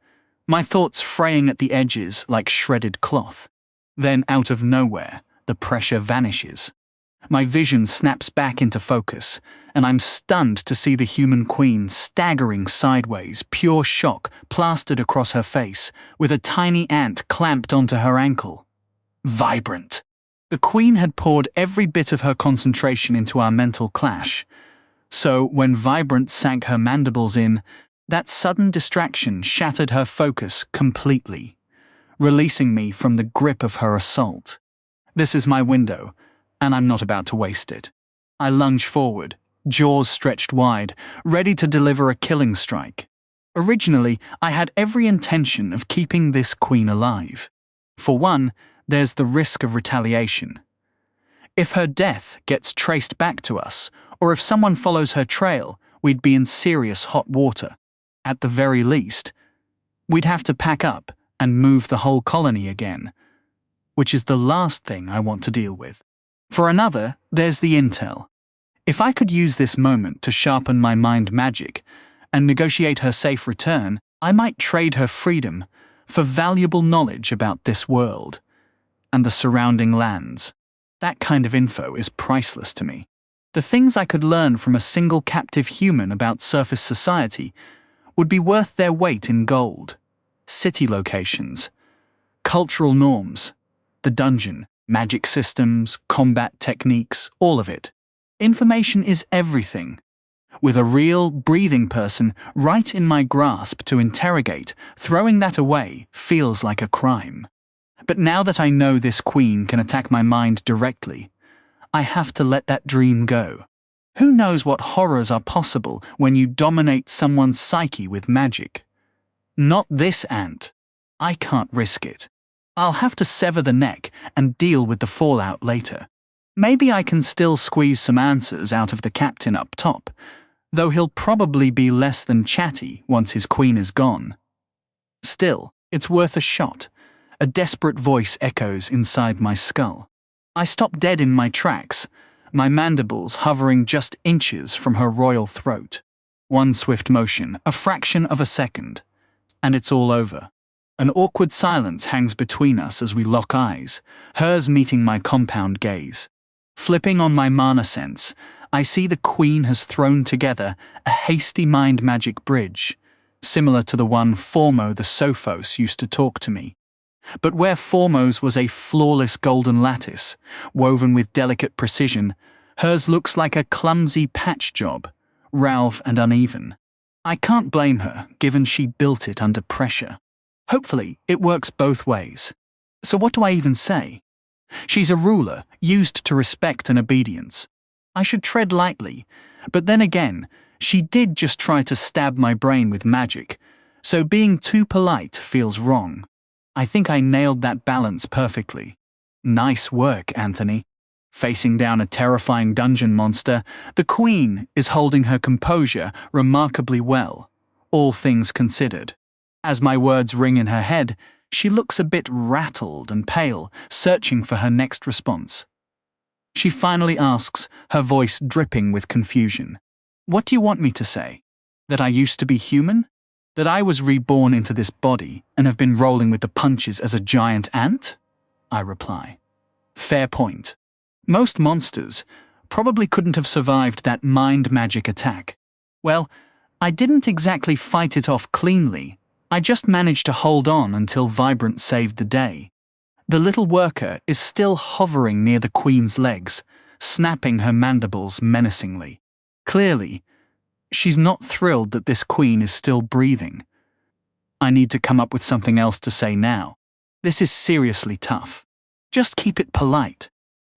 My thoughts fraying at the edges like shredded cloth. Then, out of nowhere, the pressure vanishes. My vision snaps back into focus, and I'm stunned to see the human queen staggering sideways, pure shock plastered across her face, with a tiny ant clamped onto her ankle. Vibrant. The queen had poured every bit of her concentration into our mental clash, so when Vibrant sank her mandibles in, that sudden distraction shattered her focus completely, releasing me from the grip of her assault. This is my window, and I'm not about to waste it. I lunge forward, jaws stretched wide, ready to deliver a killing strike. Originally, I had every intention of keeping this queen alive. For one, there's the risk of retaliation. If her death gets traced back to us, or if someone follows her trail, we'd be in serious hot water. At the very least, we'd have to pack up and move the whole colony again, which is the last thing I want to deal with. For another, there's the intel. If I could use this moment to sharpen my mind magic and negotiate her safe return, I might trade her freedom for valuable knowledge about this world and the surrounding lands. That kind of info is priceless to me. The things I could learn from a single captive human about surface society would be worth their weight in gold. City locations, cultural norms, the dungeon, magic systems, combat techniques, all of it. Information is everything. With a real, breathing person right in my grasp to interrogate, throwing that away feels like a crime. But now that I know this queen can attack my mind directly, I have to let that dream go. Who knows what horrors are possible when you dominate someone's psyche with magic? Not this ant. I can't risk it. I'll have to sever the neck and deal with the fallout later. Maybe I can still squeeze some answers out of the captain up top, though he'll probably be less than chatty once his queen is gone. Still, it's worth a shot. A desperate voice echoes inside my skull. I stop dead in my tracks, my mandibles hovering just inches from her royal throat. One swift motion, a fraction of a second, and it's all over. An awkward silence hangs between us as we lock eyes, hers meeting my compound gaze. Flipping on my mana sense, I see the queen has thrown together a hasty mind magic bridge, similar to the one Formo the Sophos used to talk to me. But where Formo's was a flawless golden lattice, woven with delicate precision, hers looks like a clumsy patch job, ralph and uneven. I can't blame her, given she built it under pressure. Hopefully, it works both ways. So what do I even say? She's a ruler, used to respect and obedience. I should tread lightly, but then again, she did just try to stab my brain with magic, so being too polite feels wrong. I think I nailed that balance perfectly. Nice work, Anthony. Facing down a terrifying dungeon monster, the queen is holding her composure remarkably well, all things considered. As my words ring in her head, she looks a bit rattled and pale, searching for her next response. She finally asks, her voice dripping with confusion. What do you want me to say? That I used to be human? That I was reborn into this body and have been rolling with the punches as a giant ant? I reply. Fair point. Most monsters probably couldn't have survived that mind magic attack. Well, I didn't exactly fight it off cleanly. I just managed to hold on until Vibrant saved the day. The little worker is still hovering near the queen's legs, snapping her mandibles menacingly. Clearly, she's not thrilled that this queen is still breathing. I need to come up with something else to say now. This is seriously tough. Just keep it polite.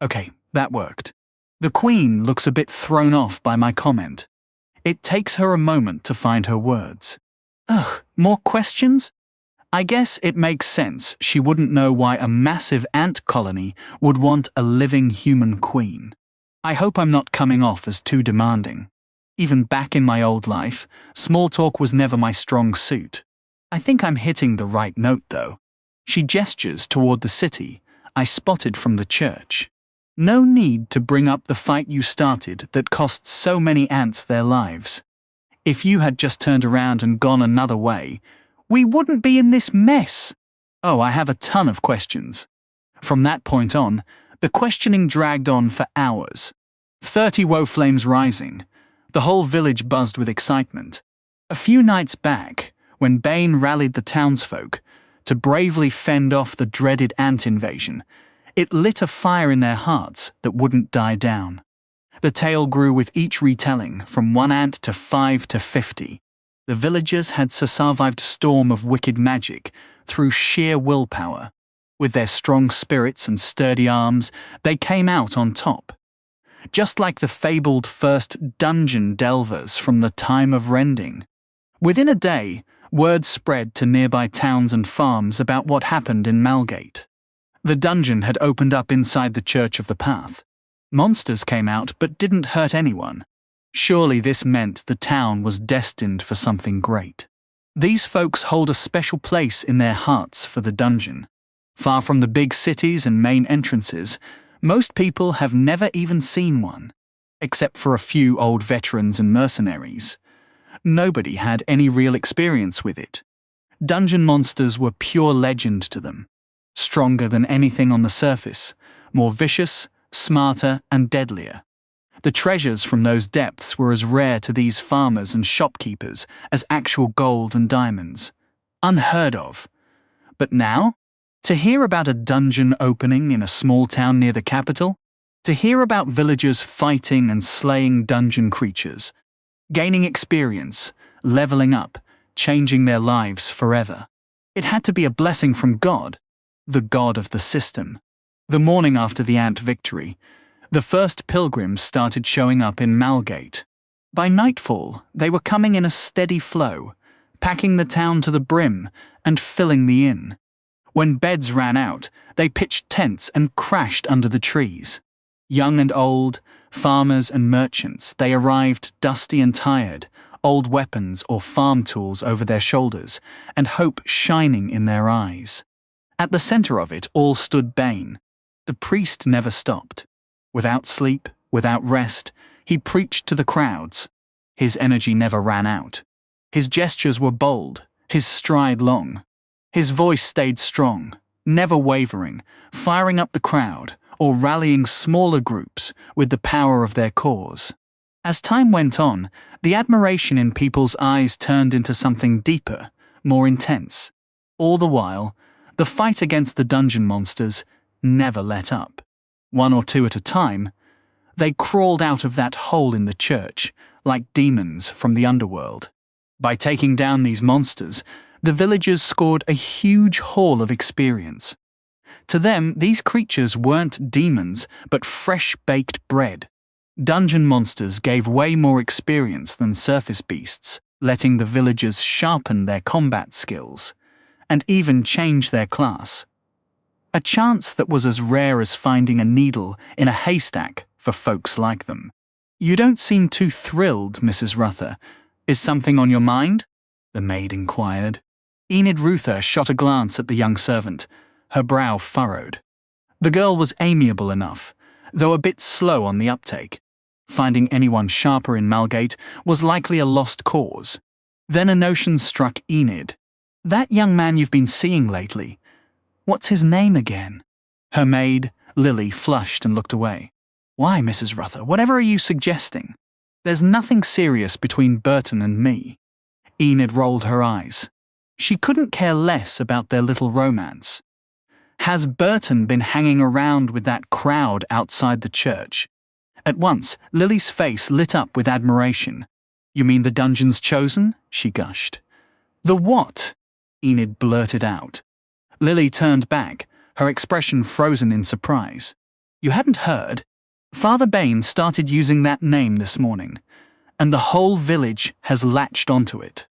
Okay, that worked. The queen looks a bit thrown off by my comment. It takes her a moment to find her words. Ugh, more questions? I guess it makes sense she wouldn't know why a massive ant colony would want a living human queen. I hope I'm not coming off as too demanding. Even back in my old life, small talk was never my strong suit. I think I'm hitting the right note, though. She gestures toward the city I spotted from the church. No need to bring up the fight you started that cost so many ants their lives. If you had just turned around and gone another way, we wouldn't be in this mess. Oh, I have a ton of questions. From that point on, the questioning dragged on for hours. 30 woe flames rising. The whole village buzzed with excitement. A few nights back, when Bane rallied the townsfolk to bravely fend off the dreaded ant invasion, it lit a fire in their hearts that wouldn't die down. The tale grew with each retelling, from 1 ant to 5 to 50. The villagers had survived a storm of wicked magic through sheer willpower. With their strong spirits and sturdy arms, they came out on top. Just like the fabled first dungeon delvers from the time of Rending. Within a day, word spread to nearby towns and farms about what happened in Malgate. The dungeon had opened up inside the Church of the Path. Monsters came out but didn't hurt anyone. Surely this meant the town was destined for something great. These folks hold a special place in their hearts for the dungeon. Far from the big cities and main entrances, most people have never even seen one, except for a few old veterans and mercenaries. Nobody had any real experience with it. Dungeon monsters were pure legend to them. Stronger than anything on the surface, more vicious, smarter, and deadlier. The treasures from those depths were as rare to these farmers and shopkeepers as actual gold and diamonds. Unheard of. But now, to hear about a dungeon opening in a small town near the capital, To hear about villagers fighting and slaying dungeon creatures, gaining experience, leveling up, changing their lives forever. It had to be a blessing from God, the God of the system. The morning after the ant victory, the first pilgrims started showing up in Malgate. By nightfall, they were coming in a steady flow, packing the town to the brim and filling the inn. When beds ran out, they pitched tents and crashed under the trees. Young and old, farmers and merchants, they arrived dusty and tired, old weapons or farm tools over their shoulders, and hope shining in their eyes. At the center of it all stood Bane. The priest never stopped. Without sleep, without rest, he preached to the crowds. His energy never ran out. His gestures were bold, his stride long. His voice stayed strong, never wavering, firing up the crowd or rallying smaller groups with the power of their cause. As time went on, the admiration in people's eyes turned into something deeper, more intense. All the while, the fight against the dungeon monsters never let up. One or two at a time, they crawled out of that hole in the church, like demons from the underworld. By taking down these monsters, the villagers scored a huge haul of experience. To them, these creatures weren't demons, but fresh-baked bread. Dungeon monsters gave way more experience than surface beasts, letting the villagers sharpen their combat skills, and even change their class. A chance that was as rare as finding a needle in a haystack for folks like them. "You don't seem too thrilled, Mrs. Ruther. Is something on your mind?" the maid inquired. Enid Ruther shot a glance at the young servant, her brow furrowed. The girl was amiable enough, though a bit slow on the uptake. Finding anyone sharper in Malgate was likely a lost cause. Then a notion struck Enid. "That young man you've been seeing lately, what's his name again?" Her maid, Lily, flushed and looked away. "Why, Mrs. Ruther, whatever are you suggesting? There's nothing serious between Burton and me." Enid rolled her eyes. She couldn't care less about their little romance. "Has Burton been hanging around with that crowd outside the church?" At once, Lily's face lit up with admiration. "You mean the Dungeon's Chosen?" she gushed. "The what?" Enid blurted out. Lily turned back, her expression frozen in surprise. "You hadn't heard? Father Bane started using that name this morning, and the whole village has latched onto it."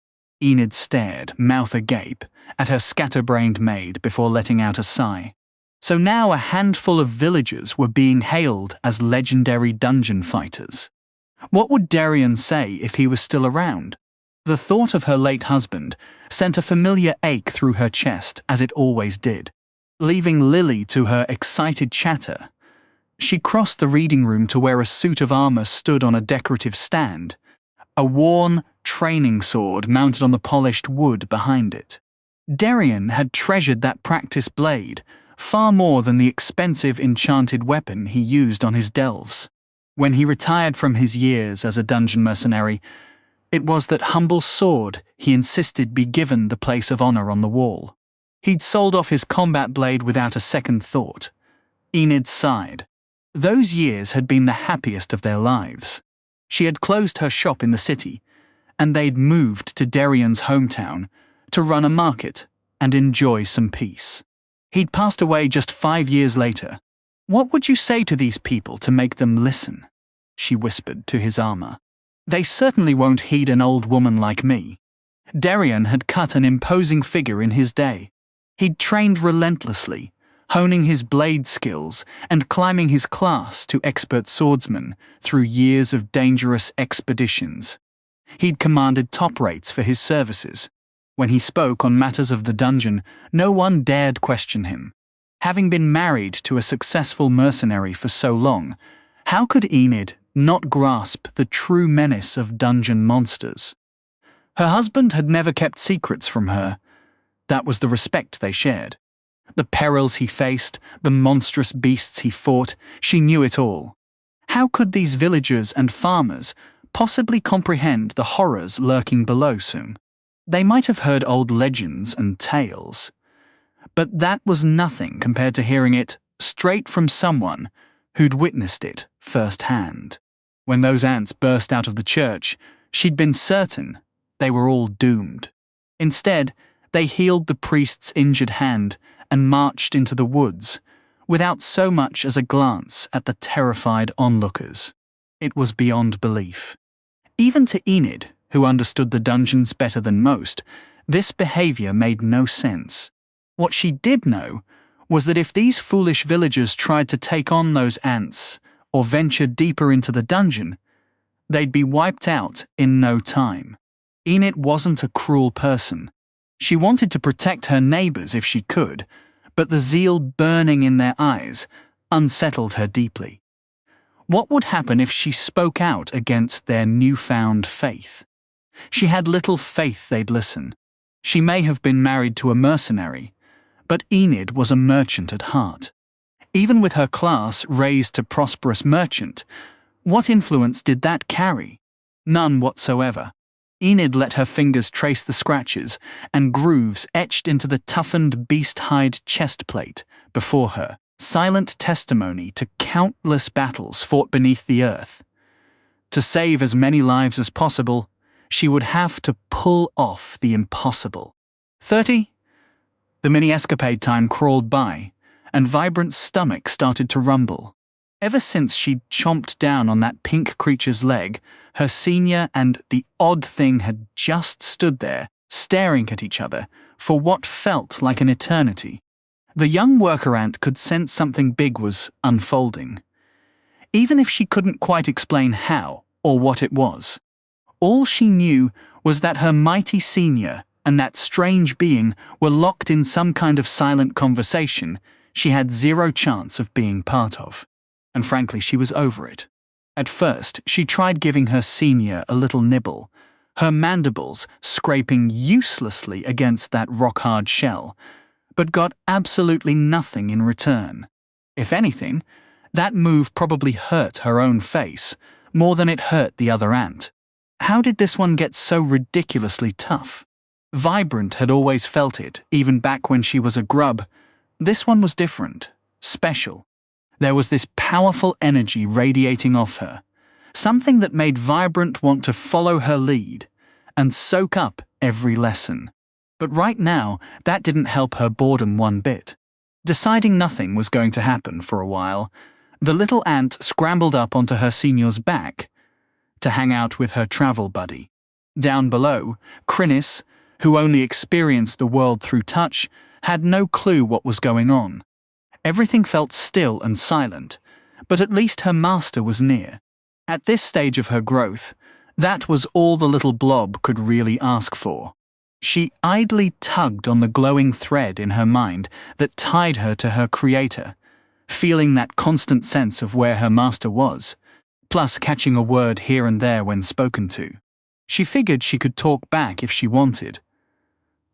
Enid stared, mouth agape, at her scatterbrained maid before letting out a sigh. So now a handful of villagers were being hailed as legendary dungeon fighters. What would Darian say if he was still around? The thought of her late husband sent a familiar ache through her chest, as it always did. Leaving Lily to her excited chatter, she crossed the reading room to where a suit of armor stood on a decorative stand, a worn training sword mounted on the polished wood behind it. Darian had treasured that practice blade far more than the expensive enchanted weapon he used on his delves. When he retired from his years as a dungeon mercenary, it was that humble sword he insisted be given the place of honor on the wall. He'd sold off his combat blade without a second thought. Enid sighed. Those years had been the happiest of their lives. She had closed her shop in the city, and they'd moved to Darian's hometown to run a market and enjoy some peace. He'd passed away just 5 years later. "What would you say to these people to make them listen?" she whispered to his armor. "They certainly won't heed an old woman like me." Darian had cut an imposing figure in his day. He'd trained relentlessly, honing his blade skills and climbing his class to expert swordsman through years of dangerous expeditions. He'd commanded top rates for his services. When he spoke on matters of the dungeon, no one dared question him. Having been married to a successful mercenary for so long, how could Enid not grasp the true menace of dungeon monsters? Her husband had never kept secrets from her. That was the respect they shared. The perils he faced, the monstrous beasts he fought, she knew it all. How could these villagers and farmers possibly comprehend the horrors lurking below soon? They might have heard old legends and tales, but that was nothing compared to hearing it straight from someone who'd witnessed it firsthand. When those ants burst out of the church, she'd been certain they were all doomed. Instead, they healed the priest's injured hand and marched into the woods, without so much as a glance at the terrified onlookers. It was beyond belief. Even to Enid, who understood the dungeons better than most, this behavior made no sense. What she did know was that if these foolish villagers tried to take on those ants or venture deeper into the dungeon, they'd be wiped out in no time. Enid wasn't a cruel person. She wanted to protect her neighbors if she could, but the zeal burning in their eyes unsettled her deeply. What would happen if she spoke out against their newfound faith? She had little faith they'd listen. She may have been married to a mercenary, but Enid was a merchant at heart. Even with her class raised to prosperous merchant, what influence did that carry? None whatsoever. Enid let her fingers trace the scratches and grooves etched into the toughened beast-hide chest plate before her, silent testimony to countless battles fought beneath the earth. To save as many lives as possible, she would have to pull off the impossible. 30. The mini-escapade time crawled by, and Vibrant's stomach started to rumble. Ever since she'd chomped down on that pink creature's leg, her senior and the odd thing had just stood there, staring at each other, for what felt like an eternity. The young worker ant could sense something big was unfolding, even if she couldn't quite explain how or what it was. All she knew was that her mighty senior and that strange being were locked in some kind of silent conversation she had zero chance of being part of. And frankly, she was over it. At first, she tried giving her senior a little nibble, her mandibles scraping uselessly against that rock-hard shell, but got absolutely nothing in return. If anything, that move probably hurt her own face more than it hurt the other ant. How did this one get so ridiculously tough? Vibrant had always felt it, even back when she was a grub. This one was different, special. There was this powerful energy radiating off her, something that made Vibrant want to follow her lead and soak up every lesson. But right now, that didn't help her boredom one bit. Deciding nothing was going to happen for a while, the little ant scrambled up onto her senior's back to hang out with her travel buddy. Down below, Crinnis, who only experienced the world through touch, had no clue what was going on. Everything felt still and silent, but at least her master was near. At this stage of her growth, that was all the little blob could really ask for. She idly tugged on the glowing thread in her mind that tied her to her creator, feeling that constant sense of where her master was, plus catching a word here and there when spoken to. She figured she could talk back if she wanted,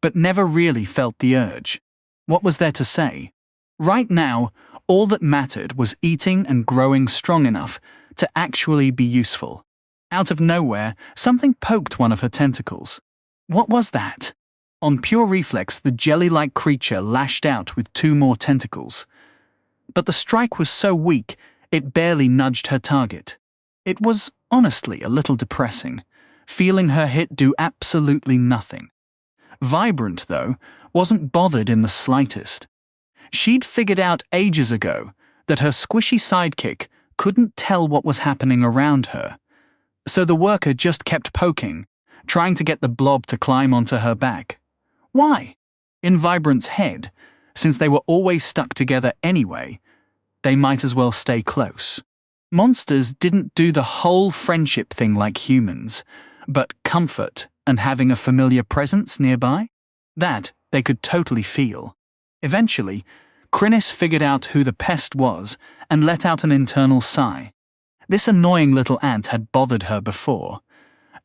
but never really felt the urge. What was there to say? Right now, all that mattered was eating and growing strong enough to actually be useful. Out of nowhere, something poked one of her tentacles. What was that? On pure reflex, the jelly-like creature lashed out with 2 more tentacles. But the strike was so weak, it barely nudged her target. It was, honestly, a little depressing, feeling her hit do absolutely nothing. Vibrant, though, wasn't bothered in the slightest. She'd figured out ages ago that her squishy sidekick couldn't tell what was happening around her, so the worker just kept poking, trying to get the blob to climb onto her back. Why? In Vibrant's head, since they were always stuck together anyway, they might as well stay close. Monsters didn't do the whole friendship thing like humans, but comfort and having a familiar presence nearby? That they could totally feel. Eventually, Crinnis figured out who the pest was and let out an internal sigh. This annoying little ant had bothered her before,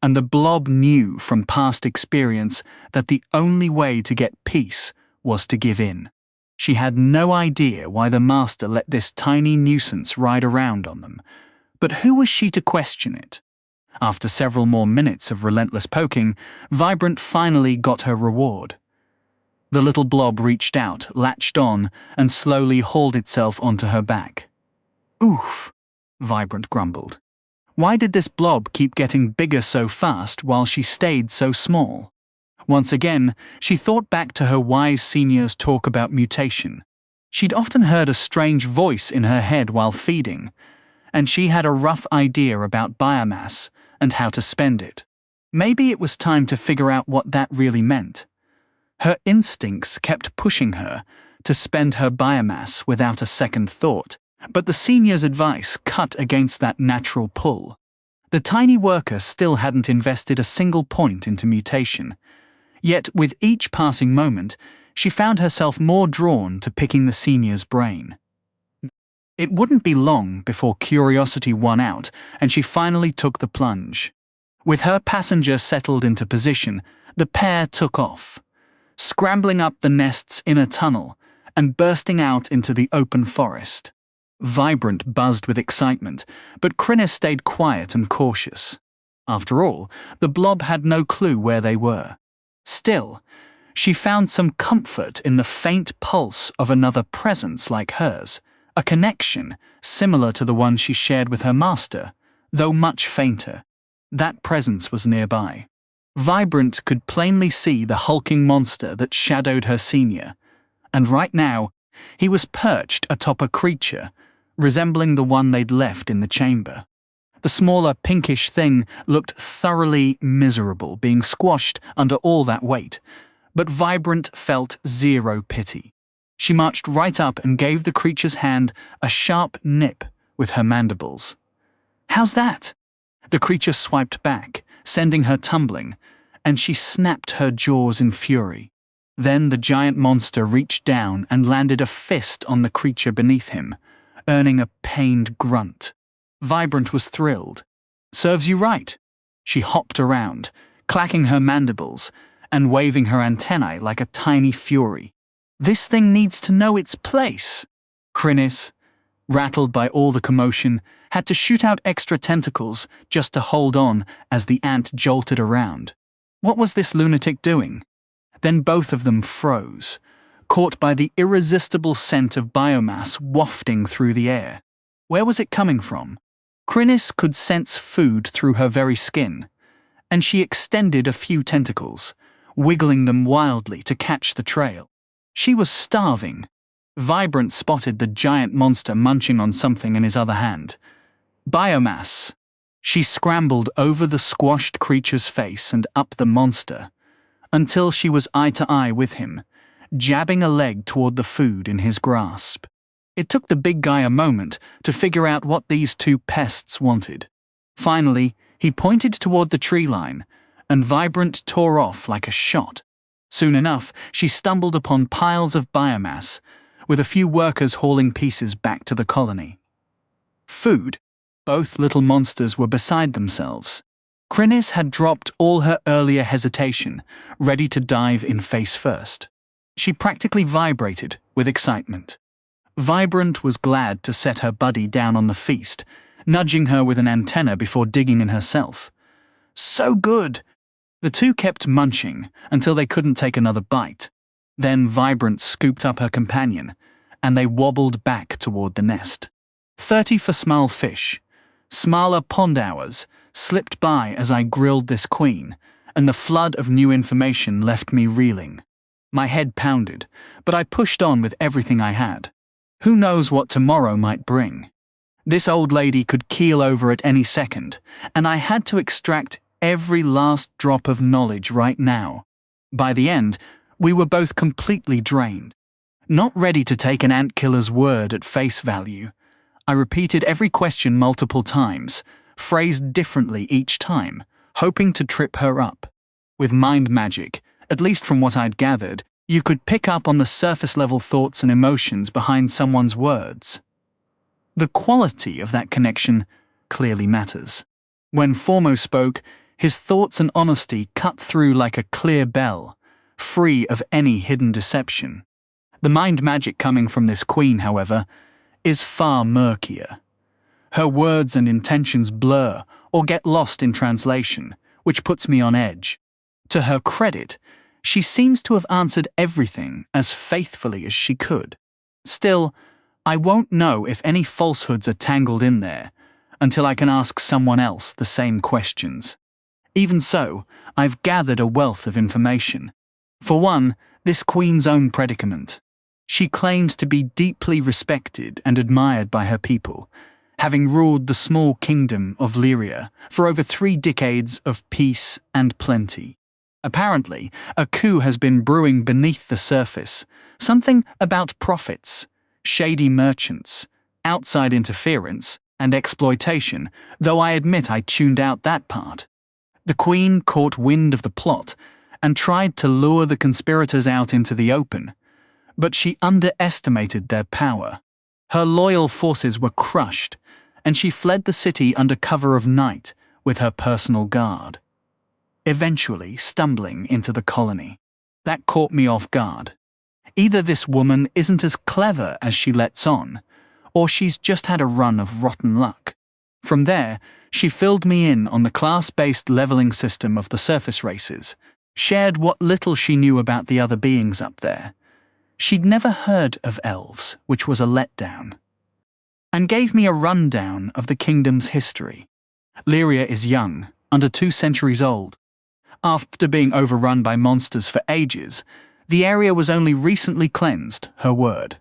and the blob knew from past experience that the only way to get peace was to give in. She had no idea why the master let this tiny nuisance ride around on them, but who was she to question it? After several more minutes of relentless poking, Vibrant finally got her reward. The little blob reached out, latched on, and slowly hauled itself onto her back. Oof, Vibrant grumbled. Why did this blob keep getting bigger so fast while she stayed so small? Once again, she thought back to her wise senior's talk about mutation. She'd often heard a strange voice in her head while feeding, and she had a rough idea about biomass and how to spend it. Maybe it was time to figure out what that really meant. Her instincts kept pushing her to spend her biomass without a second thought, but the senior's advice cut against that natural pull. The tiny worker still hadn't invested a single point into mutation, yet with each passing moment, she found herself more drawn to picking the senior's brain. It wouldn't be long before curiosity won out and she finally took the plunge. With her passenger settled into position, the pair took off, scrambling up the nest's inner tunnel and bursting out into the open forest. Vibrant buzzed with excitement, but Crinnis stayed quiet and cautious. After all, the blob had no clue where they were. Still, she found some comfort in the faint pulse of another presence like hers, a connection similar to the one she shared with her master, though much fainter. That presence was nearby. Vibrant could plainly see the hulking monster that shadowed her senior, and right now, he was perched atop a creature resembling the one they'd left in the chamber. The smaller, pinkish thing looked thoroughly miserable, being squashed under all that weight, but Vibrant felt zero pity. She marched right up and gave the creature's hand a sharp nip with her mandibles. "How's that?" The creature swiped back, sending her tumbling, and she snapped her jaws in fury. Then the giant monster reached down and landed a fist on the creature beneath him, earning a pained grunt. Vibrant was thrilled. "Serves you right." She hopped around, clacking her mandibles and waving her antennae like a tiny fury. "This thing needs to know its place." Crinnis, rattled by all the commotion, had to shoot out extra tentacles just to hold on as the ant jolted around. What was this lunatic doing? Then both of them froze, caught by the irresistible scent of biomass wafting through the air. Where was it coming from? Crinnis could sense food through her very skin, and she extended a few tentacles, wiggling them wildly to catch the trail. She was starving. Vibrant spotted the giant monster munching on something in his other hand. Biomass. She scrambled over the squashed creature's face and up the monster, until she was eye to eye with him, jabbing a leg toward the food in his grasp. It took the big guy a moment to figure out what these two pests wanted. Finally, he pointed toward the tree line, and Vibrant tore off like a shot. Soon enough, she stumbled upon piles of biomass, with a few workers hauling pieces back to the colony. Food. Both little monsters were beside themselves. Crinnis had dropped all her earlier hesitation, ready to dive in face first. She practically vibrated with excitement. Vibrant was glad to set her buddy down on the feast, nudging her with an antenna before digging in herself. "So good!" The two kept munching until they couldn't take another bite. Then Vibrant scooped up her companion, and they wobbled back toward the nest. 30 for small fish. Smaller pond hours slipped by as I grilled this queen, and the flood of new information left me reeling. My head pounded, but I pushed on with everything I had. Who knows what tomorrow might bring? This old lady could keel over at any second, and I had to extract every last drop of knowledge right now. By the end, we were both completely drained. Not ready to take an ant-killer's word at face value, I repeated every question multiple times, phrased differently each time, hoping to trip her up. With mind magic, at least from what I'd gathered, you could pick up on the surface-level thoughts and emotions behind someone's words. The quality of that connection clearly matters. When Formo spoke, his thoughts and honesty cut through like a clear bell, free of any hidden deception. The mind magic coming from this queen, however, is far murkier. Her words and intentions blur or get lost in translation, which puts me on edge. To her credit, she seems to have answered everything as faithfully as she could. Still, I won't know if any falsehoods are tangled in there until I can ask someone else the same questions. Even so, I've gathered a wealth of information. For one, this queen's own predicament. She claims to be deeply respected and admired by her people, having ruled the small kingdom of Lyria for over 3 decades of peace and plenty. Apparently, a coup has been brewing beneath the surface, something about profits, shady merchants, outside interference, and exploitation, though I admit I tuned out that part. The Queen caught wind of the plot and tried to lure the conspirators out into the open, but she underestimated their power. Her loyal forces were crushed, and she fled the city under cover of night with her personal guard, eventually stumbling into the colony. That caught me off guard. Either this woman isn't as clever as she lets on, or she's just had a run of rotten luck. From there, she filled me in on the class-based leveling system of the surface races, shared what little she knew about the other beings up there. She'd never heard of elves, which was a letdown, and gave me a rundown of the kingdom's history. Lyria is young, under 2 centuries old. After being overrun by monsters for ages, the area was only recently cleansed, her word,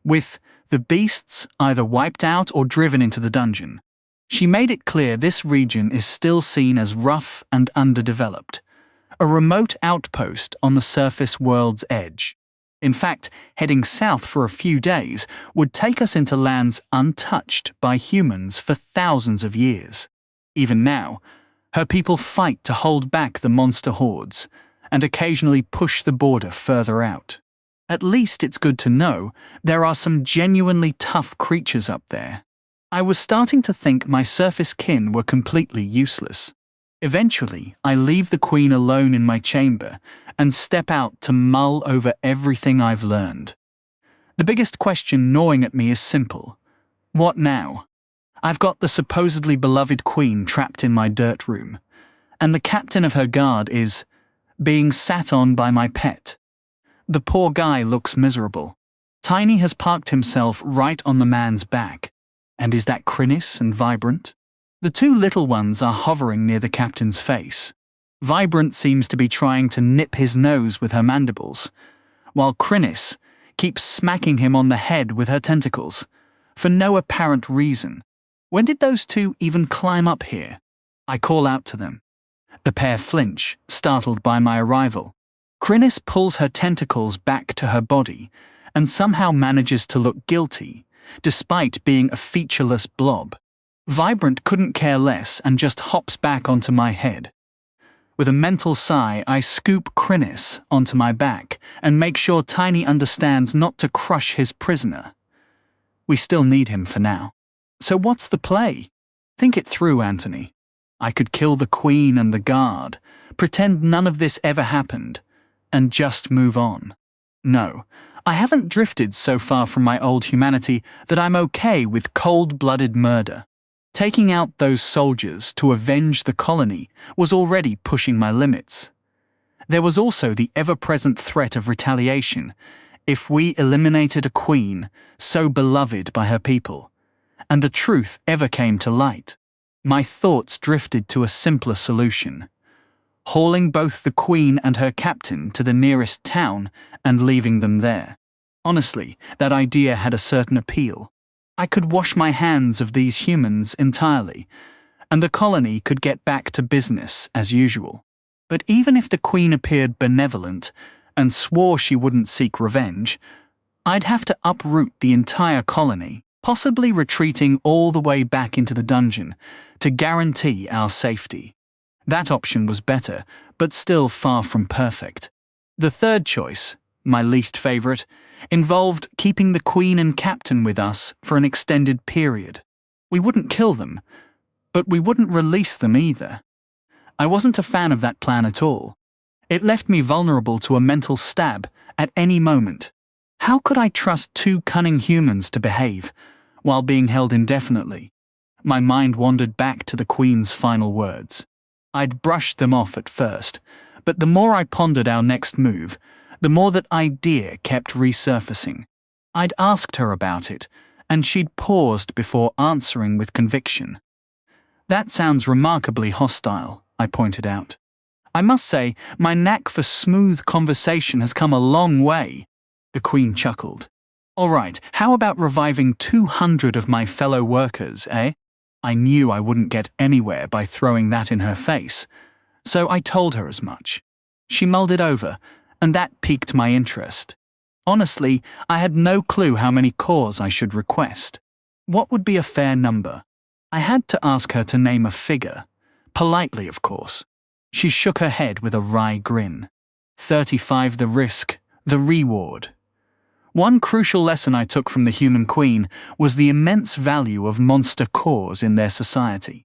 with the beasts either wiped out or driven into the dungeon. She made it clear this region is still seen as rough and underdeveloped, a remote outpost on the surface world's edge. In fact, heading south for a few days would take us into lands untouched by humans for thousands of years. Even now, her people fight to hold back the monster hordes and occasionally push the border further out. At least it's good to know there are some genuinely tough creatures up there. I was starting to think my surface kin were completely useless. Eventually, I leave the Queen alone in my chamber and step out to mull over everything I've learned. The biggest question gnawing at me is simple. What now? I've got the supposedly beloved Queen trapped in my dirt room, and the captain of her guard is being sat on by my pet. The poor guy looks miserable. Tiny has parked himself right on the man's back. And is that Crinnis and Vibrant? The 2 little ones are hovering near the captain's face. Vibrant seems to be trying to nip his nose with her mandibles, while Crinnis keeps smacking him on the head with her tentacles, for no apparent reason. When did those 2 even climb up here? I call out to them. The pair flinch, startled by my arrival. Crinnis pulls her tentacles back to her body and somehow manages to look guilty, despite being a featureless blob. Vibrant couldn't care less and just hops back onto my head. With a mental sigh, I scoop Crinnis onto my back and make sure Tiny understands not to crush his prisoner. We still need him for now. So what's the play? Think it through, Anthony. I could kill the Queen and the guard, pretend none of this ever happened, and just move on. No, I haven't drifted so far from my old humanity that I'm okay with cold-blooded murder. Taking out those soldiers to avenge the colony was already pushing my limits. There was also the ever-present threat of retaliation if we eliminated a queen so beloved by her people, and the truth ever came to light. My thoughts drifted to a simpler solution: hauling both the Queen and her captain to the nearest town and leaving them there. Honestly, that idea had a certain appeal. I could wash my hands of these humans entirely, and the colony could get back to business as usual. But even if the Queen appeared benevolent and swore she wouldn't seek revenge, I'd have to uproot the entire colony, possibly retreating all the way back into the dungeon to guarantee our safety. That option was better, but still far from perfect. The third choice, my least favorite, involved keeping the Queen and Captain with us for an extended period. We wouldn't kill them, but we wouldn't release them either. I wasn't a fan of that plan at all. It left me vulnerable to a mental stab at any moment. How could I trust 2 cunning humans to behave while being held indefinitely? My mind wandered back to the Queen's final words. I'd brushed them off at first, but the more I pondered our next move, the more that idea kept resurfacing. I'd asked her about it, and she'd paused before answering with conviction. That sounds remarkably hostile, I pointed out. I must say, my knack for smooth conversation has come a long way. The Queen chuckled. All right, how about reviving 200 of my fellow workers, eh? I knew I wouldn't get anywhere by throwing that in her face, so I told her as much. She mulled it over, and that piqued my interest. Honestly, I had no clue how many cores I should request. What would be a fair number? I had to ask her to name a figure. Politely, of course. She shook her head with a wry grin. 35 the risk, the reward. One crucial lesson I took from the Human Queen was the immense value of monster cores in their society.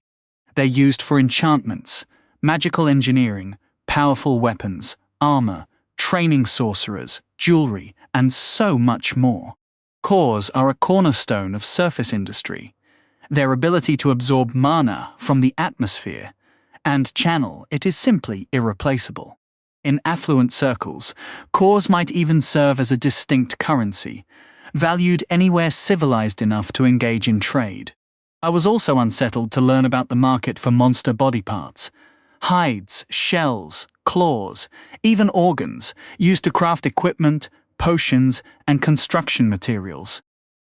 They're used for enchantments, magical engineering, powerful weapons, armor, training sorcerers, jewelry, and so much more. Cores are a cornerstone of surface industry. Their ability to absorb mana from the atmosphere and channel it is simply irreplaceable. In affluent circles, cores might even serve as a distinct currency, valued anywhere civilized enough to engage in trade. I was also unsettled to learn about the market for monster body parts. Hides, shells, claws, even organs, used to craft equipment, potions, and construction materials.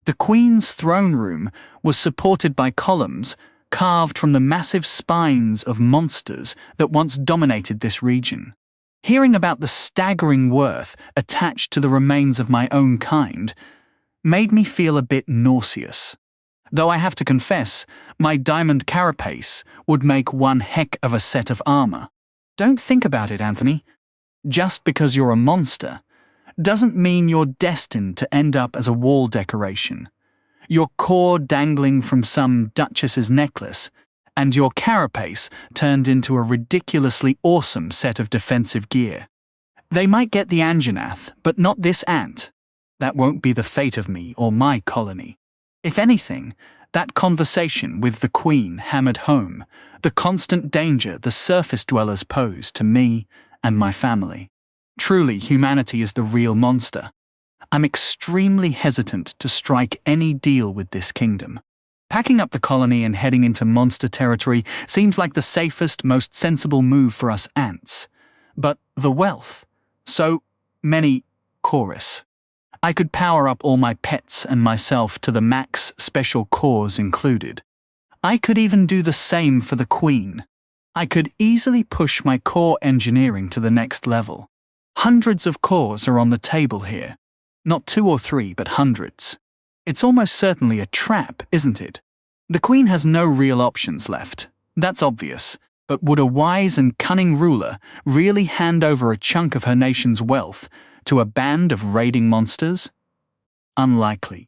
The Queen's throne room was supported by columns carved from the massive spines of monsters that once dominated this region. Hearing about the staggering worth attached to the remains of my own kind made me feel a bit nauseous. Though I have to confess, my diamond carapace would make one heck of a set of armor. Don't think about it, Anthony. Just because you're a monster doesn't mean you're destined to end up as a wall decoration. Your core dangling from some duchess's necklace, and your carapace turned into a ridiculously awesome set of defensive gear. They might get the Anjanath, but not this ant. That won't be the fate of me or my colony. If anything, that conversation with the Queen hammered home the constant danger the surface dwellers pose to me and my family. Truly, humanity is the real monster. I'm extremely hesitant to strike any deal with this kingdom. Packing up the colony and heading into monster territory seems like the safest, most sensible move for us ants. But the wealth. So many chorus. I could power up all my pets and myself to the max, special cores included. I could even do the same for the Queen. I could easily push my core engineering to the next level. Hundreds of cores are on the table here. Not 2 or 3, but hundreds. It's almost certainly a trap, isn't it? The Queen has no real options left. That's obvious. But would a wise and cunning ruler really hand over a chunk of her nation's wealth to a band of raiding monsters? Unlikely.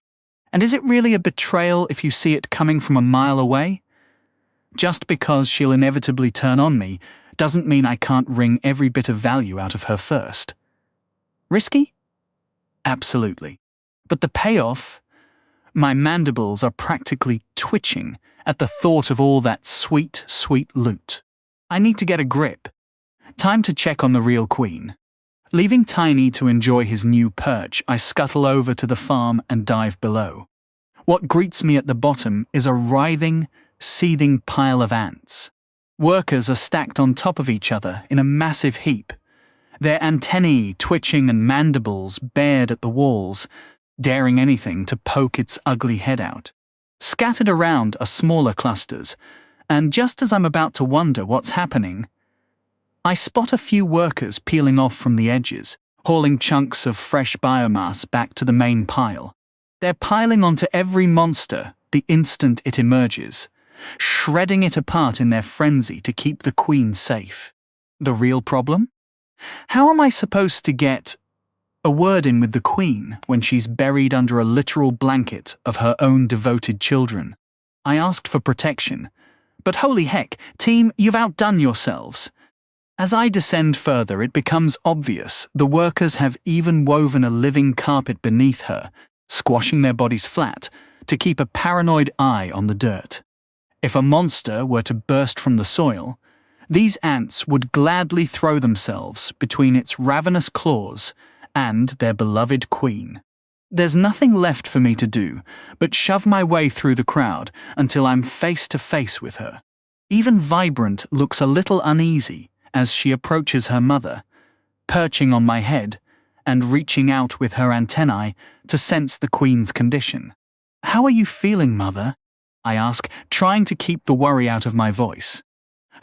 And is it really a betrayal if you see it coming from a mile away? Just because she'll inevitably turn on me doesn't mean I can't wring every bit of value out of her first. Risky? Absolutely. But the payoff? My mandibles are practically twitching at the thought of all that sweet, sweet loot. I need to get a grip. Time to check on the real Queen. Leaving Tiny to enjoy his new perch, I scuttle over to the farm and dive below. What greets me at the bottom is a writhing, seething pile of ants. Workers are stacked on top of each other in a massive heap, their antennae twitching and mandibles bared at the walls, daring anything to poke its ugly head out. Scattered around are smaller clusters, and just as I'm about to wonder what's happening, I spot a few workers peeling off from the edges, hauling chunks of fresh biomass back to the main pile. They're piling onto every monster the instant it emerges, shredding it apart in their frenzy to keep the Queen safe. The real problem? How am I supposed to get a word in with the Queen when she's buried under a literal blanket of her own devoted children? I asked for protection, but holy heck, team, you've outdone yourselves. As I descend further, it becomes obvious the workers have even woven a living carpet beneath her, squashing their bodies flat to keep a paranoid eye on the dirt. If a monster were to burst from the soil, these ants would gladly throw themselves between its ravenous claws and their beloved Queen. There's nothing left for me to do but shove my way through the crowd until I'm face to face with her. Even Vibrant looks a little uneasy as she approaches her mother, perching on my head and reaching out with her antennae to sense the Queen's condition. "How are you feeling, Mother?" I ask, trying to keep the worry out of my voice.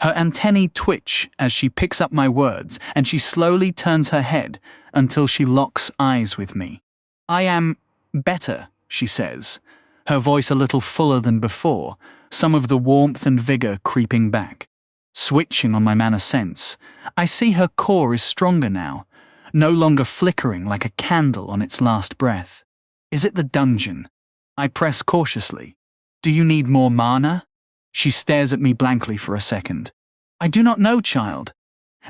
Her antennae twitch as she picks up my words, and she slowly turns her head until she locks eyes with me. "I am better," she says, her voice a little fuller than before, some of the warmth and vigor creeping back. Switching on my manner sense, I see her core is stronger now, no longer flickering like a candle on its last breath. "Is it the dungeon?" I press cautiously. "Do you need more mana?" She stares at me blankly for a second. "I do not know, child."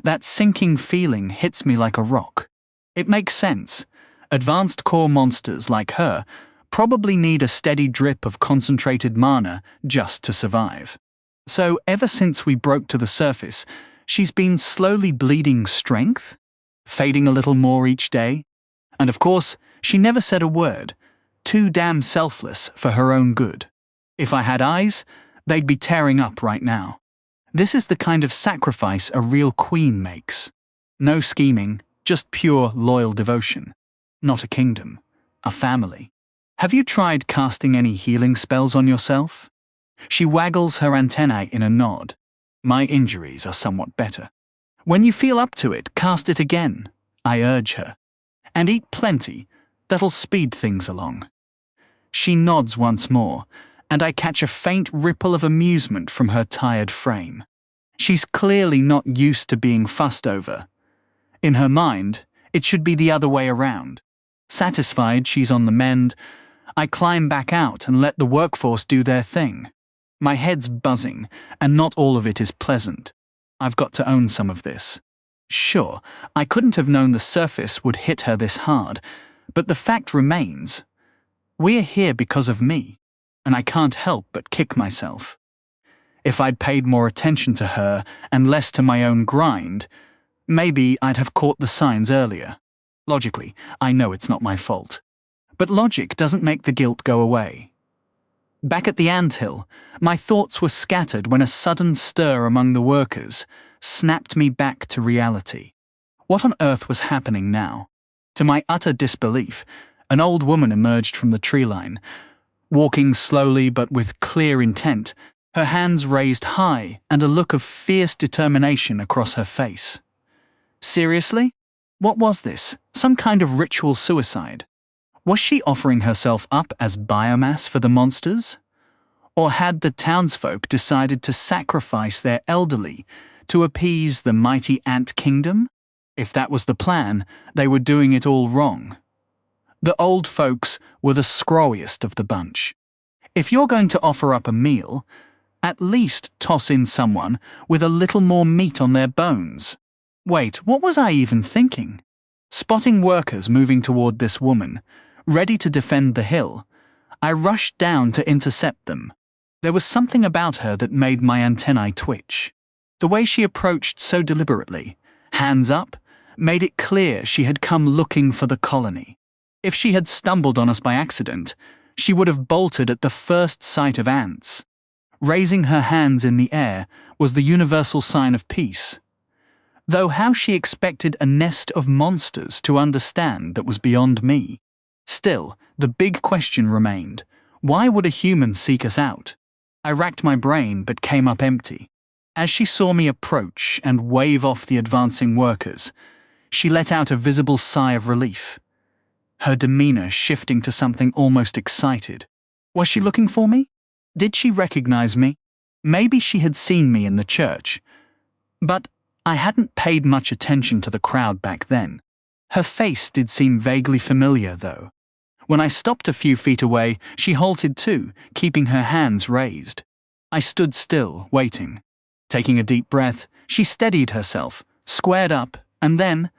That sinking feeling hits me like a rock. It makes sense. Advanced core monsters like her probably need a steady drip of concentrated mana just to survive. So ever since we broke to the surface, she's been slowly bleeding strength, fading a little more each day. And of course, she never said a word, too damn selfless for her own good. If I had eyes, they'd be tearing up right now. This is the kind of sacrifice a real queen makes. No scheming, just pure loyal devotion. Not a kingdom, a family. "Have you tried casting any healing spells on yourself?" She waggles her antennae in a nod. "My injuries are somewhat better." "When you feel up to it, cast it again," I urge her. "And eat plenty, that'll speed things along." She nods once more, and I catch a faint ripple of amusement from her tired frame. She's clearly not used to being fussed over. In her mind, it should be the other way around. Satisfied she's on the mend, I climb back out and let the workforce do their thing. My head's buzzing, and not all of it is pleasant. I've got to own some of this. Sure, I couldn't have known the surface would hit her this hard, but the fact remains, we're here because of me, and I can't help but kick myself. If I'd paid more attention to her and less to my own grind, maybe I'd have caught the signs earlier. Logically, I know it's not my fault. But logic doesn't make the guilt go away. Back at the anthill, my thoughts were scattered when a sudden stir among the workers snapped me back to reality. What on earth was happening now? To my utter disbelief, an old woman emerged from the tree line, walking slowly but with clear intent, her hands raised high and a look of fierce determination across her face. Seriously? What was this? Some kind of ritual suicide? Was she offering herself up as biomass for the monsters? Or had the townsfolk decided to sacrifice their elderly to appease the mighty ant kingdom? If that was the plan, they were doing it all wrong. The old folks were the scrowiest of the bunch. If you're going to offer up a meal, at least toss in someone with a little more meat on their bones. Wait, what was I even thinking? Spotting workers moving toward this woman, ready to defend the hill, I rushed down to intercept them. There was something about her that made my antennae twitch. The way she approached so deliberately, hands up, made it clear she had come looking for the colony. If she had stumbled on us by accident, she would have bolted at the first sight of ants. Raising her hands in the air was the universal sign of peace. Though how she expected a nest of monsters to understand that was beyond me. Still, the big question remained, why would a human seek us out? I racked my brain but came up empty. As she saw me approach and wave off the advancing workers, she let out a visible sigh of relief, her demeanor shifting to something almost excited. Was she looking for me? Did she recognize me? Maybe she had seen me in the church. But I hadn't paid much attention to the crowd back then. Her face did seem vaguely familiar, though. When I stopped a few feet away, she halted too, keeping her hands raised. I stood still, waiting. Taking a deep breath, she steadied herself, squared up, and then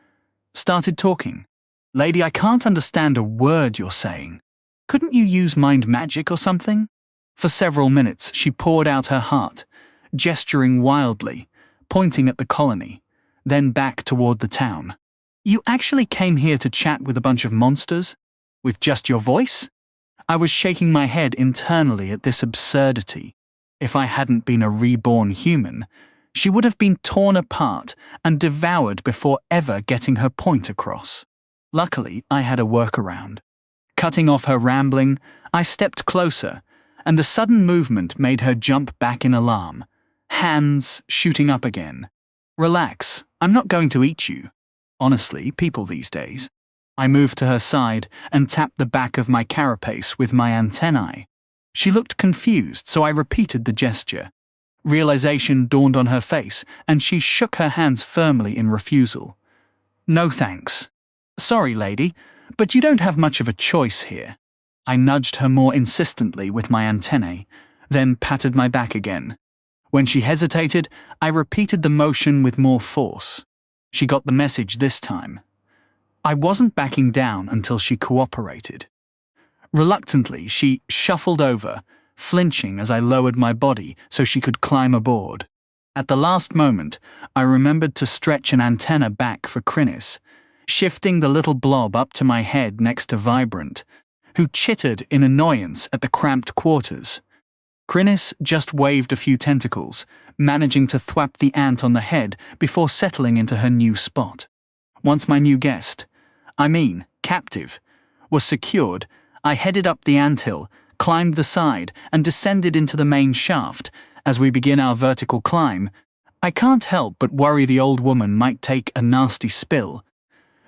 started talking. "Lady, I can't understand a word you're saying. Couldn't you use mind magic or something?" For several minutes, she poured out her heart, gesturing wildly, pointing at the colony, then back toward the town. "You actually came here to chat with a bunch of monsters?" With just your voice? I was shaking my head internally at this absurdity. If I hadn't been a reborn human, she would have been torn apart and devoured before ever getting her point across. Luckily, I had a workaround. Cutting off her rambling, I stepped closer, and the sudden movement made her jump back in alarm, hands shooting up again. Relax, I'm not going to eat you. Honestly, people these days. I moved to her side and tapped the back of my carapace with my antennae. She looked confused, so I repeated the gesture. Realization dawned on her face, and she shook her hands firmly in refusal. No thanks. Sorry, lady, but you don't have much of a choice here. I nudged her more insistently with my antennae, then patted my back again. When she hesitated, I repeated the motion with more force. She got the message this time. I wasn't backing down until she cooperated. Reluctantly, she shuffled over, flinching as I lowered my body so she could climb aboard. At the last moment, I remembered to stretch an antenna back for Krinis, shifting the little blob up to my head next to Vibrant, who chittered in annoyance at the cramped quarters. Krinis just waved a few tentacles, managing to thwap the ant on the head before settling into her new spot. Once my new guest, captive, was secured, I headed up the anthill, climbed the side, and descended into the main shaft. As we begin our vertical climb, I can't help but worry the old woman might take a nasty spill.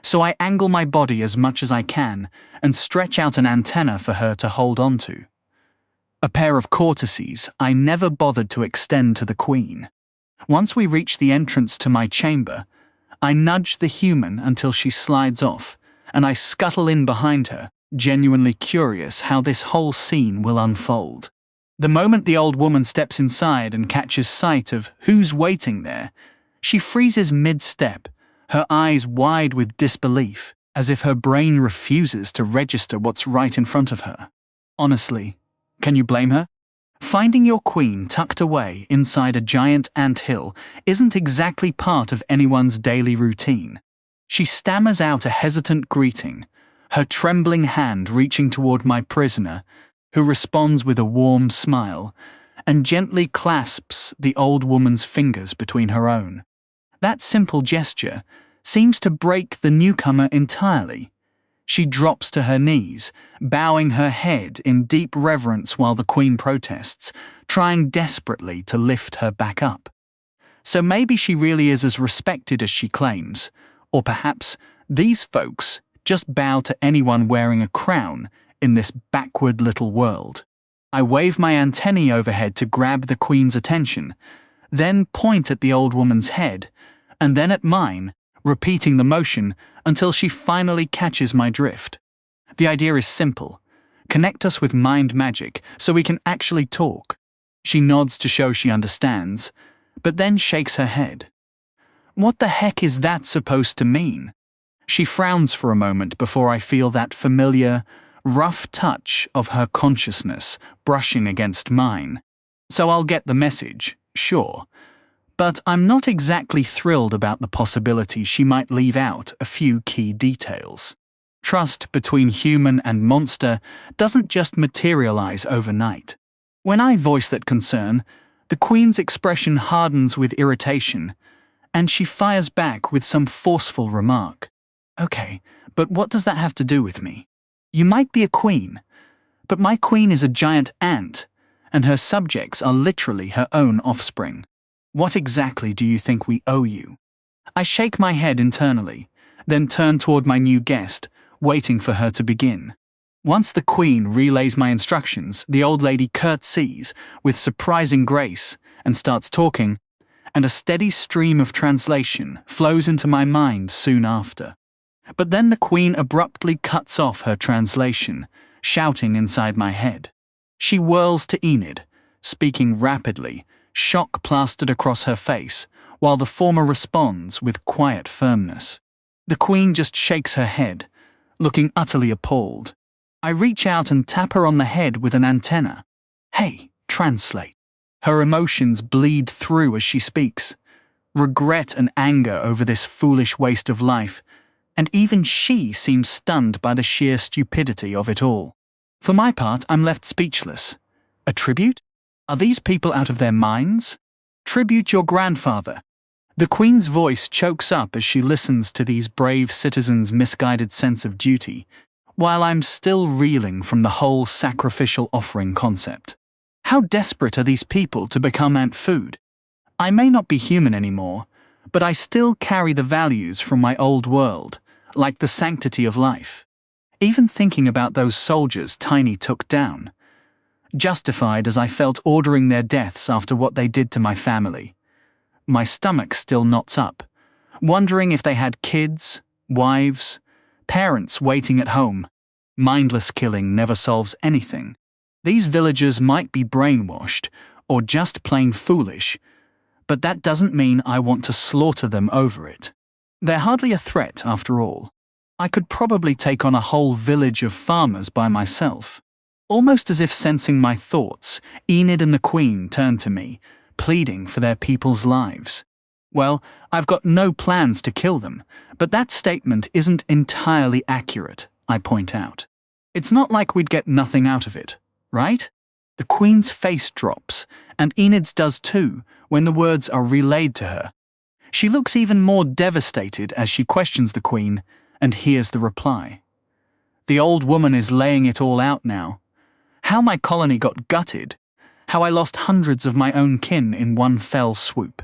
So I angle my body as much as I can and stretch out an antenna for her to hold onto. A pair of courtesies I never bothered to extend to the Queen. Once we reach the entrance to my chamber, I nudge the human until she slides off, and I scuttle in behind her, genuinely curious how this whole scene will unfold. The moment the old woman steps inside and catches sight of who's waiting there, she freezes mid-step, her eyes wide with disbelief, as if her brain refuses to register what's right in front of her. Honestly, can you blame her? Finding your queen tucked away inside a giant ant hill isn't exactly part of anyone's daily routine. She stammers out a hesitant greeting, her trembling hand reaching toward my prisoner, who responds with a warm smile and gently clasps the old woman's fingers between her own. That simple gesture seems to break the newcomer entirely. She drops to her knees, bowing her head in deep reverence while the Queen protests, trying desperately to lift her back up. So maybe she really is as respected as she claims, or perhaps these folks just bow to anyone wearing a crown in this backward little world. I wave my antennae overhead to grab the Queen's attention, then point at the old woman's head, and then at mine, repeating the motion until she finally catches my drift. The idea is simple. Connect us with mind magic so we can actually talk. She nods to show she understands, but then shakes her head. What the heck is that supposed to mean? She frowns for a moment before I feel that familiar, rough touch of her consciousness brushing against mine. So I'll get the message, sure. But I'm not exactly thrilled about the possibility she might leave out a few key details. Trust between human and monster doesn't just materialize overnight. When I voice that concern, the Queen's expression hardens with irritation, and she fires back with some forceful remark. Okay, but what does that have to do with me? You might be a queen, but my queen is a giant ant, and her subjects are literally her own offspring. What exactly do you think we owe you? I shake my head internally, then turn toward my new guest, waiting for her to begin. Once the Queen relays my instructions, the old lady curtsies with surprising grace and starts talking, and a steady stream of translation flows into my mind soon after. But then the Queen abruptly cuts off her translation, shouting inside my head. She whirls to Enid, speaking rapidly, shock plastered across her face, while the former responds with quiet firmness. The Queen just shakes her head, looking utterly appalled. I reach out and tap her on the head with an antenna. Hey, translate. Her emotions bleed through as she speaks. Regret and anger over this foolish waste of life, and even she seems stunned by the sheer stupidity of it all. For my part, I'm left speechless. A tribute? Are these people out of their minds? Tribute your grandfather. The Queen's voice chokes up as she listens to these brave citizens' misguided sense of duty, while I'm still reeling from the whole sacrificial offering concept. How desperate are these people to become ant food? I may not be human anymore, but I still carry the values from my old world, like the sanctity of life. Even thinking about those soldiers Tiny took down, justified as I felt ordering their deaths after what they did to my family, my stomach still knots up, wondering if they had kids, wives, parents waiting at home. Mindless killing never solves anything. These villagers might be brainwashed or just plain foolish, but that doesn't mean I want to slaughter them over it. They're hardly a threat, after all. I could probably take on a whole village of farmers by myself. Almost as if sensing my thoughts, Enid and the Queen turned to me, pleading for their people's lives. Well, I've got no plans to kill them, but that statement isn't entirely accurate, I point out. It's not like we'd get nothing out of it, right? The Queen's face drops, and Enid's does too, when the words are relayed to her. She looks even more devastated as she questions the Queen, and hears the reply. The old woman is laying it all out now. How my colony got gutted, how I lost hundreds of my own kin in one fell swoop.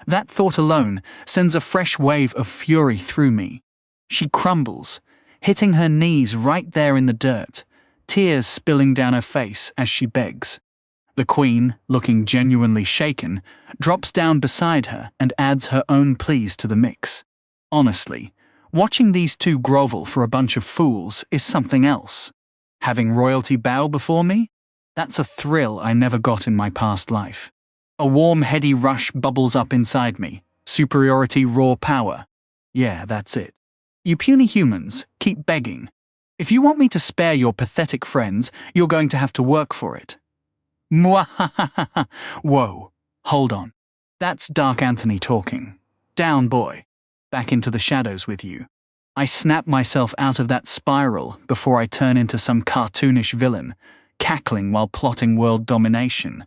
That thought alone sends a fresh wave of fury through me. She crumbles, hitting her knees right there in the dirt, tears spilling down her face as she begs. The Queen, looking genuinely shaken, drops down beside her and adds her own pleas to the mix. Honestly, watching these two grovel for a bunch of fools is something else. Having royalty bow before me? That's a thrill I never got in my past life. A warm, heady rush bubbles up inside me. Superiority, raw power. Yeah, that's it. You puny humans, keep begging. If you want me to spare your pathetic friends, you're going to have to work for it. Mwahahaha. Whoa, hold on. That's Dark Anthony talking. Down, boy. Back into the shadows with you. I snap myself out of that spiral before I turn into some cartoonish villain, cackling while plotting world domination.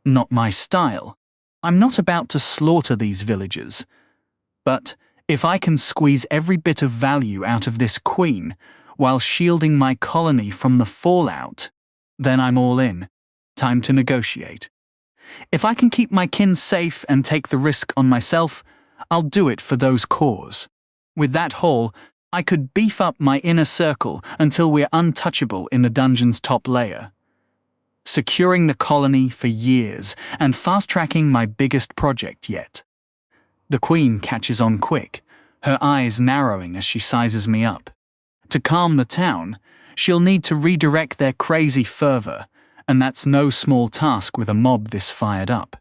Not my style. I'm not about to slaughter these villagers. But if I can squeeze every bit of value out of this Queen while shielding my colony from the fallout, then I'm all in. Time to negotiate. If I can keep my kin safe and take the risk on myself, I'll do it for those cause. With that haul, I could beef up my inner circle until we're untouchable in the dungeon's top layer. Securing the colony for years and fast-tracking my biggest project yet. The Queen catches on quick, her eyes narrowing as she sizes me up. To calm the town, she'll need to redirect their crazy fervor, and that's no small task with a mob this fired up.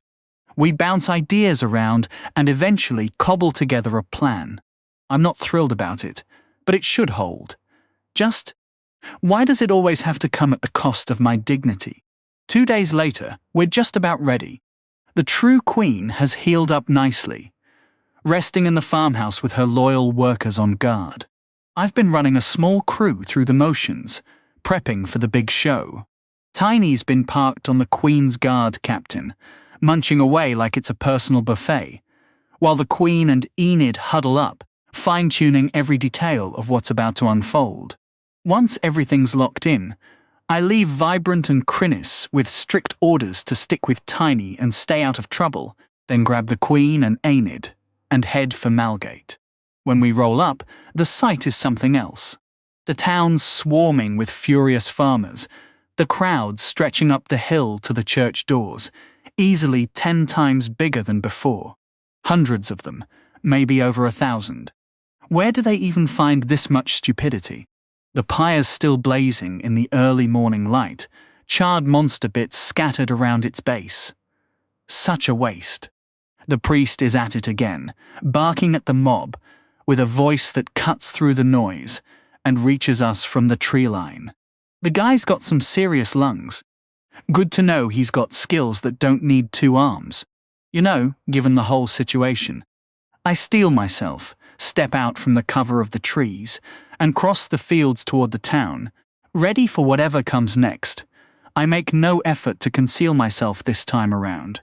We bounce ideas around and eventually cobble together a plan. I'm not thrilled about it, but it should hold. Just, why does it always have to come at the cost of my dignity? 2 days later, we're just about ready. The true Queen has healed up nicely, resting in the farmhouse with her loyal workers on guard. I've been running a small crew through the motions, prepping for the big show. Tiny's been parked on the Queen's Guard captain, munching away like it's a personal buffet, while the Queen and Enid huddle up, fine-tuning every detail of what's about to unfold. Once everything's locked in, I leave Vibrant and Crinnis with strict orders to stick with Tiny and stay out of trouble, then grab the Queen and Enid and head for Malgate. When we roll up, the sight is something else. The town's swarming with furious farmers, the crowds stretching up the hill to the church doors, easily 10 times bigger than before. Hundreds of them, maybe over 1,000. Where do they even find this much stupidity? The pyre's still blazing in the early morning light, charred monster bits scattered around its base. Such a waste. The priest is at it again, barking at the mob, with a voice that cuts through the noise and reaches us from the tree line. The guy's got some serious lungs. Good to know he's got skills that don't need 2 arms. You know, given the whole situation. I steel myself, step out from the cover of the trees, and cross the fields toward the town, ready for whatever comes next. I make no effort to conceal myself this time around.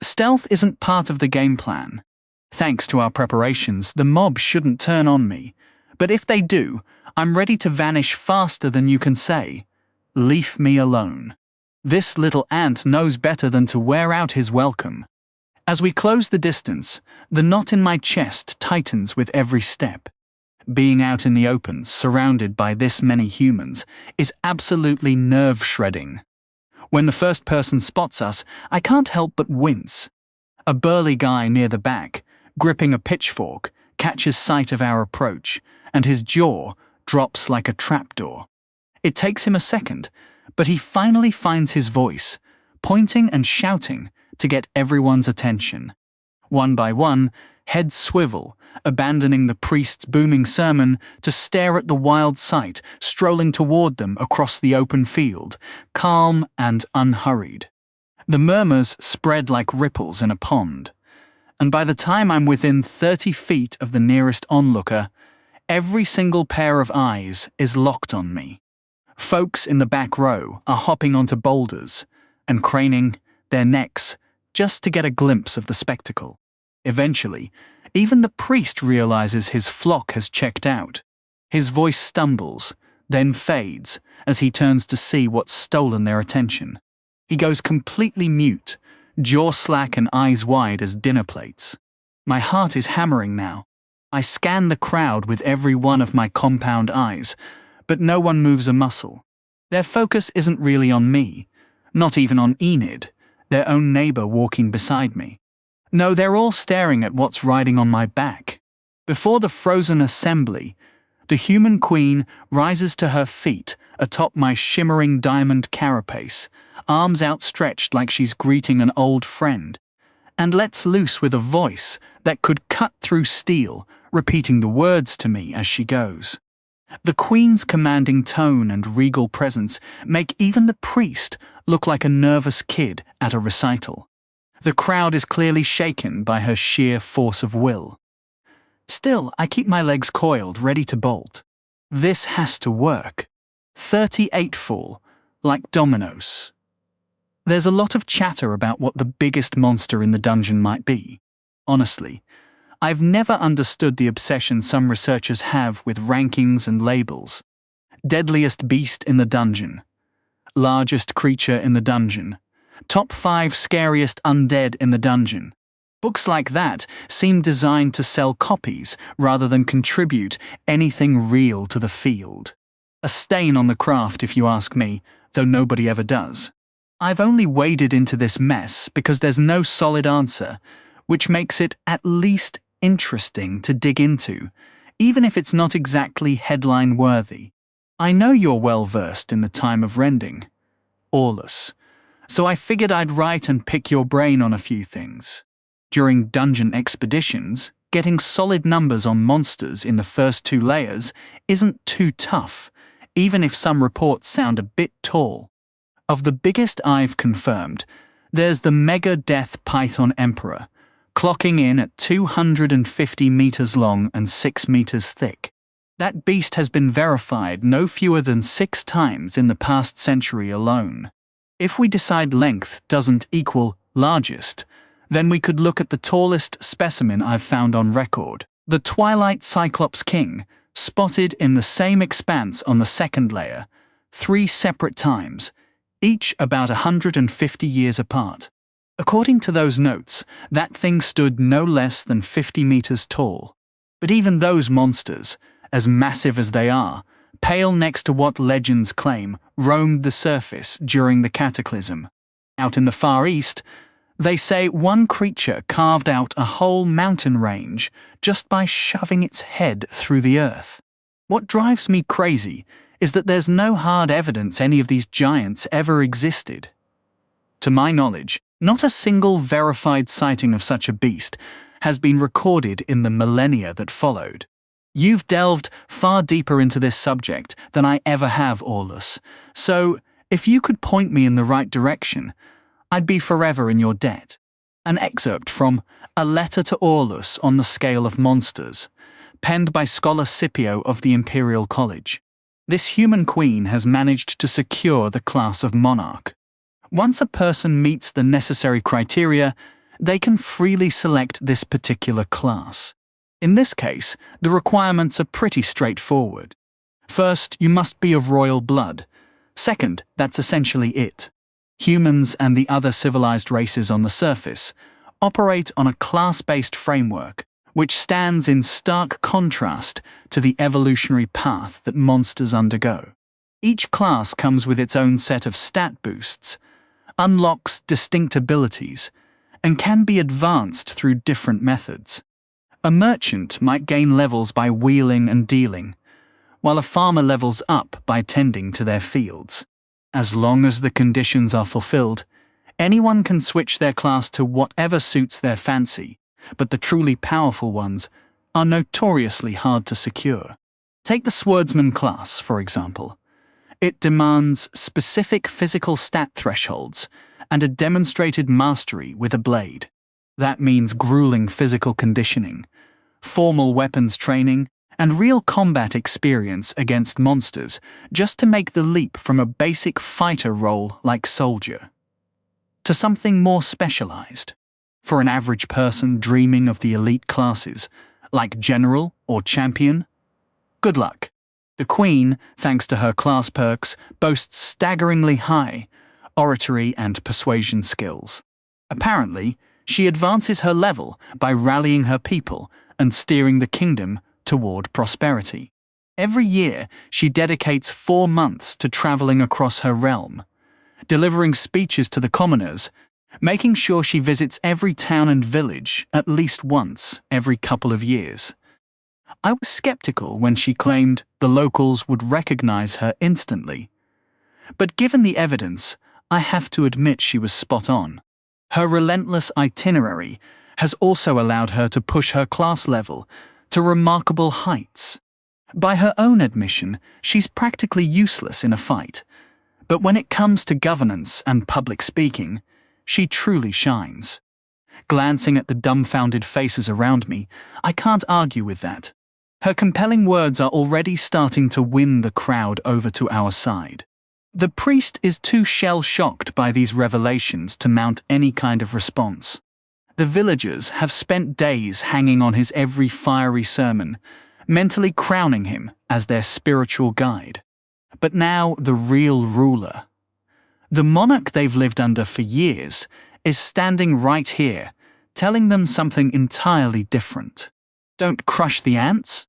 Stealth isn't part of the game plan. Thanks to our preparations, the mob shouldn't turn on me, but if they do, I'm ready to vanish faster than you can say. Leave me alone. This little ant knows better than to wear out his welcome. As we close the distance, the knot in my chest tightens with every step. Being out in the open, surrounded by this many humans, is absolutely nerve-shredding. When the first person spots us, I can't help but wince. A burly guy near the back, gripping a pitchfork, catches sight of our approach, and his jaw drops like a trapdoor. It takes him a second, but he finally finds his voice, pointing and shouting to get everyone's attention. One by one, heads swivel, abandoning the priest's booming sermon to stare at the wild sight strolling toward them across the open field, calm and unhurried. The murmurs spread like ripples in a pond, and by the time I'm within 30 feet of the nearest onlooker, every single pair of eyes is locked on me. Folks in the back row are hopping onto boulders and craning their necks just to get a glimpse of the spectacle. Eventually, even the priest realizes his flock has checked out. His voice stumbles, then fades as he turns to see what's stolen their attention. He goes completely mute, jaw slack and eyes wide as dinner plates. My heart is hammering now. I scan the crowd with every one of my compound eyes, but no one moves a muscle. Their focus isn't really on me, not even on Enid, their own neighbor walking beside me. No, they're all staring at what's riding on my back. Before the frozen assembly, the human queen rises to her feet atop my shimmering diamond carapace, arms outstretched like she's greeting an old friend, and lets loose with a voice that could cut through steel, repeating the words to me as she goes. The queen's commanding tone and regal presence make even the priest look like a nervous kid at a recital. The crowd is clearly shaken by her sheer force of will. Still, I keep my legs coiled, ready to bolt. This has to work. 38 fall, like dominoes. There's a lot of chatter about what the biggest monster in the dungeon might be. Honestly, I've never understood the obsession some researchers have with rankings and labels. Deadliest beast in the dungeon. Largest creature in the dungeon. Top 5 scariest undead in the dungeon. Books like that seem designed to sell copies rather than contribute anything real to the field. A stain on the craft, if you ask me, though nobody ever does. I've only waded into this mess because there's no solid answer, which makes it at least interesting to dig into, even if it's not exactly headline-worthy. I know you're well-versed in the time of rending, Aulus, so I figured I'd write and pick your brain on a few things. During dungeon expeditions, getting solid numbers on monsters in the first 2 layers isn't too tough, even if some reports sound a bit tall. Of the biggest I've confirmed, there's the Mega Death Python Emperor, clocking in at 250 meters long and 6 meters thick. That beast has been verified no fewer than 6 times in the past century alone. If we decide length doesn't equal largest, then we could look at the tallest specimen I've found on record, the Twilight Cyclops King, spotted in the same expanse on the 2nd layer, 3 separate times, each about 150 years apart. According to those notes, that thing stood no less than 50 meters tall. But even those monsters, as massive as they are, pale next to what legends claim roamed the surface during the cataclysm. Out in the Far East, they say one creature carved out a whole mountain range just by shoving its head through the earth. What drives me crazy is that there's no hard evidence any of these giants ever existed. To my knowledge, not a single verified sighting of such a beast has been recorded in the millennia that followed. You've delved far deeper into this subject than I ever have, Aulus, so if you could point me in the right direction, I'd be forever in your debt. An excerpt from A Letter to Aulus on the Scale of Monsters, penned by scholar Scipio of the Imperial College. This human queen has managed to secure the class of monarch. Once a person meets the necessary criteria, they can freely select this particular class. In this case, the requirements are pretty straightforward. First, you must be of royal blood. Second, that's essentially it. Humans and the other civilized races on the surface operate on a class-based framework, which stands in stark contrast to the evolutionary path that monsters undergo. Each class comes with its own set of stat boosts, unlocks distinct abilities, and can be advanced through different methods. A merchant might gain levels by wheeling and dealing, while a farmer levels up by tending to their fields. As long as the conditions are fulfilled, anyone can switch their class to whatever suits their fancy, but the truly powerful ones are notoriously hard to secure. Take the swordsman class, for example. It demands specific physical stat thresholds and a demonstrated mastery with a blade. That means grueling physical conditioning, formal weapons training, and real combat experience against monsters just to make the leap from a basic fighter role like soldier to something more specialized. For an average person dreaming of the elite classes, like general or champion, good luck. The Queen, thanks to her class perks, boasts staggeringly high oratory and persuasion skills. Apparently, she advances her level by rallying her people and steering the kingdom toward prosperity. Every year, she dedicates 4 months to traveling across her realm, delivering speeches to the commoners, making sure she visits every town and village at least once every couple of years. I was skeptical when she claimed the locals would recognize her instantly, but given the evidence, I have to admit she was spot on. Her relentless itinerary has also allowed her to push her class level to remarkable heights. By her own admission, she's practically useless in a fight, but when it comes to governance and public speaking, she truly shines. Glancing at the dumbfounded faces around me, I can't argue with that. Her compelling words are already starting to win the crowd over to our side. The priest is too shell-shocked by these revelations to mount any kind of response. The villagers have spent days hanging on his every fiery sermon, mentally crowning him as their spiritual guide. But now the real ruler, the monarch they've lived under for years, is standing right here, telling them something entirely different. Don't crush the ants.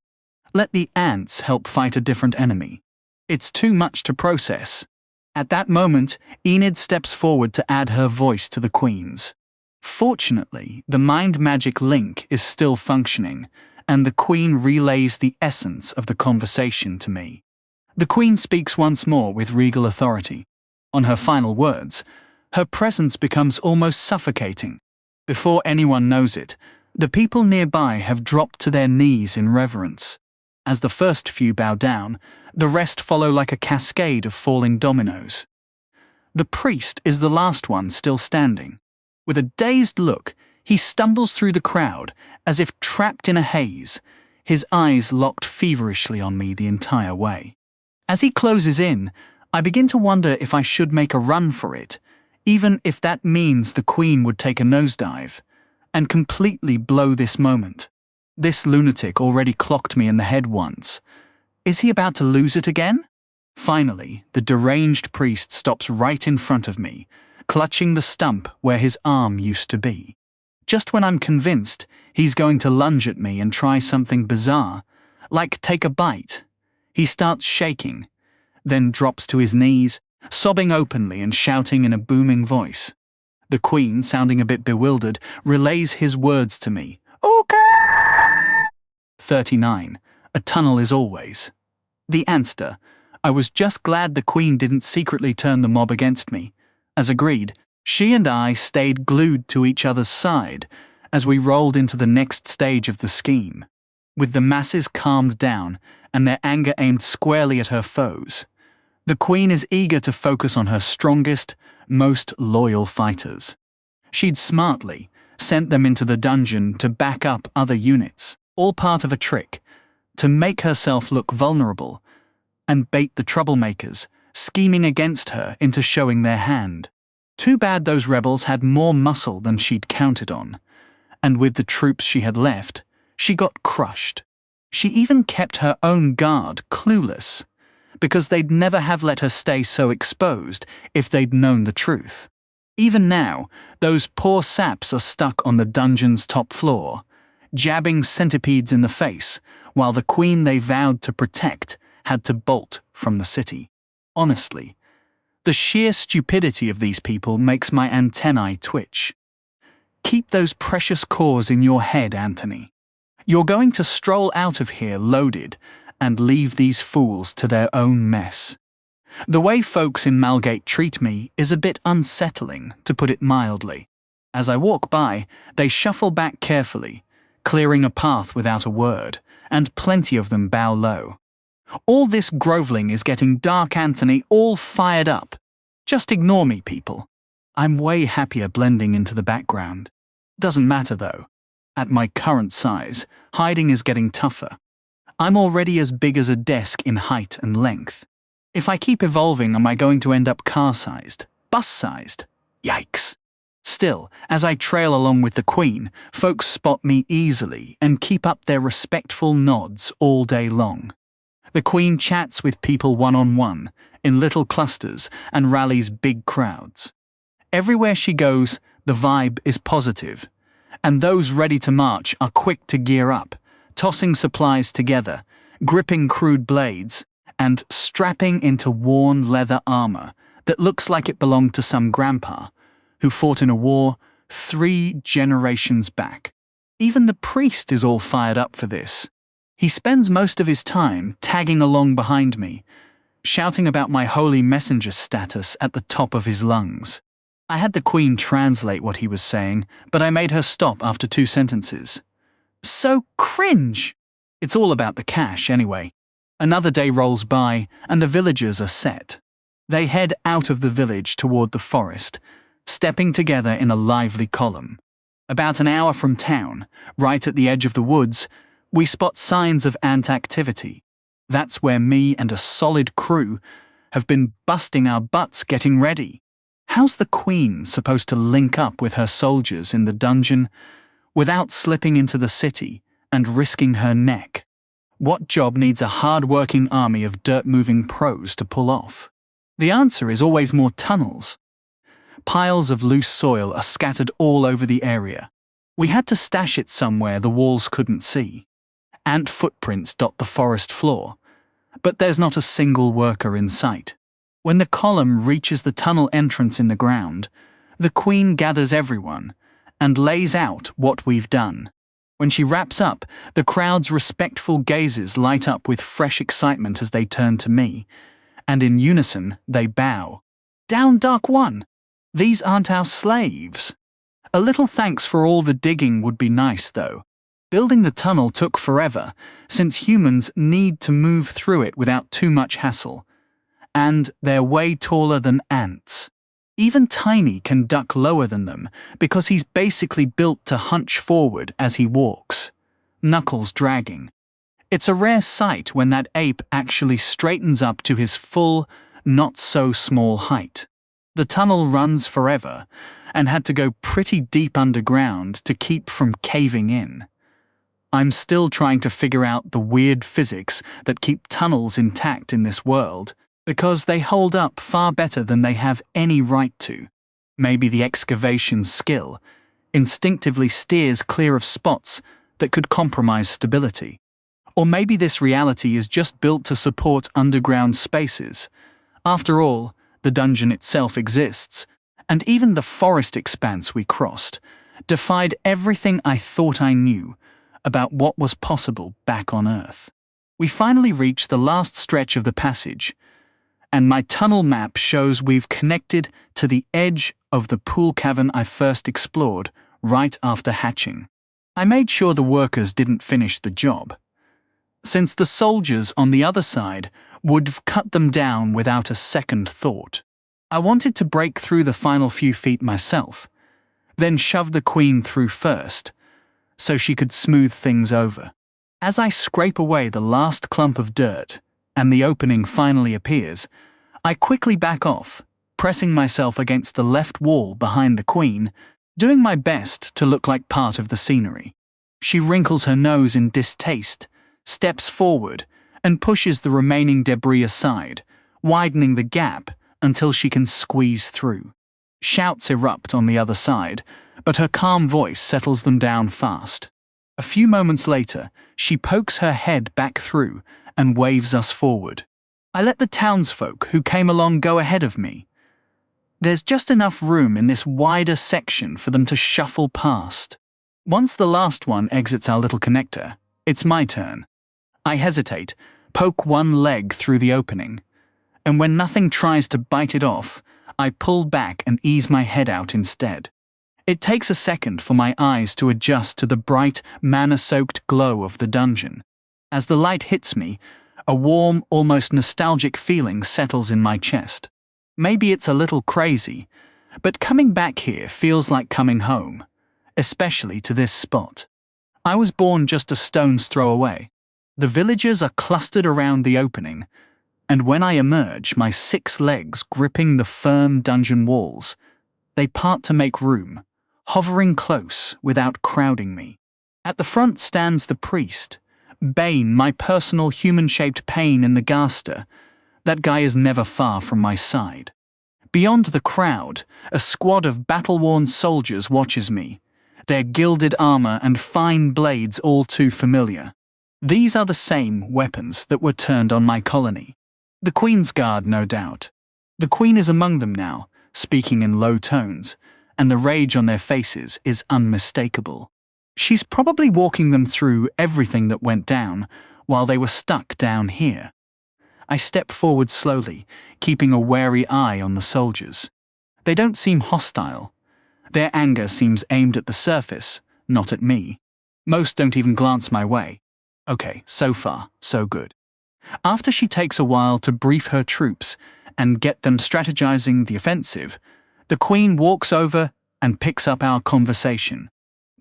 Let the ants help fight a different enemy. It's too much to process. At that moment, Enid steps forward to add her voice to the Queen's. Fortunately, the mind magic link is still functioning, and the Queen relays the essence of the conversation to me. The Queen speaks once more with regal authority. On her final words, her presence becomes almost suffocating. Before anyone knows it, the people nearby have dropped to their knees in reverence. As the first few bow down, the rest follow like a cascade of falling dominoes. The priest is the last one still standing. With a dazed look, he stumbles through the crowd as if trapped in a haze, his eyes locked feverishly on me the entire way. As he closes in, I begin to wonder if I should make a run for it, even if that means the Queen would take a nosedive and completely blow this moment. This lunatic already clocked me in the head once. Is he about to lose it again? Finally, the deranged priest stops right in front of me, clutching the stump where his arm used to be. Just when I'm convinced he's going to lunge at me and try something bizarre, like take a bite, he starts shaking, then drops to his knees, sobbing openly and shouting in a booming voice. The Queen, sounding a bit bewildered, relays his words to me. Okay! 39. A tunnel is always. The answer. I was just glad the Queen didn't secretly turn the mob against me. As agreed, she and I stayed glued to each other's side as we rolled into the next stage of the scheme. With the masses calmed down and their anger aimed squarely at her foes, the Queen is eager to focus on her strongest, most loyal fighters. She'd smartly sent them into the dungeon to back up other units, all part of a trick to make herself look vulnerable and bait the troublemakers, scheming against her into showing their hand. Too bad those rebels had more muscle than she'd counted on, and with the troops she had left, she got crushed. She even kept her own guard clueless, because they'd never have let her stay so exposed if they'd known the truth. Even now, those poor saps are stuck on the dungeon's top floor, jabbing centipedes in the face, while the queen they vowed to protect had to bolt from the city. Honestly, the sheer stupidity of these people makes my antennae twitch. Keep those precious cores in your head, Anthony. You're going to stroll out of here loaded and leave these fools to their own mess. The way folks in Malgate treat me is a bit unsettling, to put it mildly. As I walk by, they shuffle back carefully, clearing a path without a word, and plenty of them bow low. All this groveling is getting Dark Anthony all fired up. Just ignore me, people. I'm way happier blending into the background. Doesn't matter, though. At my current size, hiding is getting tougher. I'm already as big as a desk in height and length. If I keep evolving, am I going to end up car-sized? Bus-sized? Yikes. Still, as I trail along with the Queen, folks spot me easily and keep up their respectful nods all day long. The Queen chats with people one-on-one, in little clusters, and rallies big crowds. Everywhere she goes, the vibe is positive, and those ready to march are quick to gear up, tossing supplies together, gripping crude blades, and strapping into worn leather armor that looks like it belonged to some grandpa who fought in a war 3 generations back. Even the priest is all fired up for this. He spends most of his time tagging along behind me, shouting about my holy messenger status at the top of his lungs. I had the Queen translate what he was saying, but I made her stop after 2 sentences. So cringe! It's all about the cash, anyway. Another day rolls by, and the villagers are set. They head out of the village toward the forest, stepping together in a lively column. About an hour from town, right at the edge of the woods, we spot signs of ant activity. That's where me and a solid crew have been busting our butts getting ready. How's the Queen supposed to link up with her soldiers in the dungeon without slipping into the city and risking her neck? What job needs a hard-working army of dirt-moving pros to pull off? The answer is always more tunnels. Piles of loose soil are scattered all over the area. We had to stash it somewhere the walls couldn't see. Ant footprints dot the forest floor, but there's not a single worker in sight. When the column reaches the tunnel entrance in the ground, the Queen gathers everyone and lays out what we've done. When she wraps up, the crowd's respectful gazes light up with fresh excitement as they turn to me, and in unison they bow. Down, Dark One! These aren't our slaves. A little thanks for all the digging would be nice, though. Building the tunnel took forever, since humans need to move through it without too much hassle. And they're way taller than ants. Even Tiny can duck lower than them, because he's basically built to hunch forward as he walks, knuckles dragging. It's a rare sight when that ape actually straightens up to his full, not-so-small height. The tunnel runs forever, and had to go pretty deep underground to keep from caving in. I'm still trying to figure out the weird physics that keep tunnels intact in this world, because they hold up far better than they have any right to. Maybe the excavation skill instinctively steers clear of spots that could compromise stability. Or maybe this reality is just built to support underground spaces. After all, the dungeon itself exists, and even the forest expanse we crossed defied everything I thought I knew about what was possible back on Earth. We finally reach the last stretch of the passage, and my tunnel map shows we've connected to the edge of the pool cavern I first explored right after hatching. I made sure the workers didn't finish the job, since the soldiers on the other side would have cut them down without a second thought. I wanted to break through the final few feet myself, then shove the Queen through first, so she could smooth things over. As I scrape away the last clump of dirt, and the opening finally appears, I quickly back off, pressing myself against the left wall behind the Queen, doing my best to look like part of the scenery. She wrinkles her nose in distaste, steps forward, and pushes the remaining debris aside, widening the gap until she can squeeze through. Shouts erupt on the other side, but her calm voice settles them down fast. A few moments later, she pokes her head back through and waves us forward. I let the townsfolk who came along go ahead of me. There's just enough room in this wider section for them to shuffle past. Once the last one exits our little connector, it's my turn. I hesitate, poke one leg through the opening, and when nothing tries to bite it off, I pull back and ease my head out instead. It takes a second for my eyes to adjust to the bright, mana-soaked glow of the dungeon. As the light hits me, a warm, almost nostalgic feeling settles in my chest. Maybe it's a little crazy, but coming back here feels like coming home, especially to this spot. I was born just a stone's throw away. The villagers are clustered around the opening, and when I emerge, my 6 legs gripping the firm dungeon walls, they part to make room, hovering close without crowding me. At the front stands the priest, Bane, my personal human-shaped pain in the gaster. That guy is never far from my side. Beyond the crowd, a squad of battle-worn soldiers watches me, their gilded armor and fine blades all too familiar. These are the same weapons that were turned on my colony. The Queen's Guard, no doubt. The Queen is among them now, speaking in low tones, and the rage on their faces is unmistakable. She's probably walking them through everything that went down while they were stuck down here. I step forward slowly, keeping a wary eye on the soldiers. They don't seem hostile. Their anger seems aimed at the surface, not at me. Most don't even glance my way. Okay, so far, so good. After she takes a while to brief her troops and get them strategizing the offensive, the Queen walks over and picks up our conversation.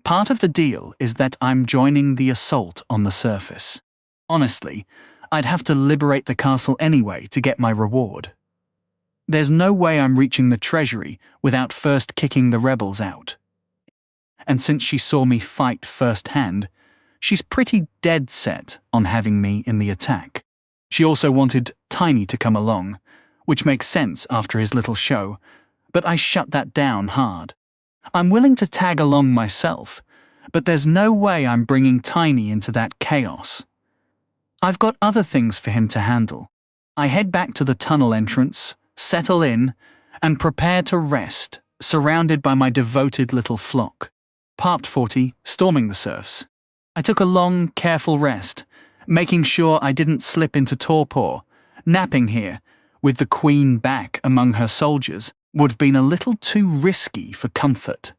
Part of the deal is that I'm joining the assault on the surface. Honestly, I'd have to liberate the castle anyway to get my reward. There's no way I'm reaching the treasury without first kicking the rebels out. And since she saw me fight firsthand, she's pretty dead set on having me in the attack. She also wanted Tiny to come along, which makes sense after his little show, but I shut that down hard. I'm willing to tag along myself, but there's no way I'm bringing Tiny into that chaos. I've got other things for him to handle. I head back to the tunnel entrance, settle in, and prepare to rest, surrounded by my devoted little flock. Part 40, Storming the Serfs. I took a long, careful rest, making sure I didn't slip into torpor. Napping here, with the Queen back among her soldiers, would have been a little too risky for comfort.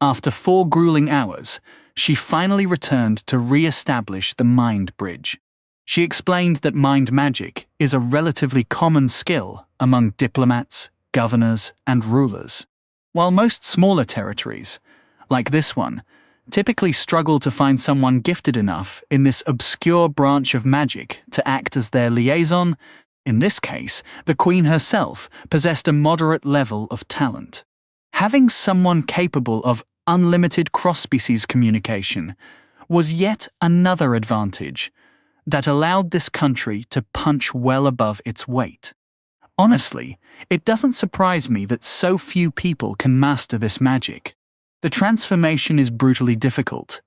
After 4 grueling hours, she finally returned to re-establish the mind bridge. She explained that mind magic is a relatively common skill among diplomats, governors, and rulers. While most smaller territories, like this one, typically struggle to find someone gifted enough in this obscure branch of magic to act as their liaison, in this case, the Queen herself possessed a moderate level of talent. Having someone capable of unlimited cross-species communication was yet another advantage that allowed this country to punch well above its weight. Honestly, it doesn't surprise me that so few people can master this magic. The transformation is brutally difficult,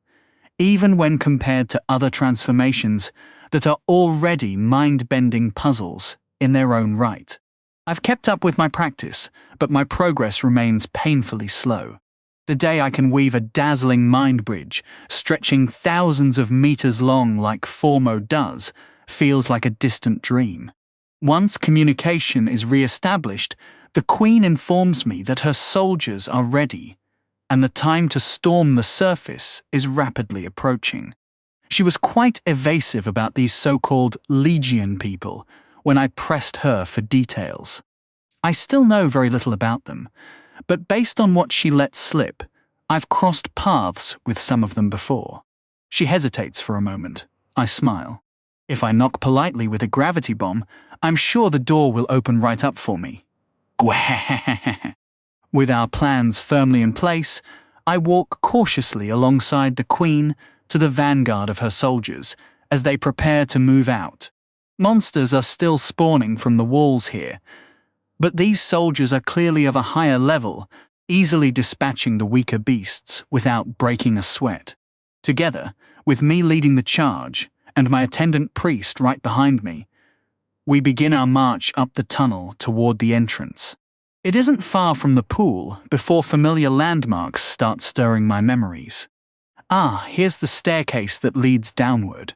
even when compared to other transformations that are already mind-bending puzzles in their own right. I've kept up with my practice, but my progress remains painfully slow. The day I can weave a dazzling mind bridge, stretching thousands of meters long like Formo does, feels like a distant dream. Once communication is re-established, the Queen informs me that her soldiers are ready, and the time to storm the surface is rapidly approaching. She was quite evasive about these so-called Legion people when I pressed her for details. I still know very little about them, but based on what she let slip, I've crossed paths with some of them before. She hesitates for a moment, I smile. If I knock politely with a gravity bomb, I'm sure the door will open right up for me. With our plans firmly in place, I walk cautiously alongside the Queen to the vanguard of her soldiers as they prepare to move out. Monsters are still spawning from the walls here, but these soldiers are clearly of a higher level, easily dispatching the weaker beasts without breaking a sweat. Together, with me leading the charge and my attendant priest right behind me, we begin our march up the tunnel toward the entrance. It isn't far from the pool before familiar landmarks start stirring my memories. Here's the staircase that leads downward,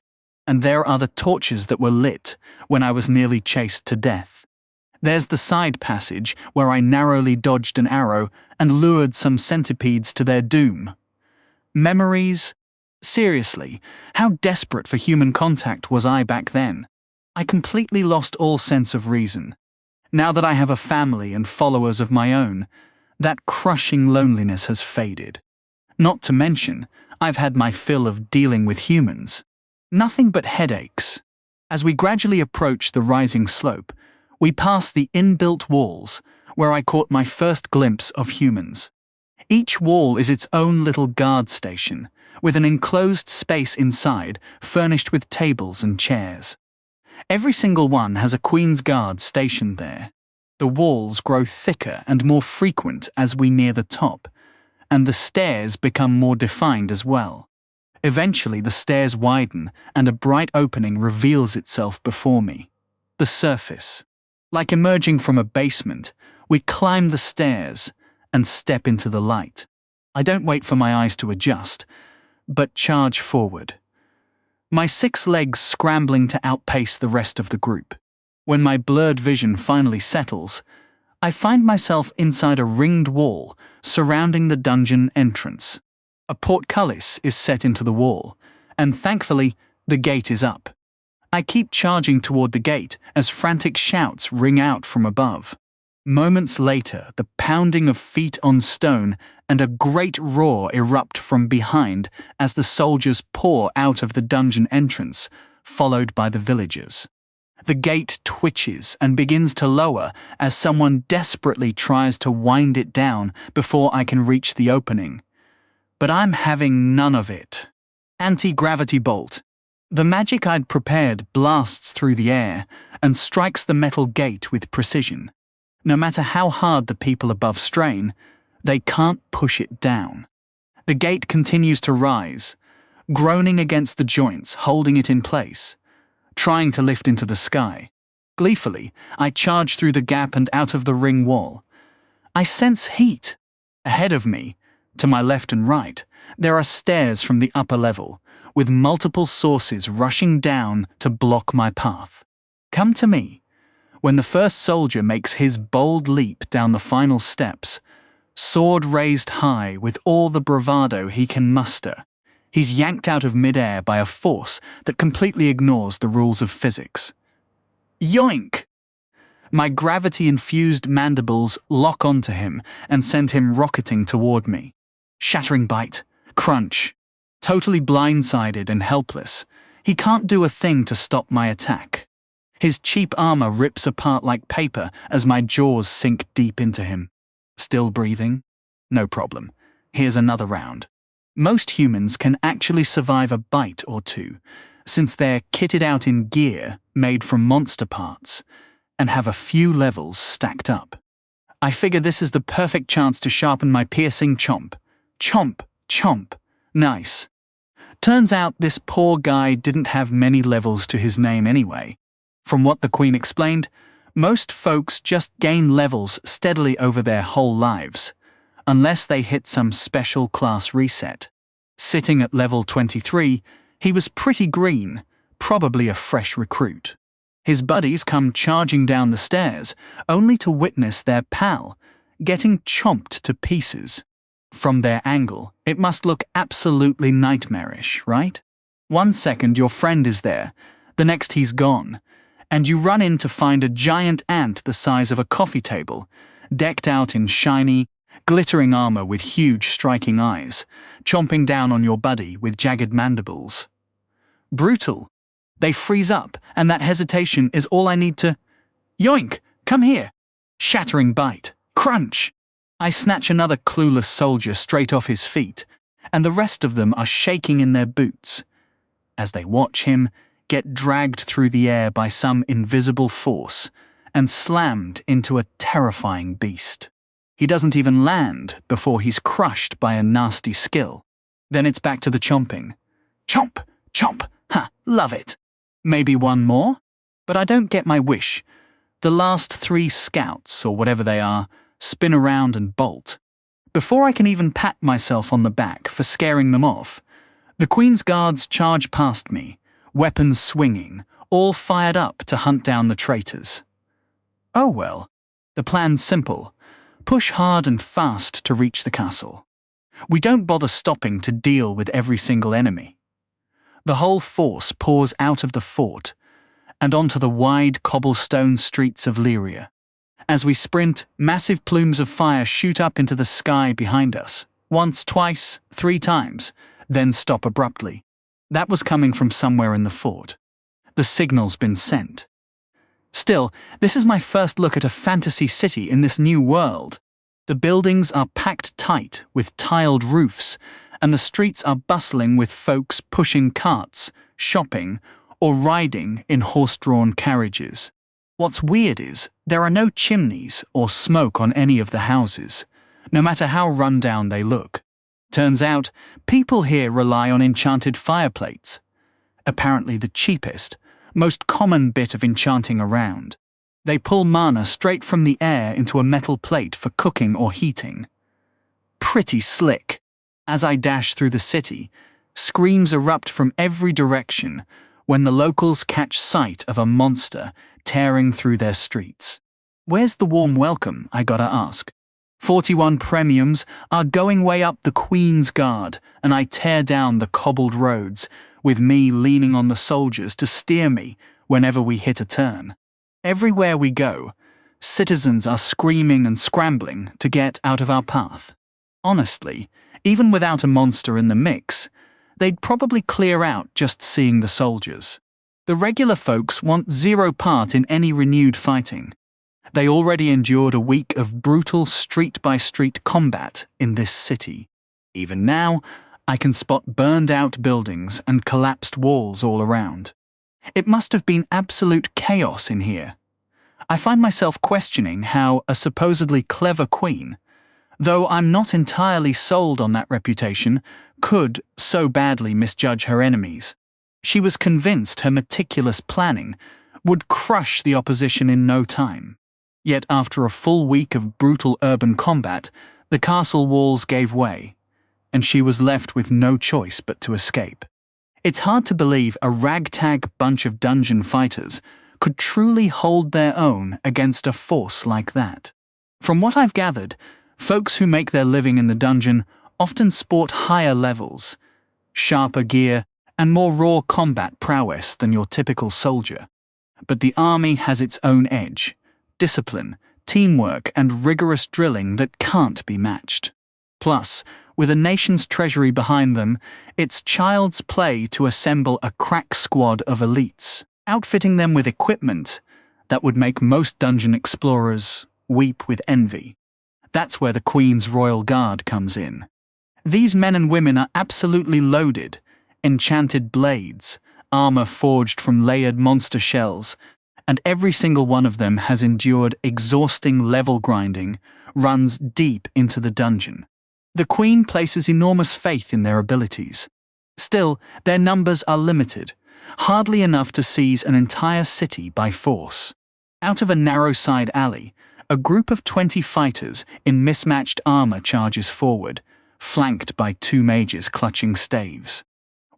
and there are the torches that were lit when I was nearly chased to death. There's the side passage where I narrowly dodged an arrow and lured some centipedes to their doom. Memories? Seriously, how desperate for human contact was I back then? I completely lost all sense of reason. Now that I have a family and followers of my own, that crushing loneliness has faded. Not to mention, I've had my fill of dealing with humans. Nothing but headaches. As we gradually approach the rising slope, we pass the inbuilt walls, where I caught my first glimpse of humans. Each wall is its own little guard station, with an enclosed space inside furnished with tables and chairs. Every single one has a Queen's Guard stationed there. The walls grow thicker and more frequent as we near the top, and the stairs become more defined as well. Eventually the stairs widen and a bright opening reveals itself before me. The surface. Like emerging from a basement, we climb the stairs and step into the light. I don't wait for my eyes to adjust, but charge forward. My 6 legs scrambling to outpace the rest of the group. When my blurred vision finally settles, I find myself inside a ringed wall surrounding the dungeon entrance. A portcullis is set into the wall, and thankfully, the gate is up. I keep charging toward the gate as frantic shouts ring out from above. Moments later, the pounding of feet on stone and a great roar erupt from behind as the soldiers pour out of the dungeon entrance, followed by the villagers. The gate twitches and begins to lower as someone desperately tries to wind it down before I can reach the opening. But I'm having none of it. Anti-gravity bolt. The magic I'd prepared blasts through the air and strikes the metal gate with precision. No matter how hard the people above strain, they can't push it down. The gate continues to rise, groaning against the joints, holding it in place, trying to lift into the sky. Gleefully, I charge through the gap and out of the ring wall. I sense heat. Ahead of me, to my left and right, there are stairs from the upper level, with multiple sources rushing down to block my path. Come to me. When the first soldier makes his bold leap down the final steps, sword raised high with all the bravado he can muster, he's yanked out of midair by a force that completely ignores the rules of physics. Yoink! My gravity-infused mandibles lock onto him and send him rocketing toward me. Shattering bite, crunch. Totally blindsided and helpless, he can't do a thing to stop my attack. His cheap armor rips apart like paper as my jaws sink deep into him. Still breathing? No problem. Here's another round. Most humans can actually survive a bite or two, since they're kitted out in gear made from monster parts, and have a few levels stacked up. I figure this is the perfect chance to sharpen my piercing chomp. Chomp, chomp. Nice. Turns out this poor guy didn't have many levels to his name anyway. From what the Queen explained, most folks just gain levels steadily over their whole lives, unless they hit some special class reset. Sitting at level 23, he was pretty green, probably a fresh recruit. His buddies come charging down the stairs, only to witness their pal getting chomped to pieces. From their angle, it must look absolutely nightmarish, right? 1 second your friend is there, the next he's gone, and you run in to find a giant ant the size of a coffee table, decked out in shiny, glittering armor with huge striking eyes, chomping down on your buddy with jagged mandibles. Brutal. They freeze up, and that hesitation is all I need to... Yoink! Come here! Shattering bite. Crunch! I snatch another clueless soldier straight off his feet, and the rest of them are shaking in their boots as they watch him get dragged through the air by some invisible force and slammed into a terrifying beast. He doesn't even land before he's crushed by a nasty skill. Then it's back to the chomping. Chomp! Chomp! Ha! Love it! Maybe one more? But I don't get my wish. The last 3 scouts, or whatever they are, spin around and bolt. Before I can even pat myself on the back for scaring them off, the Queen's guards charge past me, weapons swinging, all fired up to hunt down the traitors. Oh well, the plan's simple. Push hard and fast to reach the castle. We don't bother stopping to deal with every single enemy. The whole force pours out of the fort and onto the wide cobblestone streets of Lyria. As we sprint, massive plumes of fire shoot up into the sky behind us, once, twice, 3 times, then stop abruptly. That was coming from somewhere in the fort. The signal's been sent. Still, this is my first look at a fantasy city in this new world. The buildings are packed tight with tiled roofs, and the streets are bustling with folks pushing carts, shopping, or riding in horse-drawn carriages. What's weird is there are no chimneys or smoke on any of the houses, no matter how run-down they look. Turns out, people here rely on enchanted fireplates. Apparently the cheapest, most common bit of enchanting around. They pull mana straight from the air into a metal plate for cooking or heating. Pretty slick. As I dash through the city, screams erupt from every direction when the locals catch sight of a monster tearing through their streets. Where's the warm welcome, I gotta ask? 41 premiums are going way up the Queen's Guard, and I tear down the cobbled roads, with me leaning on the soldiers to steer me whenever we hit a turn. Everywhere we go, citizens are screaming and scrambling to get out of our path. Honestly, even without a monster in the mix, they'd probably clear out just seeing the soldiers. The regular folks want 0 part in any renewed fighting. They already endured a week of brutal street-by-street combat in this city. Even now, I can spot burned-out buildings and collapsed walls all around. It must have been absolute chaos in here. I find myself questioning how a supposedly clever queen, though I'm not entirely sold on that reputation, could so badly misjudge her enemies. She was convinced her meticulous planning would crush the opposition in no time. Yet after a full week of brutal urban combat, the castle walls gave way, and she was left with no choice but to escape. It's hard to believe a ragtag bunch of dungeon fighters could truly hold their own against a force like that. From what I've gathered, folks who make their living in the dungeon often sport higher levels, sharper gear, and more raw combat prowess than your typical soldier. But the army has its own edge, discipline, teamwork, and rigorous drilling that can't be matched. Plus, with a nation's treasury behind them, it's child's play to assemble a crack squad of elites, outfitting them with equipment that would make most dungeon explorers weep with envy. That's where the Queen's Royal Guard comes in. These men and women are absolutely loaded: enchanted blades, armor forged from layered monster shells, and every single one of them has endured exhausting level grinding, runs deep into the dungeon. The Queen places enormous faith in their abilities. Still, their numbers are limited, hardly enough to seize an entire city by force. Out of a narrow side alley, a group of 20 fighters in mismatched armor charges forward, flanked by 2 mages clutching staves.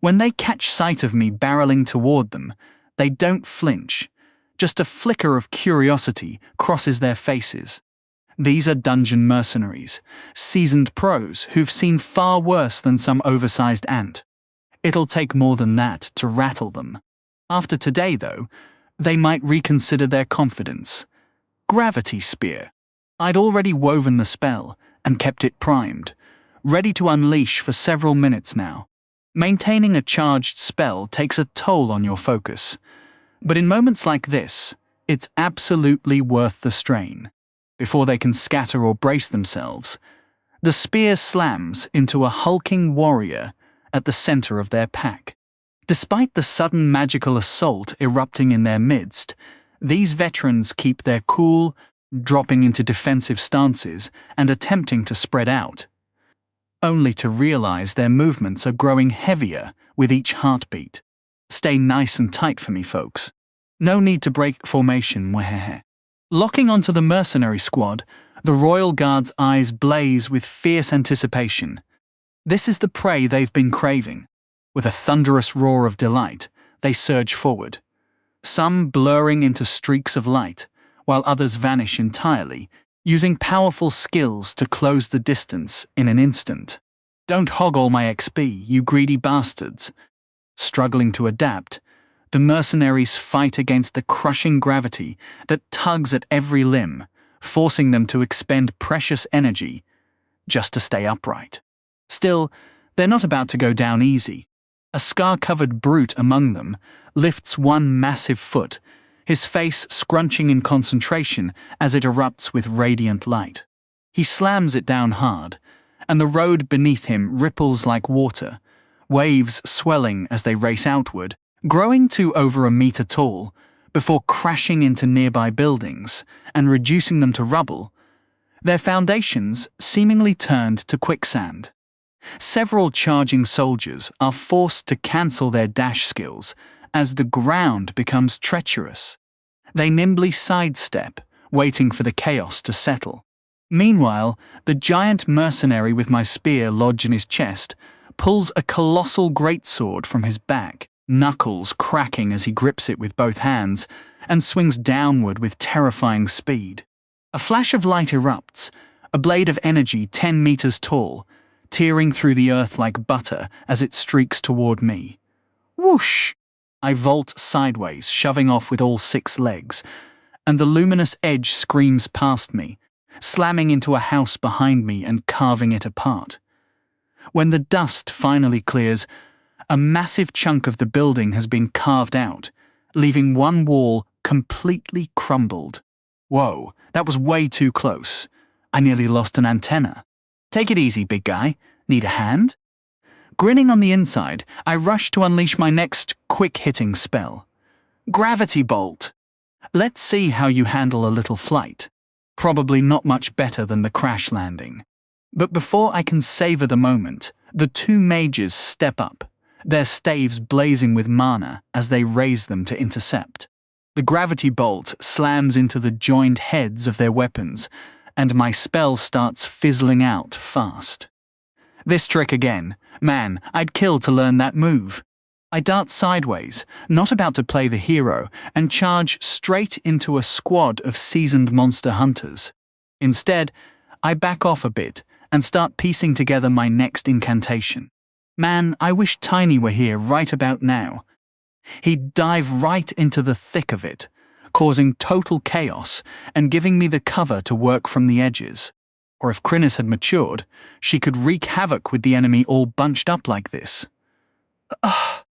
When they catch sight of me barreling toward them, they don't flinch. Just a flicker of curiosity crosses their faces. These are dungeon mercenaries, seasoned pros who've seen far worse than some oversized ant. It'll take more than that to rattle them. After today, though, they might reconsider their confidence. Gravity Spear. I'd already woven the spell and kept it primed, ready to unleash for several minutes now. Maintaining a charged spell takes a toll on your focus, but in moments like this, it's absolutely worth the strain. Before they can scatter or brace themselves, the spear slams into a hulking warrior at the center of their pack. Despite the sudden magical assault erupting in their midst, these veterans keep their cool, dropping into defensive stances and attempting to spread out, only to realize their movements are growing heavier with each heartbeat. Stay nice and tight for me, folks. No need to break formation, mwehehe. Locking onto the mercenary squad, the Royal Guard's eyes blaze with fierce anticipation. This is the prey they've been craving. With a thunderous roar of delight, they surge forward, some blurring into streaks of light, while others vanish entirely, using powerful skills to close the distance in an instant. Don't hog all my XP, you greedy bastards. Struggling to adapt, the mercenaries fight against the crushing gravity that tugs at every limb, forcing them to expend precious energy just to stay upright. Still, they're not about to go down easy. A scar-covered brute among them lifts one massive foot, his face scrunching in concentration as it erupts with radiant light. He slams it down hard, and the road beneath him ripples like water, waves swelling as they race outward, growing to over a meter tall, before crashing into nearby buildings and reducing them to rubble, their foundations seemingly turned to quicksand. Several charging soldiers are forced to cancel their dash skills as the ground becomes treacherous. They nimbly sidestep, waiting for the chaos to settle. Meanwhile, the giant mercenary with my spear lodged in his chest pulls a colossal greatsword from his back, knuckles cracking as he grips it with both hands and swings downward with terrifying speed. A flash of light erupts, a blade of energy 10 meters tall, tearing through the earth like butter as it streaks toward me. Whoosh! I vault sideways, shoving off with all 6 legs, and the luminous edge screams past me, slamming into a house behind me and carving it apart. When the dust finally clears, a massive chunk of the building has been carved out, leaving one wall completely crumbled. Whoa, that was way too close. I nearly lost an antenna. Take it easy, big guy. Need a hand? Grinning on the inside, I rush to unleash my next quick-hitting spell. Gravity Bolt. Let's see how you handle a little flight. Probably not much better than the crash landing. But before I can savor the moment, the 2 mages step up, their staves blazing with mana as they raise them to intercept. The gravity bolt slams into the joined heads of their weapons, and my spell starts fizzling out fast. This trick again. Man, I'd kill to learn that move. I dart sideways, not about to play the hero, and charge straight into a squad of seasoned monster hunters. Instead, I back off a bit and start piecing together my next incantation. Man, I wish Tiny were here right about now. He'd dive right into the thick of it, causing total chaos and giving me the cover to work from the edges. Or if Krynis had matured, she could wreak havoc with the enemy all bunched up like this. Ugh.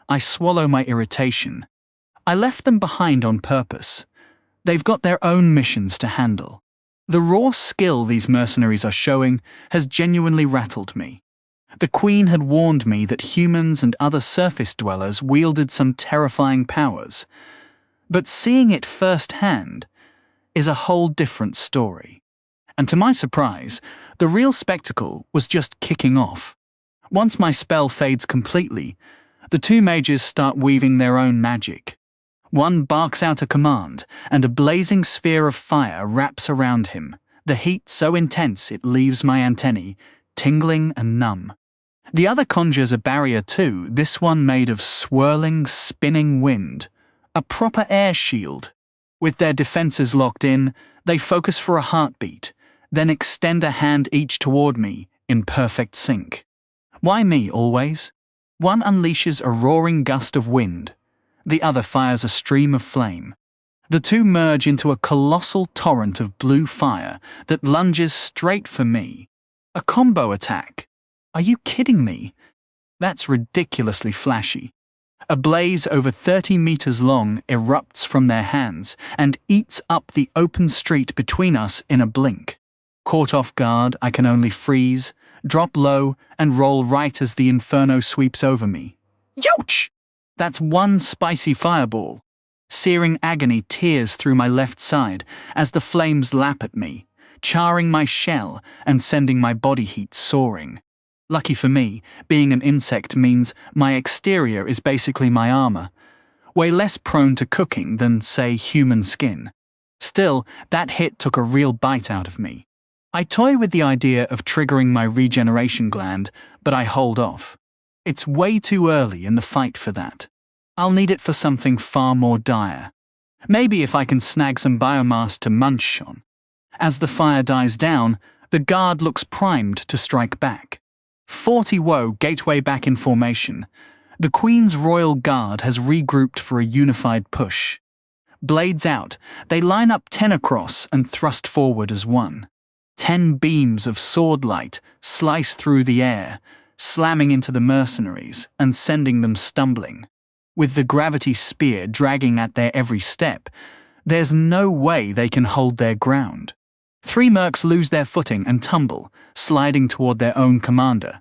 I swallow my irritation. I left them behind on purpose. They've got their own missions to handle. The raw skill these mercenaries are showing has genuinely rattled me. The Queen had warned me that humans and other surface dwellers wielded some terrifying powers, but seeing it firsthand is a whole different story. And to my surprise, the real spectacle was just kicking off. Once my spell fades completely, the 2 mages start weaving their own magic. One barks out a command, and a blazing sphere of fire wraps around him, the heat so intense it leaves my antennae tingling and numb. The other conjures a barrier too, this one made of swirling, spinning wind, a proper air shield. With their defenses locked in, they focus for a heartbeat, then extend a hand each toward me in perfect sync. Why me always? One unleashes a roaring gust of wind, the other fires a stream of flame. The 2 merge into a colossal torrent of blue fire that lunges straight for me. A combo attack. Are you kidding me? That's ridiculously flashy. A blaze over 30 meters long erupts from their hands and eats up the open street between us in a blink. Caught off guard, I can only freeze, drop low, and roll right as the inferno sweeps over me. Youch! That's one spicy fireball. Searing agony tears through my left side as the flames lap at me, charring my shell and sending my body heat soaring. Lucky for me, being an insect means my exterior is basically my armor, way less prone to cooking than, say, human skin. Still, that hit took a real bite out of me. I toy with the idea of triggering my regeneration gland, but I hold off. It's way too early in the fight for that. I'll need it for something far more dire. Maybe if I can snag some biomass to munch on. As the fire dies down, the guard looks primed to strike back. 40 woe, gateway back in formation. The Queen's Royal Guard has regrouped for a unified push. Blades out, they line up 10 across and thrust forward as one. 10 beams of sword light slice through the air, slamming into the mercenaries and sending them stumbling. With the gravity spear dragging at their every step, there's no way they can hold their ground. 3 mercs lose their footing and tumble, sliding toward their own commander.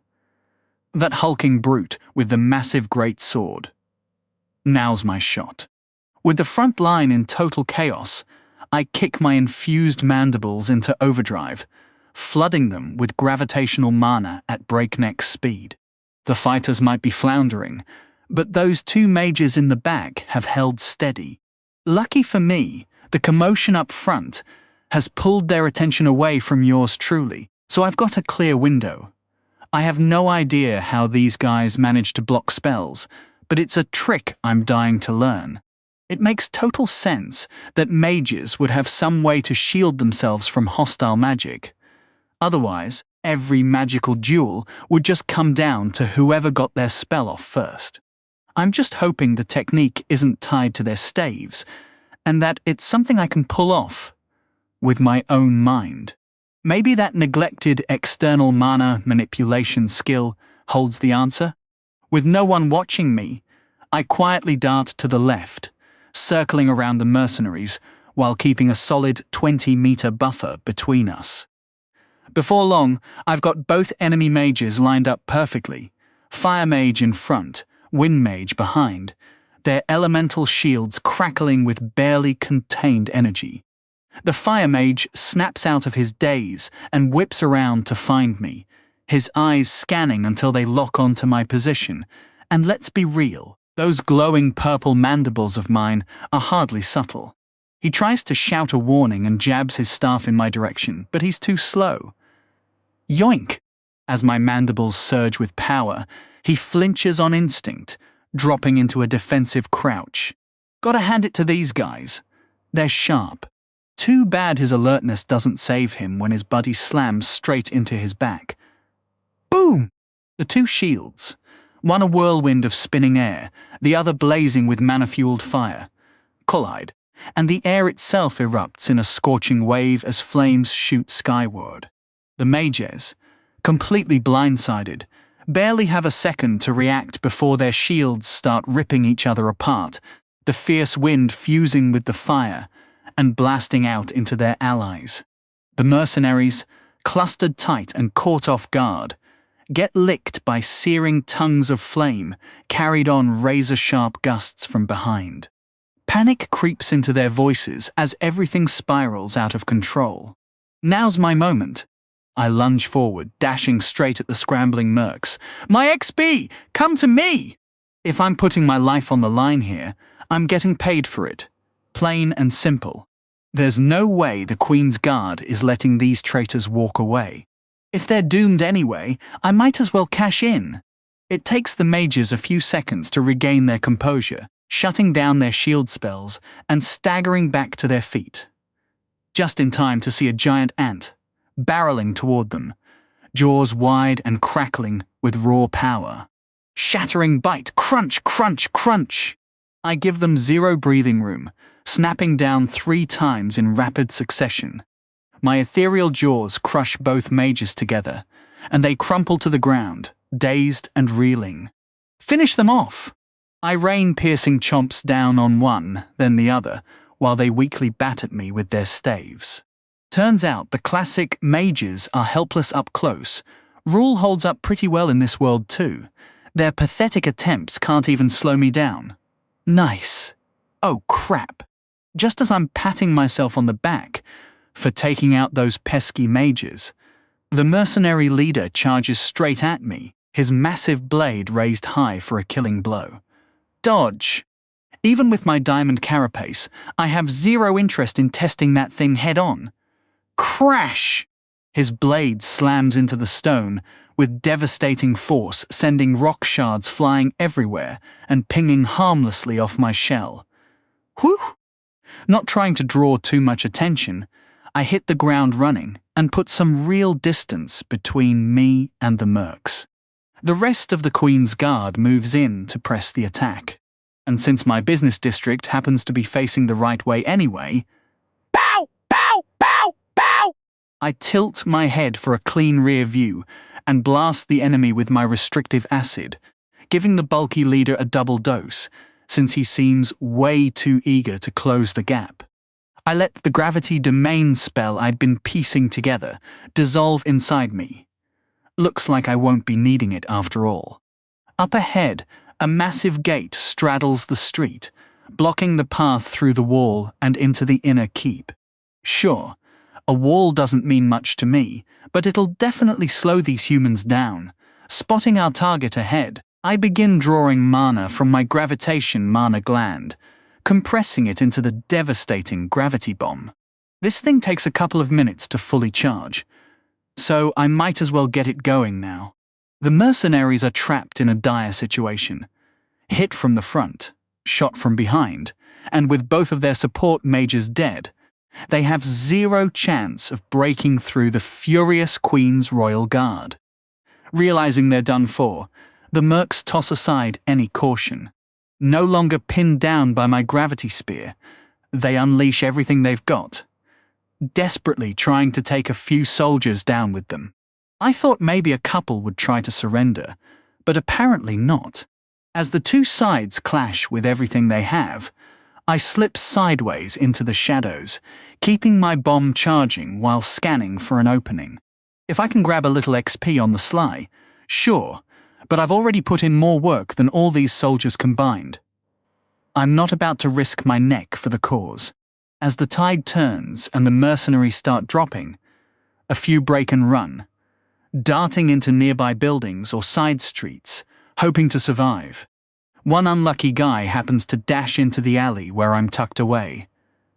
That hulking brute with the massive great sword. Now's my shot. With the front line in total chaos, I kick my infused mandibles into overdrive, flooding them with gravitational mana at breakneck speed. The fighters might be floundering, but those 2 mages in the back have held steady. Lucky for me, the commotion up front has pulled their attention away from yours truly, so I've got a clear window. I have no idea how these guys manage to block spells, but it's a trick I'm dying to learn. It makes total sense that mages would have some way to shield themselves from hostile magic. Otherwise, every magical duel would just come down to whoever got their spell off first. I'm just hoping the technique isn't tied to their staves, and that it's something I can pull off with my own mind. Maybe that neglected external mana manipulation skill holds the answer? With no one watching me, I quietly dart to the left, circling around the mercenaries while keeping a solid 20-meter buffer between us. Before long, I've got both enemy mages lined up perfectly, Fire Mage in front, Wind Mage behind, their elemental shields crackling with barely contained energy. The Fire Mage snaps out of his daze and whips around to find me, his eyes scanning until they lock onto my position. And let's be real, those glowing purple mandibles of mine are hardly subtle. He tries to shout a warning and jabs his staff in my direction, but he's too slow. Yoink! As my mandibles surge with power, he flinches on instinct, dropping into a defensive crouch. Gotta hand it to these guys. They're sharp. Too bad his alertness doesn't save him when his buddy slams straight into his back. Boom! The 2 shields, one a whirlwind of spinning air, the other blazing with mana-fueled fire, collide, and the air itself erupts in a scorching wave as flames shoot skyward. The mages, completely blindsided, barely have a second to react before their shields start ripping each other apart, the fierce wind fusing with the fire and blasting out into their allies. The mercenaries, clustered tight and caught off guard, get licked by searing tongues of flame carried on razor-sharp gusts from behind. Panic creeps into their voices as everything spirals out of control. Now's my moment. I lunge forward, dashing straight at the scrambling mercs. My XP! Come to me! If I'm putting my life on the line here, I'm getting paid for it. Plain and simple. There's no way the Queen's Guard is letting these traitors walk away. If they're doomed anyway, I might as well cash in. It takes the mages a few seconds to regain their composure, shutting down their shield spells and staggering back to their feet. Just in time to see a giant ant, barreling toward them, jaws wide and crackling with raw power. Shattering bite, crunch, crunch, crunch. I give them 0 breathing room, snapping down 3 times in rapid succession. My ethereal jaws crush both mages together, and they crumple to the ground, dazed and reeling. Finish them off! I rain piercing chomps down on one, then the other, while they weakly bat at me with their staves. Turns out the classic mages are helpless up close. Rule holds up pretty well in this world too. Their pathetic attempts can't even slow me down. Nice. Oh crap. Just as I'm patting myself on the back for taking out those pesky mages, the mercenary leader charges straight at me, his massive blade raised high for a killing blow. Dodge. Even with my diamond carapace, I have zero interest in testing that thing head-on. Crash! His blade slams into the stone with devastating force, sending rock shards flying everywhere and pinging harmlessly off my shell. Whew! Not trying to draw too much attention, I hit the ground running and put some real distance between me and the mercs. The rest of the Queen's Guard moves in to press the attack. And since my business district happens to be facing the right way anyway, pow! Pow! Pow! Pow! I tilt my head for a clean rear view and blast the enemy with my restrictive acid, giving the bulky leader a double dose, since he seems way too eager to close the gap. I let the gravity domain spell I'd been piecing together dissolve inside me. Looks like I won't be needing it after all. Up ahead, a massive gate straddles the street, blocking the path through the wall and into the inner keep. Sure, a wall doesn't mean much to me, but it'll definitely slow these humans down. Spotting our target ahead, I begin drawing mana from my gravitation mana gland, compressing it into the devastating gravity bomb. This thing takes a couple of minutes to fully charge, so I might as well get it going now. The mercenaries are trapped in a dire situation. Hit from the front, shot from behind, and with both of their support mages dead, they have zero chance of breaking through the furious Queen's Royal Guard. Realizing they're done for, the mercs toss aside any caution. No longer pinned down by my gravity spear, they unleash everything they've got, desperately trying to take a few soldiers down with them. I thought maybe a couple would try to surrender, but apparently not. As the two sides clash with everything they have, I slip sideways into the shadows, keeping my bomb charging while scanning for an opening. If I can grab a little XP on the sly, sure, but I've already put in more work than all these soldiers combined. I'm not about to risk my neck for the cause. As the tide turns and the mercenaries start dropping, a few break and run, darting into nearby buildings or side streets, hoping to survive. One unlucky guy happens to dash into the alley where I'm tucked away.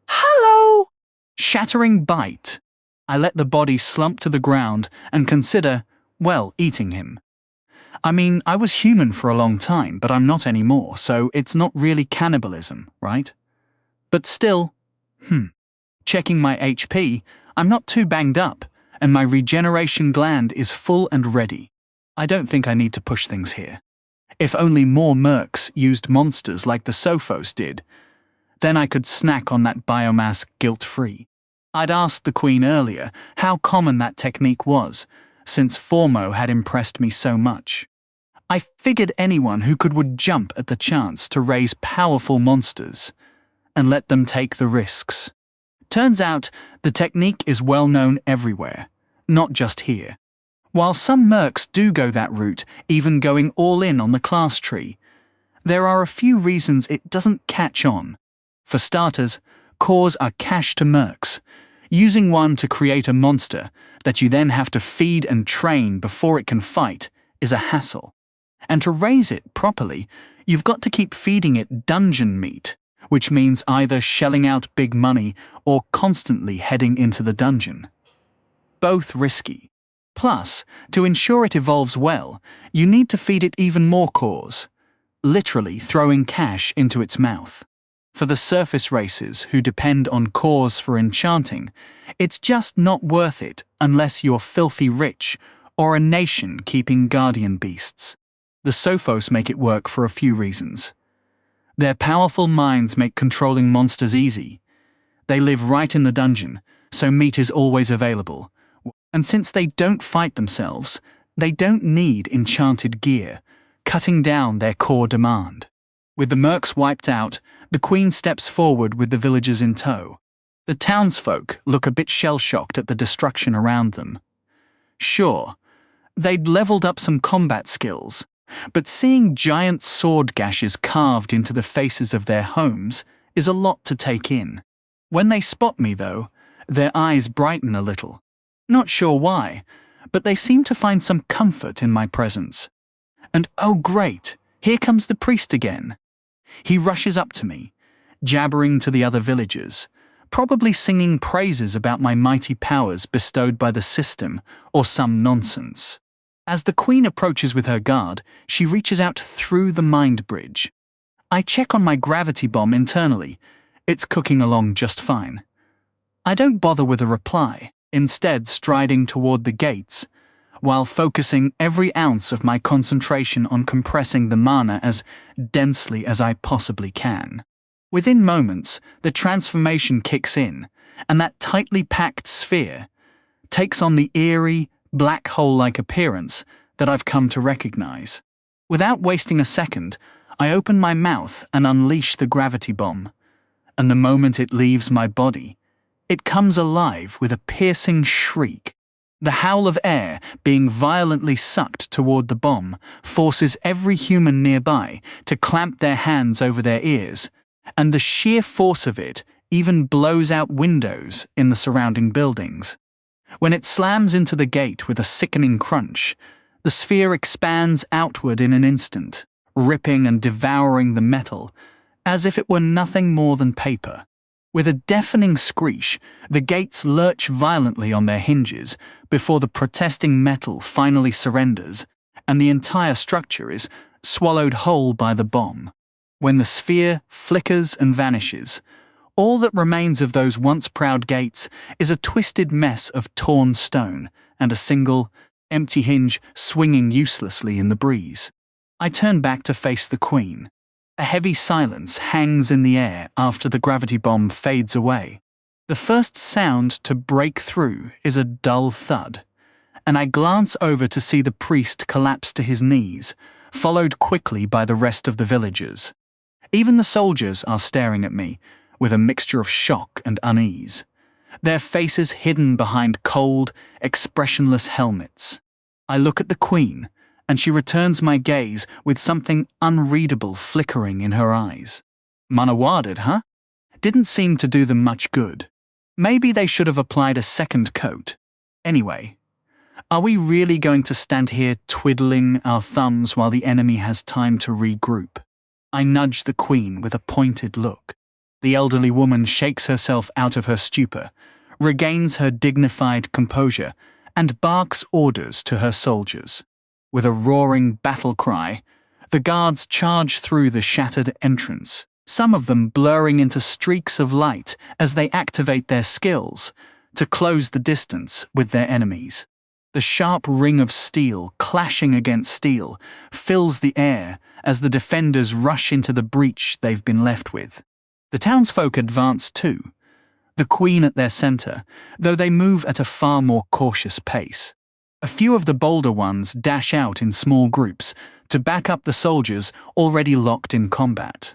Hello! Shattering bite. I let the body slump to the ground and consider, well, eating him. I mean, I was human for a long time, but I'm not anymore, so it's not really cannibalism, right? But still, checking my HP, I'm not too banged up, and my regeneration gland is full and ready. I don't think I need to push things here. If only more mercs used monsters like the Sophos did, then I could snack on that biomass guilt-free. I'd asked the Queen earlier how common that technique was, since Formo had impressed me so much. I figured anyone who would jump at the chance to raise powerful monsters and let them take the risks. Turns out the technique is well known everywhere, not just here. While some mercs do go that route, even going all in on the class tree, there are a few reasons it doesn't catch on. For starters, cores are cash to mercs. Using one to create a monster that you then have to feed and train before it can fight is a hassle. And to raise it properly, you've got to keep feeding it dungeon meat, which means either shelling out big money or constantly heading into the dungeon. Both risky. Plus, to ensure it evolves well, you need to feed it even more cores, literally throwing cash into its mouth. For the surface races who depend on cores for enchanting, it's just not worth it unless you're filthy rich or a nation keeping guardian beasts. The Sophos make it work for a few reasons. Their powerful minds make controlling monsters easy. They live right in the dungeon, so meat is always available. And since they don't fight themselves, They don't need enchanted gear, cutting down their core demand. With the mercs wiped out, the Queen steps forward with the villagers in tow. The townsfolk look a bit shell-shocked at the destruction around them. Sure, they'd leveled up some combat skills, but seeing giant sword gashes carved into the faces of their homes is a lot to take in. When they spot me, though, their eyes brighten a little. Not sure why, but they seem to find some comfort in my presence. And oh great, here comes the priest again. He rushes up to me, jabbering to the other villagers, probably singing praises about my mighty powers bestowed by the system or some nonsense. As the Queen approaches with her guard, she reaches out through the mind bridge. I check on my gravity bomb internally. It's cooking along just fine. I don't bother with a reply, instead striding toward the gates, while focusing every ounce of my concentration on compressing the mana as densely as I possibly can. Within moments, the transformation kicks in, and that tightly packed sphere takes on the eerie, black hole-like appearance that I've come to recognize. Without wasting a second, I open my mouth and unleash the gravity bomb, and the moment it leaves my body, it comes alive with a piercing shriek. The howl of air being violently sucked toward the bomb forces every human nearby to clamp their hands over their ears, and the sheer force of it even blows out windows in the surrounding buildings. When it slams into the gate with a sickening crunch, the sphere expands outward in an instant, ripping and devouring the metal, as if it were nothing more than paper. With a deafening screech, the gates lurch violently on their hinges before the protesting metal finally surrenders, and the entire structure is swallowed whole by the bomb. When the sphere flickers and vanishes, all that remains of those once proud gates is a twisted mess of torn stone and a single, empty hinge swinging uselessly in the breeze. I turn back to face the Queen. A heavy silence hangs in the air after the gravity bomb fades away. The first sound to break through is a dull thud, and I glance over to see the priest collapse to his knees, followed quickly by the rest of the villagers. Even the soldiers are staring at me, with a mixture of shock and unease, their faces hidden behind cold, expressionless helmets. I look at the Queen, and she returns my gaze with something unreadable flickering in her eyes. Manawarded, huh? Didn't seem to do them much good. Maybe they should have applied a second coat. Anyway, are we really going to stand here twiddling our thumbs while the enemy has time to regroup? I nudge the Queen with a pointed look. The elderly woman shakes herself out of her stupor, regains her dignified composure, and barks orders to her soldiers. With a roaring battle cry, the guards charge through the shattered entrance, some of them blurring into streaks of light as they activate their skills to close the distance with their enemies. The sharp ring of steel clashing against steel fills the air as the defenders rush into the breach they've been left with. The townsfolk advance too, the Queen at their center, though they move at a far more cautious pace. A few of the bolder ones dash out in small groups to back up the soldiers already locked in combat.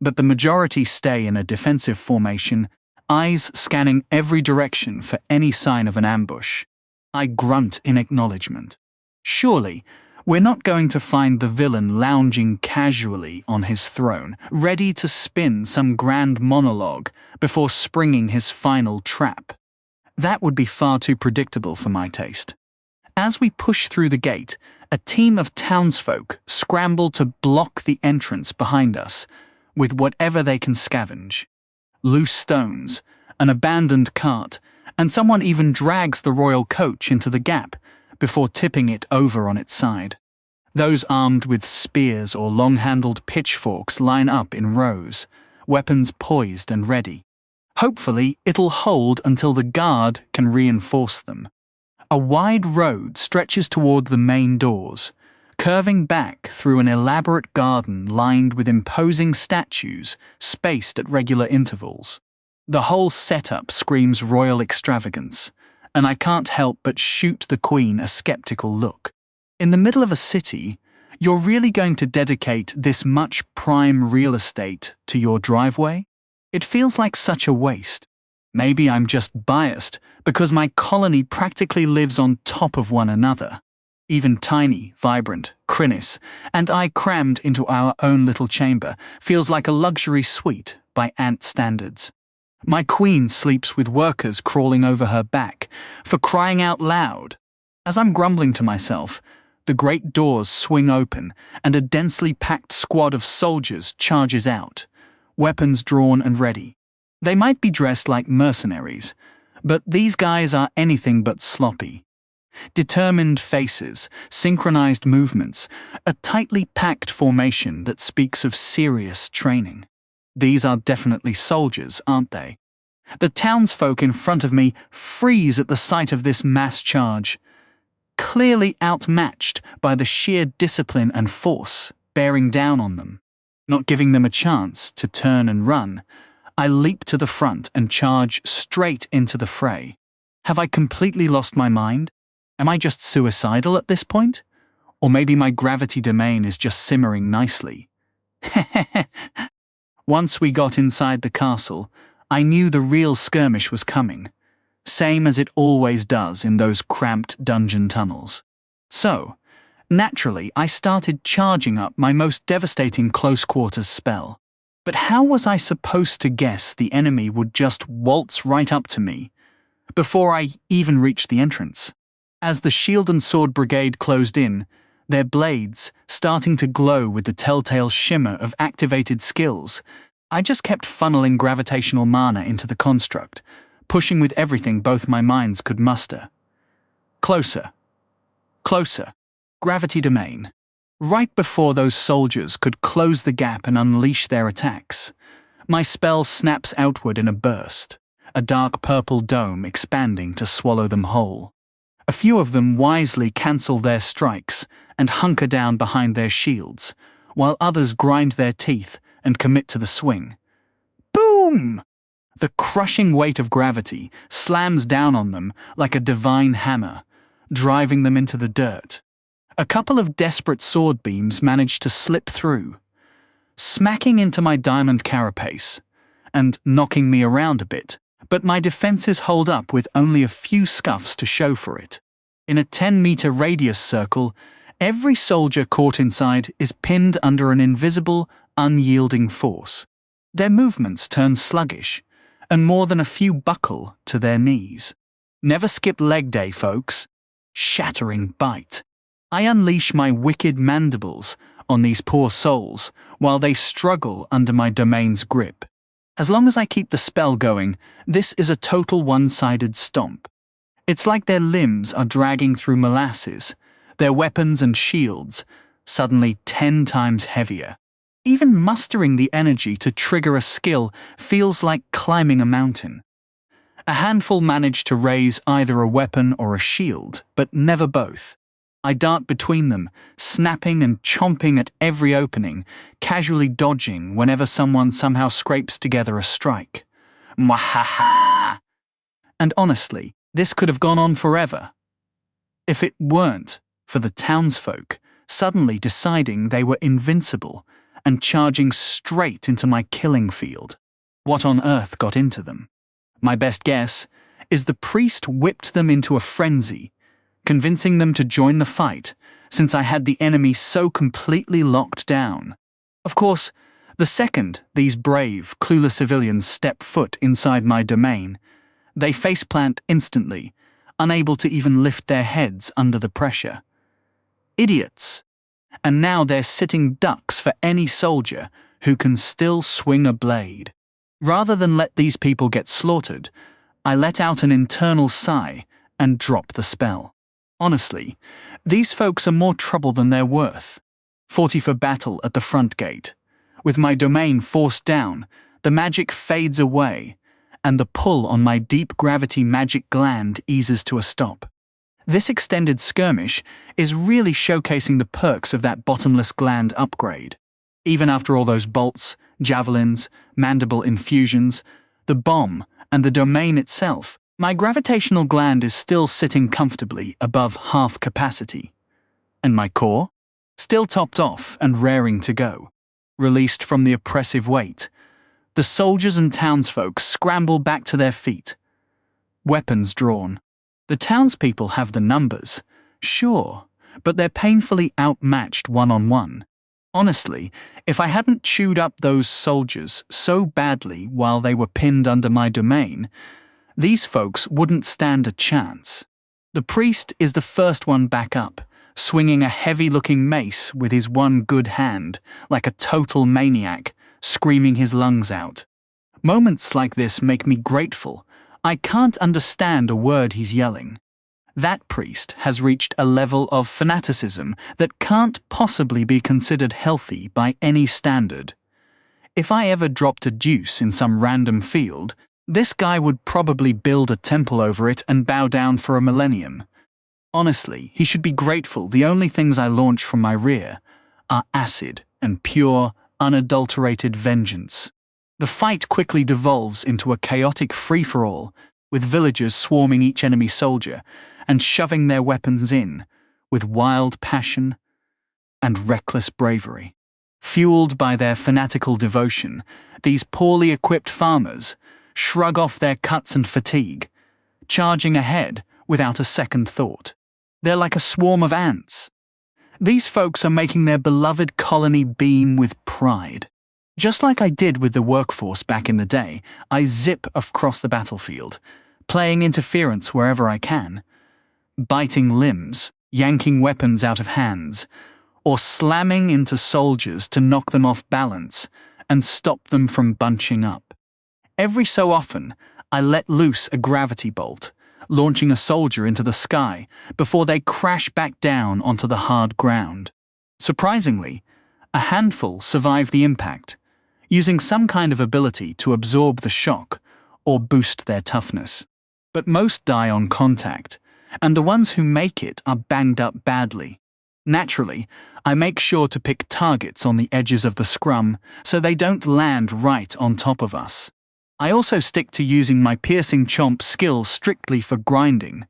But the majority stay in a defensive formation, eyes scanning every direction for any sign of an ambush. I grunt in acknowledgement. Surely, we're not going to find the villain lounging casually on his throne, ready to spin some grand monologue before springing his final trap. That would be far too predictable for my taste. As we push through the gate, a team of townsfolk scramble to block the entrance behind us with whatever they can scavenge. Loose stones, an abandoned cart, and someone even drags the royal coach into the gap before tipping it over on its side. Those armed with spears or long-handled pitchforks line up in rows, weapons poised and ready. Hopefully, it'll hold until the guard can reinforce them. A wide road stretches toward the main doors, curving back through an elaborate garden lined with imposing statues spaced at regular intervals. The whole setup screams royal extravagance, and I can't help but shoot the queen a skeptical look. In the middle of a city, you're really going to dedicate this much prime real estate to your driveway? It feels like such a waste. Maybe I'm just biased because my colony practically lives on top of one another. Even tiny, vibrant, Krinis, and I crammed into our own little chamber feels like a luxury suite by ant standards. My queen sleeps with workers crawling over her back, for crying out loud. As I'm grumbling to myself, the great doors swing open and a densely packed squad of soldiers charges out, weapons drawn and ready. They might be dressed like mercenaries, but these guys are anything but sloppy. Determined faces, synchronized movements, a tightly packed formation that speaks of serious training. These are definitely soldiers, aren't they? The townsfolk in front of me freeze at the sight of this mass charge, clearly outmatched by the sheer discipline and force bearing down on them. Not giving them a chance to turn and run, I leap to the front and charge straight into the fray. Have I completely lost my mind? Am I just suicidal at this point? Or maybe my gravity domain is just simmering nicely. Once we got inside the castle, I knew the real skirmish was coming, same as it always does in those cramped dungeon tunnels. So, naturally, I started charging up my most devastating close-quarters spell. But how was I supposed to guess the enemy would just waltz right up to me before I even reached the entrance? As the shield and sword brigade closed in, their blades starting to glow with the telltale shimmer of activated skills, I just kept funneling gravitational mana into the construct, pushing with everything both my minds could muster. Closer. Closer. Gravity domain. Right before those soldiers could close the gap and unleash their attacks, my spell snaps outward in a burst, a dark purple dome expanding to swallow them whole. A few of them wisely cancel their strikes and hunker down behind their shields, while others grind their teeth and commit to the swing. Boom! The crushing weight of gravity slams down on them like a divine hammer, driving them into the dirt. A couple of desperate sword beams manage to slip through, smacking into my diamond carapace and knocking me around a bit, but my defenses hold up with only a few scuffs to show for it. In a 10-meter radius circle, every soldier caught inside is pinned under an invisible, unyielding force. Their movements turn sluggish, and more than a few buckle to their knees. Never skip leg day, folks. Shattering bite. I unleash my wicked mandibles on these poor souls while they struggle under my domain's grip. As long as I keep the spell going, this is a total one-sided stomp. It's like their limbs are dragging through molasses, their weapons and shields suddenly 10 times heavier. Even mustering the energy to trigger a skill feels like climbing a mountain. A handful manage to raise either a weapon or a shield, but never both. I dart between them, snapping and chomping at every opening, casually dodging whenever someone somehow scrapes together a strike. Mwahaha! And honestly, this could have gone on forever, if it weren't for the townsfolk suddenly deciding they were invincible and charging straight into my killing field. What on earth got into them? My best guess is the priest whipped them into a frenzy, convincing them to join the fight, since I had the enemy so completely locked down. Of course, the second these brave, clueless civilians step foot inside my domain, they faceplant instantly, unable to even lift their heads under the pressure. Idiots! And now they're sitting ducks for any soldier who can still swing a blade. Rather than let these people get slaughtered, I let out an internal sigh and drop the spell. Honestly, these folks are more trouble than they're worth. 40 for battle at the front gate. With my domain forced down, the magic fades away, and the pull on my deep gravity magic gland eases to a stop. This extended skirmish is really showcasing the perks of that bottomless gland upgrade. Even after all those bolts, javelins, mandible infusions, the bomb, and the domain itself My gravitational gland is still sitting comfortably above half capacity, and my core? Still topped off and raring to go. Released from the oppressive weight, the soldiers and townsfolk scramble back to their feet, weapons drawn. The townspeople have the numbers, sure, but they're painfully outmatched one-on-one. Honestly, if I hadn't chewed up those soldiers so badly while they were pinned under my domain, these folks wouldn't stand a chance. The priest is the first one back up, swinging a heavy-looking mace with his one good hand, like a total maniac, screaming his lungs out. Moments like this make me grateful. I can't understand a word he's yelling. That priest has reached a level of fanaticism that can't possibly be considered healthy by any standard. If I ever dropped a deuce in some random field, this guy would probably build a temple over it and bow down for a millennium. Honestly, he should be grateful the only things I launch from my rear are acid and pure, unadulterated vengeance. The fight quickly devolves into a chaotic free-for-all, with villagers swarming each enemy soldier and shoving their weapons in, with wild passion and reckless bravery. Fueled by their fanatical devotion, these poorly equipped farmers shrug off their cuts and fatigue, charging ahead without a second thought. They're like a swarm of ants. These folks are making their beloved colony beam with pride. Just like I did with the workforce back in the day, I zip across the battlefield, playing interference wherever I can, biting limbs, yanking weapons out of hands, or slamming into soldiers to knock them off balance and stop them from bunching up. Every so often, I let loose a gravity bolt, launching a soldier into the sky before they crash back down onto the hard ground. Surprisingly, a handful survive the impact, using some kind of ability to absorb the shock or boost their toughness. But most die on contact, and the ones who make it are banged up badly. Naturally, I make sure to pick targets on the edges of the scrum so they don't land right on top of us. I also stick to using my piercing chomp skill strictly for grinding,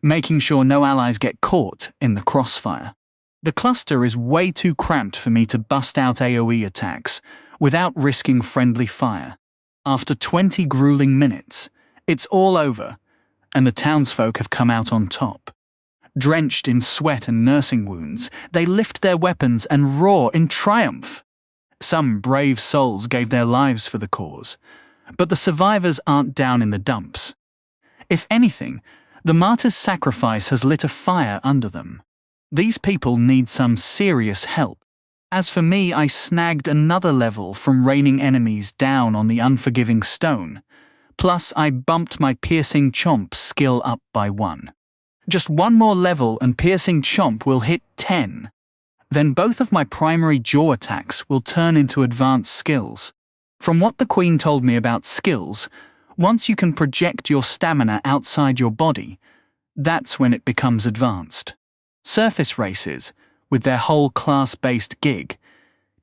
making sure no allies get caught in the crossfire. The cluster is way too cramped for me to bust out AoE attacks without risking friendly fire. After 20 grueling minutes, it's all over, and the townsfolk have come out on top. Drenched in sweat and nursing wounds, they lift their weapons and roar in triumph. Some brave souls gave their lives for the cause, but the survivors aren't down in the dumps. If anything, the martyr's sacrifice has lit a fire under them. These people need some serious help. As for me, I snagged another level from raining enemies down on the unforgiving stone. Plus, I bumped my piercing chomp skill up by 1. Just one more level and piercing chomp will hit 10. Then both of my primary jaw attacks will turn into advanced skills. From what the Queen told me about skills, once you can project your stamina outside your body, that's when it becomes advanced. Surface races, with their whole class-based gig,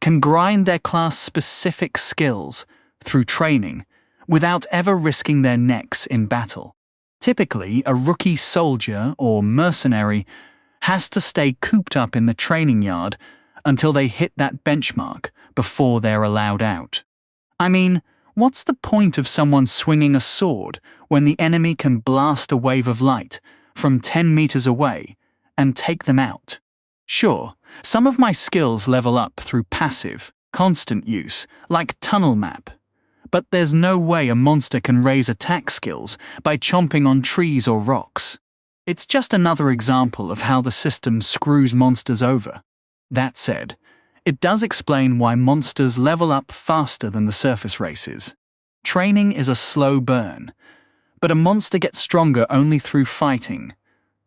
can grind their class-specific skills through training without ever risking their necks in battle. Typically, a rookie soldier or mercenary has to stay cooped up in the training yard until they hit that benchmark before they're allowed out. I mean, what's the point of someone swinging a sword when the enemy can blast a wave of light from 10 meters away and take them out? Sure, some of my skills level up through passive, constant use, like tunnel map. But there's no way a monster can raise attack skills by chomping on trees or rocks. It's just another example of how the system screws monsters over. That said, it does explain why monsters level up faster than the surface races. Training is a slow burn, but a monster gets stronger only through fighting,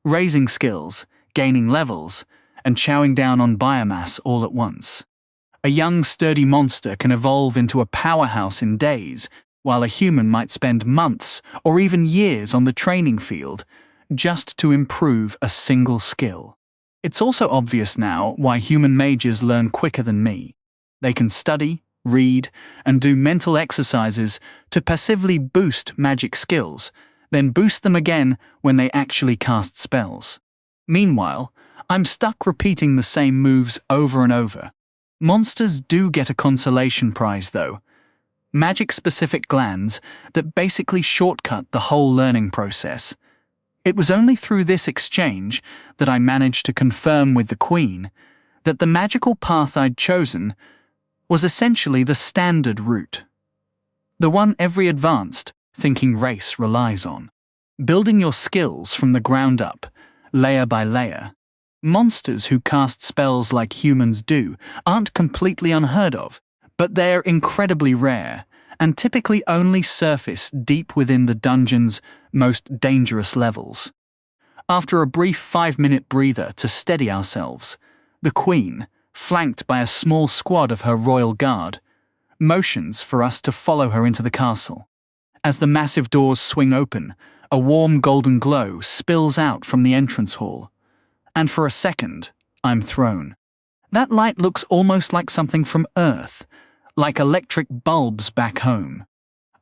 raising skills, gaining levels, and chowing down on biomass all at once. A young, sturdy monster can evolve into a powerhouse in days, while a human might spend months or even years on the training field just to improve a single skill. It's also obvious now why human mages learn quicker than me. They can study, read, and do mental exercises to passively boost magic skills, then boost them again when they actually cast spells. Meanwhile, I'm stuck repeating the same moves over and over. Monsters do get a consolation prize, though. Magic-specific glands that basically shortcut the whole learning process. It was only through this exchange that I managed to confirm with the Queen that the magical path I'd chosen was essentially the standard route. The one every advanced, thinking race relies on. Building your skills from the ground up, layer by layer. Monsters who cast spells like humans do aren't completely unheard of, but they're incredibly rare and typically only surface deep within the dungeon's most dangerous levels. After a brief 5-minute breather to steady ourselves, the Queen, flanked by a small squad of her royal guard, motions for us to follow her into the castle. As the massive doors swing open, a warm golden glow spills out from the entrance hall, and for a second, I'm thrown. That light looks almost like something from Earth, like electric bulbs back home.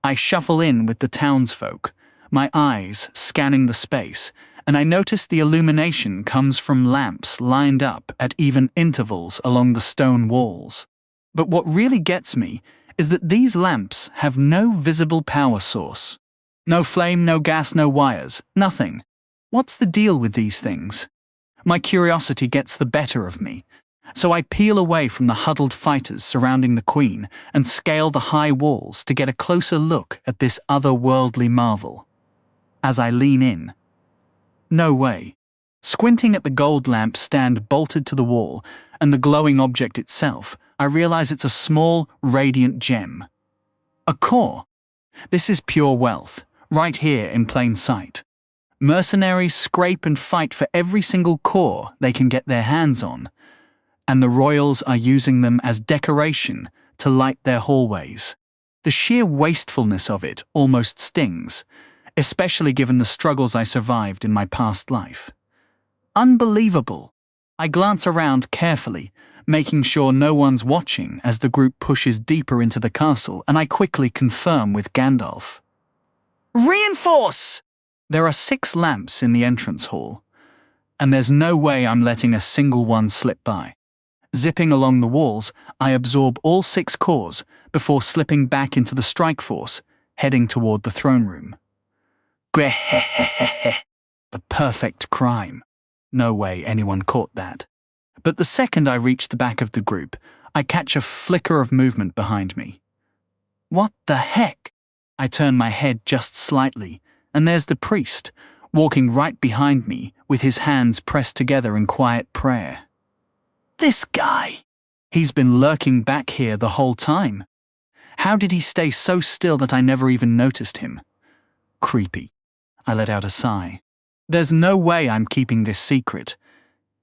I shuffle in with the townsfolk, my eyes scanning the space, and I notice the illumination comes from lamps lined up at even intervals along the stone walls. But what really gets me is that these lamps have no visible power source. No flame, no gas, no wires, nothing. What's the deal with these things? My curiosity gets the better of me, so I peel away from the huddled fighters surrounding the Queen and scale the high walls to get a closer look at this otherworldly marvel. As I lean in, no way. Squinting at the gold lamp stand bolted to the wall and the glowing object itself, I realize it's a small, radiant gem. A core. This is pure wealth, right here in plain sight. Mercenaries scrape and fight for every single core they can get their hands on, and the royals are using them as decoration to light their hallways. The sheer wastefulness of it almost stings, especially given the struggles I survived in my past life. Unbelievable. I glance around carefully, making sure no one's watching as the group pushes deeper into the castle, and I quickly confirm with Gandalf. Reinforce! There are 6 lamps in the entrance hall, and there's no way I'm letting a single one slip by. Zipping along the walls, I absorb all 6 cores before slipping back into the strike force, heading toward the throne room. The perfect crime. No way anyone caught that. But the second I reach the back of the group, I catch a flicker of movement behind me. What the heck? I turn my head just slightly, and there's the priest, walking right behind me with his hands pressed together in quiet prayer. This guy! He's been lurking back here the whole time. How did he stay so still that I never even noticed him? Creepy. I let out a sigh. There's no way I'm keeping this secret.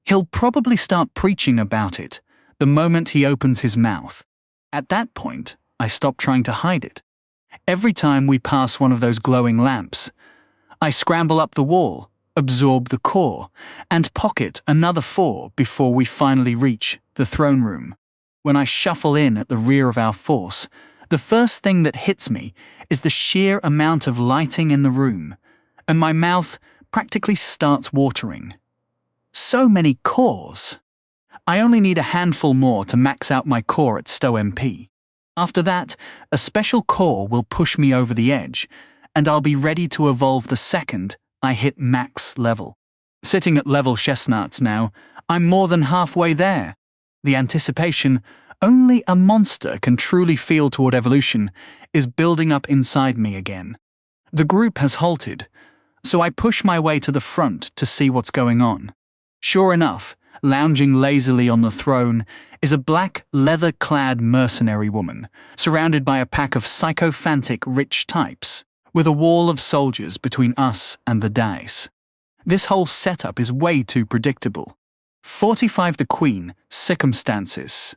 He'll probably start preaching about it the moment he opens his mouth. At that point, I stop trying to hide it. Every time we pass one of those glowing lamps, I scramble up the wall, absorb the core, and pocket another 4 before we finally reach the throne room. When I shuffle in at the rear of our force, the first thing that hits me is the sheer amount of lighting in the room, and my mouth practically starts watering. So many cores. I only need a handful more to max out my core at Stow MP. After that, a special core will push me over the edge, and I'll be ready to evolve the second I hit max level. Sitting at level chestnuts now, I'm more than halfway there. The anticipation only a monster can truly feel toward evolution is building up inside me again. The group has halted, so I push my way to the front to see what's going on. Sure enough, lounging lazily on the throne is a black, leather-clad mercenary woman, surrounded by a pack of sycophantic rich types, with a wall of soldiers between us and the dais. This whole setup is way too predictable. 45 the Queen, circumstances.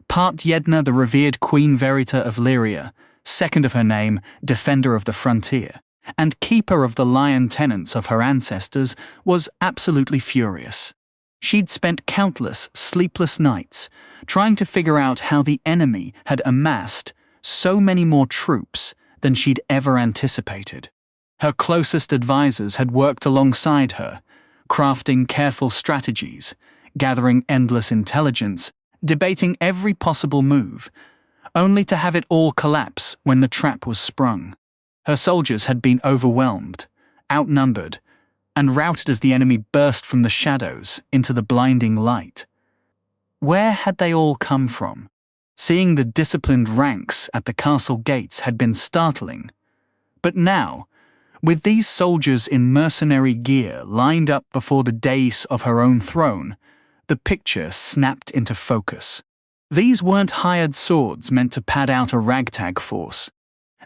Part Yedna, the revered Queen Verita of Lyria, second of her name, defender of the frontier, and keeper of the lion tenants of her ancestors, was absolutely furious. She'd spent countless sleepless nights trying to figure out how the enemy had amassed so many more troops than she'd ever anticipated. Her closest advisors had worked alongside her, crafting careful strategies, gathering endless intelligence, debating every possible move, only to have it all collapse when the trap was sprung. Her soldiers had been overwhelmed, outnumbered, and routed as the enemy burst from the shadows into the blinding light. Where had they all come from? Seeing the disciplined ranks at the castle gates had been startling. But now, with these soldiers in mercenary gear lined up before the dais of her own throne, the picture snapped into focus. These weren't hired swords meant to pad out a ragtag force.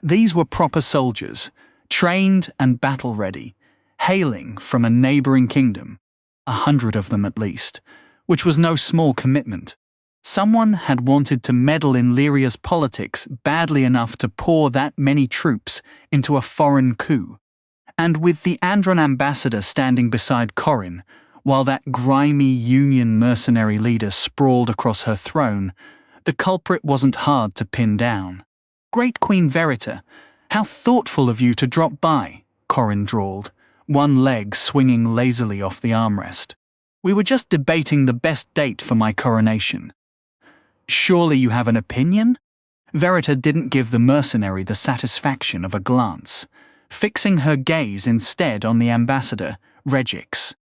These were proper soldiers, trained and battle-ready, hailing from a neighboring kingdom, 100 of them at least, which was no small commitment. Someone had wanted to meddle in Lyria's politics badly enough to pour that many troops into a foreign coup. And with the Andron ambassador standing beside Corin, while that grimy Union mercenary leader sprawled across her throne, the culprit wasn't hard to pin down. "Great Queen Verita, how thoughtful of you to drop by," Corin drawled, one leg swinging lazily off the armrest. "We were just debating the best date for my coronation." "Surely you have an opinion?" Verita didn't give the mercenary the satisfaction of a glance, fixing her gaze instead on the ambassador, Regix.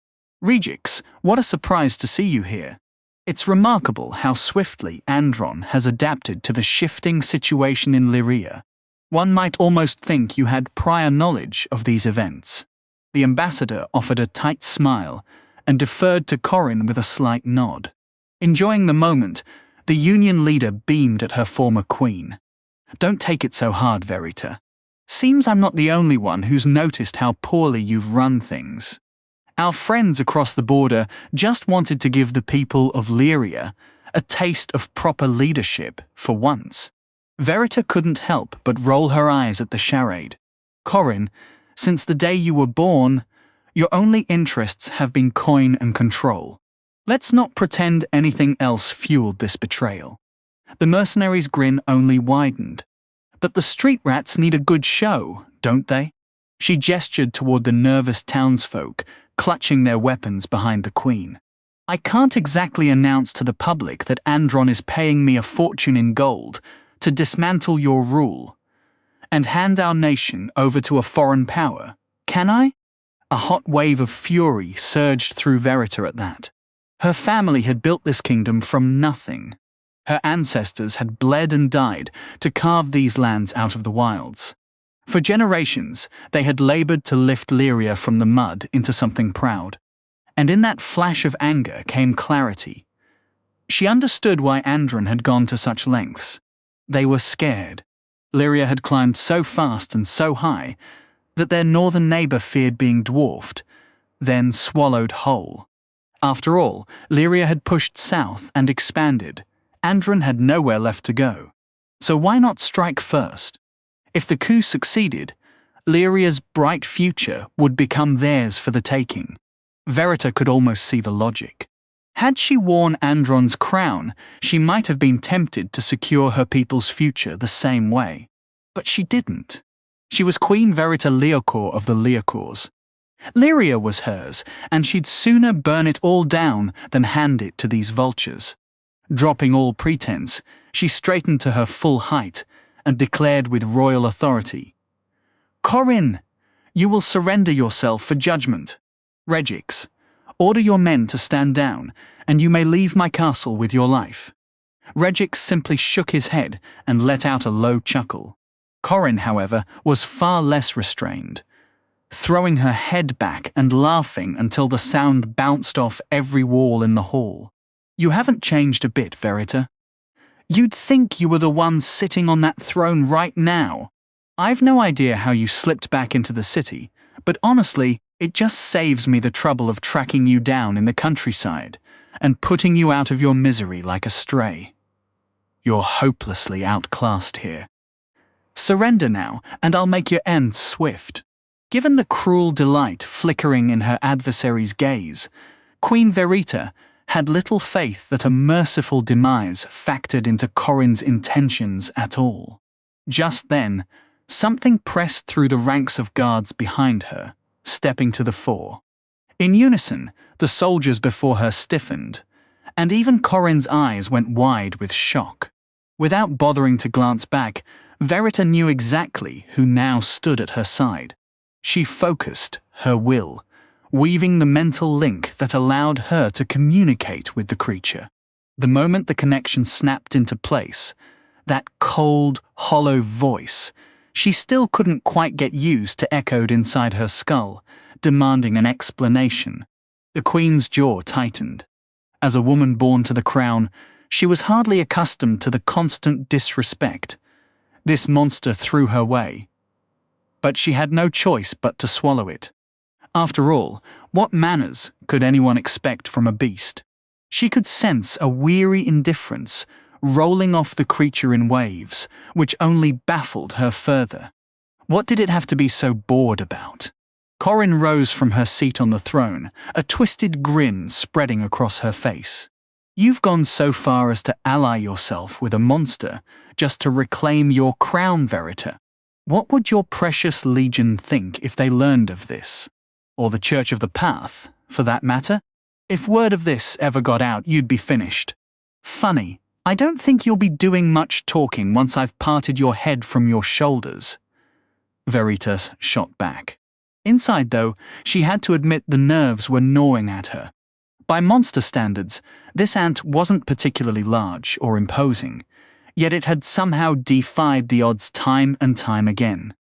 "Regix, what a surprise to see you here. It's remarkable how swiftly Andron has adapted to the shifting situation in Lyria. One might almost think you had prior knowledge of these events." The ambassador offered a tight smile and deferred to Corin with a slight nod. Enjoying the moment, the Union leader beamed at her former queen. "Don't take it so hard, Verita. Seems I'm not the only one who's noticed how poorly you've run things. Our friends across the border just wanted to give the people of Lyria a taste of proper leadership for once." Verita couldn't help but roll her eyes at the charade. "Corin, since the day you were born, your only interests have been coin and control. Let's not pretend anything else fueled this betrayal." The mercenary's grin only widened. "But the street rats need a good show, don't they?" She gestured toward the nervous townsfolk, clutching their weapons behind the queen. "I can't exactly announce to the public that Andron is paying me a fortune in gold to dismantle your rule and hand our nation over to a foreign power, can I?" A hot wave of fury surged through Verita at that. Her family had built this kingdom from nothing. Her ancestors had bled and died to carve these lands out of the wilds. For generations, they had labored to lift Lyria from the mud into something proud. And in that flash of anger came clarity. She understood why Andron had gone to such lengths. They were scared. Lyria had climbed so fast and so high that their northern neighbor feared being dwarfed, then swallowed whole. After all, Lyria had pushed south and expanded. Andron had nowhere left to go. So why not strike first? If the coup succeeded, Lyria's bright future would become theirs for the taking. Verita could almost see the logic. Had she worn Andron's crown, she might have been tempted to secure her people's future the same way. But she didn't. She was Queen Verita Leocor of the Leocors. Lyria was hers, and she'd sooner burn it all down than hand it to these vultures. Dropping all pretense, she straightened to her full height and declared with royal authority, "Corin, you will surrender yourself for judgment. Regix, order your men to stand down, and you may leave my castle with your life." Regix simply shook his head and let out a low chuckle. Corin, however, was far less restrained, throwing her head back and laughing until the sound bounced off every wall in the hall. "You haven't changed a bit, Verita. You'd think you were the one sitting on that throne right now. I've no idea how you slipped back into the city, but honestly, it just saves me the trouble of tracking you down in the countryside and putting you out of your misery like a stray. You're hopelessly outclassed here. Surrender now, and I'll make your end swift." Given the cruel delight flickering in her adversary's gaze, Queen Verita had little faith that a merciful demise factored into Corin's intentions at all. Just then, Something pressed through the ranks of guards behind her, stepping to the fore. In unison, the soldiers before her stiffened, and even Corin's eyes went wide with shock. Without bothering to glance back, Verita knew exactly who now stood at her side. She focused her will, weaving the mental link that allowed her to communicate with the creature. The moment the connection snapped into place, that cold, hollow voice, she still couldn't quite get used to, echoed inside her skull, demanding an explanation. The queen's jaw tightened. As a woman born to the crown, she was hardly accustomed to the constant disrespect this monster threw her way. But she had no choice but to swallow it. After all, what manners could anyone expect from a beast? She could sense a weary indifference rolling off the creature in waves, which only baffled her further. What did it have to be so bored about? Corin rose from her seat on the throne, a twisted grin spreading across her face. You've gone so far as to ally yourself with a monster just to reclaim your crown, Verita. What would your precious legion think if they learned of this? Or the Church of the Path, for that matter? If word of this ever got out, you'd be finished. Funny, I don't think you'll be doing much talking once I've parted your head from your shoulders. Verita shot back. Inside, though, she had to admit the nerves were gnawing at her. By monster standards, this ant wasn't particularly large or imposing, yet it had somehow defied the odds time and time again.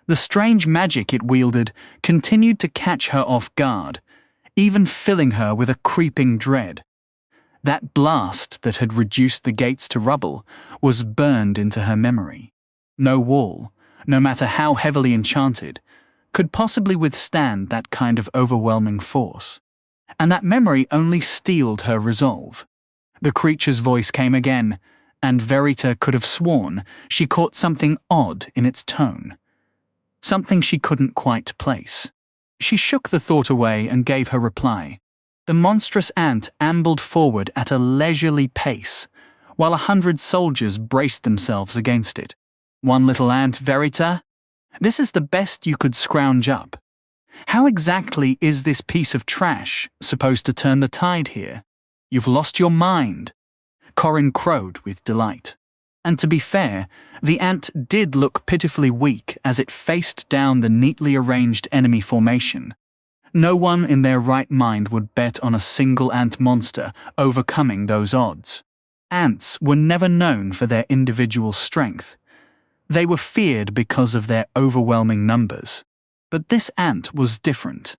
The strange magic it wielded continued to catch her off guard, even filling her with a creeping dread. That blast that had reduced the gates to rubble was burned into her memory. No wall, no matter how heavily enchanted, could possibly withstand that kind of overwhelming force. And that memory only steeled her resolve. The creature's voice came again, and Verita could have sworn she caught something odd in its tone. Something she couldn't quite place. She shook the thought away and gave her reply. The monstrous ant ambled forward at a leisurely pace, while 100 soldiers braced themselves against it. One little ant, Verita? This is the best you could scrounge up. How exactly is this piece of trash supposed to turn the tide here? You've lost your mind. Corin crowed with delight. And to be fair, the ant did look pitifully weak as it faced down the neatly arranged enemy formation. No one in their right mind would bet on a single ant monster overcoming those odds. Ants were never known for their individual strength. They were feared because of their overwhelming numbers. But this ant was different.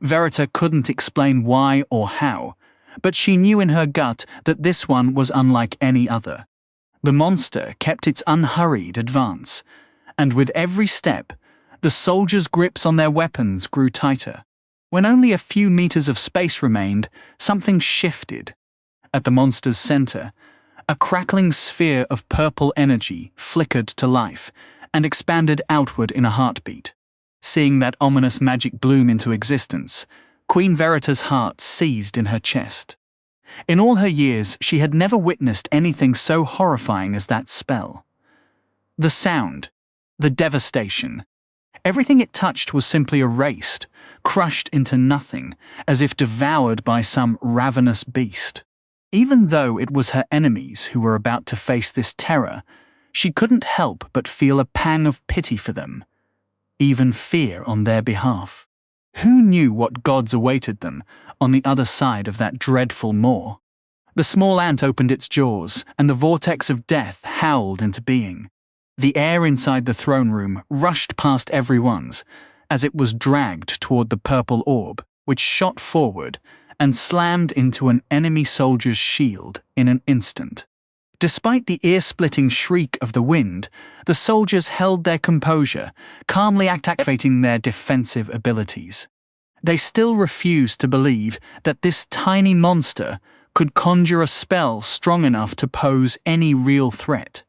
Verita couldn't explain why or how, but she knew in her gut that this one was unlike any other. The monster kept its unhurried advance, and with every step, the soldiers' grips on their weapons grew tighter. When only a few meters of space remained, something shifted. At the monster's center, a crackling sphere of purple energy flickered to life and expanded outward in a heartbeat. Seeing that ominous magic bloom into existence, Queen Verita's heart seized in her chest. In all her years, she had never witnessed anything so horrifying as that spell. The sound, the devastation, everything it touched was simply erased, crushed into nothing, as if devoured by some ravenous beast. Even though it was her enemies who were about to face this terror, she couldn't help but feel a pang of pity for them. Even fear on their behalf. Who knew what gods awaited them on the other side of that dreadful maw? The small ant opened its jaws, and the vortex of death howled into being. The air inside the throne room rushed past everyone's as it was dragged toward the purple orb, which shot forward and slammed into an enemy soldier's shield in an instant. Despite the ear-splitting shriek of the wind, the soldiers held their composure, calmly activating their defensive abilities. They still refused to believe that this tiny monster could conjure a spell strong enough to pose any real threat.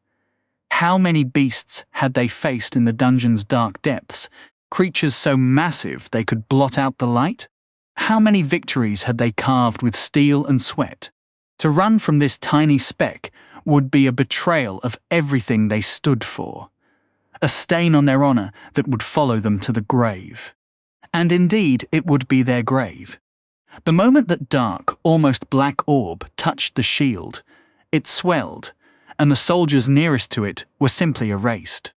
How many beasts had they faced in the dungeon's dark depths, creatures so massive they could blot out the light? How many victories had they carved with steel and sweat? To run from this tiny speck would be a betrayal of everything they stood for. a stain on their honor that would follow them to the grave. And indeed, it would be their grave. The moment that dark, almost black orb touched the shield, it swelled, and the soldiers nearest to it were simply erased.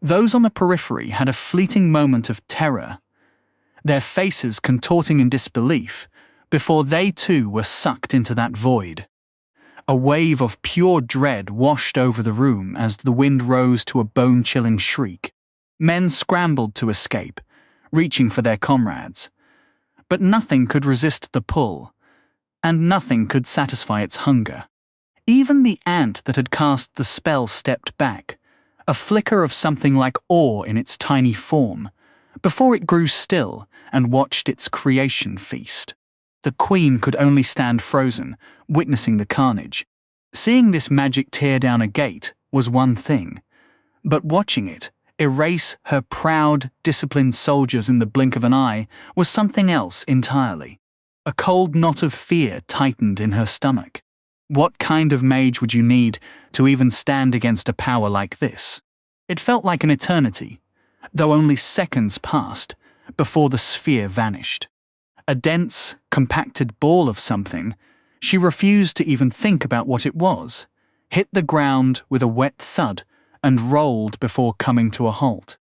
Those on the periphery had a fleeting moment of terror, their faces contorting in disbelief, before they too were sucked into that void. A wave of pure dread washed over the room as the wind rose to a bone-chilling shriek. Men scrambled to escape, reaching for their comrades. But nothing could resist the pull, and nothing could satisfy its hunger. Even the ant that had cast the spell stepped back, a flicker of something like awe in its tiny form, before it grew still and watched its creation feast. The queen could only stand frozen, witnessing the carnage. Seeing this magic tear down a gate was one thing, but watching it erase her proud, disciplined soldiers in the blink of an eye was something else entirely. A cold knot of fear tightened in her stomach. What kind of mage would you need to even stand against a power like this? It felt like an eternity, though only seconds passed before the sphere vanished. A dense, compacted ball of something, she refused to even think about what it was, hit the ground with a wet thud and rolled before coming to a halt.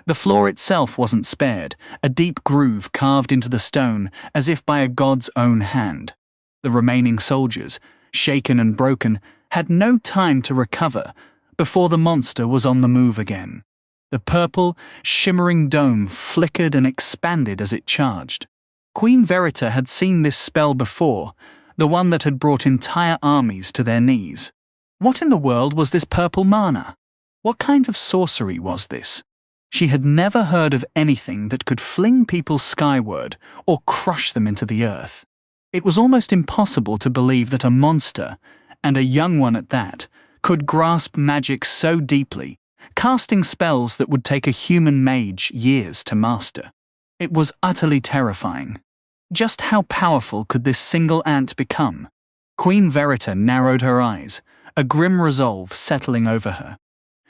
The floor itself wasn't spared, a deep groove carved into the stone as if by a god's own hand. The remaining soldiers, shaken and broken, had no time to recover before the monster was on the move again. The purple, shimmering dome flickered and expanded as it charged. Queen Verita had seen this spell before, the one that had brought entire armies to their knees. What in the world was this purple mana? What kind of sorcery was this? She had never heard of anything that could fling people skyward or crush them into the earth. It was almost impossible to believe that a monster, and a young one at that, could grasp magic so deeply, casting spells that would take a human mage years to master. It was utterly terrifying. Just how powerful could this single ant become? Queen Verita narrowed her eyes, a grim resolve settling over her.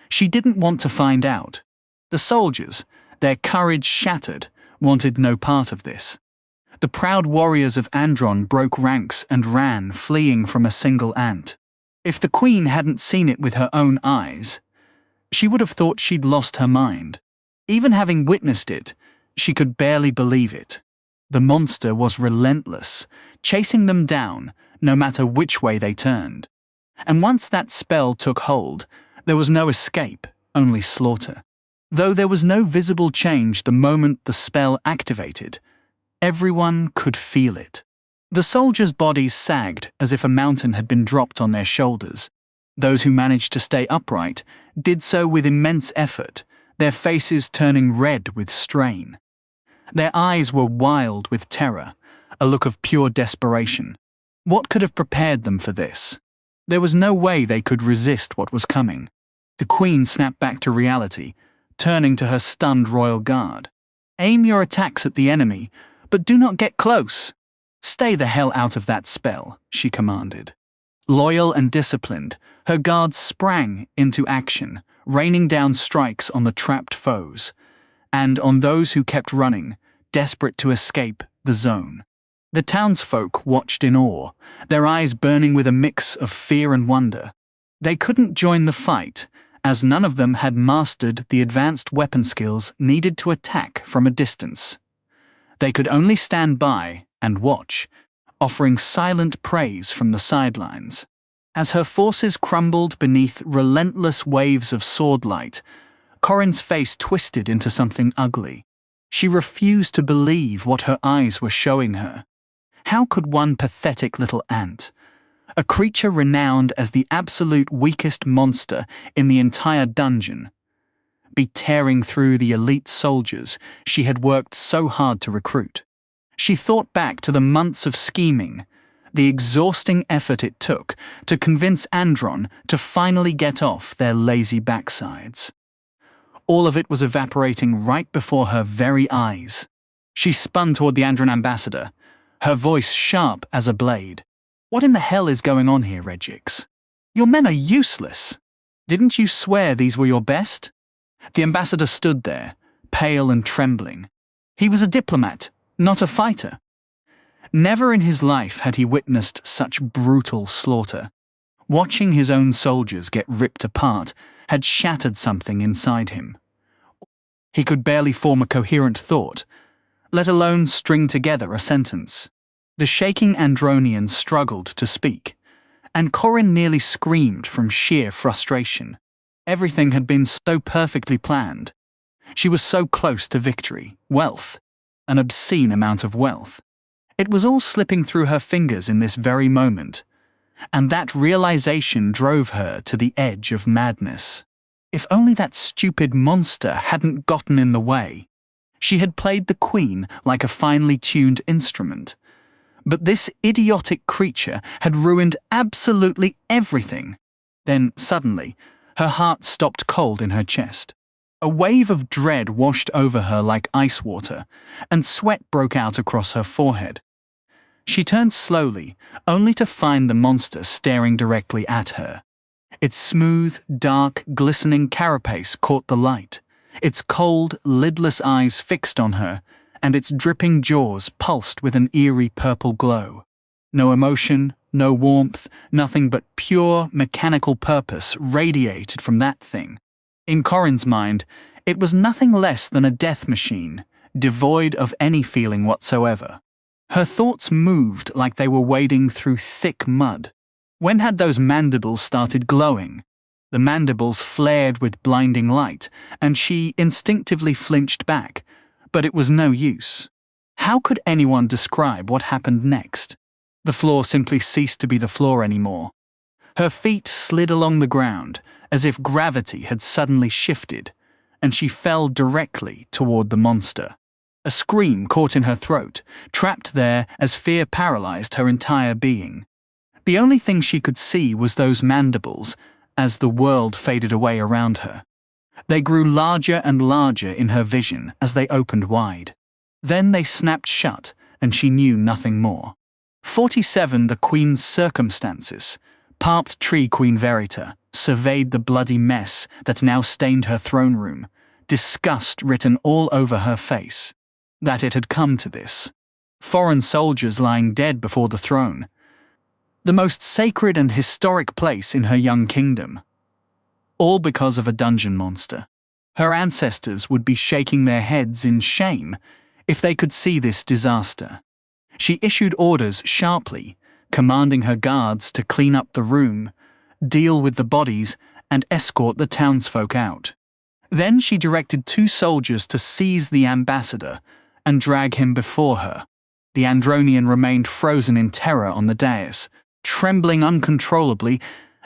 She didn't want to find out. The soldiers, their courage shattered, wanted no part of this. The proud warriors of Andron broke ranks and ran, fleeing from a single ant. If the queen hadn't seen it with her own eyes, she would have thought she'd lost her mind. Even having witnessed it, she could barely believe it. The monster was relentless, chasing them down, no matter which way they turned. And once that spell took hold, there was no escape, only slaughter. Though there was no visible change the moment the spell activated, everyone could feel it. The soldiers' bodies sagged as if a mountain had been dropped on their shoulders. Those who managed to stay upright did so with immense effort, their faces turning red with strain. Their eyes were wild with terror, a look of pure desperation. What could have prepared them for this? There was no way they could resist what was coming. The queen snapped back to reality, turning to her stunned royal guard. "Aim your attacks at the enemy, but do not get close. Stay the hell out of that spell," she commanded. Loyal and disciplined, her guards sprang into action, raining down strikes on the trapped foes, and on those who kept running, desperate to escape the zone. The townsfolk watched in awe, their eyes burning with a mix of fear and wonder. They couldn't join the fight, as none of them had mastered the advanced weapon skills needed to attack from a distance. They could only stand by and watch, offering silent praise from the sidelines. As her forces crumbled beneath relentless waves of swordlight, Corin's face twisted into something ugly. She refused to believe what her eyes were showing her. How could one pathetic little ant, a creature renowned as the absolute weakest monster in the entire dungeon, be tearing through the elite soldiers she had worked so hard to recruit? She thought back to the months of scheming, the exhausting effort it took to convince Andron to finally get off their lazy backsides. All of it was evaporating right before her very eyes. She spun toward the Andron ambassador, her voice sharp as a blade. "What in the hell is going on here, Regix? Your men are useless. Didn't you swear these were your best?" The ambassador stood there, pale and trembling. He was a diplomat, not a fighter. Never in his life had he witnessed such brutal slaughter. Watching his own soldiers get ripped apart had shattered something inside him. He could barely form a coherent thought, let alone string together a sentence. The shaking Andronian struggled to speak, and Corin nearly screamed from sheer frustration. Everything had been so perfectly planned. She was so close to victory, wealth, an obscene amount of wealth. It was all slipping through her fingers in this very moment, and that realization drove her to the edge of madness. If only that stupid monster hadn't gotten in the way. She had played the queen like a finely tuned instrument. But this idiotic creature had ruined absolutely everything. Then, suddenly, her heart stopped cold in her chest. A wave of dread washed over her like ice water, and sweat broke out across her forehead. She turned slowly, only to find the monster staring directly at her. Its smooth, dark, glistening carapace caught the light, its cold, lidless eyes fixed on her, and its dripping jaws pulsed with an eerie purple glow. No emotion, no warmth, nothing but pure, mechanical purpose radiated from that thing. In Corin's mind, it was nothing less than a death machine, devoid of any feeling whatsoever. Her thoughts moved like they were wading through thick mud. When had those mandibles started glowing? The mandibles flared with blinding light, and she instinctively flinched back, but it was no use. How could anyone describe what happened next? The floor simply ceased to be the floor anymore. Her feet slid along the ground, as if gravity had suddenly shifted, and she fell directly toward the monster. A scream caught in her throat, trapped there as fear paralyzed her entire being. The only thing she could see was those mandibles as the world faded away around her. They grew larger and larger in her vision as they opened wide. Then they snapped shut, and she knew nothing more. 47 The Queen's circumstances, Parped Tree Queen Verita, surveyed the bloody mess that now stained her throne room, disgust written all over her face. That it had come to this. Foreign soldiers lying dead before the throne. The most sacred and historic place in her young kingdom. All because of a dungeon monster. Her ancestors would be shaking their heads in shame if they could see this disaster. She issued orders sharply, commanding her guards to clean up the room, deal with the bodies, and escort the townsfolk out. Then she directed 2 soldiers to seize the ambassador and drag him before her. The Andronian remained frozen in terror on the dais, trembling uncontrollably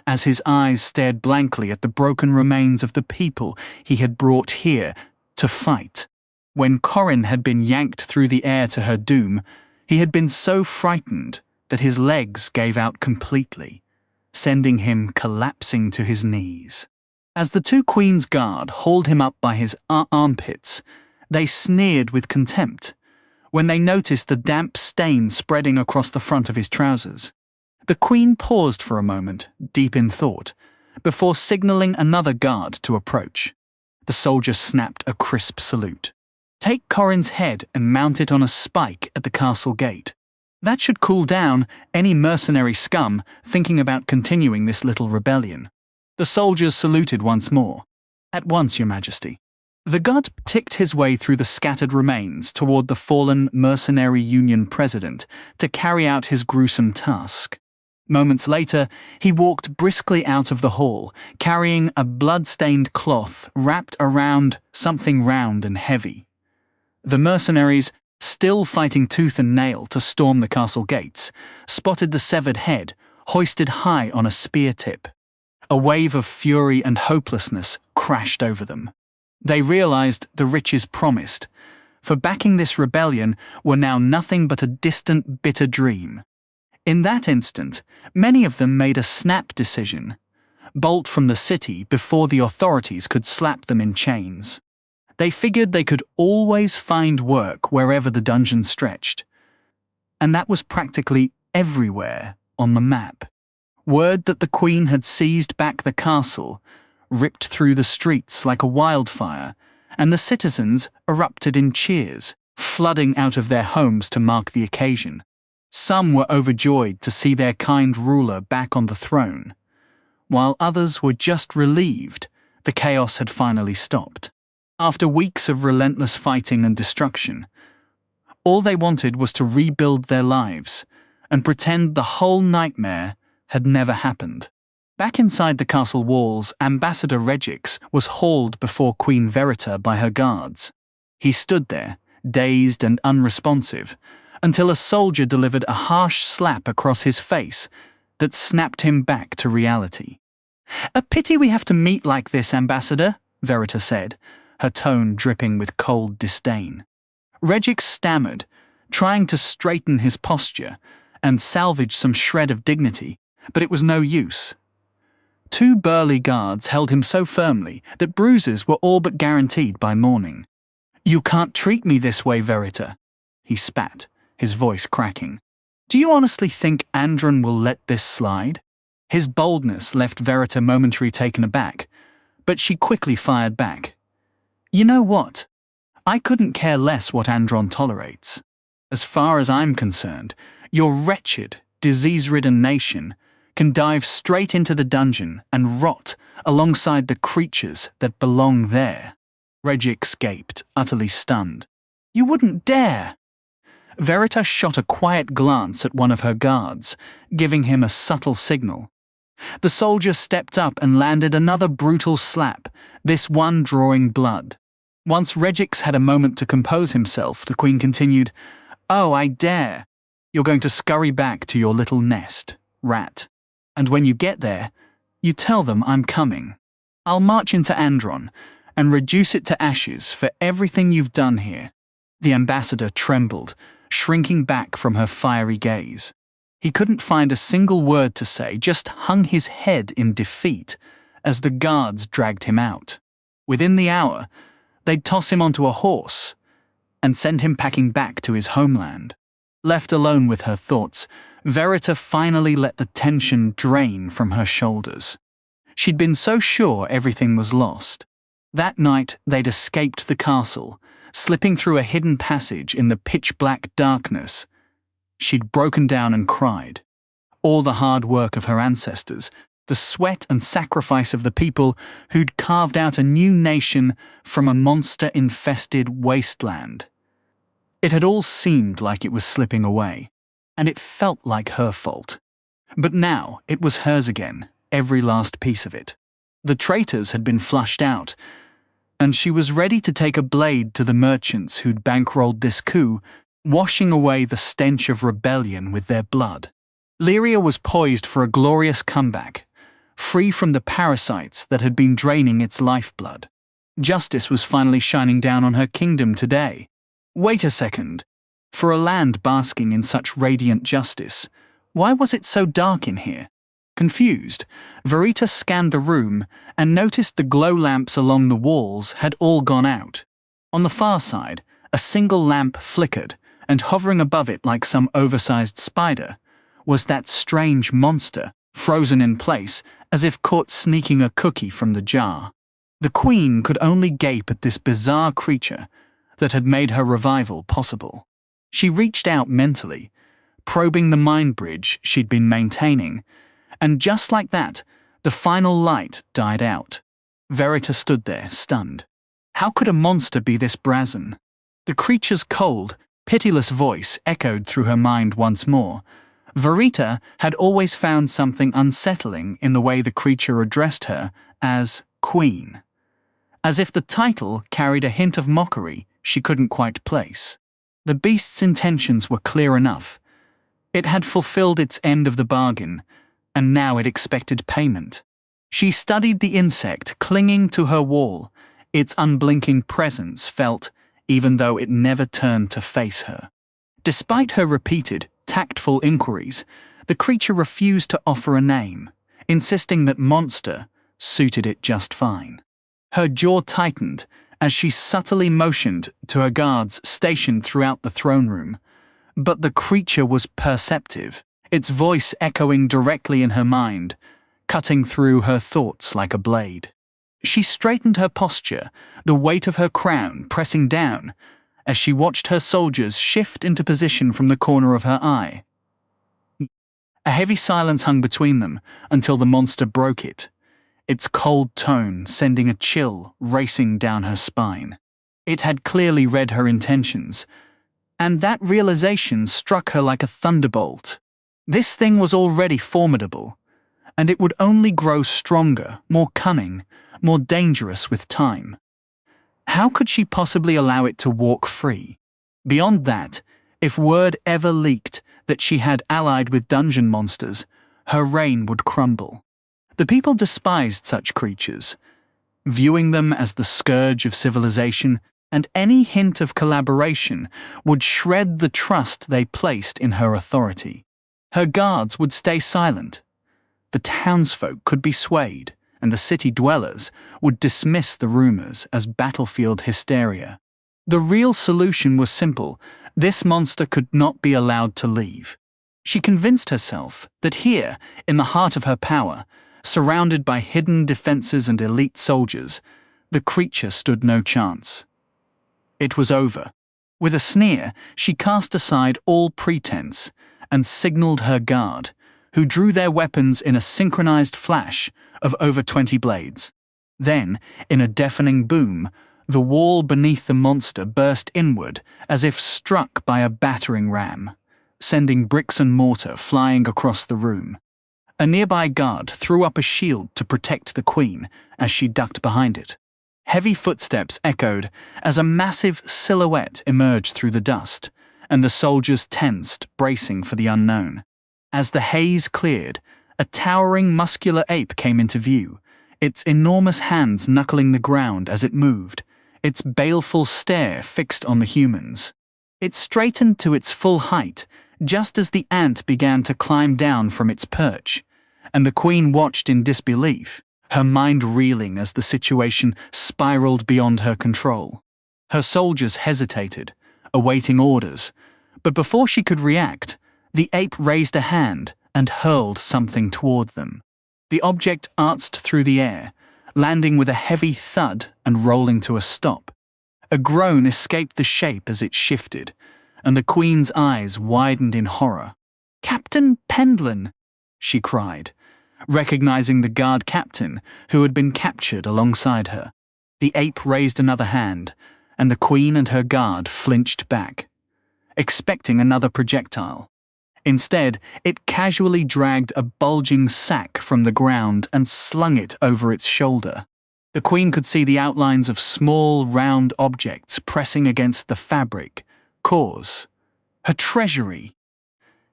as his eyes stared blankly at the broken remains of the people he had brought here to fight. When Corin had been yanked through the air to her doom, he had been so frightened that his legs gave out completely, sending him collapsing to his knees. As the 2 Queen's Guard hauled him up by his armpits, they sneered with contempt when they noticed the damp stain spreading across the front of his trousers. The Queen paused for a moment, deep in thought, before signaling another guard to approach. The soldier snapped a crisp salute. Take Corin's head and mount it on a spike at the castle gate. That should cool down any mercenary scum thinking about continuing this little rebellion. The soldiers saluted once more. At once, Your Majesty. The guard ticked his way through the scattered remains toward the fallen Mercenary Union president to carry out his gruesome task. Moments later, he walked briskly out of the hall, carrying a blood-stained cloth wrapped around something round and heavy. The mercenaries, still fighting tooth and nail to storm the castle gates, spotted the severed head, hoisted high on a spear tip. A wave of fury and hopelessness crashed over them. They realized the riches promised, for backing this rebellion were now nothing but a distant, bitter dream. In that instant, many of them made a snap decision: bolt from the city before the authorities could slap them in chains. They figured they could always find work wherever the dungeon stretched. And that was practically everywhere on the map. Word that the Queen had seized back the castle ripped through the streets like a wildfire, and the citizens erupted in cheers, flooding out of their homes to mark the occasion. Some were overjoyed to see their kind ruler back on the throne, while others were just relieved the chaos had finally stopped. After weeks of relentless fighting and destruction, all they wanted was to rebuild their lives and pretend the whole nightmare had never happened. Back inside the castle walls, Ambassador Regix was hauled before Queen Verita by her guards. He stood there, dazed and unresponsive, until a soldier delivered a harsh slap across his face that snapped him back to reality. "A pity we have to meet like this, Ambassador," Verita said, her tone dripping with cold disdain. Regix stammered, trying to straighten his posture and salvage some shred of dignity, but it was no use. Two burly guards held him so firmly that bruises were all but guaranteed by morning. "You can't treat me this way, Verita," he spat, his voice cracking. "Do you honestly think Andron will let this slide?" His boldness left Verita momentarily taken aback, but she quickly fired back. "You know what? I couldn't care less what Andron tolerates. As far as I'm concerned, your wretched, disease-ridden nation can dive straight into the dungeon and rot alongside the creatures that belong there." Regix gaped, utterly stunned. "You wouldn't dare!" Verita shot a quiet glance at one of her guards, giving him a subtle signal. The soldier stepped up and landed another brutal slap, this one drawing blood. Once Regix had a moment to compose himself, the queen continued, "Oh, I dare. You're going to scurry back to your little nest, rat. And when you get there, you tell them I'm coming. I'll march into Andron and reduce it to ashes for everything you've done here." The ambassador trembled, shrinking back from her fiery gaze. He couldn't find a single word to say, just hung his head in defeat as the guards dragged him out. Within the hour, they'd toss him onto a horse and send him packing back to his homeland. Left alone with her thoughts, Verita finally let the tension drain from her shoulders. She'd been so sure everything was lost. That night, they'd escaped the castle, slipping through a hidden passage in the pitch-black darkness. She'd broken down and cried. All the hard work of her ancestors, the sweat and sacrifice of the people who'd carved out a new nation from a monster-infested wasteland. It had all seemed like it was slipping away, and it felt like her fault. But now it was hers again, every last piece of it. The traitors had been flushed out, and she was ready to take a blade to the merchants who'd bankrolled this coup, washing away the stench of rebellion with their blood. Lyria was poised for a glorious comeback, free from the parasites that had been draining its lifeblood. Justice was finally shining down on her kingdom today. Wait a second. For a land basking in such radiant justice, why was it so dark in here? Confused, Verita scanned the room and noticed the glow lamps along the walls had all gone out. On the far side, a single lamp flickered, and hovering above it like some oversized spider was that strange monster, frozen in place as if caught sneaking a cookie from the jar. The queen could only gape at this bizarre creature that had made her revival possible. She reached out mentally, probing the mind bridge she'd been maintaining, and just like that, the final light died out. Verita stood there, stunned. How could a monster be this brazen? The creature's cold, pitiless voice echoed through her mind once more. Verita had always found something unsettling in the way the creature addressed her as Queen, as if the title carried a hint of mockery she couldn't quite place. The beast's intentions were clear enough. It had fulfilled its end of the bargain, and now it expected payment. She studied the insect clinging to her wall, its unblinking presence felt even though it never turned to face her. Despite her repeated, tactful inquiries, the creature refused to offer a name, insisting that monster suited it just fine. Her jaw tightened as she subtly motioned to her guards stationed throughout the throne room, but the creature was perceptive, its voice echoing directly in her mind, cutting through her thoughts like a blade. She straightened her posture, the weight of her crown pressing down, as she watched her soldiers shift into position from the corner of her eye. A heavy silence hung between them until the monster broke it, its cold tone sending a chill racing down her spine. It had clearly read her intentions, and that realization struck her like a thunderbolt. This thing was already formidable, and it would only grow stronger, more cunning, more dangerous with time. How could she possibly allow it to walk free? Beyond that, if word ever leaked that she had allied with dungeon monsters, her reign would crumble. The people despised such creatures, viewing them as the scourge of civilization, and any hint of collaboration would shred the trust they placed in her authority. Her guards would stay silent. The townsfolk could be swayed, and the city dwellers would dismiss the rumors as battlefield hysteria. The real solution was simple: this monster could not be allowed to leave. She convinced herself that here, in the heart of her power, surrounded by hidden defenses and elite soldiers, the creature stood no chance. It was over. With a sneer, she cast aside all pretense and signaled her guard, who drew their weapons in a synchronized flash of over 20 blades. Then, in a deafening boom, the wall beneath the monster burst inward as if struck by a battering ram, sending bricks and mortar flying across the room. A nearby guard threw up a shield to protect the queen as she ducked behind it. Heavy footsteps echoed as a massive silhouette emerged through the dust, and the soldiers tensed, bracing for the unknown. As the haze cleared, a towering muscular ape came into view, its enormous hands knuckling the ground as it moved, its baleful stare fixed on the humans. It straightened to its full height, just as the ant began to climb down from its perch, and the queen watched in disbelief, her mind reeling as the situation spiraled beyond her control. Her soldiers hesitated, awaiting orders, but before she could react, the ape raised a hand and hurled something toward them. The object arced through the air, landing with a heavy thud and rolling to a stop. A groan escaped the shape as it shifted, and the queen's eyes widened in horror. "Captain Pendlin!" she cried, recognizing the guard captain who had been captured alongside her. The ape raised another hand, and the queen and her guard flinched back, expecting another projectile. Instead, it casually dragged a bulging sack from the ground and slung it over its shoulder. The queen could see the outlines of small, round objects pressing against the fabric. Her treasury.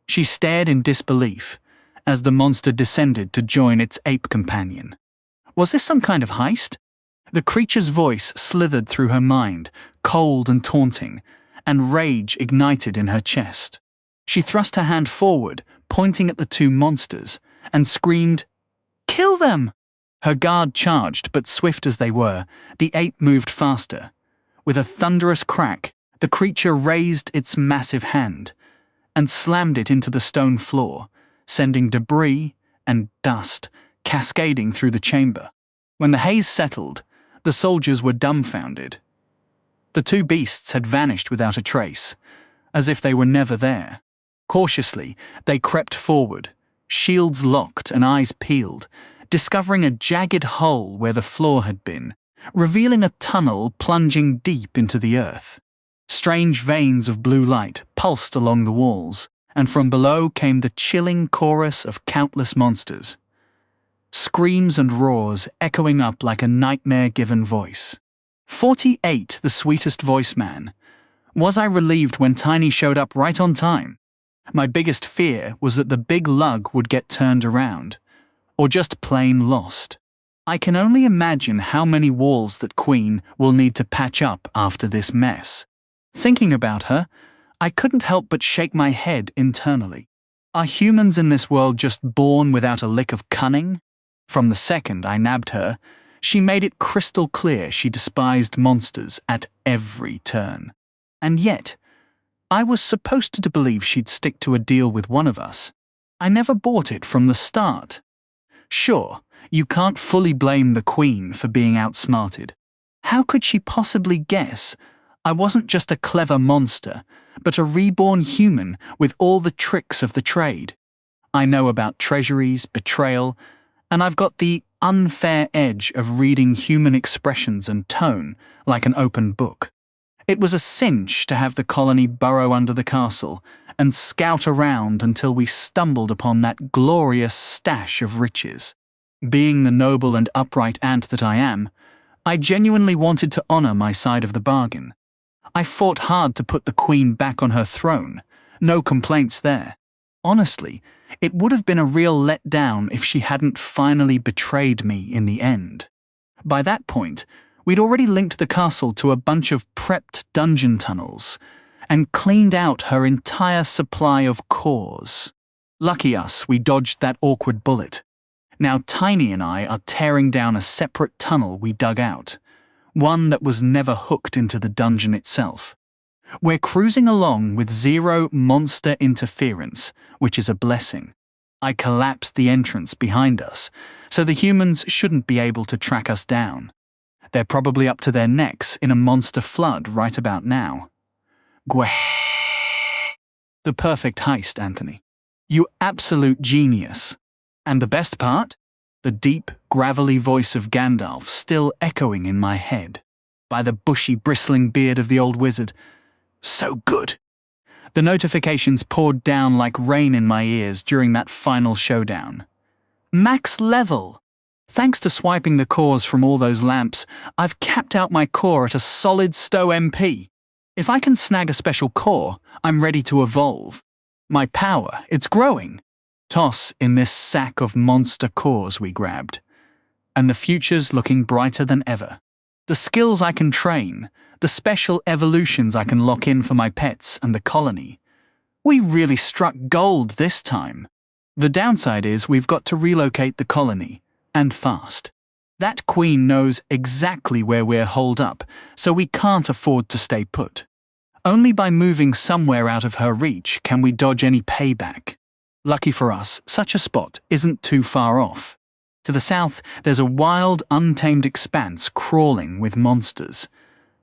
She stared in disbelief as the monster descended to join its ape companion. Was this some kind of heist? The creature's voice slithered through her mind, cold and taunting, and rage ignited in her chest. She thrust her hand forward, pointing at the two monsters, and screamed, "Kill them!" Her guard charged, but swift as they were, the ape moved faster. With a thunderous crack, the creature raised its massive hand and slammed it into the stone floor, sending debris and dust cascading through the chamber. When the haze settled, the soldiers were dumbfounded. The two beasts had vanished without a trace, as if they were never there. Cautiously, they crept forward, shields locked and eyes peeled, discovering a jagged hole where the floor had been, revealing a tunnel plunging deep into the earth. Strange veins of blue light pulsed along the walls, and from below came the chilling chorus of countless monsters. Screams and roars echoing up like a nightmare-given voice. 48, the sweetest voice man. Was I relieved when Tiny showed up right on time? My biggest fear was that the big lug would get turned around, or just plain lost. I can only imagine how many walls that Queen will need to patch up after this mess. Thinking about her, I couldn't help but shake my head internally. Are humans in this world just born without a lick of cunning? From the second I nabbed her, she made it crystal clear she despised monsters at every turn. And yet, I was supposed to believe she'd stick to a deal with one of us. I never bought it from the start. Sure, You can't fully blame the Queen for being outsmarted. How could she possibly guess I wasn't just a clever monster, but a reborn human with all the tricks of the trade? I know about treasuries, betrayal, and I've got the unfair edge of reading human expressions and tone like an open book. It was a cinch to have the colony burrow under the castle and scout around until we stumbled upon that glorious stash of riches. Being the noble and upright ant that I am, I genuinely wanted to honor my side of the bargain. I fought hard to put the Queen back on her throne. No complaints there. Honestly, it would have been a real letdown if she hadn't finally betrayed me in the end. By that point, we'd already linked the castle to a bunch of prepped dungeon tunnels and cleaned out her entire supply of cores. Lucky us, we dodged that awkward bullet. Now Tiny and I are tearing down a separate tunnel we dug out, one that was never hooked into the dungeon itself. We're cruising along with zero monster interference, which is a blessing. I collapsed the entrance behind us, so the humans shouldn't be able to track us down. They're probably up to their necks in a monster flood right about now. Gweh. The perfect heist, Anthony. You absolute genius. And the best part? The deep, gravelly voice of Gandalf still echoing in my head. By the bushy, bristling beard of the old wizard. So good. The notifications poured down like rain in my ears during that final showdown. Max level! Thanks to swiping the cores from all those lamps, I've capped out my core at a solid Stow MP. If I can snag a special core, I'm ready to evolve. My power, it's growing. Toss in this sack of monster cores we grabbed. And the future's looking brighter than ever. The skills I can train, the special evolutions I can lock in for my pets and the colony. We really struck gold this time. The downside is we've got to relocate the colony, and fast. That Queen knows exactly where we're holed up, so we can't afford to stay put. Only by moving somewhere out of her reach can we dodge any payback. Lucky for us, such a spot isn't too far off. To the south, there's a wild, untamed expanse crawling with monsters.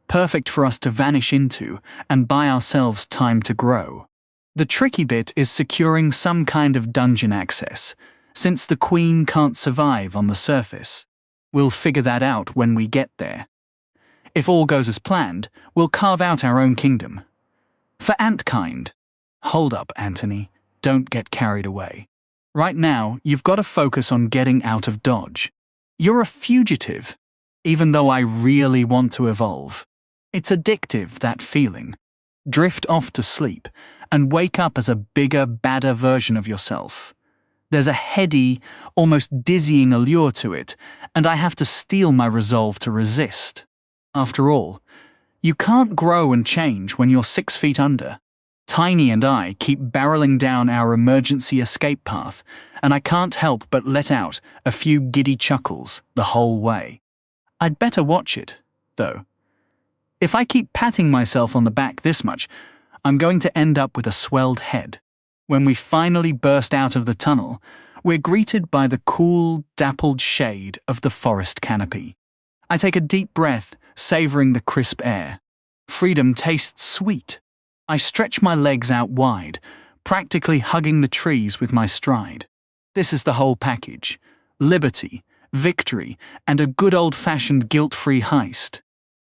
Perfect for us to vanish into and buy ourselves time to grow. The tricky bit is securing some kind of dungeon access, since the Queen can't survive on the surface. We'll figure that out when we get there. If all goes as planned, we'll carve out our own kingdom. For Antkind. Hold up, Anthony. Don't get carried away. Right now, you've got to focus on getting out of Dodge. You're a fugitive, even though I really want to evolve. It's addictive, that feeling. Drift off to sleep and wake up as a bigger, badder version of yourself. There's a heady, almost dizzying allure to it, and I have to steel my resolve to resist. After all, you can't grow and change when you're 6 feet under. Tiny and I keep barreling down our emergency escape path, and I can't help but let out a few giddy chuckles the whole way. I'd better watch it, though. If I keep patting myself on the back this much, I'm going to end up with a swelled head. When we finally burst out of the tunnel, we're greeted by the cool, dappled shade of the forest canopy. I take a deep breath, savoring the crisp air. Freedom tastes sweet. I stretch my legs out wide, practically hugging the trees with my stride. This is the whole package. Liberty, victory, and a good old-fashioned guilt-free heist.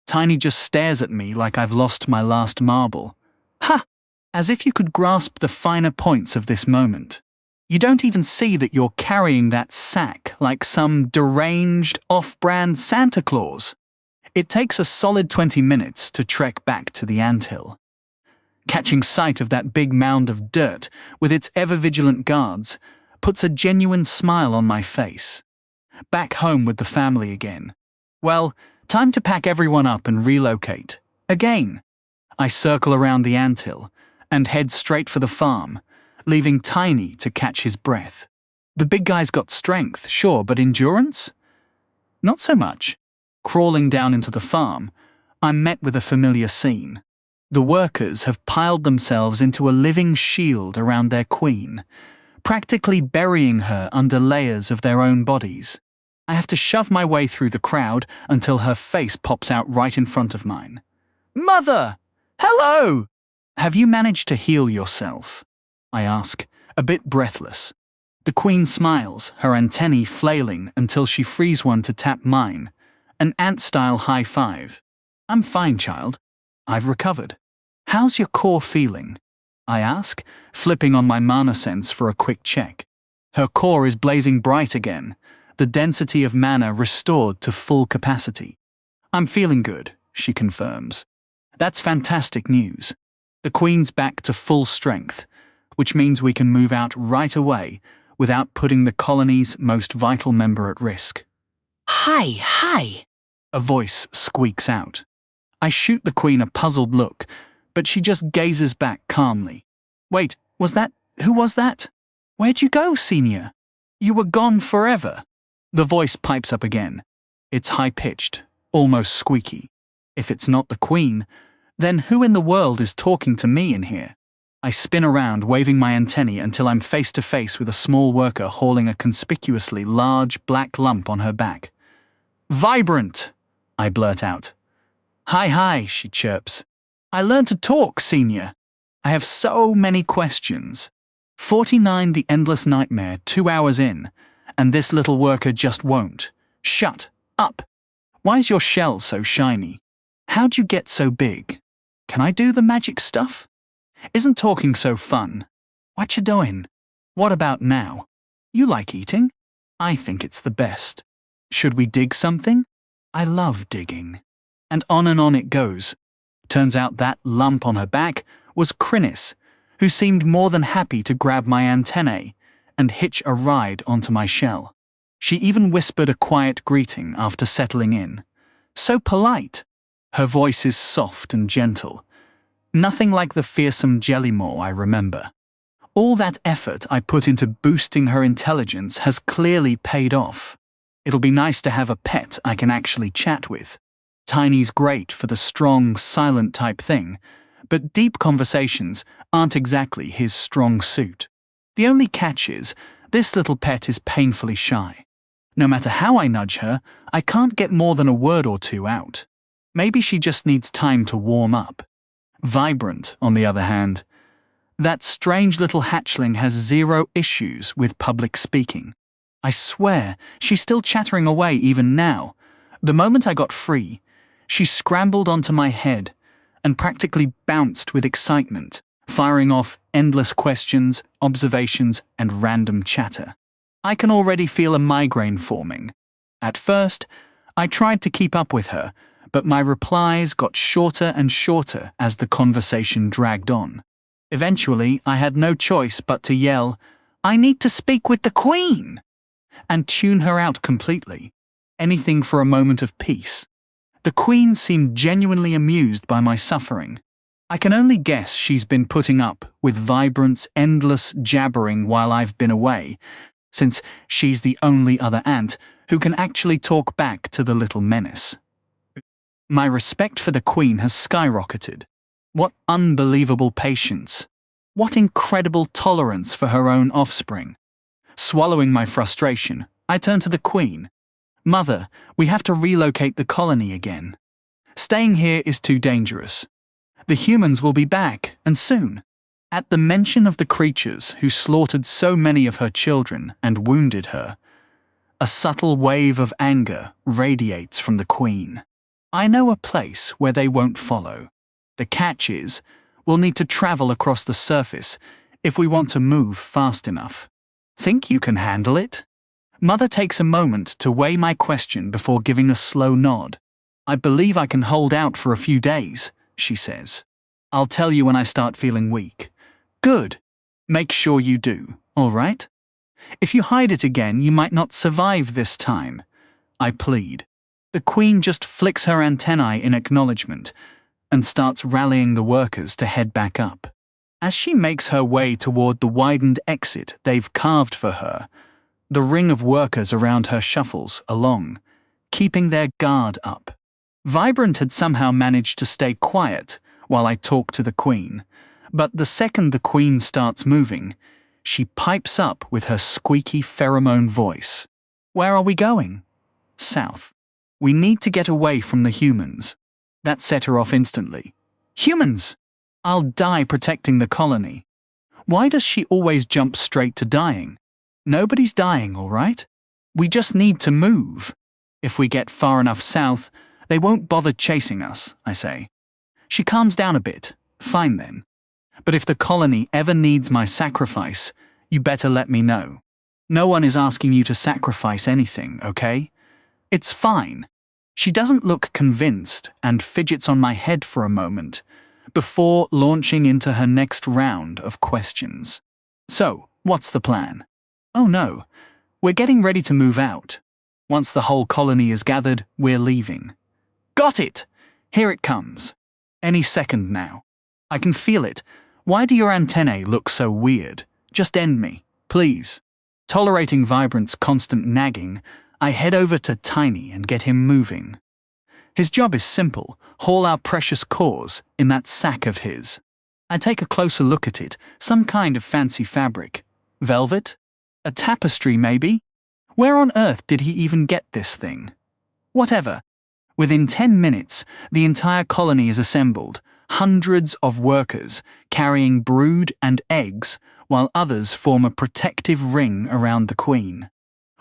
Tiny just stares at me like I've lost my last marble. Ha! As if you could grasp the finer points of this moment. You don't even see that you're carrying that sack like some deranged, off-brand Santa Claus. It takes a solid 20 minutes to trek back to the anthill. Catching sight of that big mound of dirt with its ever-vigilant guards puts a genuine smile on my face. Back home with the family again. Well, time to pack everyone up and relocate. Again. I circle around the anthill and head straight for the farm, leaving Tiny to catch his breath. The big guy's got strength, sure, but endurance? Not so much. Crawling down into the farm, I'm met with a familiar scene. The workers have piled themselves into a living shield around their queen, practically burying her under layers of their own bodies. I have to shove my way through the crowd until her face pops out right in front of mine. Mother! Hello! Have you managed to heal yourself? I ask, a bit breathless. The Queen smiles, her antennae flailing until she frees one to tap mine, an ant-style high five. I'm fine, child. I've recovered. How's your core feeling? I ask, flipping on my mana sense for a quick check. Her core is blazing bright again, the density of mana restored to full capacity. I'm feeling good, she confirms. That's fantastic news. The Queen's back to full strength, which means we can move out right away without putting the colony's most vital member at risk. Hi, a voice squeaks out. I shoot the Queen a puzzled look, but she just gazes back calmly. Wait, who was that? Where'd you go, Senior? You were gone forever. The voice pipes up again. It's high-pitched, almost squeaky. If it's not the Queen, then who in the world is talking to me in here? I spin around, waving my antennae until I'm face to face with a small worker hauling a conspicuously large black lump on her back. Vibrant! I blurt out. Hi, she chirps. I learned to talk, Senior. I have so many questions. 49 the endless nightmare 2 hours in, and this little worker just won't. Shut up. Why's your shell so shiny? How'd you get so big? Can I do the magic stuff? Isn't talking so fun? What you doing? What about now? You like eating? I think it's the best. Should we dig something? I love digging. And on it goes. Turns out that lump on her back was Crinnis, who seemed more than happy to grab my antennae and hitch a ride onto my shell. She even whispered a quiet greeting after settling in. So polite. Her voice is soft and gentle. Nothing like the fearsome Jellymaw I remember. All that effort I put into boosting her intelligence has clearly paid off. It'll be nice to have a pet I can actually chat with. Tiny's great for the strong, silent type thing, but deep conversations aren't exactly his strong suit. The only catch is, this little pet is painfully shy. No matter how I nudge her, I can't get more than a word or two out. Maybe she just needs time to warm up. Vibrant, on the other hand. That strange little hatchling has zero issues with public speaking. I swear, she's still chattering away even now. The moment I got free, she scrambled onto my head and practically bounced with excitement, firing off endless questions, observations, and random chatter. I can already feel a migraine forming. At first, I tried to keep up with her, but my replies got shorter and shorter as the conversation dragged on. Eventually, I had no choice but to yell, "I need to speak with the Queen!" and tune her out completely. Anything for a moment of peace. The Queen seemed genuinely amused by my suffering. I can only guess she's been putting up with Vibrant's endless jabbering while I've been away, since she's the only other ant who can actually talk back to the little menace. My respect for the Queen has skyrocketed. What unbelievable patience. What incredible tolerance for her own offspring. Swallowing my frustration, I turn to the Queen. Mother, we have to relocate the colony again. Staying here is too dangerous. The humans will be back, and soon. At the mention of the creatures who slaughtered so many of her children and wounded her, a subtle wave of anger radiates from the Queen. I know a place where they won't follow. The catch is, we'll need to travel across the surface if we want to move fast enough. Think you can handle it? Mother takes a moment to weigh my question before giving a slow nod. I believe I can hold out for a few days, she says. I'll tell you when I start feeling weak. Good. Make sure you do, all right? If you hide it again, you might not survive this time. I plead. The Queen just flicks her antennae in acknowledgement and starts rallying the workers to head back up. As she makes her way toward the widened exit they've carved for her, the ring of workers around her shuffles along, keeping their guard up. Vibrant had somehow managed to stay quiet while I talk to the Queen, but the second the Queen starts moving, she pipes up with her squeaky pheromone voice. Where are we going? south. We need to get away from the humans. That set her off instantly. Humans! I'll die protecting the colony. Why does she always jump straight to dying? Nobody's dying, all right? We just need to move. If we get far enough south, they won't bother chasing us, I say. She calms down a bit. Fine then. But if the colony ever needs my sacrifice, you better let me know. No one is asking you to sacrifice anything, okay? It's fine. She doesn't look convinced and fidgets on my head for a moment before launching into her next round of questions. So, what's the plan? Oh no, we're getting ready to move out. Once the whole colony is gathered, we're leaving. Got it! Here it comes. Any second now. I can feel it. Why do your antennae look so weird? Just end me, please. Tolerating Vibrant's constant nagging, I head over to Tiny and get him moving. His job is simple: haul our precious cores in that sack of his. I take a closer look at it, some kind of fancy fabric. Velvet? A tapestry, maybe? Where on earth did he even get this thing? Whatever. Within 10 minutes, the entire colony is assembled, hundreds of workers carrying brood and eggs, while others form a protective ring around the queen.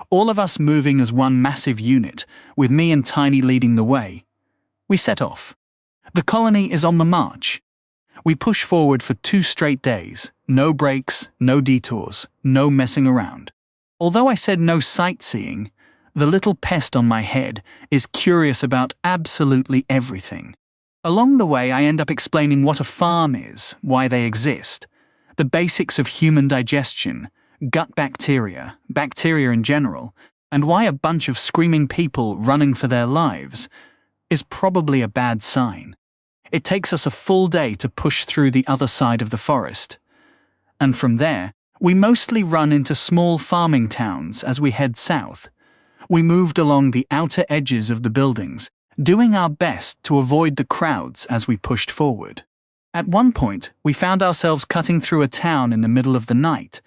All of us moving as one massive unit, with me and Tiny leading the way. We set off. The colony is on the march. We push forward for 2 straight days. No breaks, no detours, no messing around. Although I said no sightseeing, the little pest on my head is curious about absolutely everything. Along the way, I end up explaining what a farm is, why they exist, the basics of human digestion, gut bacteria, bacteria in general, and why a bunch of screaming people running for their lives is probably a bad sign. It takes us a full day to push through the other side of the forest. And from there, we mostly run into small farming towns as we head south. We moved along the outer edges of the buildings, doing our best to avoid the crowds as we pushed forward. At one point, we found ourselves cutting through a town in the middle of the night,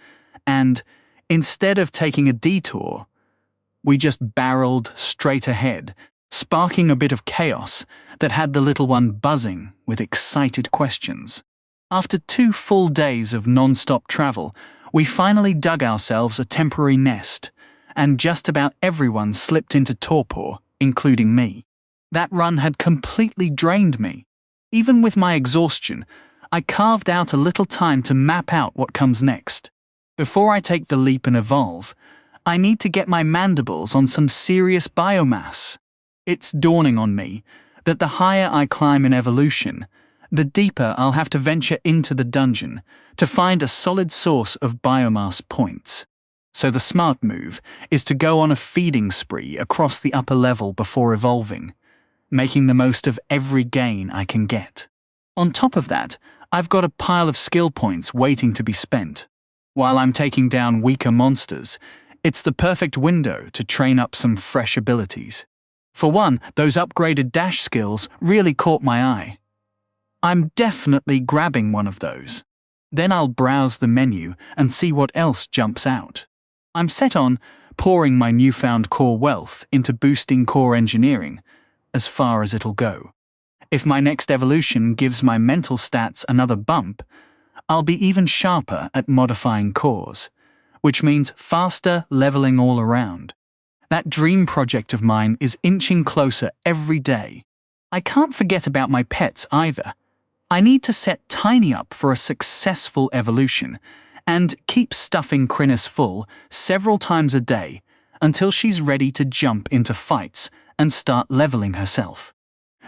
and instead of taking a detour, we just barreled straight ahead, sparking a bit of chaos that had the little one buzzing with excited questions. After 2 full days of non-stop travel, we finally dug ourselves a temporary nest, and just about everyone slipped into torpor, including me. That run had completely drained me. Even with my exhaustion, I carved out a little time to map out what comes next. Before I take the leap and evolve, I need to get my mandibles on some serious biomass. It's dawning on me that the higher I climb in evolution, the deeper I'll have to venture into the dungeon to find a solid source of biomass points. So the smart move is to go on a feeding spree across the upper level before evolving, making the most of every gain I can get. On top of that, I've got a pile of skill points waiting to be spent. While I'm taking down weaker monsters, it's the perfect window to train up some fresh abilities. For one, those upgraded dash skills really caught my eye. I'm definitely grabbing one of those. Then I'll browse the menu and see what else jumps out. I'm set on pouring my newfound core wealth into boosting core engineering, as far as it'll go. If my next evolution gives my mental stats another bump, I'll be even sharper at modifying cores, which means faster leveling all around. That dream project of mine is inching closer every day. I can't forget about my pets either. I need to set Tiny up for a successful evolution and keep stuffing Crinus full several times a day until she's ready to jump into fights and start leveling herself.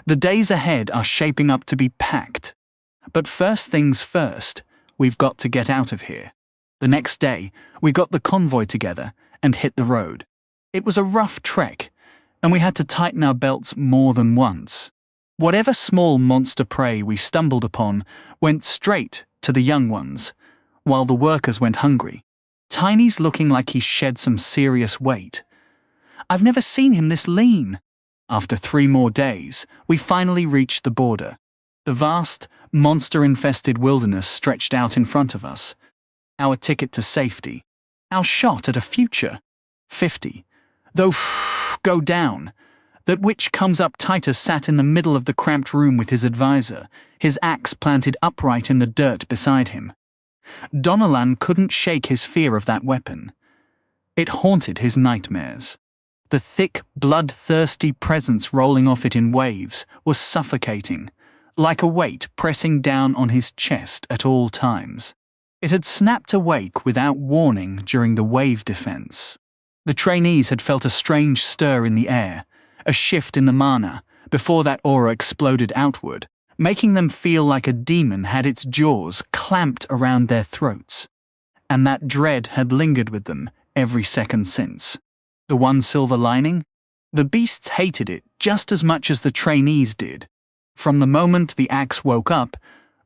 The days ahead are shaping up to be packed. But first things first, we've got to get out of here. The next day, we got the convoy together and hit the road. It was a rough trek, and we had to tighten our belts more than once. Whatever small monster prey we stumbled upon went straight to the young ones, while the workers went hungry. Tiny's looking like he's shed some serious weight. I've never seen him this lean. After 3 more days, we finally reached the border. The vast, monster-infested wilderness stretched out in front of us. Our ticket to safety. Our shot at a future. 50. Though go down. That which comes up. Titus sat in the middle of the cramped room with his advisor, his axe planted upright in the dirt beside him. Donolan couldn't shake his fear of that weapon. It haunted his nightmares. The thick, bloodthirsty presence rolling off it in waves was suffocating, like a weight pressing down on his chest at all times. It had snapped awake without warning during the wave defense. The trainees had felt a strange stir in the air, a shift in the mana, before that aura exploded outward, making them feel like a demon had its jaws clamped around their throats. And that dread had lingered with them every second since. The one silver lining? The beasts hated it just as much as the trainees did. From the moment the axe woke up,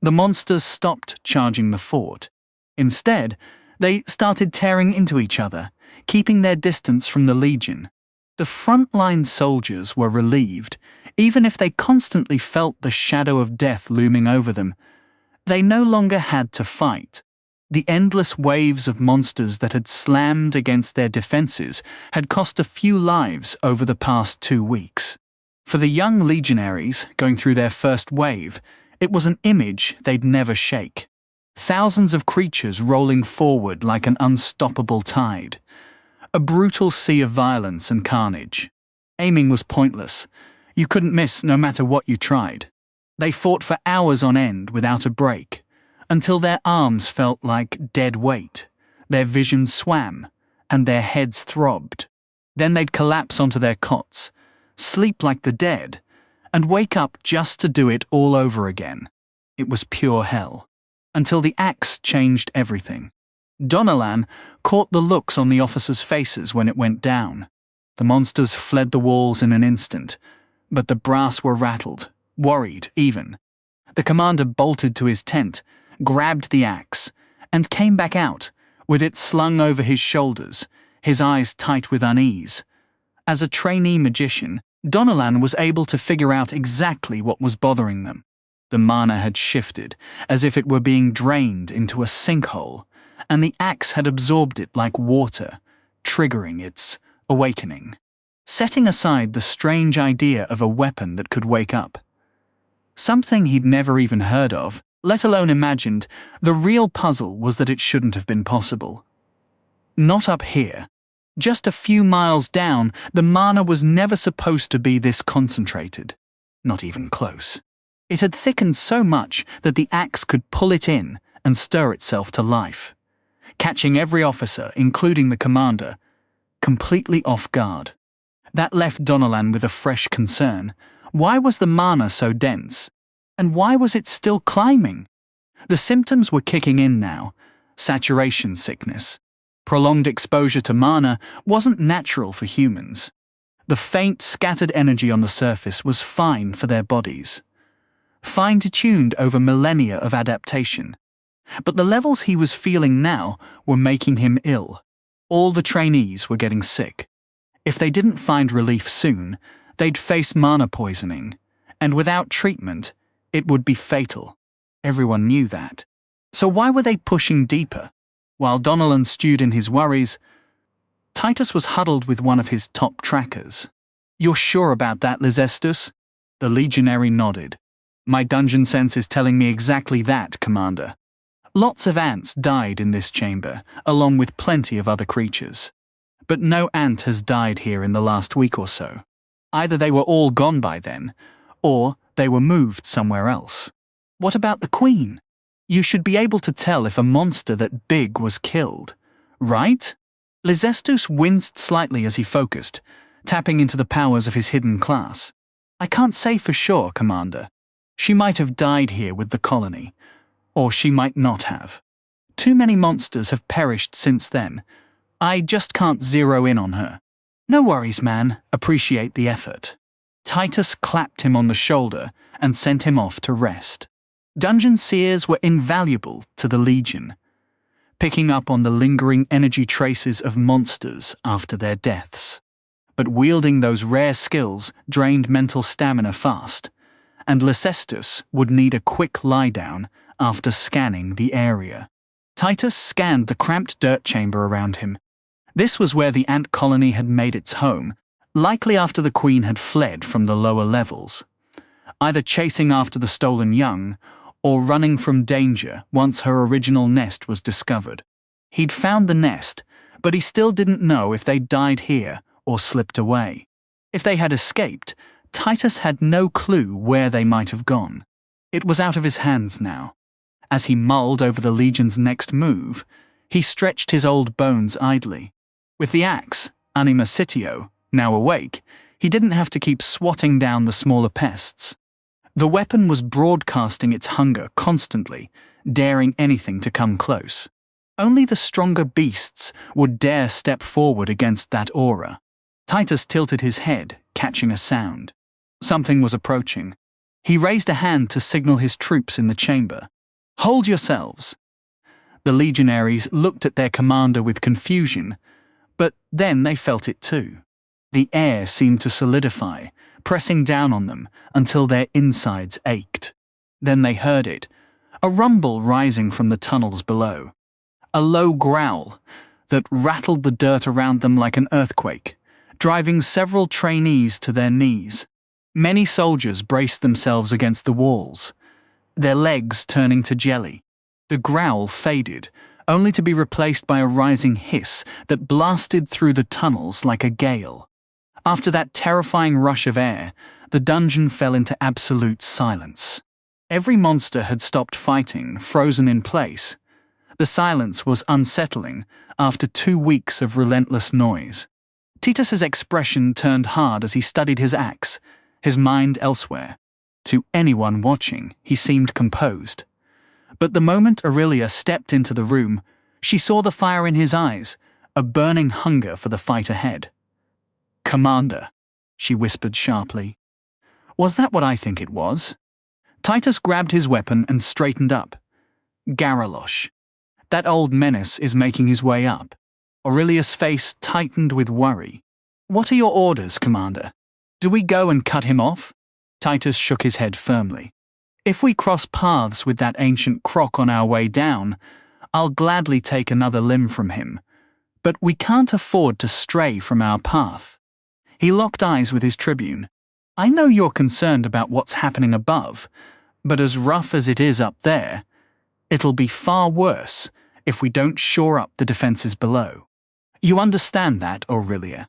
the monsters stopped charging the fort. Instead, they started tearing into each other, keeping their distance from the Legion. The frontline soldiers were relieved, even if they constantly felt the shadow of death looming over them. They no longer had to fight. The endless waves of monsters that had slammed against their defenses had cost a few lives over the past 2 weeks. For the young legionaries going through their first wave, it was an image they'd never shake. Thousands of creatures rolling forward like an unstoppable tide. A brutal sea of violence and carnage. Aiming was pointless. You couldn't miss no matter what you tried. They fought for hours on end without a break, until their arms felt like dead weight, their vision swam, and their heads throbbed. Then they'd collapse onto their cots, sleep like the dead, and wake up just to do it all over again. It was pure hell. Until the axe changed everything. Donolan caught the looks on the officers' faces when it went down. The monsters fled the walls in an instant, but the brass were rattled, worried even. The commander bolted to his tent, grabbed the axe, and came back out, with it slung over his shoulders, his eyes tight with unease. As a trainee magician, Donolan was able to figure out exactly what was bothering them. The mana had shifted, as if it were being drained into a sinkhole, and the axe had absorbed it like water, triggering its awakening. Setting aside the strange idea of a weapon that could wake up, something he'd never even heard of, let alone imagined, the real puzzle was that it shouldn't have been possible. Not up here. Just a few miles down, the mana was never supposed to be this concentrated. Not even close. It had thickened so much that the axe could pull it in and stir itself to life, catching every officer, including the commander, completely off guard. That left Donolan with a fresh concern. Why was the mana so dense? And why was it still climbing? The symptoms were kicking in now. Saturation sickness. Prolonged exposure to mana wasn't natural for humans. The faint, scattered energy on the surface was fine for their bodies. Fine-tuned over millennia of adaptation. But the levels he was feeling now were making him ill. All the trainees were getting sick. If they didn't find relief soon, they'd face mana poisoning, and without treatment, it would be fatal. Everyone knew that. So why were they pushing deeper? While Donolan stewed in his worries, Titus was huddled with one of his top trackers. "You're sure about that, Lizestus?" The legionary nodded. "My dungeon sense is telling me exactly that, Commander. Lots of ants died in this chamber, along with plenty of other creatures. But no ant has died here in the last week or so. Either they were all gone by then, or they were moved somewhere else. What about the Queen? You should be able to tell if a monster that big was killed, right?" Lizestus winced slightly as he focused, tapping into the powers of his hidden class. "I can't say for sure, Commander. She might have died here with the colony, or she might not have. Too many monsters have perished since then. I just can't zero in on her." "No worries, man. Appreciate the effort." Titus clapped him on the shoulder and sent him off to rest. Dungeon seers were invaluable to the Legion, picking up on the lingering energy traces of monsters after their deaths. But wielding those rare skills drained mental stamina fast, and Lizestus would need a quick lie-down after scanning the area. Titus scanned the cramped dirt chamber around him. This was where the ant colony had made its home, likely after the queen had fled from the lower levels, either chasing after the stolen young or running from danger once her original nest was discovered. He'd found the nest, but he still didn't know if they'd died here or slipped away. If they had escaped, Titus had no clue where they might have gone. It was out of his hands now. As he mulled over the Legion's next move, he stretched his old bones idly. With the axe, Anima Sitio, now awake, he didn't have to keep swatting down the smaller pests. The weapon was broadcasting its hunger constantly, daring anything to come close. Only the stronger beasts would dare step forward against that aura. Titus tilted his head, catching a sound. Something was approaching. He raised a hand to signal his troops in the chamber. "Hold yourselves." The legionaries looked at their commander with confusion, but then they felt it too. The air seemed to solidify, pressing down on them until their insides ached. Then they heard it, a rumble rising from the tunnels below. A low growl that rattled the dirt around them like an earthquake, driving several trainees to their knees. Many soldiers braced themselves against the walls, their legs turning to jelly. The growl faded, only to be replaced by a rising hiss that blasted through the tunnels like a gale. After that terrifying rush of air, the dungeon fell into absolute silence. Every monster had stopped fighting, frozen in place. The silence was unsettling after 2 weeks of relentless noise. Titus's expression turned hard as he studied his axe, his mind elsewhere. To anyone watching, he seemed composed. But the moment Aurelia stepped into the room, she saw the fire in his eyes, a burning hunger for the fight ahead. "Commander," she whispered sharply. "Was that what I think it was?" Titus grabbed his weapon and straightened up. "Garalosh. That old menace is making his way up." Aurelia's face tightened with worry. "What are your orders, Commander? Do we go and cut him off?" Titus shook his head firmly. "If we cross paths with that ancient croc on our way down, I'll gladly take another limb from him. But we can't afford to stray from our path." He locked eyes with his tribune. "I know you're concerned about what's happening above, but as rough as it is up there, it'll be far worse if we don't shore up the defenses below. You understand that, Aurelia?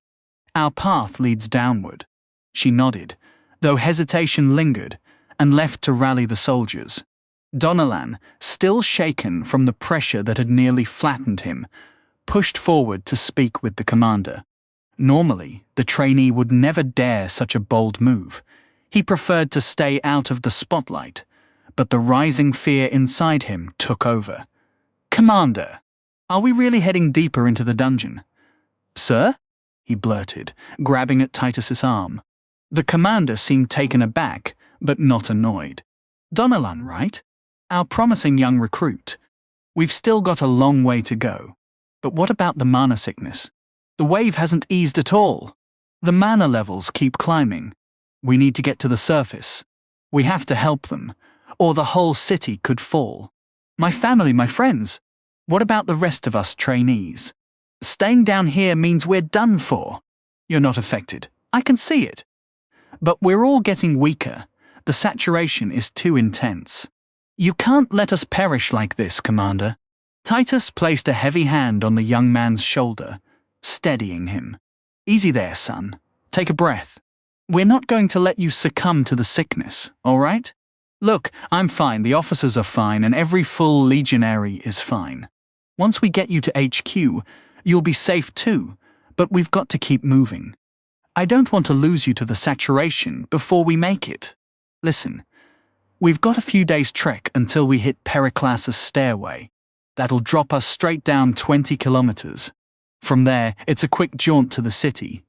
Our path leads downward." She nodded, though hesitation lingered, and left to rally the soldiers. Donalan, still shaken from the pressure that had nearly flattened him, pushed forward to speak with the commander. Normally, the trainee would never dare such a bold move. He preferred to stay out of the spotlight, but the rising fear inside him took over. "Commander, are we really heading deeper into the dungeon?" "Sir?" he blurted, grabbing at Titus's arm. The commander seemed taken aback, but not annoyed. "Donalan, right? Our promising young recruit. We've still got a long way to go. But what about the mana sickness? The wave hasn't eased at all. The mana levels keep climbing. We need to get to the surface. We have to help them, or the whole city could fall. My family, my friends. What about the rest of us trainees? Staying down here means we're done for." "You're not affected. I can see it. But we're all getting weaker. The saturation is too intense. You can't let us perish like this, Commander." Titus placed a heavy hand on the young man's shoulder, steadying him. "Easy there, son. Take a breath. We're not going to let you succumb to the sickness, all right? Look, I'm fine, the officers are fine, and every full legionary is fine. Once we get you to HQ, you'll be safe too, but we've got to keep moving. I don't want to lose you to the saturation before we make it. Listen, we've got a few days' trek until we hit Periclas's stairway. That'll drop us straight down 20 kilometers. From there, it's a quick jaunt to the city,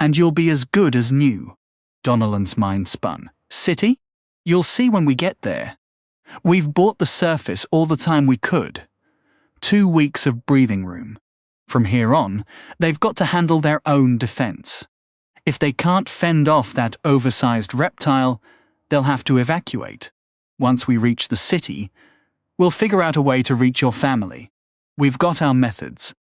and you'll be as good as new." Donalan's mind spun. "City? You'll see when we get there. We've bought the surface all the time we could. 2 weeks of breathing room. From here on, they've got to handle their own defense. If they can't fend off that oversized reptile, they'll have to evacuate. Once we reach the city, we'll figure out a way to reach your family. We've got our methods."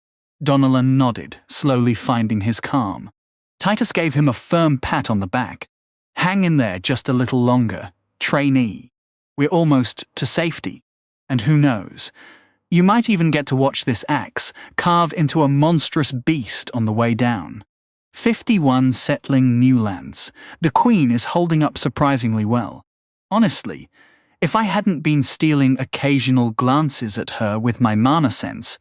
Donnellan nodded, slowly finding his calm. Titus gave him a firm pat on the back. Hang in there just a little longer, trainee. We're almost to safety. And who knows, you might even get to watch this axe carve into a monstrous beast on the way down. 51 settling new lands. The Queen is holding up surprisingly well. Honestly, if I hadn't been stealing occasional glances at her with my mana sense,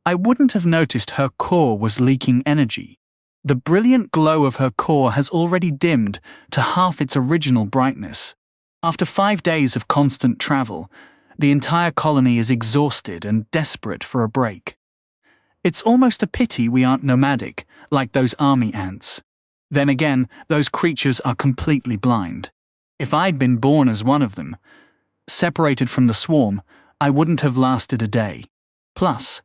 I wouldn't have noticed her core was leaking energy. The brilliant glow of her core has already dimmed to half its original brightness. After 5 days of constant travel, the entire colony is exhausted and desperate for a break. It's almost a pity we aren't nomadic, like those army ants. Then again, those creatures are completely blind. If I'd been born as one of them, separated from the swarm, I wouldn't have lasted a day. Plus,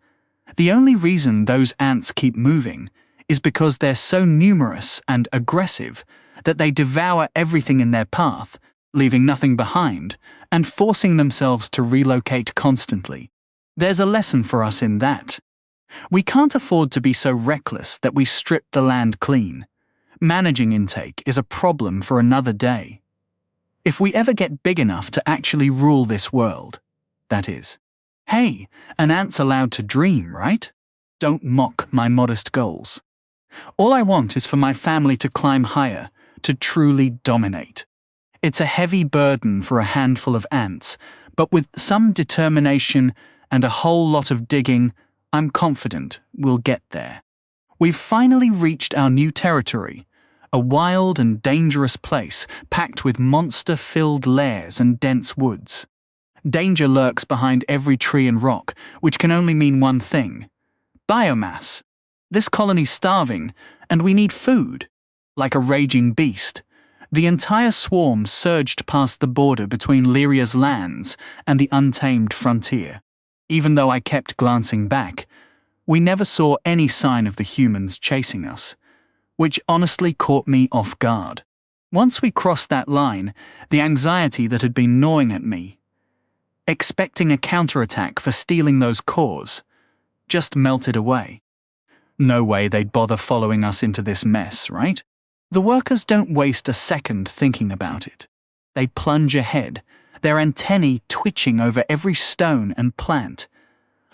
the only reason those ants keep moving is because they're so numerous and aggressive that they devour everything in their path, leaving nothing behind, and forcing themselves to relocate constantly. There's a lesson for us in that. We can't afford to be so reckless that we strip the land clean. Managing intake is a problem for another day. If we ever get big enough to actually rule this world, that is. Hey, an ant's allowed to dream, right? Don't mock my modest goals. All I want is for my family to climb higher, to truly dominate. It's a heavy burden for a handful of ants, but with some determination and a whole lot of digging, I'm confident we'll get there. We've finally reached our new territory, a wild and dangerous place packed with monster-filled lairs and dense woods. Danger lurks behind every tree and rock, which can only mean one thing: biomass. This colony's starving, and we need food. Like a raging beast, the entire swarm surged past the border between Lyria's lands and the untamed frontier. Even though I kept glancing back, we never saw any sign of the humans chasing us, which honestly caught me off guard. Once we crossed that line, the anxiety that had been gnawing at me, expecting a counterattack for stealing those cores, just melted away. No way they'd bother following us into this mess, right? The workers don't waste a second thinking about it. They plunge ahead, their antennae twitching over every stone and plant,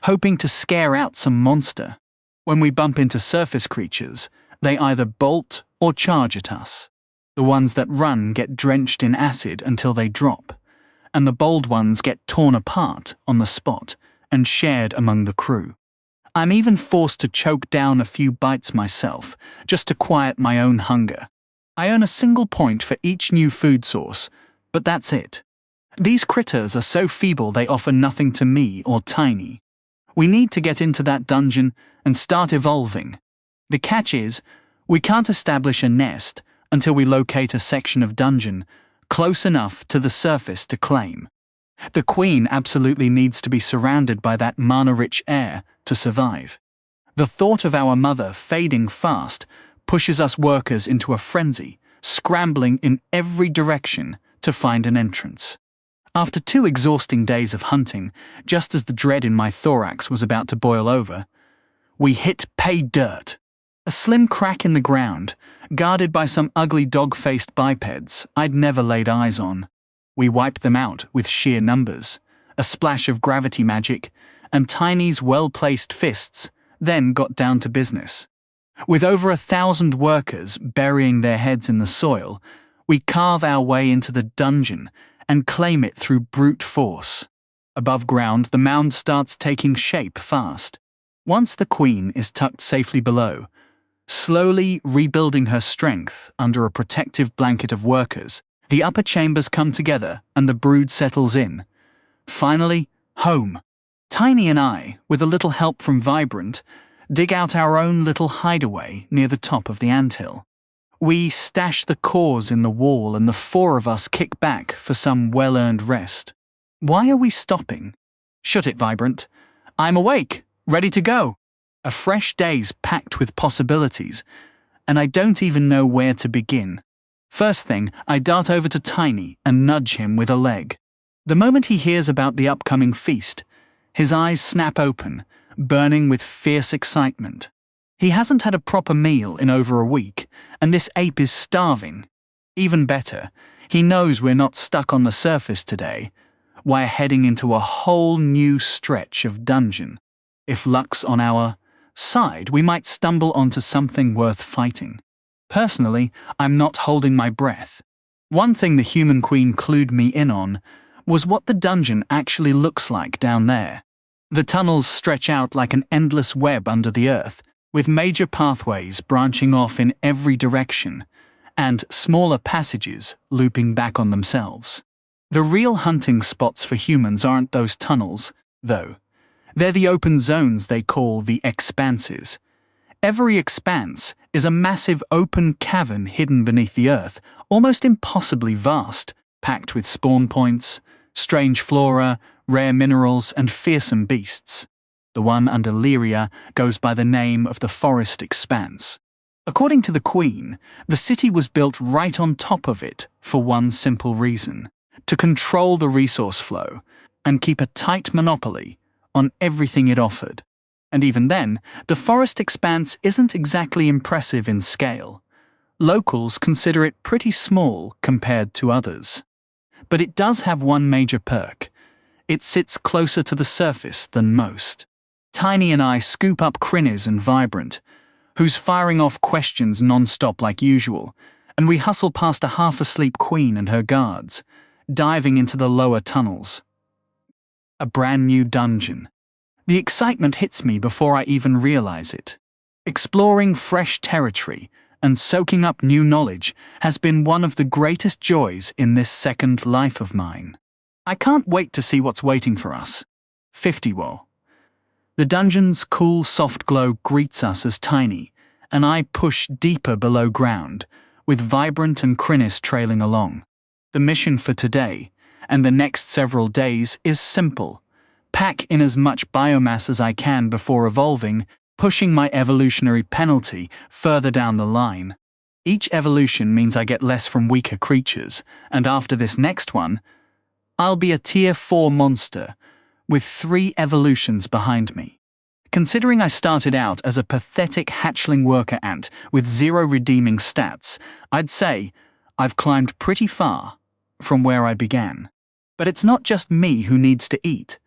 hoping to scare out some monster. When we bump into surface creatures, they either bolt or charge at us. The ones that run get drenched in acid until they drop, and the bold ones get torn apart on the spot and shared among the crew. I'm even forced to choke down a few bites myself, just to quiet my own hunger. I earn a single point for each new food source, but that's it. These critters are so feeble they offer nothing to me or Tiny. We need to get into that dungeon and start evolving. The catch is, we can't establish a nest until we locate a section of dungeon close enough to the surface to claim. The Queen absolutely needs to be surrounded by that mana-rich air to survive. The thought of our mother fading fast pushes us workers into a frenzy, scrambling in every direction to find an entrance. After 2 exhausting days of hunting, just as the dread in my thorax was about to boil over, we hit pay dirt. A slim crack in the ground, guarded by some ugly dog-faced bipeds I'd never laid eyes on. We wiped them out with sheer numbers, a splash of gravity magic, and Tiny's well-placed fists, then got down to business. With over 1,000 workers burying their heads in the soil, we carve our way into the dungeon and claim it through brute force. Above ground, the mound starts taking shape fast. Once the Queen is tucked safely below, slowly rebuilding her strength under a protective blanket of workers, the upper chambers come together and the brood settles in. Finally, home. Tiny and I, with a little help from Vibrant, dig out our own little hideaway near the top of the anthill. We stash the cores in the wall and the 4 of us kick back for some well-earned rest. Why are we stopping? Shut it, Vibrant. I'm awake, ready to go. A fresh day's packed with possibilities, and I don't even know where to begin. First thing, I dart over to Tiny and nudge him with a leg. The moment he hears about the upcoming feast, his eyes snap open, burning with fierce excitement. He hasn't had a proper meal in over a week, and this ape is starving. Even better, he knows we're not stuck on the surface today. We're heading into a whole new stretch of dungeon. If luck's on our side, we might stumble onto something worth fighting. Personally, I'm not holding my breath. One thing the human queen clued me in on was what the dungeon actually looks like down there. The tunnels stretch out like an endless web under the earth, with major pathways branching off in every direction, and smaller passages looping back on themselves. The real hunting spots for humans aren't those tunnels, though. They're the open zones they call the expanses. Every expanse is a massive open cavern hidden beneath the earth, almost impossibly vast, packed with spawn points, strange flora, rare minerals, and fearsome beasts. The one under Lyria goes by the name of the Forest Expanse. According to the Queen, the city was built right on top of it for one simple reason: to control the resource flow and keep a tight monopoly on everything it offered. And even then, the Forest Expanse isn't exactly impressive in scale. Locals consider it pretty small compared to others. But it does have one major perk. It sits closer to the surface than most. Tiny and I scoop up Krinis and Vibrant, who's firing off questions non-stop like usual, and we hustle past a half-asleep queen and her guards, diving into the lower tunnels. A brand new dungeon. The excitement hits me before I even realize it. Exploring fresh territory and soaking up new knowledge has been one of the greatest joys in this second life of mine. I can't wait to see what's waiting for us. 50 Wo. The dungeon's cool, soft glow greets us as Tiny and I push deeper below ground, with Vibrant and Krinis trailing along. The mission for today, and the next several days, is simple. Pack in as much biomass as I can before evolving, pushing my evolutionary penalty further down the line. Each evolution means I get less from weaker creatures, and after this next one, I'll be a tier 4 monster, with 3 evolutions behind me. Considering I started out as a pathetic hatchling worker ant with 0 redeeming stats, I'd say I've climbed pretty far from where I began. But it's not just me who needs to eat.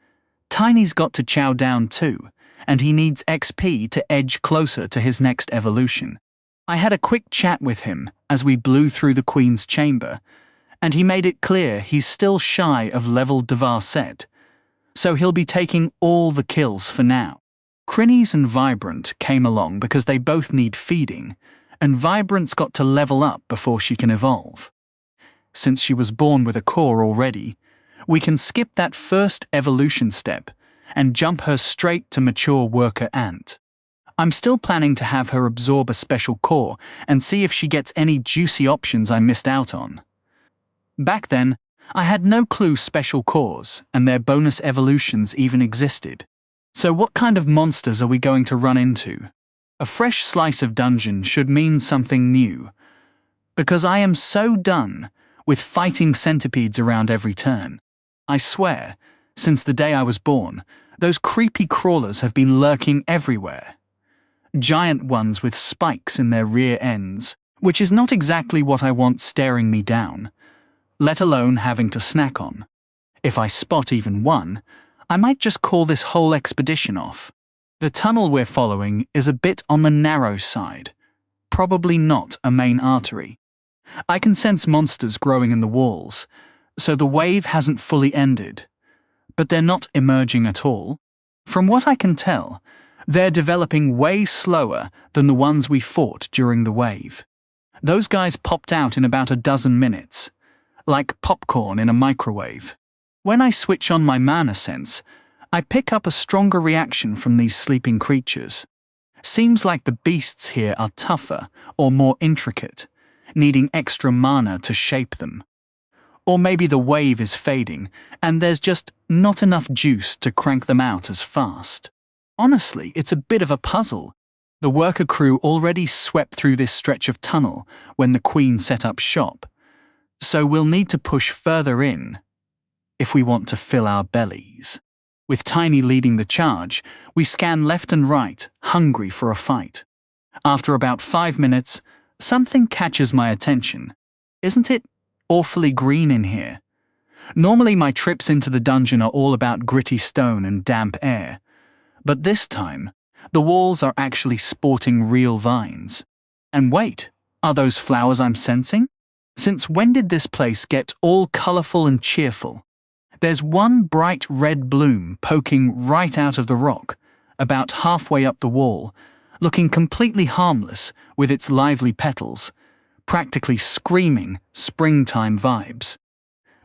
Tiny's got to chow down too, and he needs XP to edge closer to his next evolution. I had a quick chat with him as we blew through the Queen's chamber, and he made it clear he's still shy of level Devar set, so he'll be taking all the kills for now. Krinis and Vibrant came along because they both need feeding, and Vibrant's got to level up before she can evolve. Since she was born with a core already, we can skip that first evolution step and jump her straight to mature worker ant. I'm still planning to have her absorb a special core and see if she gets any juicy options I missed out on. Back then, I had no clue special cores and their bonus evolutions even existed. So what kind of monsters are we going to run into? A fresh slice of dungeon should mean something new, because I am so done with fighting centipedes around every turn. I swear, since the day I was born, those creepy crawlers have been lurking everywhere. Giant ones with spikes in their rear ends, which is not exactly what I want staring me down, let alone having to snack on. If I spot even one, I might just call this whole expedition off. The tunnel we're following is a bit on the narrow side, probably not a main artery. I can sense monsters growing in the walls, so the wave hasn't fully ended. But they're not emerging at all. From what I can tell, they're developing way slower than the ones we fought during the wave. Those guys popped out in about a dozen minutes, like popcorn in a microwave. When I switch on my mana sense, I pick up a stronger reaction from these sleeping creatures. Seems like the beasts here are tougher or more intricate, needing extra mana to shape them. Or maybe the wave is fading, and there's just not enough juice to crank them out as fast. Honestly, it's a bit of a puzzle. The worker crew already swept through this stretch of tunnel when the Queen set up shop, so we'll need to push further in if we want to fill our bellies. With Tiny leading the charge, we scan left and right, hungry for a fight. After about 5 minutes, something catches my attention. Isn't it awfully green in here? Normally my trips into the dungeon are all about gritty stone and damp air. But this time, the walls are actually sporting real vines. And wait, are those flowers I'm sensing? Since when did this place get all colourful and cheerful? There's one bright red bloom poking right out of the rock, about halfway up the wall, looking completely harmless with its lively petals, practically screaming springtime vibes.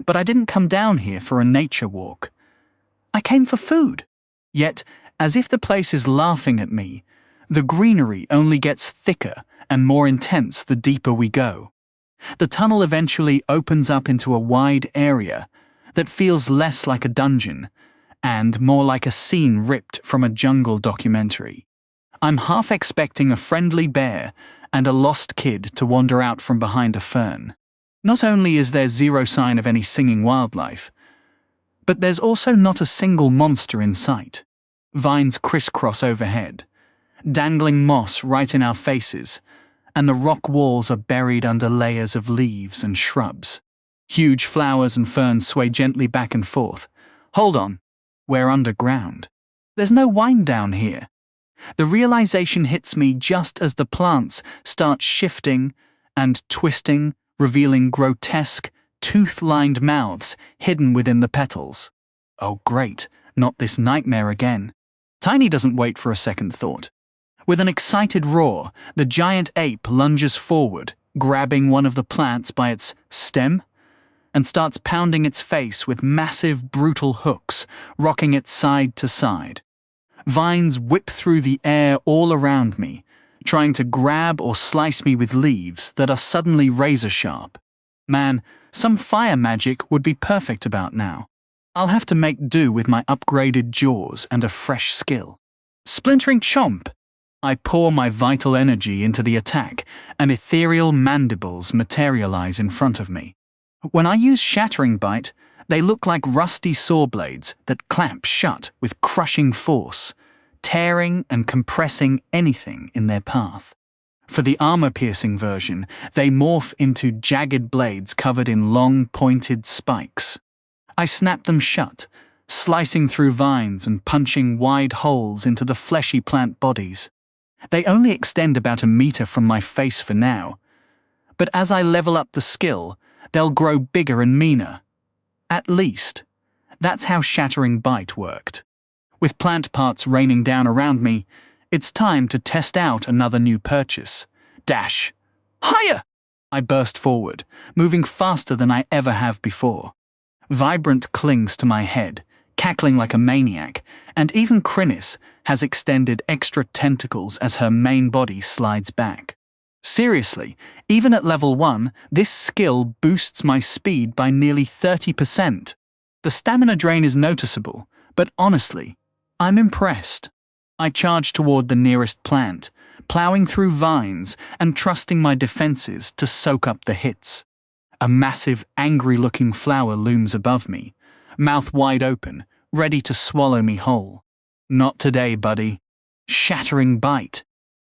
But I didn't come down here for a nature walk. I came for food. Yet, as if the place is laughing at me, the greenery only gets thicker and more intense the deeper we go. The tunnel eventually opens up into a wide area that feels less like a dungeon and more like a scene ripped from a jungle documentary. I'm half expecting a friendly bear and a lost kid to wander out from behind a fern. Not only is there zero sign of any singing wildlife, but there's also not a single monster in sight. Vines crisscross overhead, dangling moss right in our faces, and the rock walls are buried under layers of leaves and shrubs. Huge flowers and ferns sway gently back and forth. Hold on, we're underground. There's no wind down here. The realization hits me just as the plants start shifting and twisting, revealing grotesque, tooth-lined mouths hidden within the petals. Oh great, not this nightmare again. Tiny doesn't wait for a second thought. With an excited roar, the giant ape lunges forward, grabbing one of the plants by its stem, and starts pounding its face with massive, brutal hooks, rocking it side to side. Vines whip through the air all around me, trying to grab or slice me with leaves that are suddenly razor-sharp. Man, some fire magic would be perfect about now. I'll have to make do with my upgraded jaws and a fresh skill. Splintering chomp! I pour my vital energy into the attack, and ethereal mandibles materialize in front of me. When I use Shattering Bite, they look like rusty saw blades that clamp shut with crushing force, tearing and compressing anything in their path. For the armor-piercing version, they morph into jagged blades covered in long, pointed spikes. I snap them shut, slicing through vines and punching wide holes into the fleshy plant bodies. They only extend about a meter from my face for now, but as I level up the skill, they'll grow bigger and meaner. At least, that's how Shattering Bite worked. With plant parts raining down around me, it's time to test out another new purchase. Dash! Higher! I burst forward, moving faster than I ever have before. Vibrant clings to my head, cackling like a maniac, and even Krynis has extended extra tentacles as her main body slides back. Seriously, even at level 1, this skill boosts my speed by nearly 30%. The stamina drain is noticeable, but honestly, I'm impressed. I charge toward the nearest plant, plowing through vines and trusting my defenses to soak up the hits. A massive, angry-looking flower looms above me, mouth wide open, ready to swallow me whole. Not today, buddy. Shattering Bite.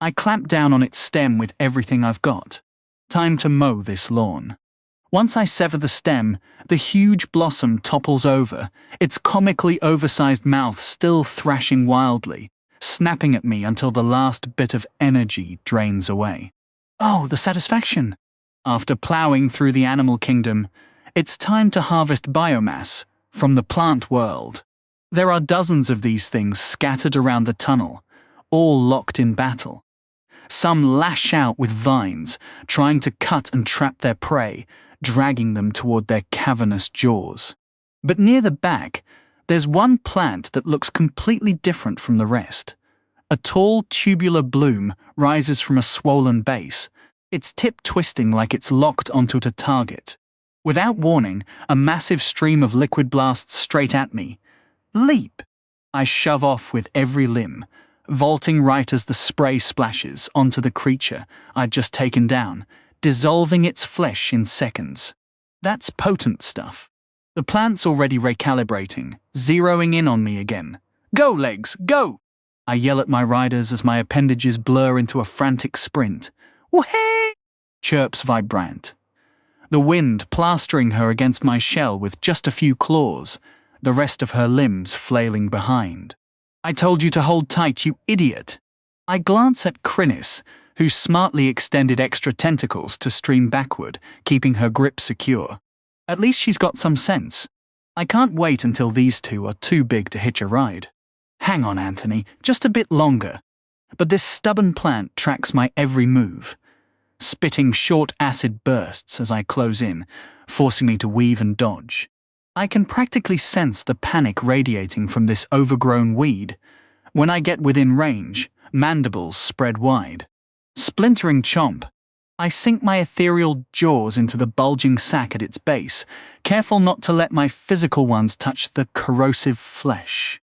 I clamp down on its stem with everything I've got. Time to mow this lawn. Once I sever the stem, the huge blossom topples over, its comically oversized mouth still thrashing wildly, snapping at me until the last bit of energy drains away. Oh, the satisfaction! After plowing through the animal kingdom, it's time to harvest biomass from the plant world. There are dozens of these things scattered around the tunnel, all locked in battle. Some lash out with vines, trying to cut and trap their prey, dragging them toward their cavernous jaws. But near the back, there's one plant that looks completely different from the rest. A tall tubular bloom rises from a swollen base, its tip twisting like it's locked onto a target. Without warning, a massive stream of liquid blasts straight at me. Leap! I shove off with every limb, vaulting right as the spray splashes onto the creature I'd just taken down, dissolving its flesh in seconds. That's potent stuff. The plant's already recalibrating, zeroing in on me again. Go, legs, go! I yell at my riders as my appendages blur into a frantic sprint. Whee! Chirps Vibrant. The wind plastering her against my shell with just a few claws, the rest of her limbs flailing behind. I told you to hold tight, you idiot! I glance at Krinis, who smartly extended extra tentacles to stream backward, keeping her grip secure. At least she's got some sense. I can't wait until these two are too big to hitch a ride. Hang on, Anthony, just a bit longer. But this stubborn plant tracks my every move, spitting short acid bursts as I close in, forcing me to weave and dodge. I can practically sense the panic radiating from this overgrown weed. When I get within range, mandibles spread wide. Splintering chomp, I sink my ethereal jaws into the bulging sac at its base, careful not to let my physical ones touch the corrosive flesh.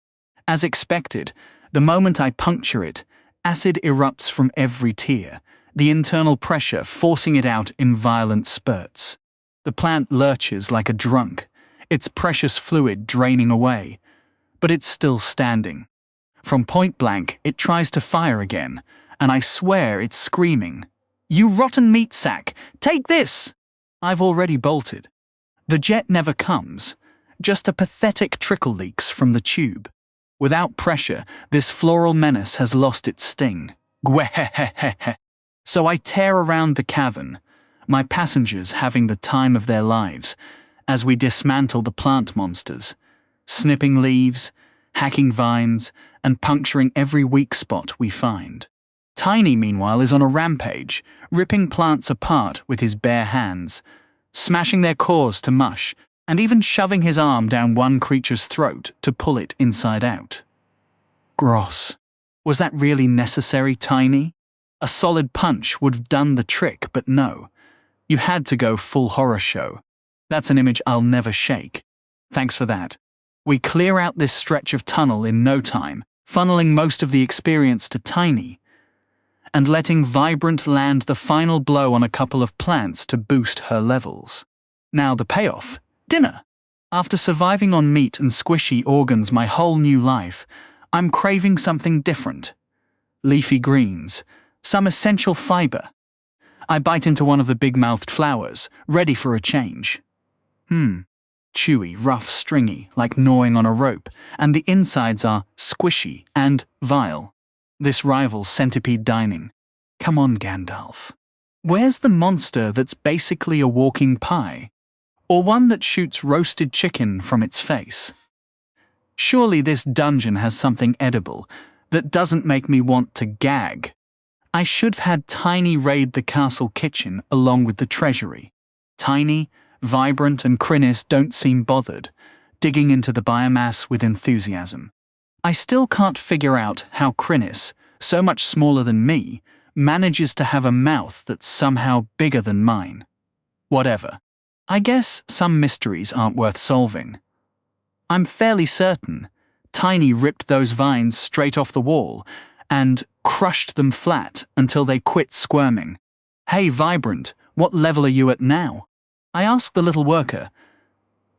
As expected, the moment I puncture it, acid erupts from every tear, the internal pressure forcing it out in violent spurts. The plant lurches like a drunk, its precious fluid draining away, but it's still standing. From point blank, it tries to fire again, and I swear it's screaming, "You rotten meat sack, take this!" I've already bolted. The jet never comes, just a pathetic trickle leaks from the tube. Without pressure, this floral menace has lost its sting. Gwehehehehe. So I tear around the cavern, my passengers having the time of their lives, as we dismantle the plant monsters, snipping leaves, hacking vines, and puncturing every weak spot we find. Tiny, meanwhile, is on a rampage, ripping plants apart with his bare hands, smashing their cores to mush, and even shoving his arm down one creature's throat to pull it inside out. Gross. Was that really necessary, Tiny? A solid punch would have done the trick, but no. You had to go full horror show. That's an image I'll never shake. Thanks for that. We clear out this stretch of tunnel in no time, funneling most of the experience to Tiny, and letting Vibrant land the final blow on a couple of plants to boost her levels. Now the payoff. Dinner. After surviving on meat and squishy organs my whole new life, I'm craving something different. Leafy greens, some essential fiber. I bite into one of the big-mouthed flowers, ready for a change. Chewy, rough, stringy, like gnawing on a rope, and the insides are squishy and vile. This rivals centipede dining. Come on, Gandalf. Where's the monster that's basically a walking pie? Or one that shoots roasted chicken from its face? Surely this dungeon has something edible that doesn't make me want to gag. I should have had Tiny raid the castle kitchen along with the treasury. Tiny, Vibrant, and Krinis don't seem bothered, digging into the biomass with enthusiasm. I still can't figure out how Krinis, so much smaller than me, manages to have a mouth that's somehow bigger than mine. Whatever. I guess some mysteries aren't worth solving. I'm fairly certain Tiny ripped those vines straight off the wall and crushed them flat until they quit squirming. Hey, Vibrant, what level are you at now? I ask the little worker,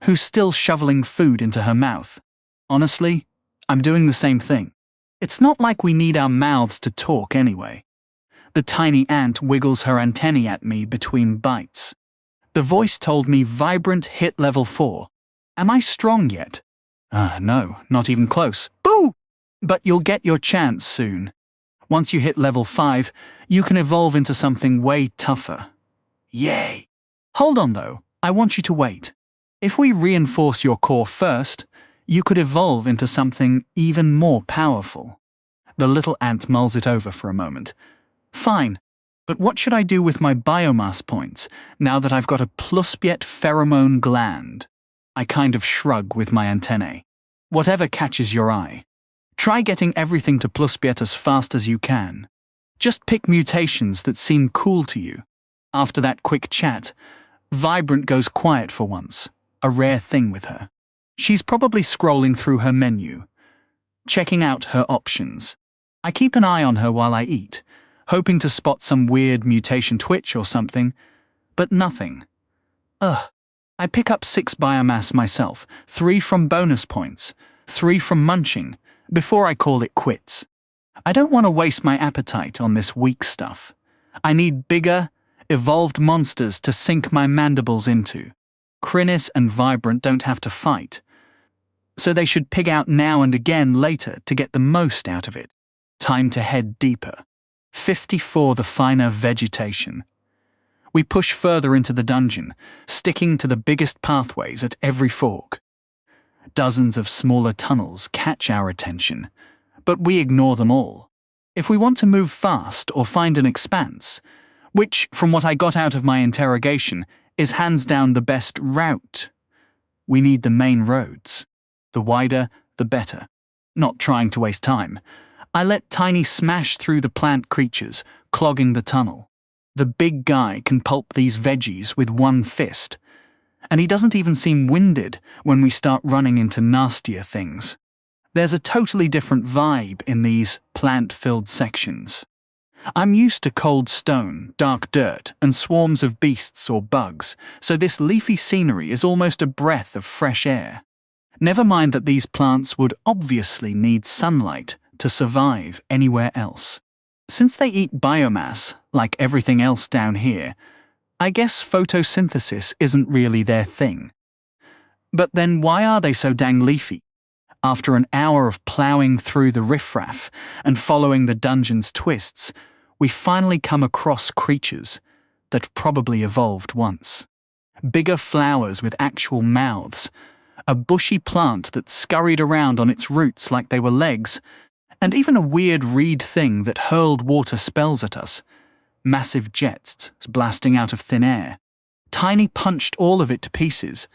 who's still shoveling food into her mouth. Honestly, I'm doing the same thing. It's not like we need our mouths to talk anyway. The tiny ant wiggles her antennae at me between bites. The voice told me Vibrant hit level 4. Am I strong yet? No, not even close. Boo! But you'll get your chance soon. Once you hit level 5, you can evolve into something way tougher. Yay! Hold on though, I want you to wait. If we reinforce your core first, you could evolve into something even more powerful. The little ant mulls it over for a moment. Fine, but what should I do with my biomass points now that I've got a pluspiet pheromone gland? I kind of shrug with my antennae. Whatever catches your eye. Try getting everything to pluspiet as fast as you can. Just pick mutations that seem cool to you. After that quick chat, Vibrant goes quiet for once, a rare thing with her. She's probably scrolling through her menu, checking out her options. I keep an eye on her while I eat, hoping to spot some weird mutation twitch or something, but nothing. I I pick up 6 biomass myself, 3 from bonus points, 3 from munching, before I call it quits. I don't want to waste my appetite on this weak stuff. I need bigger, evolved monsters to sink my mandibles into. Crinis and Vibrant don't have to fight, so they should pig out now and again later to get the most out of it. Time to head deeper. 54 the finer vegetation. We push further into the dungeon, sticking to the biggest pathways at every fork. Dozens of smaller tunnels catch our attention, but we ignore them all. If we want to move fast or find an expanse, which, from what I got out of my interrogation, is hands down the best route, we need the main roads. The wider, the better. Not trying to waste time, I let Tiny smash through the plant creatures, clogging the tunnel. The big guy can pulp these veggies with one fist, and he doesn't even seem winded when we start running into nastier things. There's a totally different vibe in these plant-filled sections. I'm used to cold stone, dark dirt, and swarms of beasts or bugs, so this leafy scenery is almost a breath of fresh air. Never mind that these plants would obviously need sunlight to survive anywhere else. Since they eat biomass, like everything else down here, I guess photosynthesis isn't really their thing. But then why are they so dang leafy? After an hour of ploughing through the riffraff and following the dungeon's twists, we finally come across creatures that probably evolved once. Bigger flowers with actual mouths, a bushy plant that scurried around on its roots like they were legs, and even a weird reed thing that hurled water spells at us. Massive jets blasting out of thin air. Tiny punched all of it to pieces,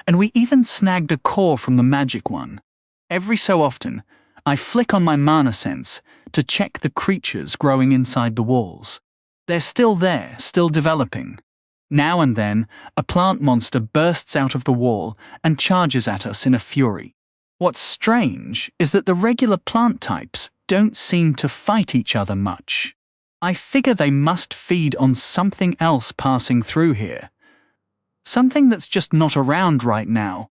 and we even snagged a core from the magic one. Every so often, I flick on my mana sense to check the creatures growing inside the walls. They're still there, still developing. Now and then, a plant monster bursts out of the wall and charges at us in a fury. What's strange is that the regular plant types don't seem to fight each other much. I figure they must feed on something else passing through here. Something that's just not around right now.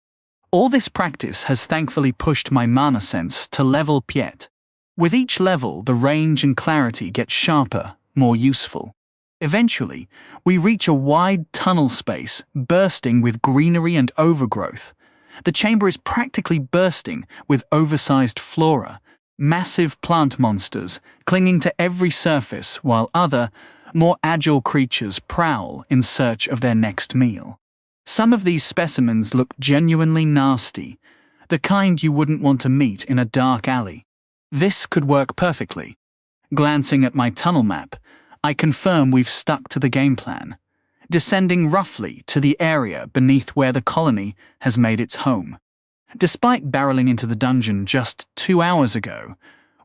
All this practice has thankfully pushed my mana sense to level Piet. With each level, the range and clarity get sharper, more useful. Eventually, we reach a wide tunnel space bursting with greenery and overgrowth. The chamber is practically bursting with oversized flora, massive plant monsters clinging to every surface while other, more agile creatures prowl in search of their next meal. Some of these specimens look genuinely nasty, the kind you wouldn't want to meet in a dark alley. This could work perfectly. Glancing at my tunnel map, I confirm we've stuck to the game plan, descending roughly to the area beneath where the colony has made its home. Despite barreling into the dungeon just 2 hours ago,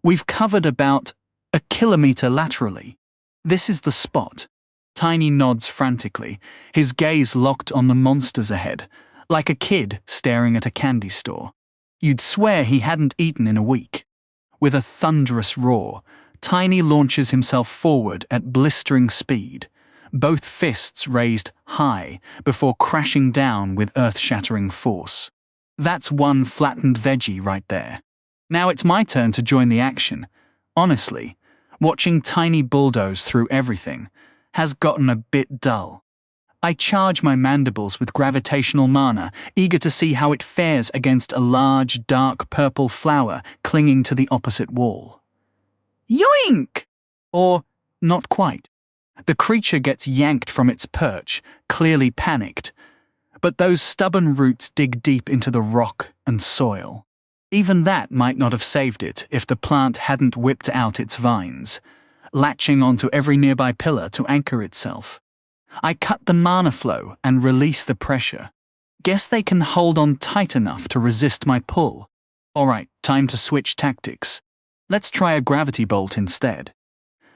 we've covered about a kilometer laterally. This is the spot. Tiny nods frantically, his gaze locked on the monsters ahead, like a kid staring at a candy store. You'd swear he hadn't eaten in a week. With a thunderous roar, Tiny launches himself forward at blistering speed, both fists raised high before crashing down with earth-shattering force. That's one flattened veggie right there. Now it's my turn to join the action. Honestly, watching Tiny bulldoze through everything has gotten a bit dull. I charge my mandibles with gravitational mana, eager to see how it fares against a large, dark purple flower clinging to the opposite wall. Yoink! Or, not quite. The creature gets yanked from its perch, clearly panicked, but those stubborn roots dig deep into the rock and soil. Even that might not have saved it if the plant hadn't whipped out its vines, latching onto every nearby pillar to anchor itself. I cut the mana flow and release the pressure. Guess they can hold on tight enough to resist my pull. Alright, time to switch tactics. Let's try a gravity bolt instead.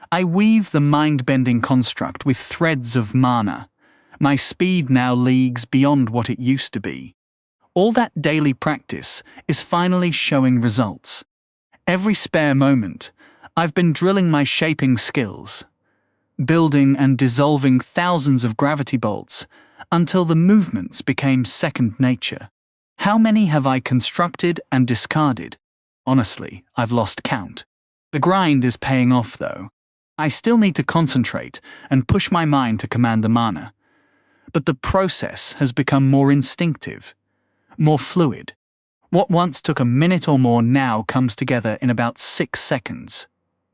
I weave the mind-bending construct with threads of mana. My speed now leagues beyond what it used to be. All that daily practice is finally showing results. Every spare moment, I've been drilling my shaping skills, building and dissolving thousands of gravity bolts until the movements became second nature. How many have I constructed and discarded? Honestly, I've lost count. The grind is paying off though. I still need to concentrate and push my mind to command the mana. But the process has become more instinctive, more fluid. What once took a minute or more now comes together in about 6 seconds.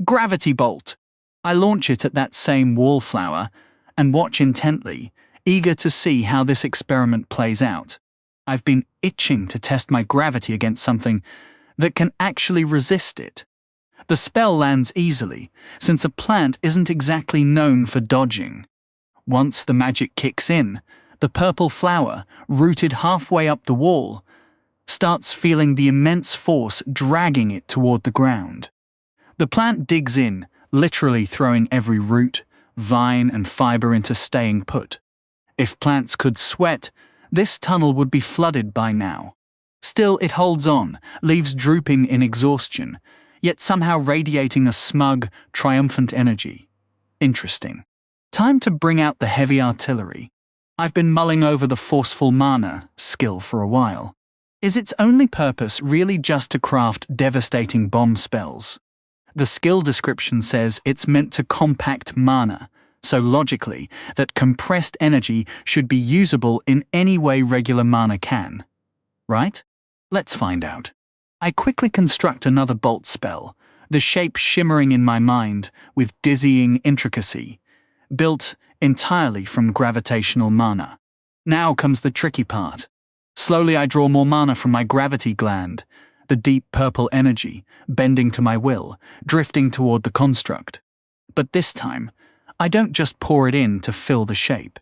Gravity Bolt! I launch it at that same wallflower and watch intently, eager to see how this experiment plays out. I've been itching to test my gravity against something that can actually resist it. The spell lands easily, since a plant isn't exactly known for dodging. Once the magic kicks in, the purple flower, rooted halfway up the wall, starts feeling the immense force dragging it toward the ground. The plant digs in, literally throwing every root, vine, and fiber into staying put. If plants could sweat, this tunnel would be flooded by now. Still, it holds on, leaves drooping in exhaustion, yet somehow radiating a smug, triumphant energy. Interesting. Time to bring out the heavy artillery. I've been mulling over the forceful mana skill for a while. Is its only purpose really just to craft devastating bomb spells? The skill description says it's meant to compact mana, so logically, that compressed energy should be usable in any way regular mana can. Right? Let's find out. I quickly construct another bolt spell, the shape shimmering in my mind with dizzying intricacy, built entirely from gravitational mana. Now comes the tricky part. Slowly I draw more mana from my gravity gland, the deep purple energy, bending to my will, drifting toward the construct. But this time, I don't just pour it in to fill the shape.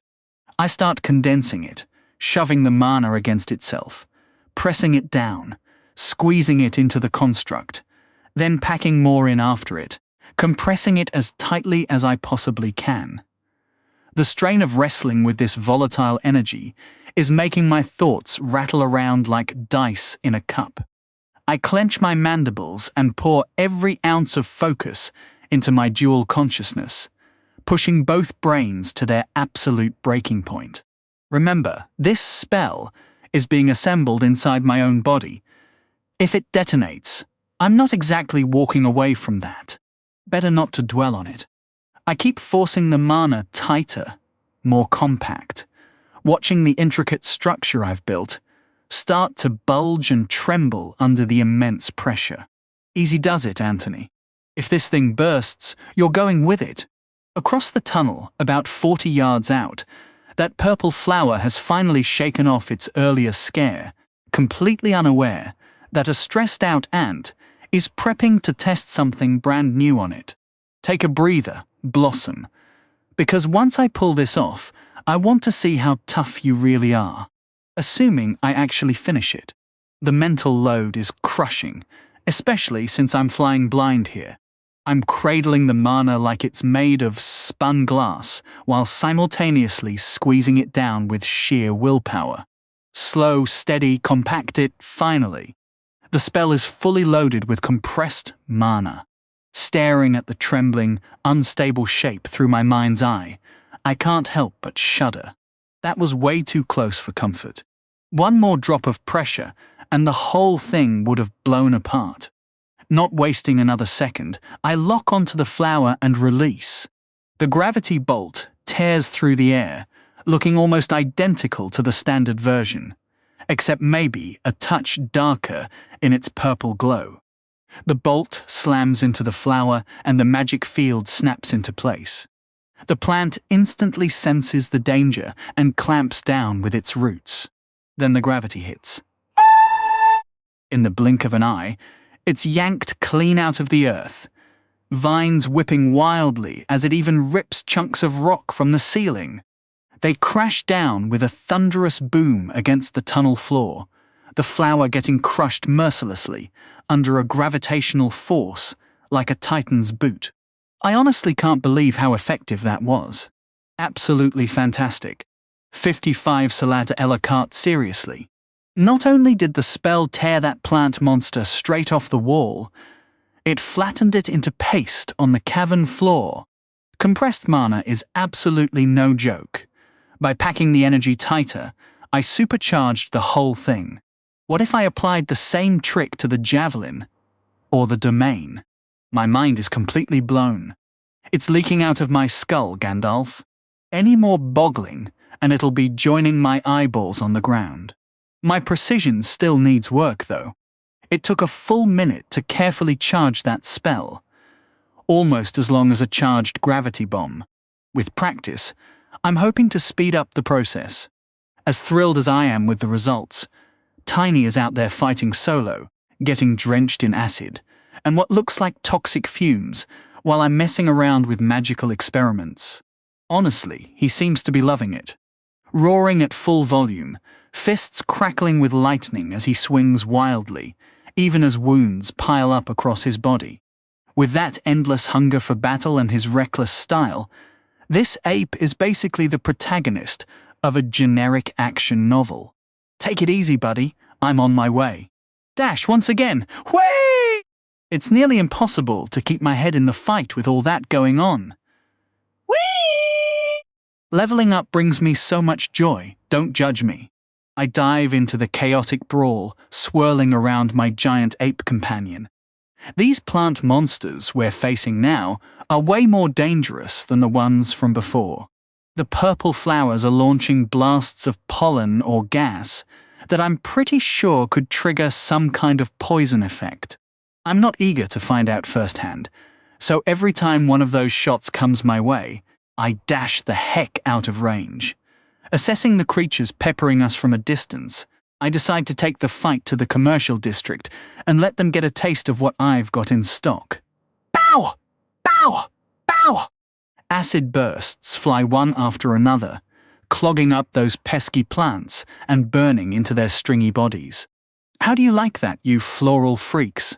I start condensing it, shoving the mana against itself, pressing it down, squeezing it into the construct, then packing more in after it, compressing it as tightly as I possibly can. The strain of wrestling with this volatile energy is making my thoughts rattle around like dice in a cup. I clench my mandibles and pour every ounce of focus into my dual consciousness, pushing both brains to their absolute breaking point. Remember, this spell is being assembled inside my own body. If it detonates, I'm not exactly walking away from that. Better not to dwell on it. I keep forcing the mana tighter, more compact, watching the intricate structure I've built start to bulge and tremble under the immense pressure. Easy does it, Anthony. If this thing bursts, you're going with it. Across the tunnel, about 40 yards out, that purple flower has finally shaken off its earlier scare, completely unaware that a stressed-out ant is prepping to test something brand new on it. Take a breather, Blossom, because once I pull this off, I want to see how tough you really are, assuming I actually finish it. The mental load is crushing, especially since I'm flying blind here. I'm cradling the mana like it's made of spun glass, while simultaneously squeezing it down with sheer willpower. Slow, steady, compact it, finally. The spell is fully loaded with compressed mana. Staring at the trembling, unstable shape through my mind's eye, I can't help but shudder. That was way too close for comfort. One more drop of pressure, and the whole thing would have blown apart. Not wasting another second, I lock onto the flower and release. The gravity bolt tears through the air, looking almost identical to the standard version, except maybe a touch darker in its purple glow. The bolt slams into the flower and the magic field snaps into place. The plant instantly senses the danger and clamps down with its roots. Then the gravity hits. In the blink of an eye, it's yanked clean out of the earth, vines whipping wildly as it even rips chunks of rock from the ceiling. They crash down with a thunderous boom against the tunnel floor, the flower getting crushed mercilessly under a gravitational force like a titan's boot. I honestly can't believe how effective that was. Absolutely fantastic. 55 Salata Ella cart, seriously. Not only did the spell tear that plant monster straight off the wall, it flattened it into paste on the cavern floor. Compressed mana is absolutely no joke, By packing the energy tighter, I supercharged the whole thing. What if I applied the same trick to the javelin or the domain? My mind is completely blown. It's leaking out of my skull, Gandalf. Any more boggling, and it'll be joining my eyeballs on the ground. My precision still needs work, though. It took a full minute to carefully charge that spell, almost as long as a charged gravity bomb. With practice, I'm hoping to speed up the process. As thrilled as I am with the results, Tiny is out there fighting solo, getting drenched in acid, and what looks like toxic fumes, while I'm messing around with magical experiments. Honestly, he seems to be loving it. Roaring at full volume, fists crackling with lightning as he swings wildly, even as wounds pile up across his body. With that endless hunger for battle and his reckless style, this ape is basically the protagonist of a generic action novel. Take it easy, buddy. I'm on my way. Dash once again. Whee! It's nearly impossible to keep my head in the fight with all that going on. Whee! Leveling up brings me so much joy, don't judge me. I dive into the chaotic brawl, swirling around my giant ape companion. These plant monsters we're facing now are way more dangerous than the ones from before. The purple flowers are launching blasts of pollen or gas that I'm pretty sure could trigger some kind of poison effect. I'm not eager to find out firsthand, so every time one of those shots comes my way, I dash the heck out of range. Assessing the creatures peppering us from a distance, I decide to take the fight to the commercial district and let them get a taste of what I've got in stock. Pow! Pow! Pow! Acid bursts fly one after another, clogging up those pesky plants and burning into their stringy bodies. How do you like that, you floral freaks?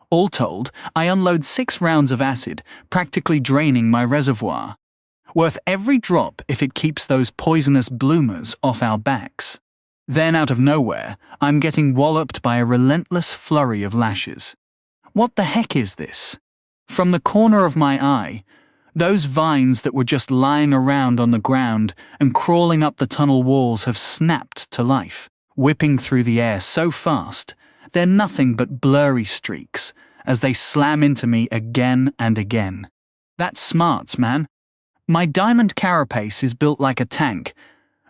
All told, I unload 6 rounds of acid, practically draining my reservoir. Worth every drop if it keeps those poisonous bloomers off our backs. Then, out of nowhere, I'm getting walloped by a relentless flurry of lashes. What the heck is this? From the corner of my eye, those vines that were just lying around on the ground and crawling up the tunnel walls have snapped to life, whipping through the air so fast, they're nothing but blurry streaks as they slam into me again and again. That's smarts, man. My diamond carapace is built like a tank,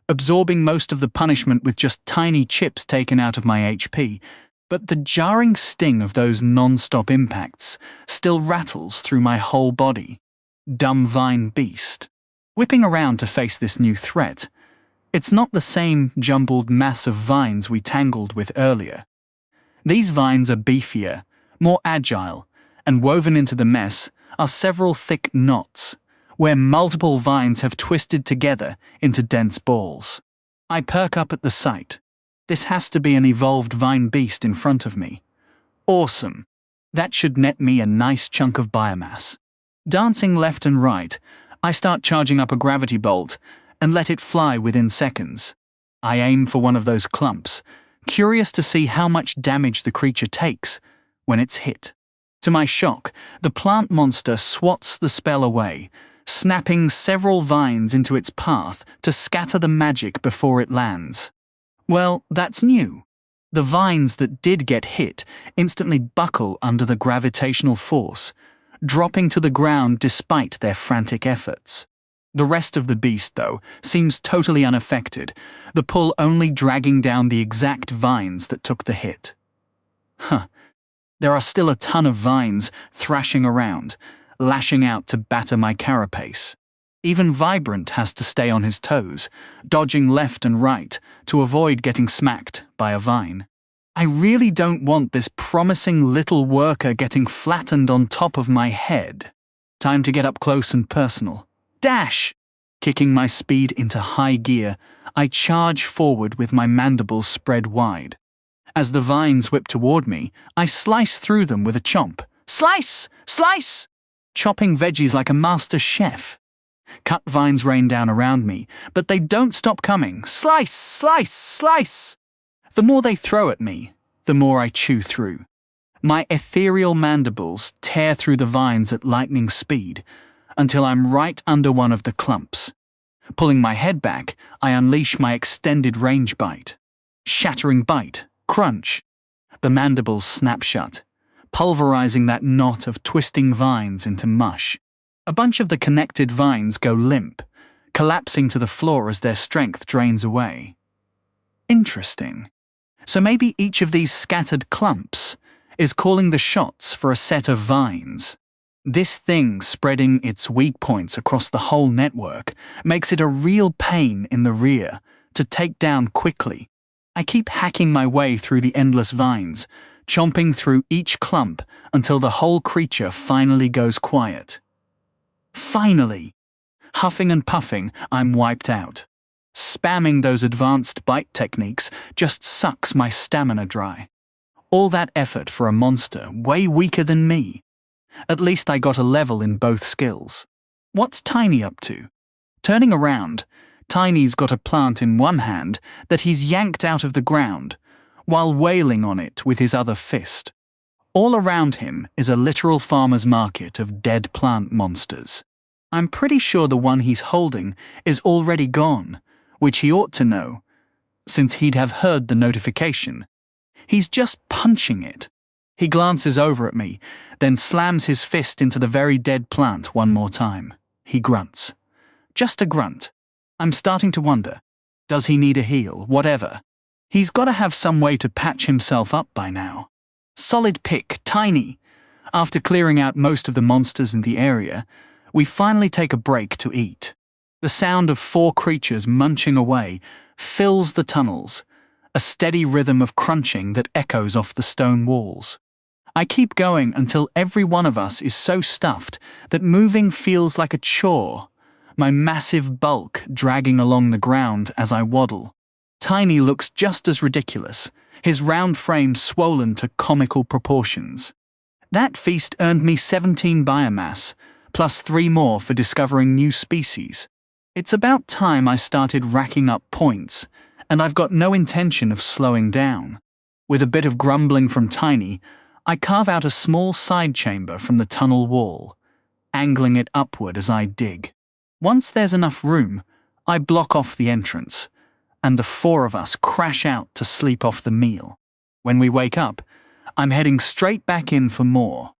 absorbing most of the punishment with just tiny chips taken out of my HP, but the jarring sting of those non-stop impacts still rattles through my whole body. Dumb vine beast. Whipping around to face this new threat, it's not the same jumbled mass of vines we tangled with earlier. These vines are beefier, more agile, and woven into the mess are several thick knots, where multiple vines have twisted together into dense balls. I perk up at the sight. This has to be an evolved vine beast in front of me. Awesome. That should net me a nice chunk of biomass. Dancing left and right, I start charging up a gravity bolt and let it fly within seconds. I aim for one of those clumps, curious to see how much damage the creature takes when it's hit. To my shock, the plant monster swats the spell away, snapping several vines into its path to scatter the magic before it lands. Well, that's new. The vines that did get hit instantly buckle under the gravitational force, dropping to the ground despite their frantic efforts. The rest of the beast, though, seems totally unaffected, the pull only dragging down the exact vines that took the hit. There are still a ton of vines thrashing around, lashing out to batter my carapace. Even Vibrant has to stay on his toes, dodging left and right to avoid getting smacked by a vine. I really don't want this promising little worker getting flattened on top of my head. Time to get up close and personal. Dash! Kicking my speed into high gear, I charge forward with my mandibles spread wide. As the vines whip toward me, I slice through them with a chomp. Slice! Slice! Chopping veggies like a master chef. Cut vines rain down around me, but they don't stop coming. Slice! Slice! Slice! The more they throw at me, the more I chew through. My ethereal mandibles tear through the vines at lightning speed until I'm right under one of the clumps. Pulling my head back, I unleash my extended range bite. Shattering bite, crunch. The mandibles snap shut, pulverizing that knot of twisting vines into mush. A bunch of the connected vines go limp, collapsing to the floor as their strength drains away. Interesting. So maybe each of these scattered clumps is calling the shots for a set of vines. This thing spreading its weak points across the whole network makes it a real pain in the rear to take down quickly. I keep hacking my way through the endless vines, chomping through each clump until the whole creature finally goes quiet. Finally! Huffing and puffing, I'm wiped out. Spamming those advanced bite techniques just sucks my stamina dry. All that effort for a monster way weaker than me. At least I got a level in both skills. What's Tiny up to? Turning around, Tiny's got a plant in one hand that he's yanked out of the ground, while wailing on it with his other fist. All around him is a literal farmer's market of dead plant monsters. I'm pretty sure the one he's holding is already gone, which he ought to know, since he'd have heard the notification. He's just punching it. He glances over at me, then slams his fist into the very dead plant one more time. He grunts. Just a grunt. I'm starting to wonder, does he need a heal, whatever? He's got to have some way to patch himself up by now. Solid pick, Tiny. After clearing out most of the monsters in the area, we finally take a break to eat. The sound of 4 creatures munching away fills the tunnels, a steady rhythm of crunching that echoes off the stone walls. I keep going until every one of us is so stuffed that moving feels like a chore, my massive bulk dragging along the ground as I waddle. Tiny looks just as ridiculous, his round frame swollen to comical proportions. That feast earned me 17 biomass, plus 3 more for discovering new species. It's about time I started racking up points, and I've got no intention of slowing down. With a bit of grumbling from Tiny, I carve out a small side chamber from the tunnel wall, angling it upward as I dig. Once there's enough room, I block off the entrance, and the 4 of us crash out to sleep off the meal. When we wake up, I'm heading straight back in for more.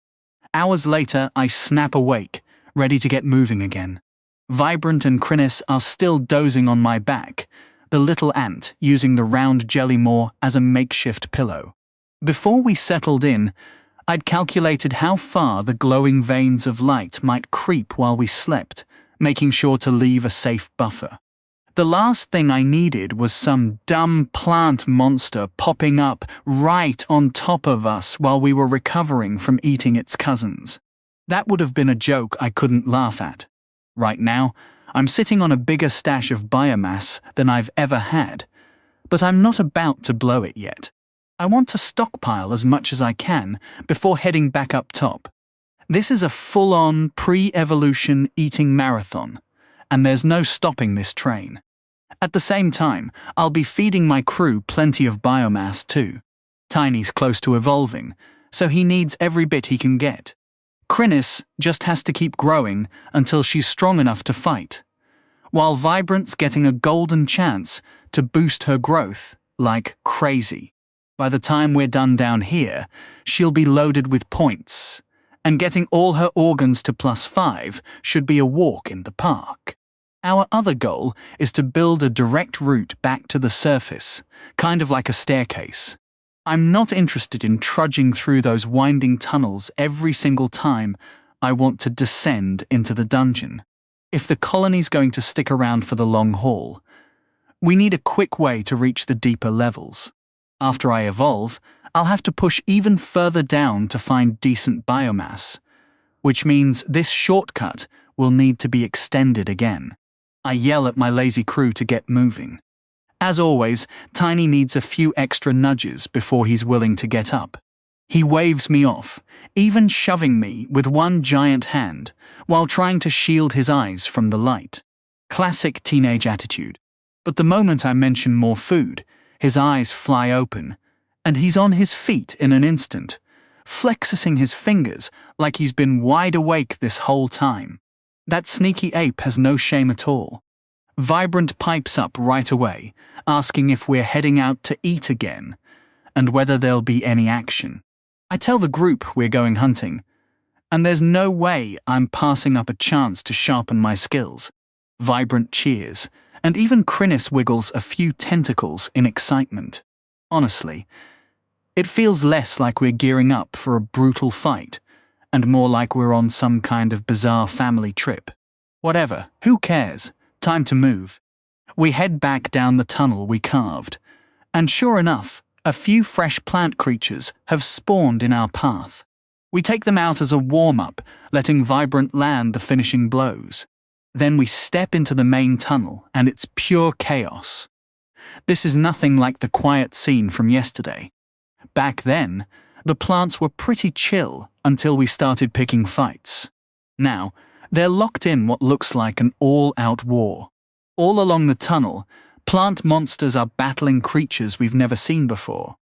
Hours later, I snap awake, ready to get moving again. Vibrant and Crinnis are still dozing on my back, the little ant using the round jelly maw as a makeshift pillow. Before we settled in, I'd calculated how far the glowing veins of light might creep while we slept, making sure to leave a safe buffer. The last thing I needed was some dumb plant monster popping up right on top of us while we were recovering from eating its cousins. That would have been a joke I couldn't laugh at. Right now, I'm sitting on a bigger stash of biomass than I've ever had, but I'm not about to blow it yet. I want to stockpile as much as I can before heading back up top. This is a full-on pre-evolution eating marathon, and there's no stopping this train. At the same time, I'll be feeding my crew plenty of biomass too. Tiny's close to evolving, so he needs every bit he can get. Crinnis just has to keep growing until she's strong enough to fight, while Vibrant's getting a golden chance to boost her growth like crazy. By the time we're done down here, she'll be loaded with points, and getting all her organs to +5 should be a walk in the park. Our other goal is to build a direct route back to the surface, kind of like a staircase. I'm not interested in trudging through those winding tunnels every single time I want to descend into the dungeon. If the colony's going to stick around for the long haul, we need a quick way to reach the deeper levels. After I evolve, I'll have to push even further down to find decent biomass, which means this shortcut will need to be extended again. I yell at my lazy crew to get moving. As always, Tiny needs a few extra nudges before he's willing to get up. He waves me off, even shoving me with one giant hand, while trying to shield his eyes from the light. Classic teenage attitude. But the moment I mention more food, his eyes fly open, and he's on his feet in an instant, flexing his fingers like he's been wide awake this whole time. That sneaky ape has no shame at all. Vibrant pipes up right away, asking if we're heading out to eat again, and whether there'll be any action. I tell the group we're going hunting, and there's no way I'm passing up a chance to sharpen my skills. Vibrant cheers, and even Crinnis wiggles a few tentacles in excitement. Honestly, it feels less like we're gearing up for a brutal fight, and more like we're on some kind of bizarre family trip. Whatever, who cares? Time to move. We head back down the tunnel we carved, and sure enough, a few fresh plant creatures have spawned in our path. We take them out as a warm-up, letting Vibrant land the finishing blows. Then we step into the main tunnel, and it's pure chaos. This is nothing like the quiet scene from yesterday. Back then, the plants were pretty chill until we started picking fights. Now, they're locked in what looks like an all-out war. All along the tunnel, plant monsters are battling creatures we've never seen before.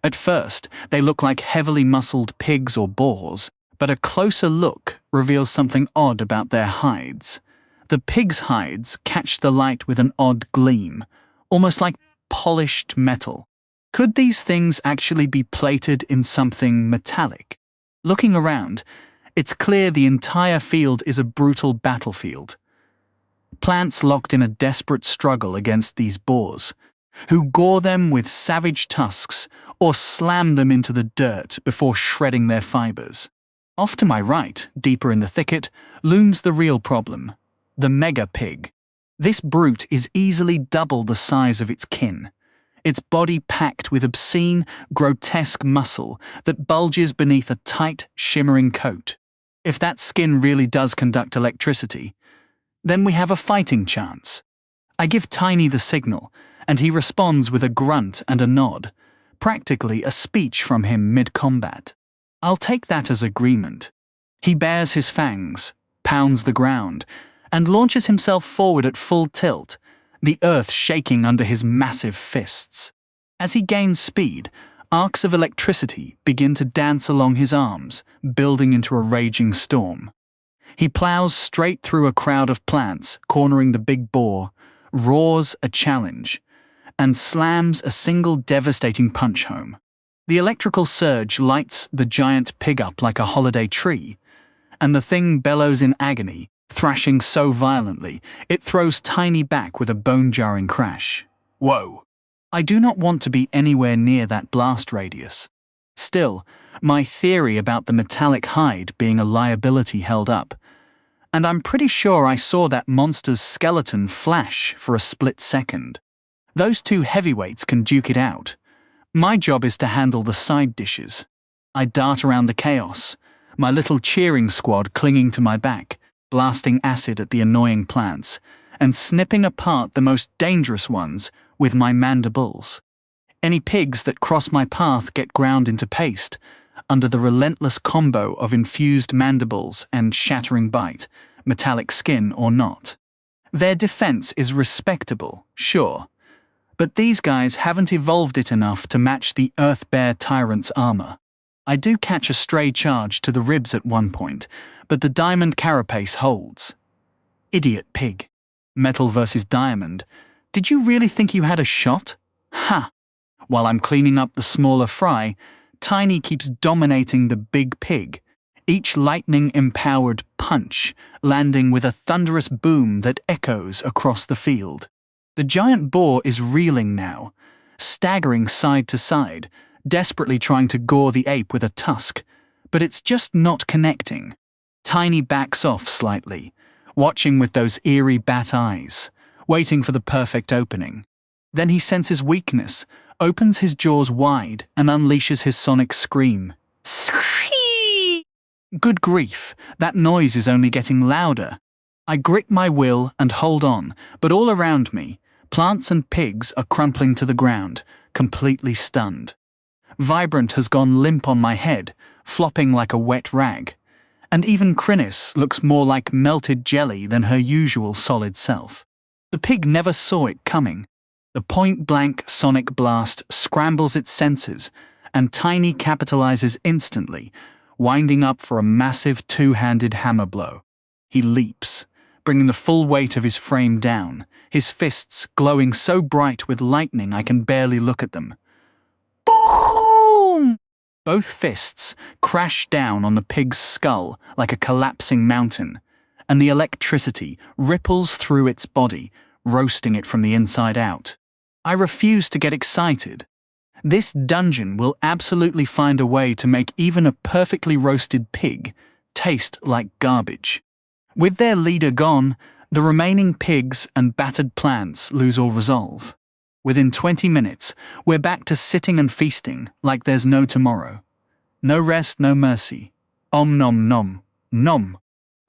At first, they look like heavily muscled pigs or boars, but a closer look reveals something odd about their hides. The pigs' hides catch the light with an odd gleam, almost like polished metal. Could these things actually be plated in something metallic? Looking around, it's clear the entire field is a brutal battlefield. Plants locked in a desperate struggle against these boars, who gore them with savage tusks or slam them into the dirt before shredding their fibers. Off to my right, deeper in the thicket, looms the real problem, the mega pig. This brute is easily double the size of its kin, its body packed with obscene, grotesque muscle that bulges beneath a tight, shimmering coat. If that skin really does conduct electricity, then we have a fighting chance. I give Tiny the signal, and he responds with a grunt and a nod, practically a speech from him mid-combat. I'll take that as agreement. He bares his fangs, pounds the ground, and launches himself forward at full tilt, the earth shaking under his massive fists. As he gains speed, arcs of electricity begin to dance along his arms, building into a raging storm. He plows straight through a crowd of plants, cornering the big boar, roars a challenge, and slams a single devastating punch home. The electrical surge lights the giant pig up like a holiday tree, and the thing bellows in agony, thrashing so violently it throws Tiny back with a bone-jarring crash. Whoa! I do not want to be anywhere near that blast radius. Still, my theory about the metallic hide being a liability held up, and I'm pretty sure I saw that monster's skeleton flash for a split second. Those two heavyweights can duke it out. My job is to handle the side dishes. I dart around the chaos, my little cheering squad clinging to my back, blasting acid at the annoying plants, and snipping apart the most dangerous ones with my mandibles. Any pigs that cross my path get ground into paste, under the relentless combo of infused mandibles and shattering bite, metallic skin or not. Their defense is respectable, sure, but these guys haven't evolved it enough to match the Earth-Bear Tyrant's armor. I do catch a stray charge to the ribs at one point, but the diamond carapace holds. Idiot pig. Metal versus diamond. Did you really think you had a shot? Ha! While I'm cleaning up the smaller fry, Tiny keeps dominating the big pig, each lightning-empowered punch landing with a thunderous boom that echoes across the field. The giant boar is reeling now, staggering side to side, desperately trying to gore the ape with a tusk, but it's just not connecting. Tiny backs off slightly, watching with those eerie bat eyes, waiting for the perfect opening. Then he senses weakness, opens his jaws wide, and unleashes his sonic scream. Scream! Good grief, that noise is only getting louder. I grit my will and hold on, but all around me, plants and pigs are crumpling to the ground, completely stunned. Vibrant has gone limp on my head, flopping like a wet rag, and even Crinnis looks more like melted jelly than her usual solid self. The pig never saw it coming. The point-blank sonic blast scrambles its senses, and Tiny capitalizes instantly, winding up for a massive two-handed hammer blow. He leaps, bringing the full weight of his frame down, his fists glowing so bright with lightning I can barely look at them. Boom! Both fists crash down on the pig's skull like a collapsing mountain, and the electricity ripples through its body, roasting it from the inside out. I refuse to get excited. This dungeon will absolutely find a way to make even a perfectly roasted pig taste like garbage. With their leader gone, the remaining pigs and battered plants lose all resolve. Within 20 minutes, we're back to sitting and feasting like there's no tomorrow. No rest, no mercy. Om nom nom, nom.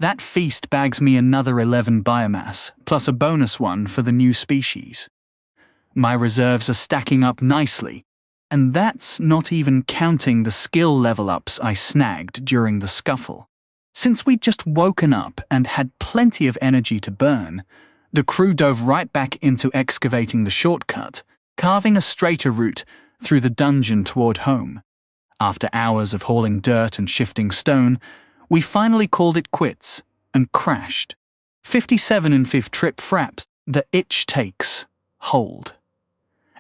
That feast bags me another 11 biomass, plus a bonus one for the new species. My reserves are stacking up nicely, and that's not even counting the skill level-ups I snagged during the scuffle. Since we'd just woken up and had plenty of energy to burn, the crew dove right back into excavating the shortcut, carving a straighter route through the dungeon toward home. After hours of hauling dirt and shifting stone, we finally called it quits and crashed. 57 and 5th trip fraps, the itch takes hold.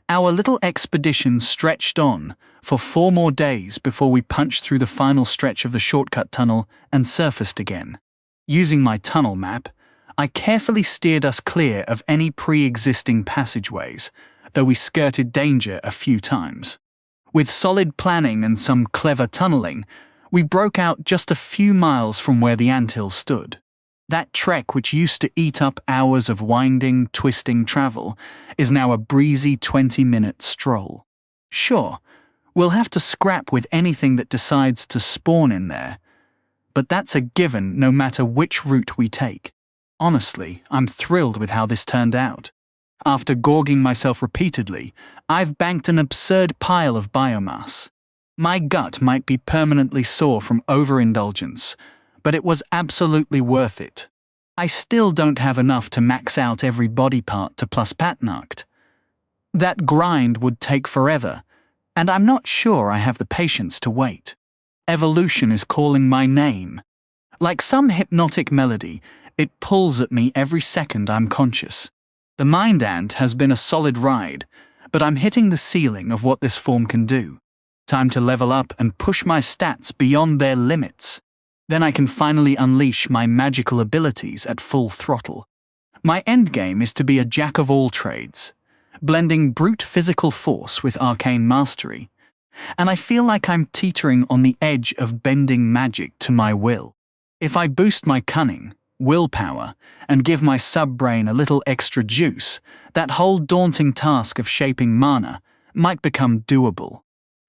Our little expedition stretched on for 4 more days before we punched through the final stretch of the shortcut tunnel and surfaced again. Using my tunnel map, I carefully steered us clear of any pre-existing passageways, though we skirted danger a few times. With solid planning and some clever tunneling, we broke out just a few miles from where the anthill stood. That trek, which used to eat up hours of winding, twisting travel, is now a breezy 20-minute stroll. Sure, we'll have to scrap with anything that decides to spawn in there, but that's a given no matter which route we take. Honestly, I'm thrilled with how this turned out. After gorging myself repeatedly, I've banked an absurd pile of biomass. My gut might be permanently sore from overindulgence, but it was absolutely worth it. I still don't have enough to max out every body part to plus Patnacht. That grind would take forever, and I'm not sure I have the patience to wait. Evolution is calling my name. Like some hypnotic melody, it pulls at me every second I'm conscious. The Mind Ant has been a solid ride, but I'm hitting the ceiling of what this form can do. Time to level up and push my stats beyond their limits. Then I can finally unleash my magical abilities at full throttle. My endgame is to be a jack of all trades, blending brute physical force with arcane mastery, and I feel like I'm teetering on the edge of bending magic to my will. If I boost my cunning, willpower, and give my sub-brain a little extra juice, that whole daunting task of shaping mana might become doable.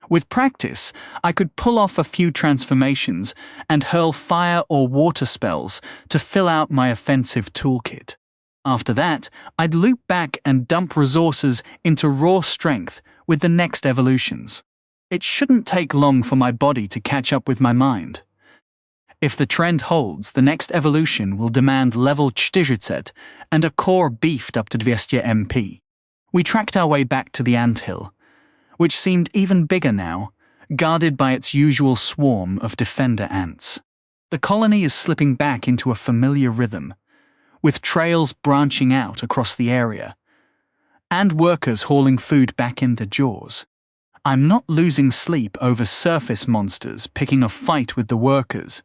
With practice, I could pull off a few transformations and hurl fire or water spells to fill out my offensive toolkit. After that, I'd loop back and dump resources into raw strength with the next evolutions. It shouldn't take long for my body to catch up with my mind. If the trend holds, the next evolution will demand level 40 and a core beefed up to 200 MP. We tracked our way back to the anthill, which seemed even bigger now, guarded by its usual swarm of defender ants. The colony is slipping back into a familiar rhythm, with trails branching out across the area, and workers hauling food back into jaws. I'm not losing sleep over surface monsters picking a fight with the workers,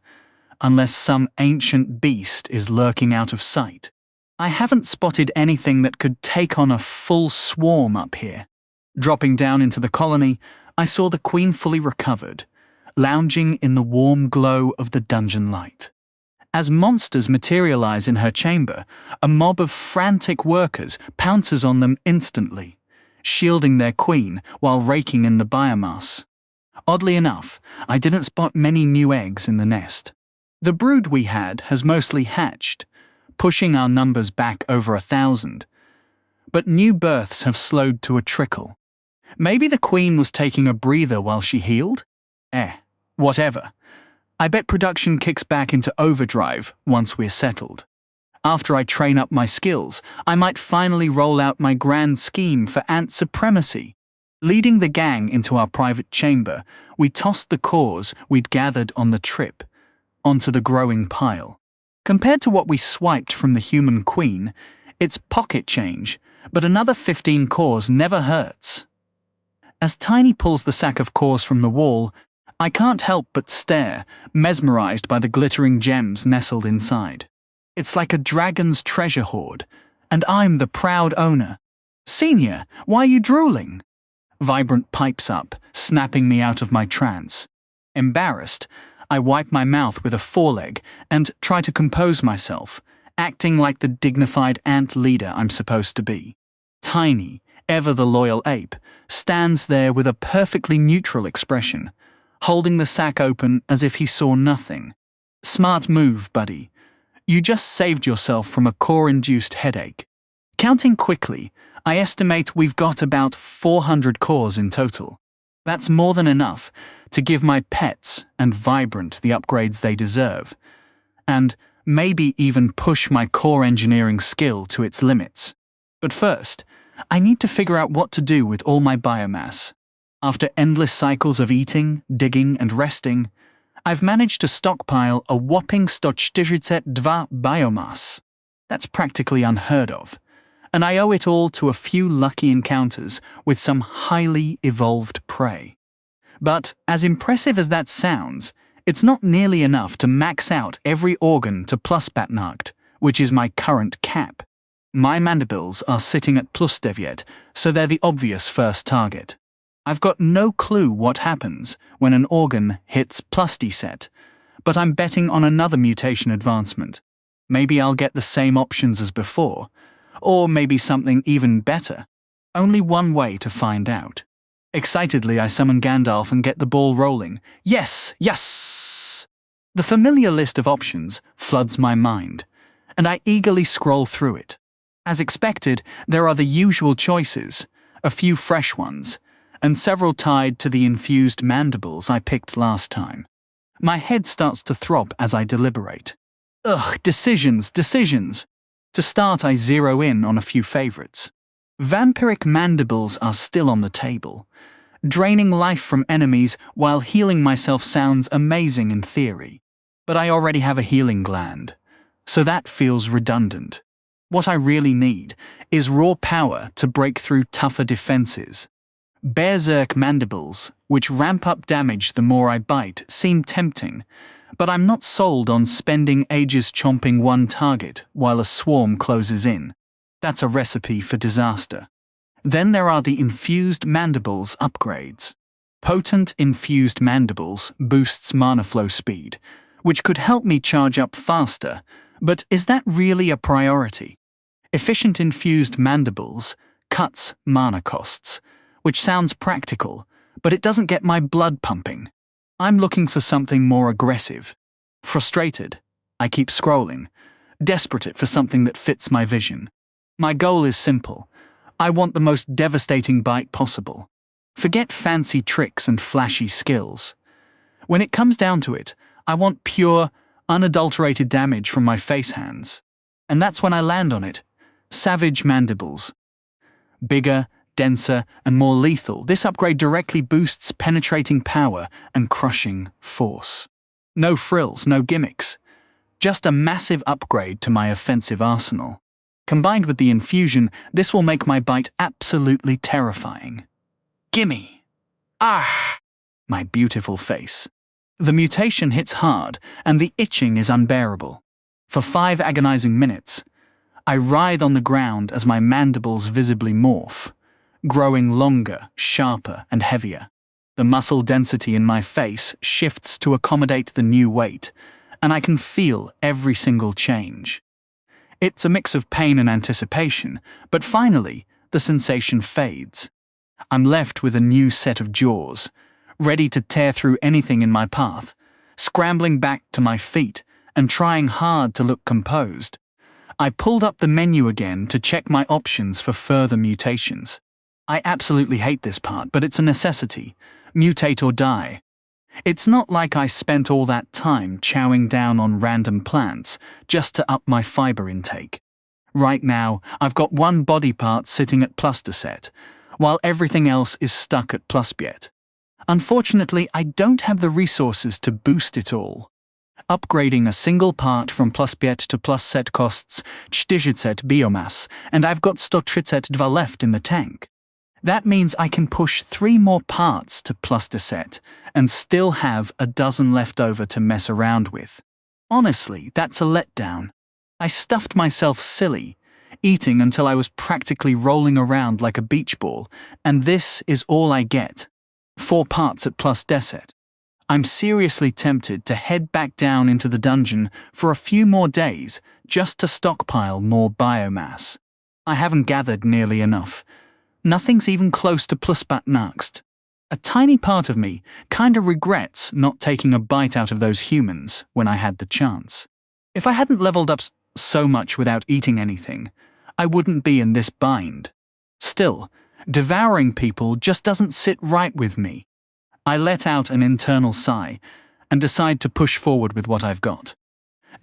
unless some ancient beast is lurking out of sight. I haven't spotted anything that could take on a full swarm up here. Dropping down into the colony, I saw the Queen fully recovered, lounging in the warm glow of the dungeon light. As monsters materialize in her chamber, a mob of frantic workers pounces on them instantly, shielding their queen while raking in the biomass. Oddly enough, I didn't spot many new eggs in the nest. The brood we had has mostly hatched, pushing our numbers back over 1,000, but new births have slowed to a trickle. Maybe the queen was taking a breather while she healed? Whatever. I bet production kicks back into overdrive once we're settled. After I train up my skills, I might finally roll out my grand scheme for ant supremacy. Leading the gang into our private chamber, we tossed the cores we'd gathered on the trip onto the growing pile. Compared to what we swiped from the human queen, it's pocket change, but another 15 cores never hurts. As Tiny pulls the sack of cores from the wall, I can't help but stare, mesmerized by the glittering gems nestled inside. It's like a dragon's treasure hoard, and I'm the proud owner. "Senior, why are you drooling?" Vibrant pipes up, snapping me out of my trance. Embarrassed, I wipe my mouth with a foreleg and try to compose myself, acting like the dignified ant leader I'm supposed to be. Tiny, ever the loyal ape, stands there with a perfectly neutral expression, holding the sack open as if he saw nothing. "Smart move, buddy. You just saved yourself from a core-induced headache." Counting quickly, I estimate we've got about 400 cores in total. That's more than enough to give my pets and Vibrant the upgrades they deserve, and maybe even push my core engineering skill to its limits. But first, I need to figure out what to do with all my biomass. After endless cycles of eating, digging, and resting, I've managed to stockpile a whopping 142 biomass. That's practically unheard of, and I owe it all to a few lucky encounters with some highly evolved prey. But as impressive as that sounds, it's not nearly enough to max out every organ to +batnacht, which is my current cap. My mandibles are sitting at +9, so they're the obvious first target. I've got no clue what happens when an organ hits +10, but I'm betting on another mutation advancement. Maybe I'll get the same options as before, or maybe something even better. Only one way to find out. Excitedly, I summon Gandalf and get the ball rolling. Yes, yes! The familiar list of options floods my mind, and I eagerly scroll through it. As expected, there are the usual choices, a few fresh ones, and several tied to the infused mandibles I picked last time. My head starts to throb as I deliberate. Ugh, decisions. To start, I zero in on a few favorites. Vampiric mandibles are still on the table. Draining life from enemies while healing myself sounds amazing in theory, but I already have a healing gland, so that feels redundant. What I really need is raw power to break through tougher defenses. Berserk mandibles, which ramp up damage the more I bite, seem tempting, but I'm not sold on spending ages chomping one target while a swarm closes in. That's a recipe for disaster. Then there are the infused mandibles upgrades. Potent infused mandibles boosts mana flow speed, which could help me charge up faster, but is that really a priority? Efficient infused mandibles cuts mana costs, which sounds practical, but it doesn't get my blood pumping. I'm looking for something more aggressive. Frustrated, I keep scrolling, desperate for something that fits my vision. My goal is simple. I want the most devastating bite possible. Forget fancy tricks and flashy skills. When it comes down to it, I want pure, unadulterated damage from my face hands. And that's when I land on it. Savage mandibles. Bigger, denser, and more lethal, this upgrade directly boosts penetrating power and crushing force. No frills, no gimmicks. Just a massive upgrade to my offensive arsenal. Combined with the infusion, this will make my bite absolutely terrifying. Gimme! Ah! My beautiful face. The mutation hits hard, and the itching is unbearable. For 5 agonizing minutes, I writhe on the ground as my mandibles visibly morph, growing longer, sharper, and heavier. The muscle density in my face shifts to accommodate the new weight, and I can feel every single change. It's a mix of pain and anticipation, but finally, the sensation fades. I'm left with a new set of jaws, ready to tear through anything in my path, scrambling back to my feet and trying hard to look composed. I pulled up the menu again to check my options for further mutations. I absolutely hate this part, but it's a necessity. Mutate or die. It's not like I spent all that time chowing down on random plants just to up my fiber intake. Right now, I've got one body part sitting at +10, while everything else is stuck at +8. Unfortunately, I don't have the resources to boost it all. Upgrading a single part from +5 to +7 costs 40 biomass, and I've got 132 left in the tank. That means I can push 3 more parts to +10 and still have a dozen left over to mess around with. Honestly, that's a letdown. I stuffed myself silly, eating until I was practically rolling around like a beach ball, and this is all I get. 4 parts at +10. I'm seriously tempted to head back down into the dungeon for a few more days just to stockpile more biomass. I haven't gathered nearly enough. Nothing's even close to +8 next. A tiny part of me kinda regrets not taking a bite out of those humans when I had the chance. If I hadn't leveled up so much without eating anything, I wouldn't be in this bind. Still, devouring people just doesn't sit right with me. I let out an internal sigh and decide to push forward with what I've got.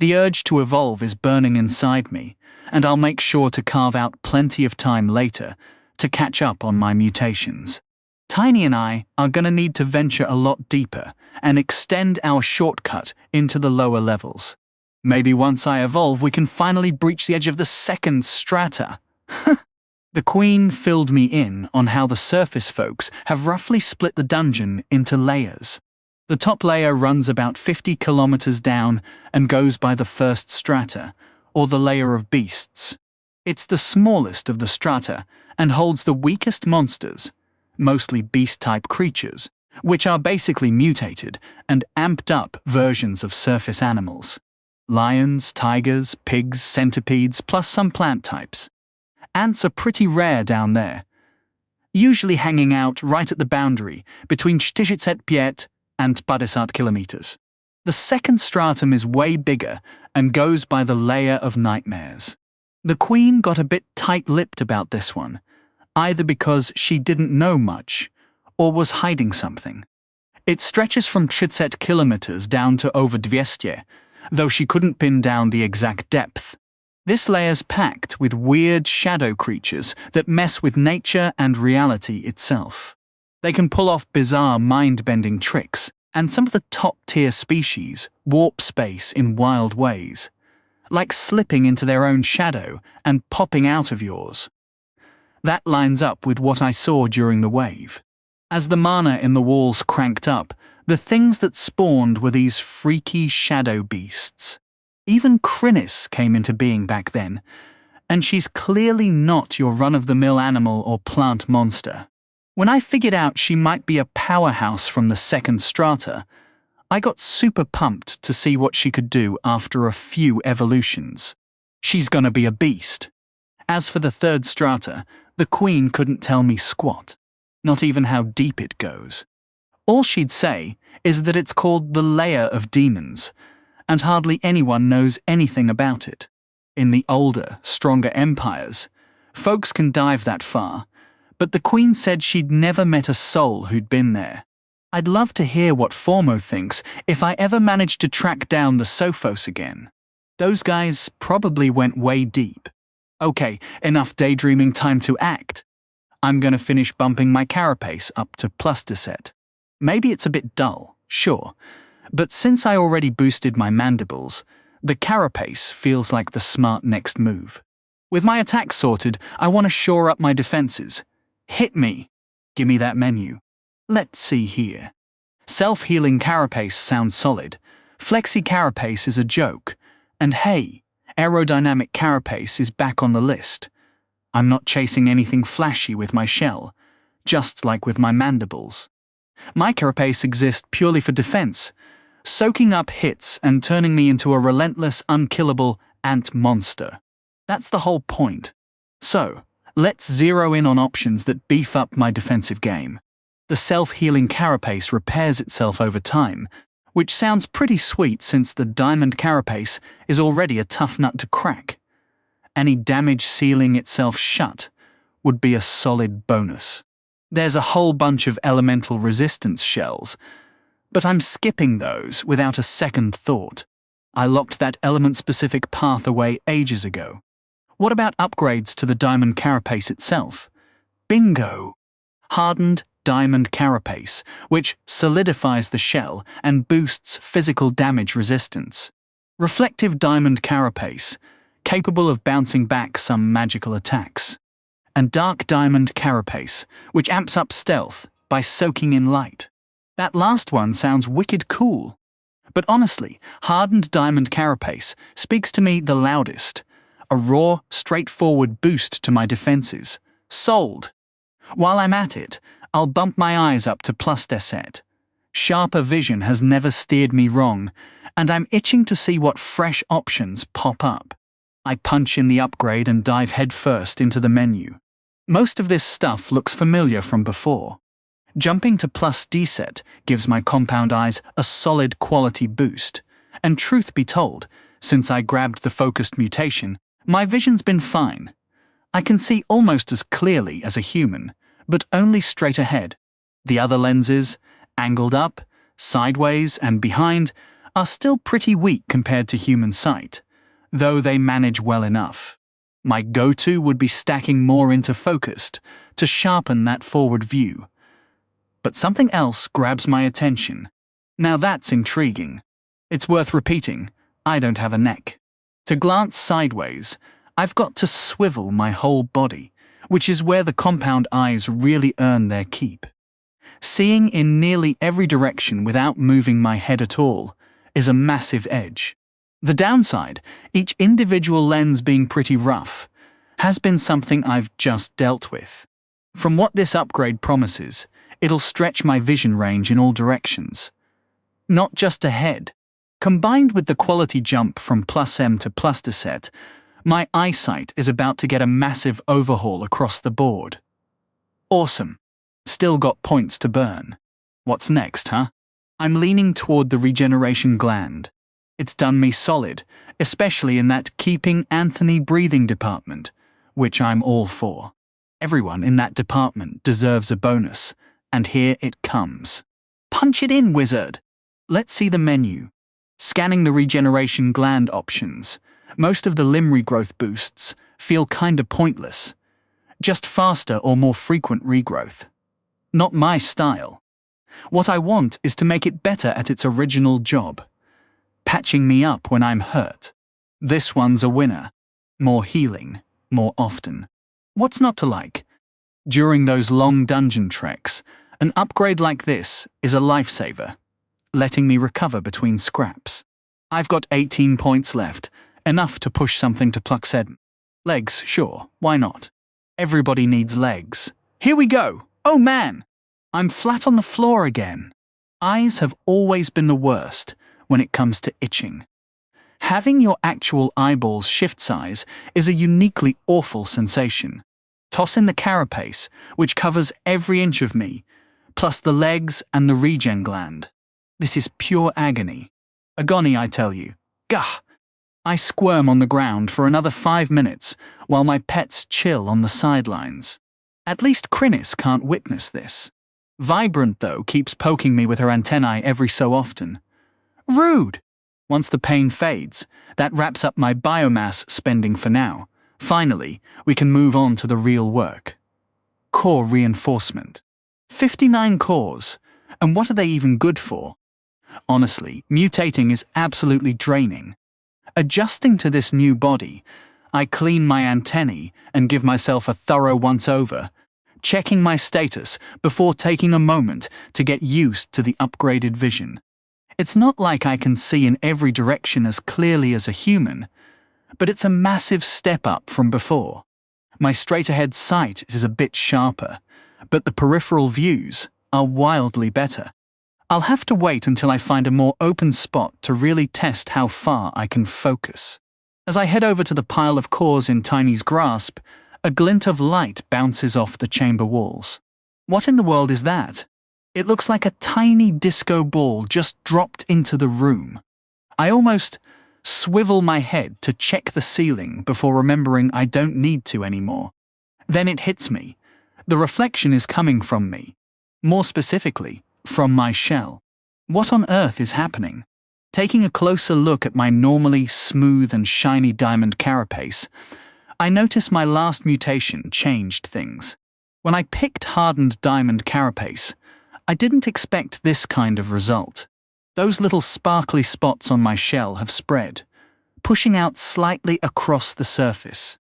The urge to evolve is burning inside me, and I'll make sure to carve out plenty of time later to catch up on my mutations. Tiny and I are gonna need to venture a lot deeper and extend our shortcut into the lower levels. Maybe once I evolve we can finally breach the edge of the 2nd strata. The Queen filled me in on how the surface folks have roughly split the dungeon into layers. The top layer runs about 50 kilometers down and goes by the 1st strata, or the layer of beasts. It's the smallest of the strata and holds the weakest monsters, mostly beast-type creatures, which are basically mutated and amped-up versions of surface animals. Lions, tigers, pigs, centipedes, plus some plant types. Ants are pretty rare down there, usually hanging out right at the boundary between 45 and 50 kilometers. The 2nd stratum is way bigger and goes by the layer of nightmares. The Queen got a bit tight-lipped about this one, either because she didn't know much or was hiding something. It stretches from 30 kilometers down to over 200, though she couldn't pin down the exact depth. This layer's packed with weird shadow creatures that mess with nature and reality itself. They can pull off bizarre mind-bending tricks, and some of the top-tier species warp space in wild ways, like slipping into their own shadow and popping out of yours. That lines up with what I saw during the wave. As the mana in the walls cranked up, the things that spawned were these freaky shadow beasts. Even Krynis came into being back then, and she's clearly not your run-of-the-mill animal or plant monster. When I figured out she might be a powerhouse from the 2nd strata, I got super pumped to see what she could do after a few evolutions. She's gonna be a beast. As for the 3rd strata, the Queen couldn't tell me squat, not even how deep it goes. All she'd say is that it's called the Layer of Demons, and hardly anyone knows anything about it. In the older, stronger empires, folks can dive that far, but the Queen said she'd never met a soul who'd been there. I'd love to hear what Formo thinks if I ever managed to track down the Sophos again. Those guys probably went way deep. Okay, enough daydreaming, time to act. I'm gonna finish bumping my carapace up to +10. Maybe it's a bit dull, sure, but since I already boosted my mandibles, the carapace feels like the smart next move. With my attacks sorted, I want to shore up my defenses. Hit me. Give me that menu. Let's see here. Self-healing carapace sounds solid. Flexi carapace is a joke. And hey, aerodynamic carapace is back on the list. I'm not chasing anything flashy with my shell, just like with my mandibles. My carapace exists purely for defense, soaking up hits and turning me into a relentless, unkillable ant monster. That's the whole point. So, let's zero in on options that beef up my defensive game. The self-healing carapace repairs itself over time, which sounds pretty sweet since the diamond carapace is already a tough nut to crack. Any damage sealing itself shut would be a solid bonus. There's a whole bunch of elemental resistance shells, but I'm skipping those without a second thought. I locked that element-specific path away ages ago. What about upgrades to the diamond carapace itself? Bingo! Hardened diamond carapace, which solidifies the shell and boosts physical damage resistance. Reflective diamond carapace, capable of bouncing back some magical attacks. And dark diamond carapace, which amps up stealth by soaking in light. That last one sounds wicked cool. But honestly, hardened diamond carapace speaks to me the loudest. A raw, straightforward boost to my defenses. Sold! While I'm at it, I'll bump my eyes up to plus deset. Sharper vision has never steered me wrong, and I'm itching to see what fresh options pop up. I punch in the upgrade and dive headfirst into the menu. Most of this stuff looks familiar from before. Jumping to plus deset gives my compound eyes a solid quality boost, and truth be told, since I grabbed the focused mutation, my vision's been fine. I can see almost as clearly as a human, but only straight ahead. The other lenses, angled up, sideways, and behind, are still pretty weak compared to human sight, though they manage well enough. My go-to would be stacking more into focused to sharpen that forward view. But something else grabs my attention. Now that's intriguing. It's worth repeating, I don't have a neck. To glance sideways, I've got to swivel my whole body, which is where the compound eyes really earn their keep. Seeing in nearly every direction without moving my head at all is a massive edge. The downside, each individual lens being pretty rough, has been something I've just dealt with. From what this upgrade promises, it'll stretch my vision range in all directions. Not just ahead. Combined with the quality jump from plus M to plus deset, my eyesight is about to get a massive overhaul across the board. Awesome. Still got points to burn. What's next, huh? I'm leaning toward the regeneration gland. It's done me solid, especially in that keeping Anthony breathing department, which I'm all for. Everyone in that department deserves a bonus, and here it comes. Punch it in, wizard! Let's see the menu. Scanning the regeneration gland options, most of the limb regrowth boosts feel kinda pointless. Just faster or more frequent regrowth. Not my style. What I want is to make it better at its original job. Patching me up when I'm hurt. This one's a winner. More healing, more often. What's not to like? During those long dungeon treks, an upgrade like this is a lifesaver, letting me recover between scraps. I've got 18 points left, enough to push something to Plux Ed. Legs, sure, why not? Everybody needs legs. Here we go! Oh man! I'm flat on the floor again. Eyes have always been the worst when it comes to itching. Having your actual eyeballs shift size is a uniquely awful sensation. Toss in the carapace, which covers every inch of me, plus the legs and the regen gland. This is pure agony. Agony, I tell you. Gah! I squirm on the ground for another 5 minutes while my pets chill on the sidelines. At least Krinis can't witness this. Vibrant, though, keeps poking me with her antennae every so often. Rude! Once the pain fades, that wraps up my biomass spending for now. Finally, we can move on to the real work. Core reinforcement. 59 cores, and what are they even good for? Honestly, mutating is absolutely draining. Adjusting to this new body, I clean my antennae and give myself a thorough once-over, checking my status before taking a moment to get used to the upgraded vision. It's not like I can see in every direction as clearly as a human, but it's a massive step up from before. My straight-ahead sight is a bit sharper, but the peripheral views are wildly better. I'll have to wait until I find a more open spot to really test how far I can focus. As I head over to the pile of cores in Tiny's grasp, a glint of light bounces off the chamber walls. What in the world is that? It looks like a tiny disco ball just dropped into the room. I almost swivel my head to check the ceiling before remembering I don't need to anymore. Then it hits me. The reflection is coming from me. More specifically, from my shell. What on earth is happening? Taking a closer look at my normally smooth and shiny diamond carapace, I notice my last mutation changed things. When I picked hardened diamond carapace, I didn't expect this kind of result. Those little sparkly spots on my shell have spread, pushing out slightly across the surface.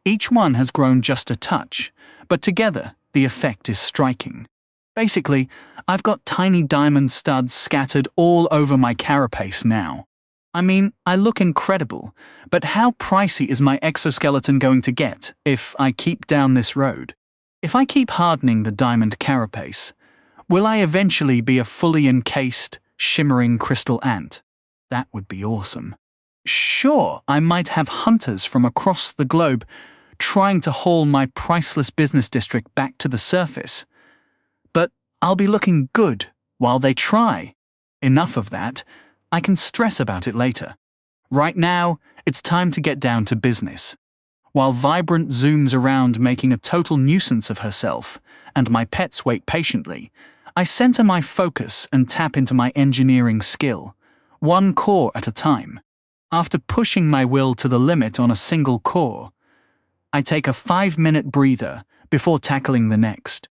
Each one has grown just a touch, but together the effect is striking. Basically, I've got tiny diamond studs scattered all over my carapace now. I mean, I look incredible, but how pricey is my exoskeleton going to get if I keep down this road? If I keep hardening the diamond carapace, will I eventually be a fully encased, shimmering crystal ant? That would be awesome. Sure, I might have hunters from across the globe trying to haul my priceless business district back to the surface, but I'll be looking good while they try. Enough of that. I can stress about it later. Right now, it's time to get down to business. While Vibrant zooms around making a total nuisance of herself, and my pets wait patiently, I center my focus and tap into my engineering skill, one core at a time. After pushing my will to the limit on a single core, I take a 5-minute breather before tackling the next.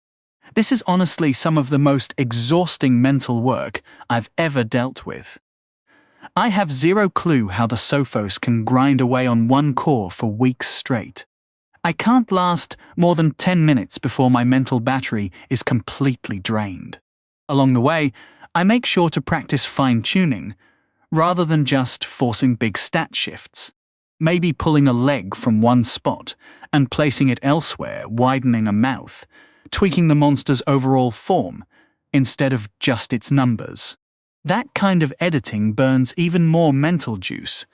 This is honestly some of the most exhausting mental work I've ever dealt with. I have zero clue how the Sophos can grind away on one core for weeks straight. I can't last more than 10 minutes before my mental battery is completely drained. Along the way, I make sure to practice fine-tuning, rather than just forcing big stat shifts. Maybe pulling a leg from one spot and placing it elsewhere, widening a mouth, tweaking the monster's overall form, instead of just its numbers. That kind of editing burns even more mental juice,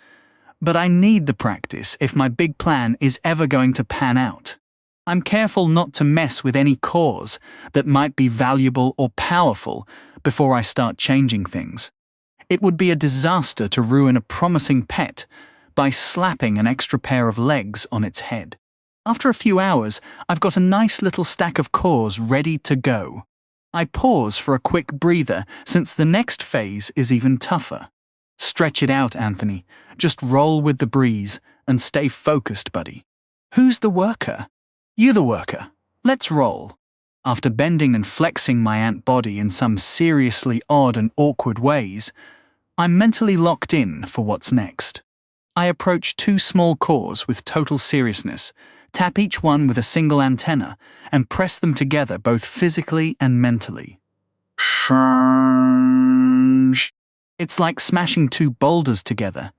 but I need the practice if my big plan is ever going to pan out. I'm careful not to mess with any cores that might be valuable or powerful before I start changing things. It would be a disaster to ruin a promising pet by slapping an extra pair of legs on its head. After a few hours, I've got a nice little stack of cores ready to go. I pause for a quick breather since the next phase is even tougher. Stretch it out, Anthony. Just roll with the breeze and stay focused, buddy. Who's the worker? You the worker. Let's roll. After bending and flexing my ant body in some seriously odd and awkward ways, I'm mentally locked in for what's next. I approach 2 small cores with total seriousness, tap each one with a single antenna, and press them together both physically and mentally. It's like smashing 2 boulders together.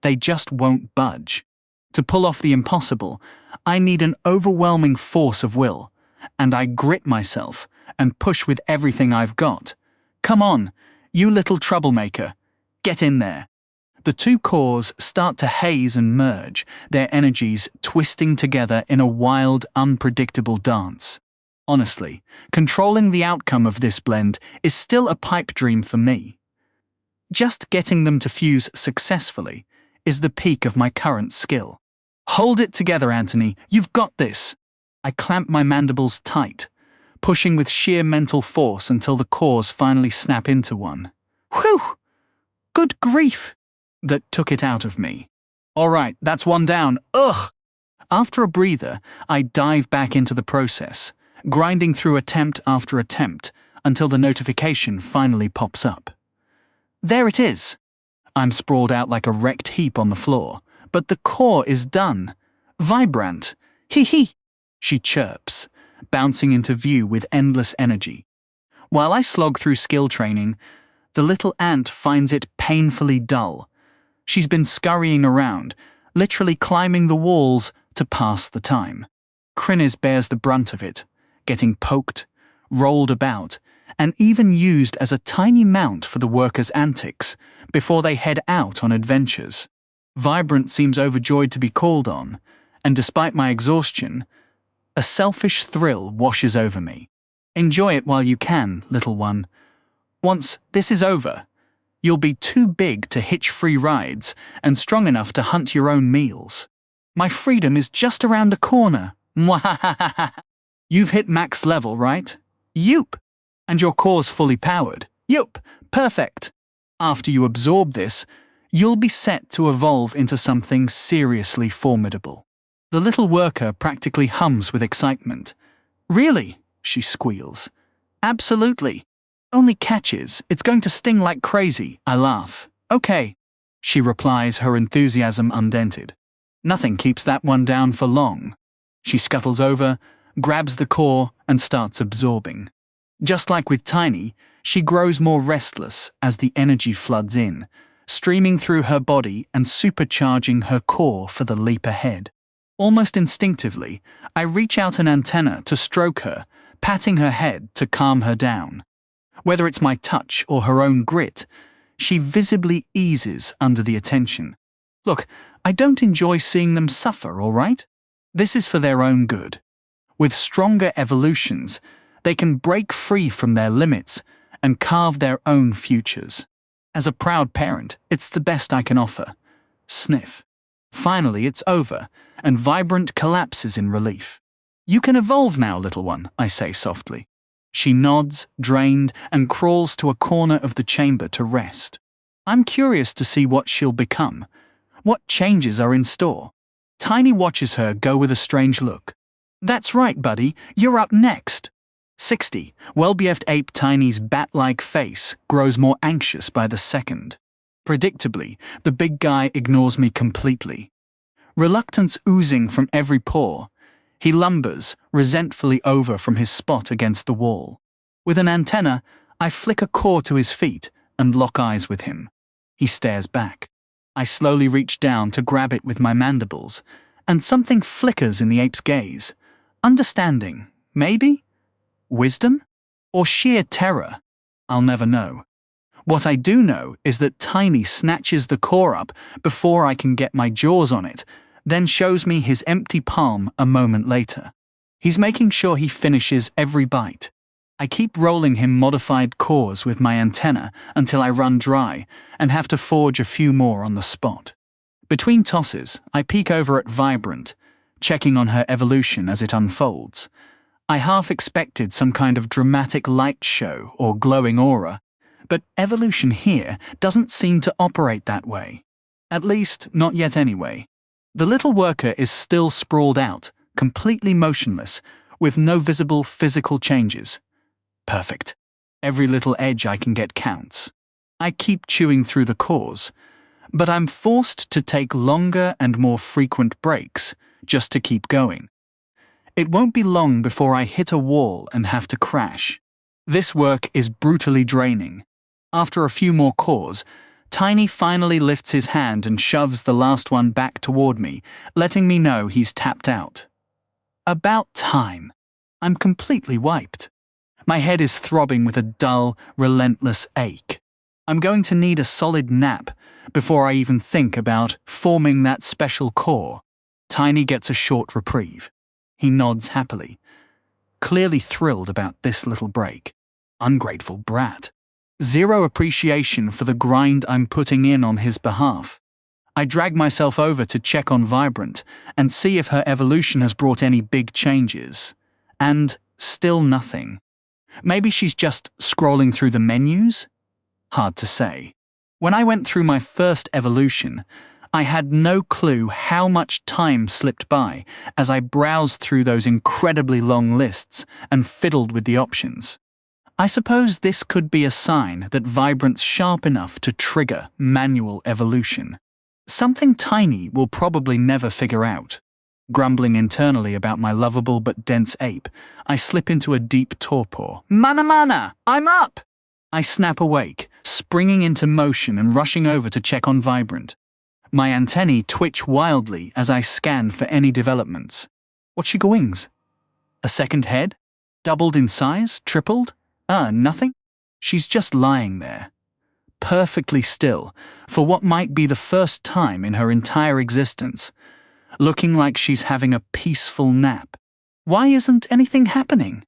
They just won't budge. To pull off the impossible, I need an overwhelming force of will, and I grit myself and push with everything I've got. Come on, you little troublemaker. Get in there. The 2 cores start to haze and merge, their energies twisting together in a wild, unpredictable dance. Honestly, controlling the outcome of this blend is still a pipe dream for me. Just getting them to fuse successfully is the peak of my current skill. Hold it together, Anthony. You've got this. I clamp my mandibles tight, pushing with sheer mental force until the cores finally snap into one. Whew! Good grief! That took it out of me. All right, that's one down. Ugh! After a breather, I dive back into the process, grinding through attempt after attempt until the notification finally pops up. There it is. I'm sprawled out like a wrecked heap on the floor, but the core is done. Vibrant. Hee hee, she chirps, bouncing into view with endless energy. While I slog through skill training, the little ant finds it painfully dull. She's been scurrying around, literally climbing the walls to pass the time. Krinis bears the brunt of it, getting poked, rolled about, and even used as a tiny mount for the workers' antics before they head out on adventures. Vibrant seems overjoyed to be called on, and despite my exhaustion, a selfish thrill washes over me. Enjoy it while you can, little one. Once this is over, you'll be too big to hitch free rides and strong enough to hunt your own meals. My freedom is just around the corner. Mwahahaha. You've hit max level, right? Yoop! And your core's fully powered. Yoop! Perfect! After you absorb this, you'll be set to evolve into something seriously formidable. The little worker practically hums with excitement. Really? She squeals. Absolutely. Only catch is, it's going to sting like crazy, I laugh. Okay. She replies, her enthusiasm undented. Nothing keeps that one down for long. She scuttles over, grabs the core, and starts absorbing. Just like with Tiny, she grows more restless as the energy floods in, streaming through her body and supercharging her core for the leap ahead. Almost instinctively, I reach out an antenna to stroke her, patting her head to calm her down. Whether it's my touch or her own grit, she visibly eases under the attention. Look, I don't enjoy seeing them suffer, all right? This is for their own good. With stronger evolutions, they can break free from their limits and carve their own futures. As a proud parent, it's the best I can offer. Sniff. Finally, it's over, and Vibrant collapses in relief. You can evolve now, little one, I say softly. She nods, drained, and crawls to a corner of the chamber to rest. I'm curious to see what she'll become. What changes are in store? Tiny watches her go with a strange look. That's right, buddy, you're up next. 60, well-behaved ape Tiny's bat-like face grows more anxious by the second. Predictably, the big guy ignores me completely. Reluctance oozing from every pore, he lumbers resentfully over from his spot against the wall. With an antenna, I flick a core to his feet and lock eyes with him. He stares back. I slowly reach down to grab it with my mandibles, and something flickers in the ape's gaze. Understanding, maybe? Wisdom? Or sheer terror? I'll never know. What I do know is that Tiny snatches the core up before I can get my jaws on it, then shows me his empty palm a moment later. He's making sure he finishes every bite. I keep rolling him modified cores with my antenna until I run dry and have to forge a few more on the spot. Between tosses, I peek over at Vibrant, checking on her evolution as it unfolds. I half expected some kind of dramatic light show or glowing aura, but evolution here doesn't seem to operate that way. At least, not yet anyway. The little worker is still sprawled out, completely motionless, with no visible physical changes. Perfect. Every little edge I can get counts. I keep chewing through the cores, but I'm forced to take longer and more frequent breaks just to keep going. It won't be long before I hit a wall and have to crash. This work is brutally draining. After a few more cores, Tiny finally lifts his hand and shoves the last one back toward me, letting me know he's tapped out. About time. I'm completely wiped. My head is throbbing with a dull, relentless ache. I'm going to need a solid nap before I even think about forming that special core. Tiny gets a short reprieve. He nods happily, clearly thrilled about this little break. Ungrateful brat. Zero appreciation for the grind I'm putting in on his behalf. I drag myself over to check on Vibrant and see if her evolution has brought any big changes. And still nothing. Maybe she's just scrolling through the menus? Hard to say. When I went through my first evolution, I had no clue how much time slipped by as I browsed through those incredibly long lists and fiddled with the options. I suppose this could be a sign that Vibrant's sharp enough to trigger manual evolution. Something Tiny will probably never figure out. Grumbling internally about my lovable but dense ape, I slip into a deep torpor. Mana mana! I'm up! I snap awake, springing into motion and rushing over to check on Vibrant. My antennae twitch wildly as I scan for any developments. What's she goings? A second head? Doubled in size? Tripled? Nothing? She's just lying there, perfectly still, for what might be the first time in her entire existence, looking like she's having a peaceful nap. Why isn't anything happening?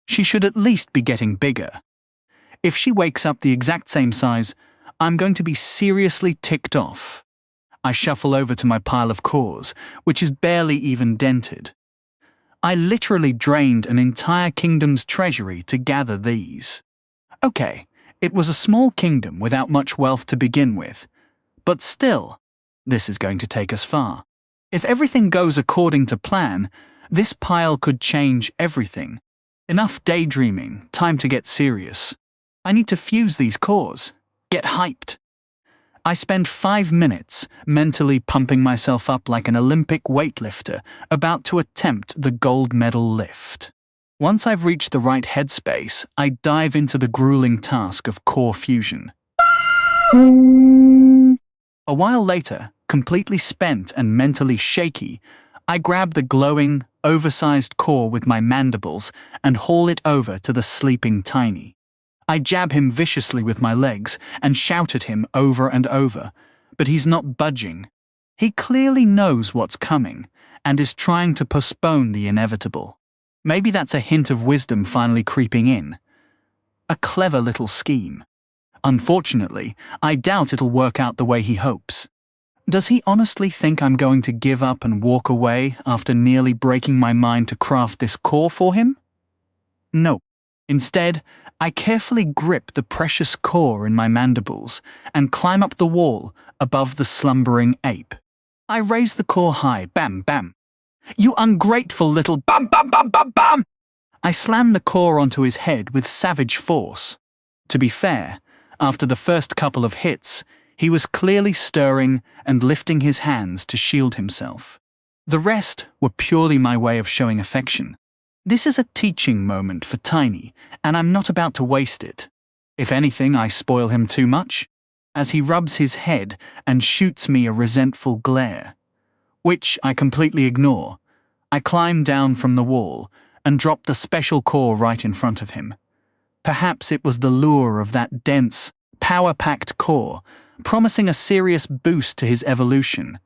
She should at least be getting bigger. If she wakes up the exact same size, I'm going to be seriously ticked off. I shuffle over to my pile of cores, which is barely even dented. I literally drained an entire kingdom's treasury to gather these. Okay, it was a small kingdom without much wealth to begin with, but still, this is going to take us far. If everything goes according to plan, this pile could change everything, Enough daydreaming, time to get serious. I need to fuse these cores. Get hyped. I spend 5 minutes mentally pumping myself up like an Olympic weightlifter about to attempt the gold medal lift. Once I've reached the right headspace, I dive into the grueling task of core fusion. A while later, completely spent and mentally shaky, I grab the glowing, oversized core with my mandibles and haul it over to the sleeping Tiny. I jab him viciously with my legs and shout at him over and over, but he's not budging. He clearly knows what's coming and is trying to postpone the inevitable. Maybe that's a hint of wisdom finally creeping in. A clever little scheme. Unfortunately, I doubt it'll work out the way he hopes. Does he honestly think I'm going to give up and walk away after nearly breaking my mind to craft this core for him? No. Instead, I carefully grip the precious core in my mandibles and climb up the wall above the slumbering ape. I raise the core high, bam, bam. You ungrateful little bam, bam, bam, bam, bam! I slam the core onto his head with savage force. To be fair, after the first couple of hits, he was clearly stirring and lifting his hands to shield himself. The rest were purely my way of showing affection. This is a teaching moment for Tiny, and I'm not about to waste it. If anything, I spoil him too much, as he rubs his head and shoots me a resentful glare, which I completely ignore. I climb down from the wall and drop the special core right in front of him. Perhaps it was the lure of that dense, power-packed core, promising a serious boost to his evolution.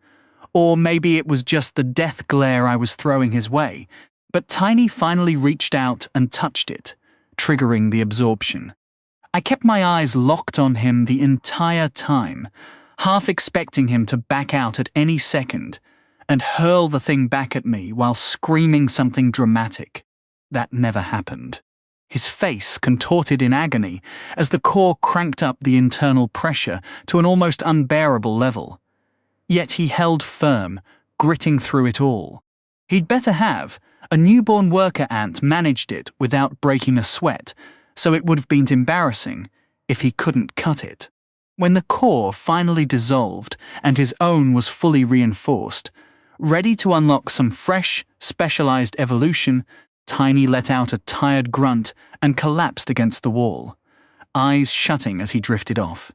Or maybe it was just the death glare I was throwing his way, but Tiny finally reached out and touched it, triggering the absorption. I kept my eyes locked on him the entire time, half expecting him to back out at any second and hurl the thing back at me while screaming something dramatic. That never happened. His face contorted in agony as the core cranked up the internal pressure to an almost unbearable level. Yet he held firm, gritting through it all. He'd better have. A newborn worker ant managed it without breaking a sweat, so it would have been embarrassing if he couldn't cut it. When the core finally dissolved and his own was fully reinforced, ready to unlock some fresh, specialized evolution, Tiny let out a tired grunt and collapsed against the wall, eyes shutting as he drifted off.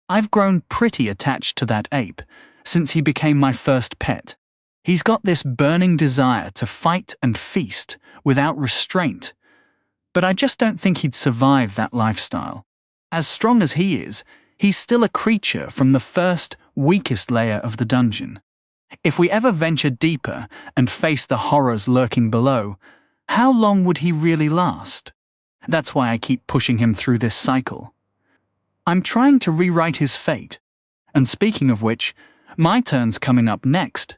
I've grown pretty attached to that ape since he became my first pet. He's got this burning desire to fight and feast without restraint, but I just don't think he'd survive that lifestyle. As strong as he is, he's still a creature from the first, weakest layer of the dungeon. If we ever venture deeper and face the horrors lurking below, how long would he really last? That's why I keep pushing him through this cycle. I'm trying to rewrite his fate. And speaking of which, my turn's coming up next.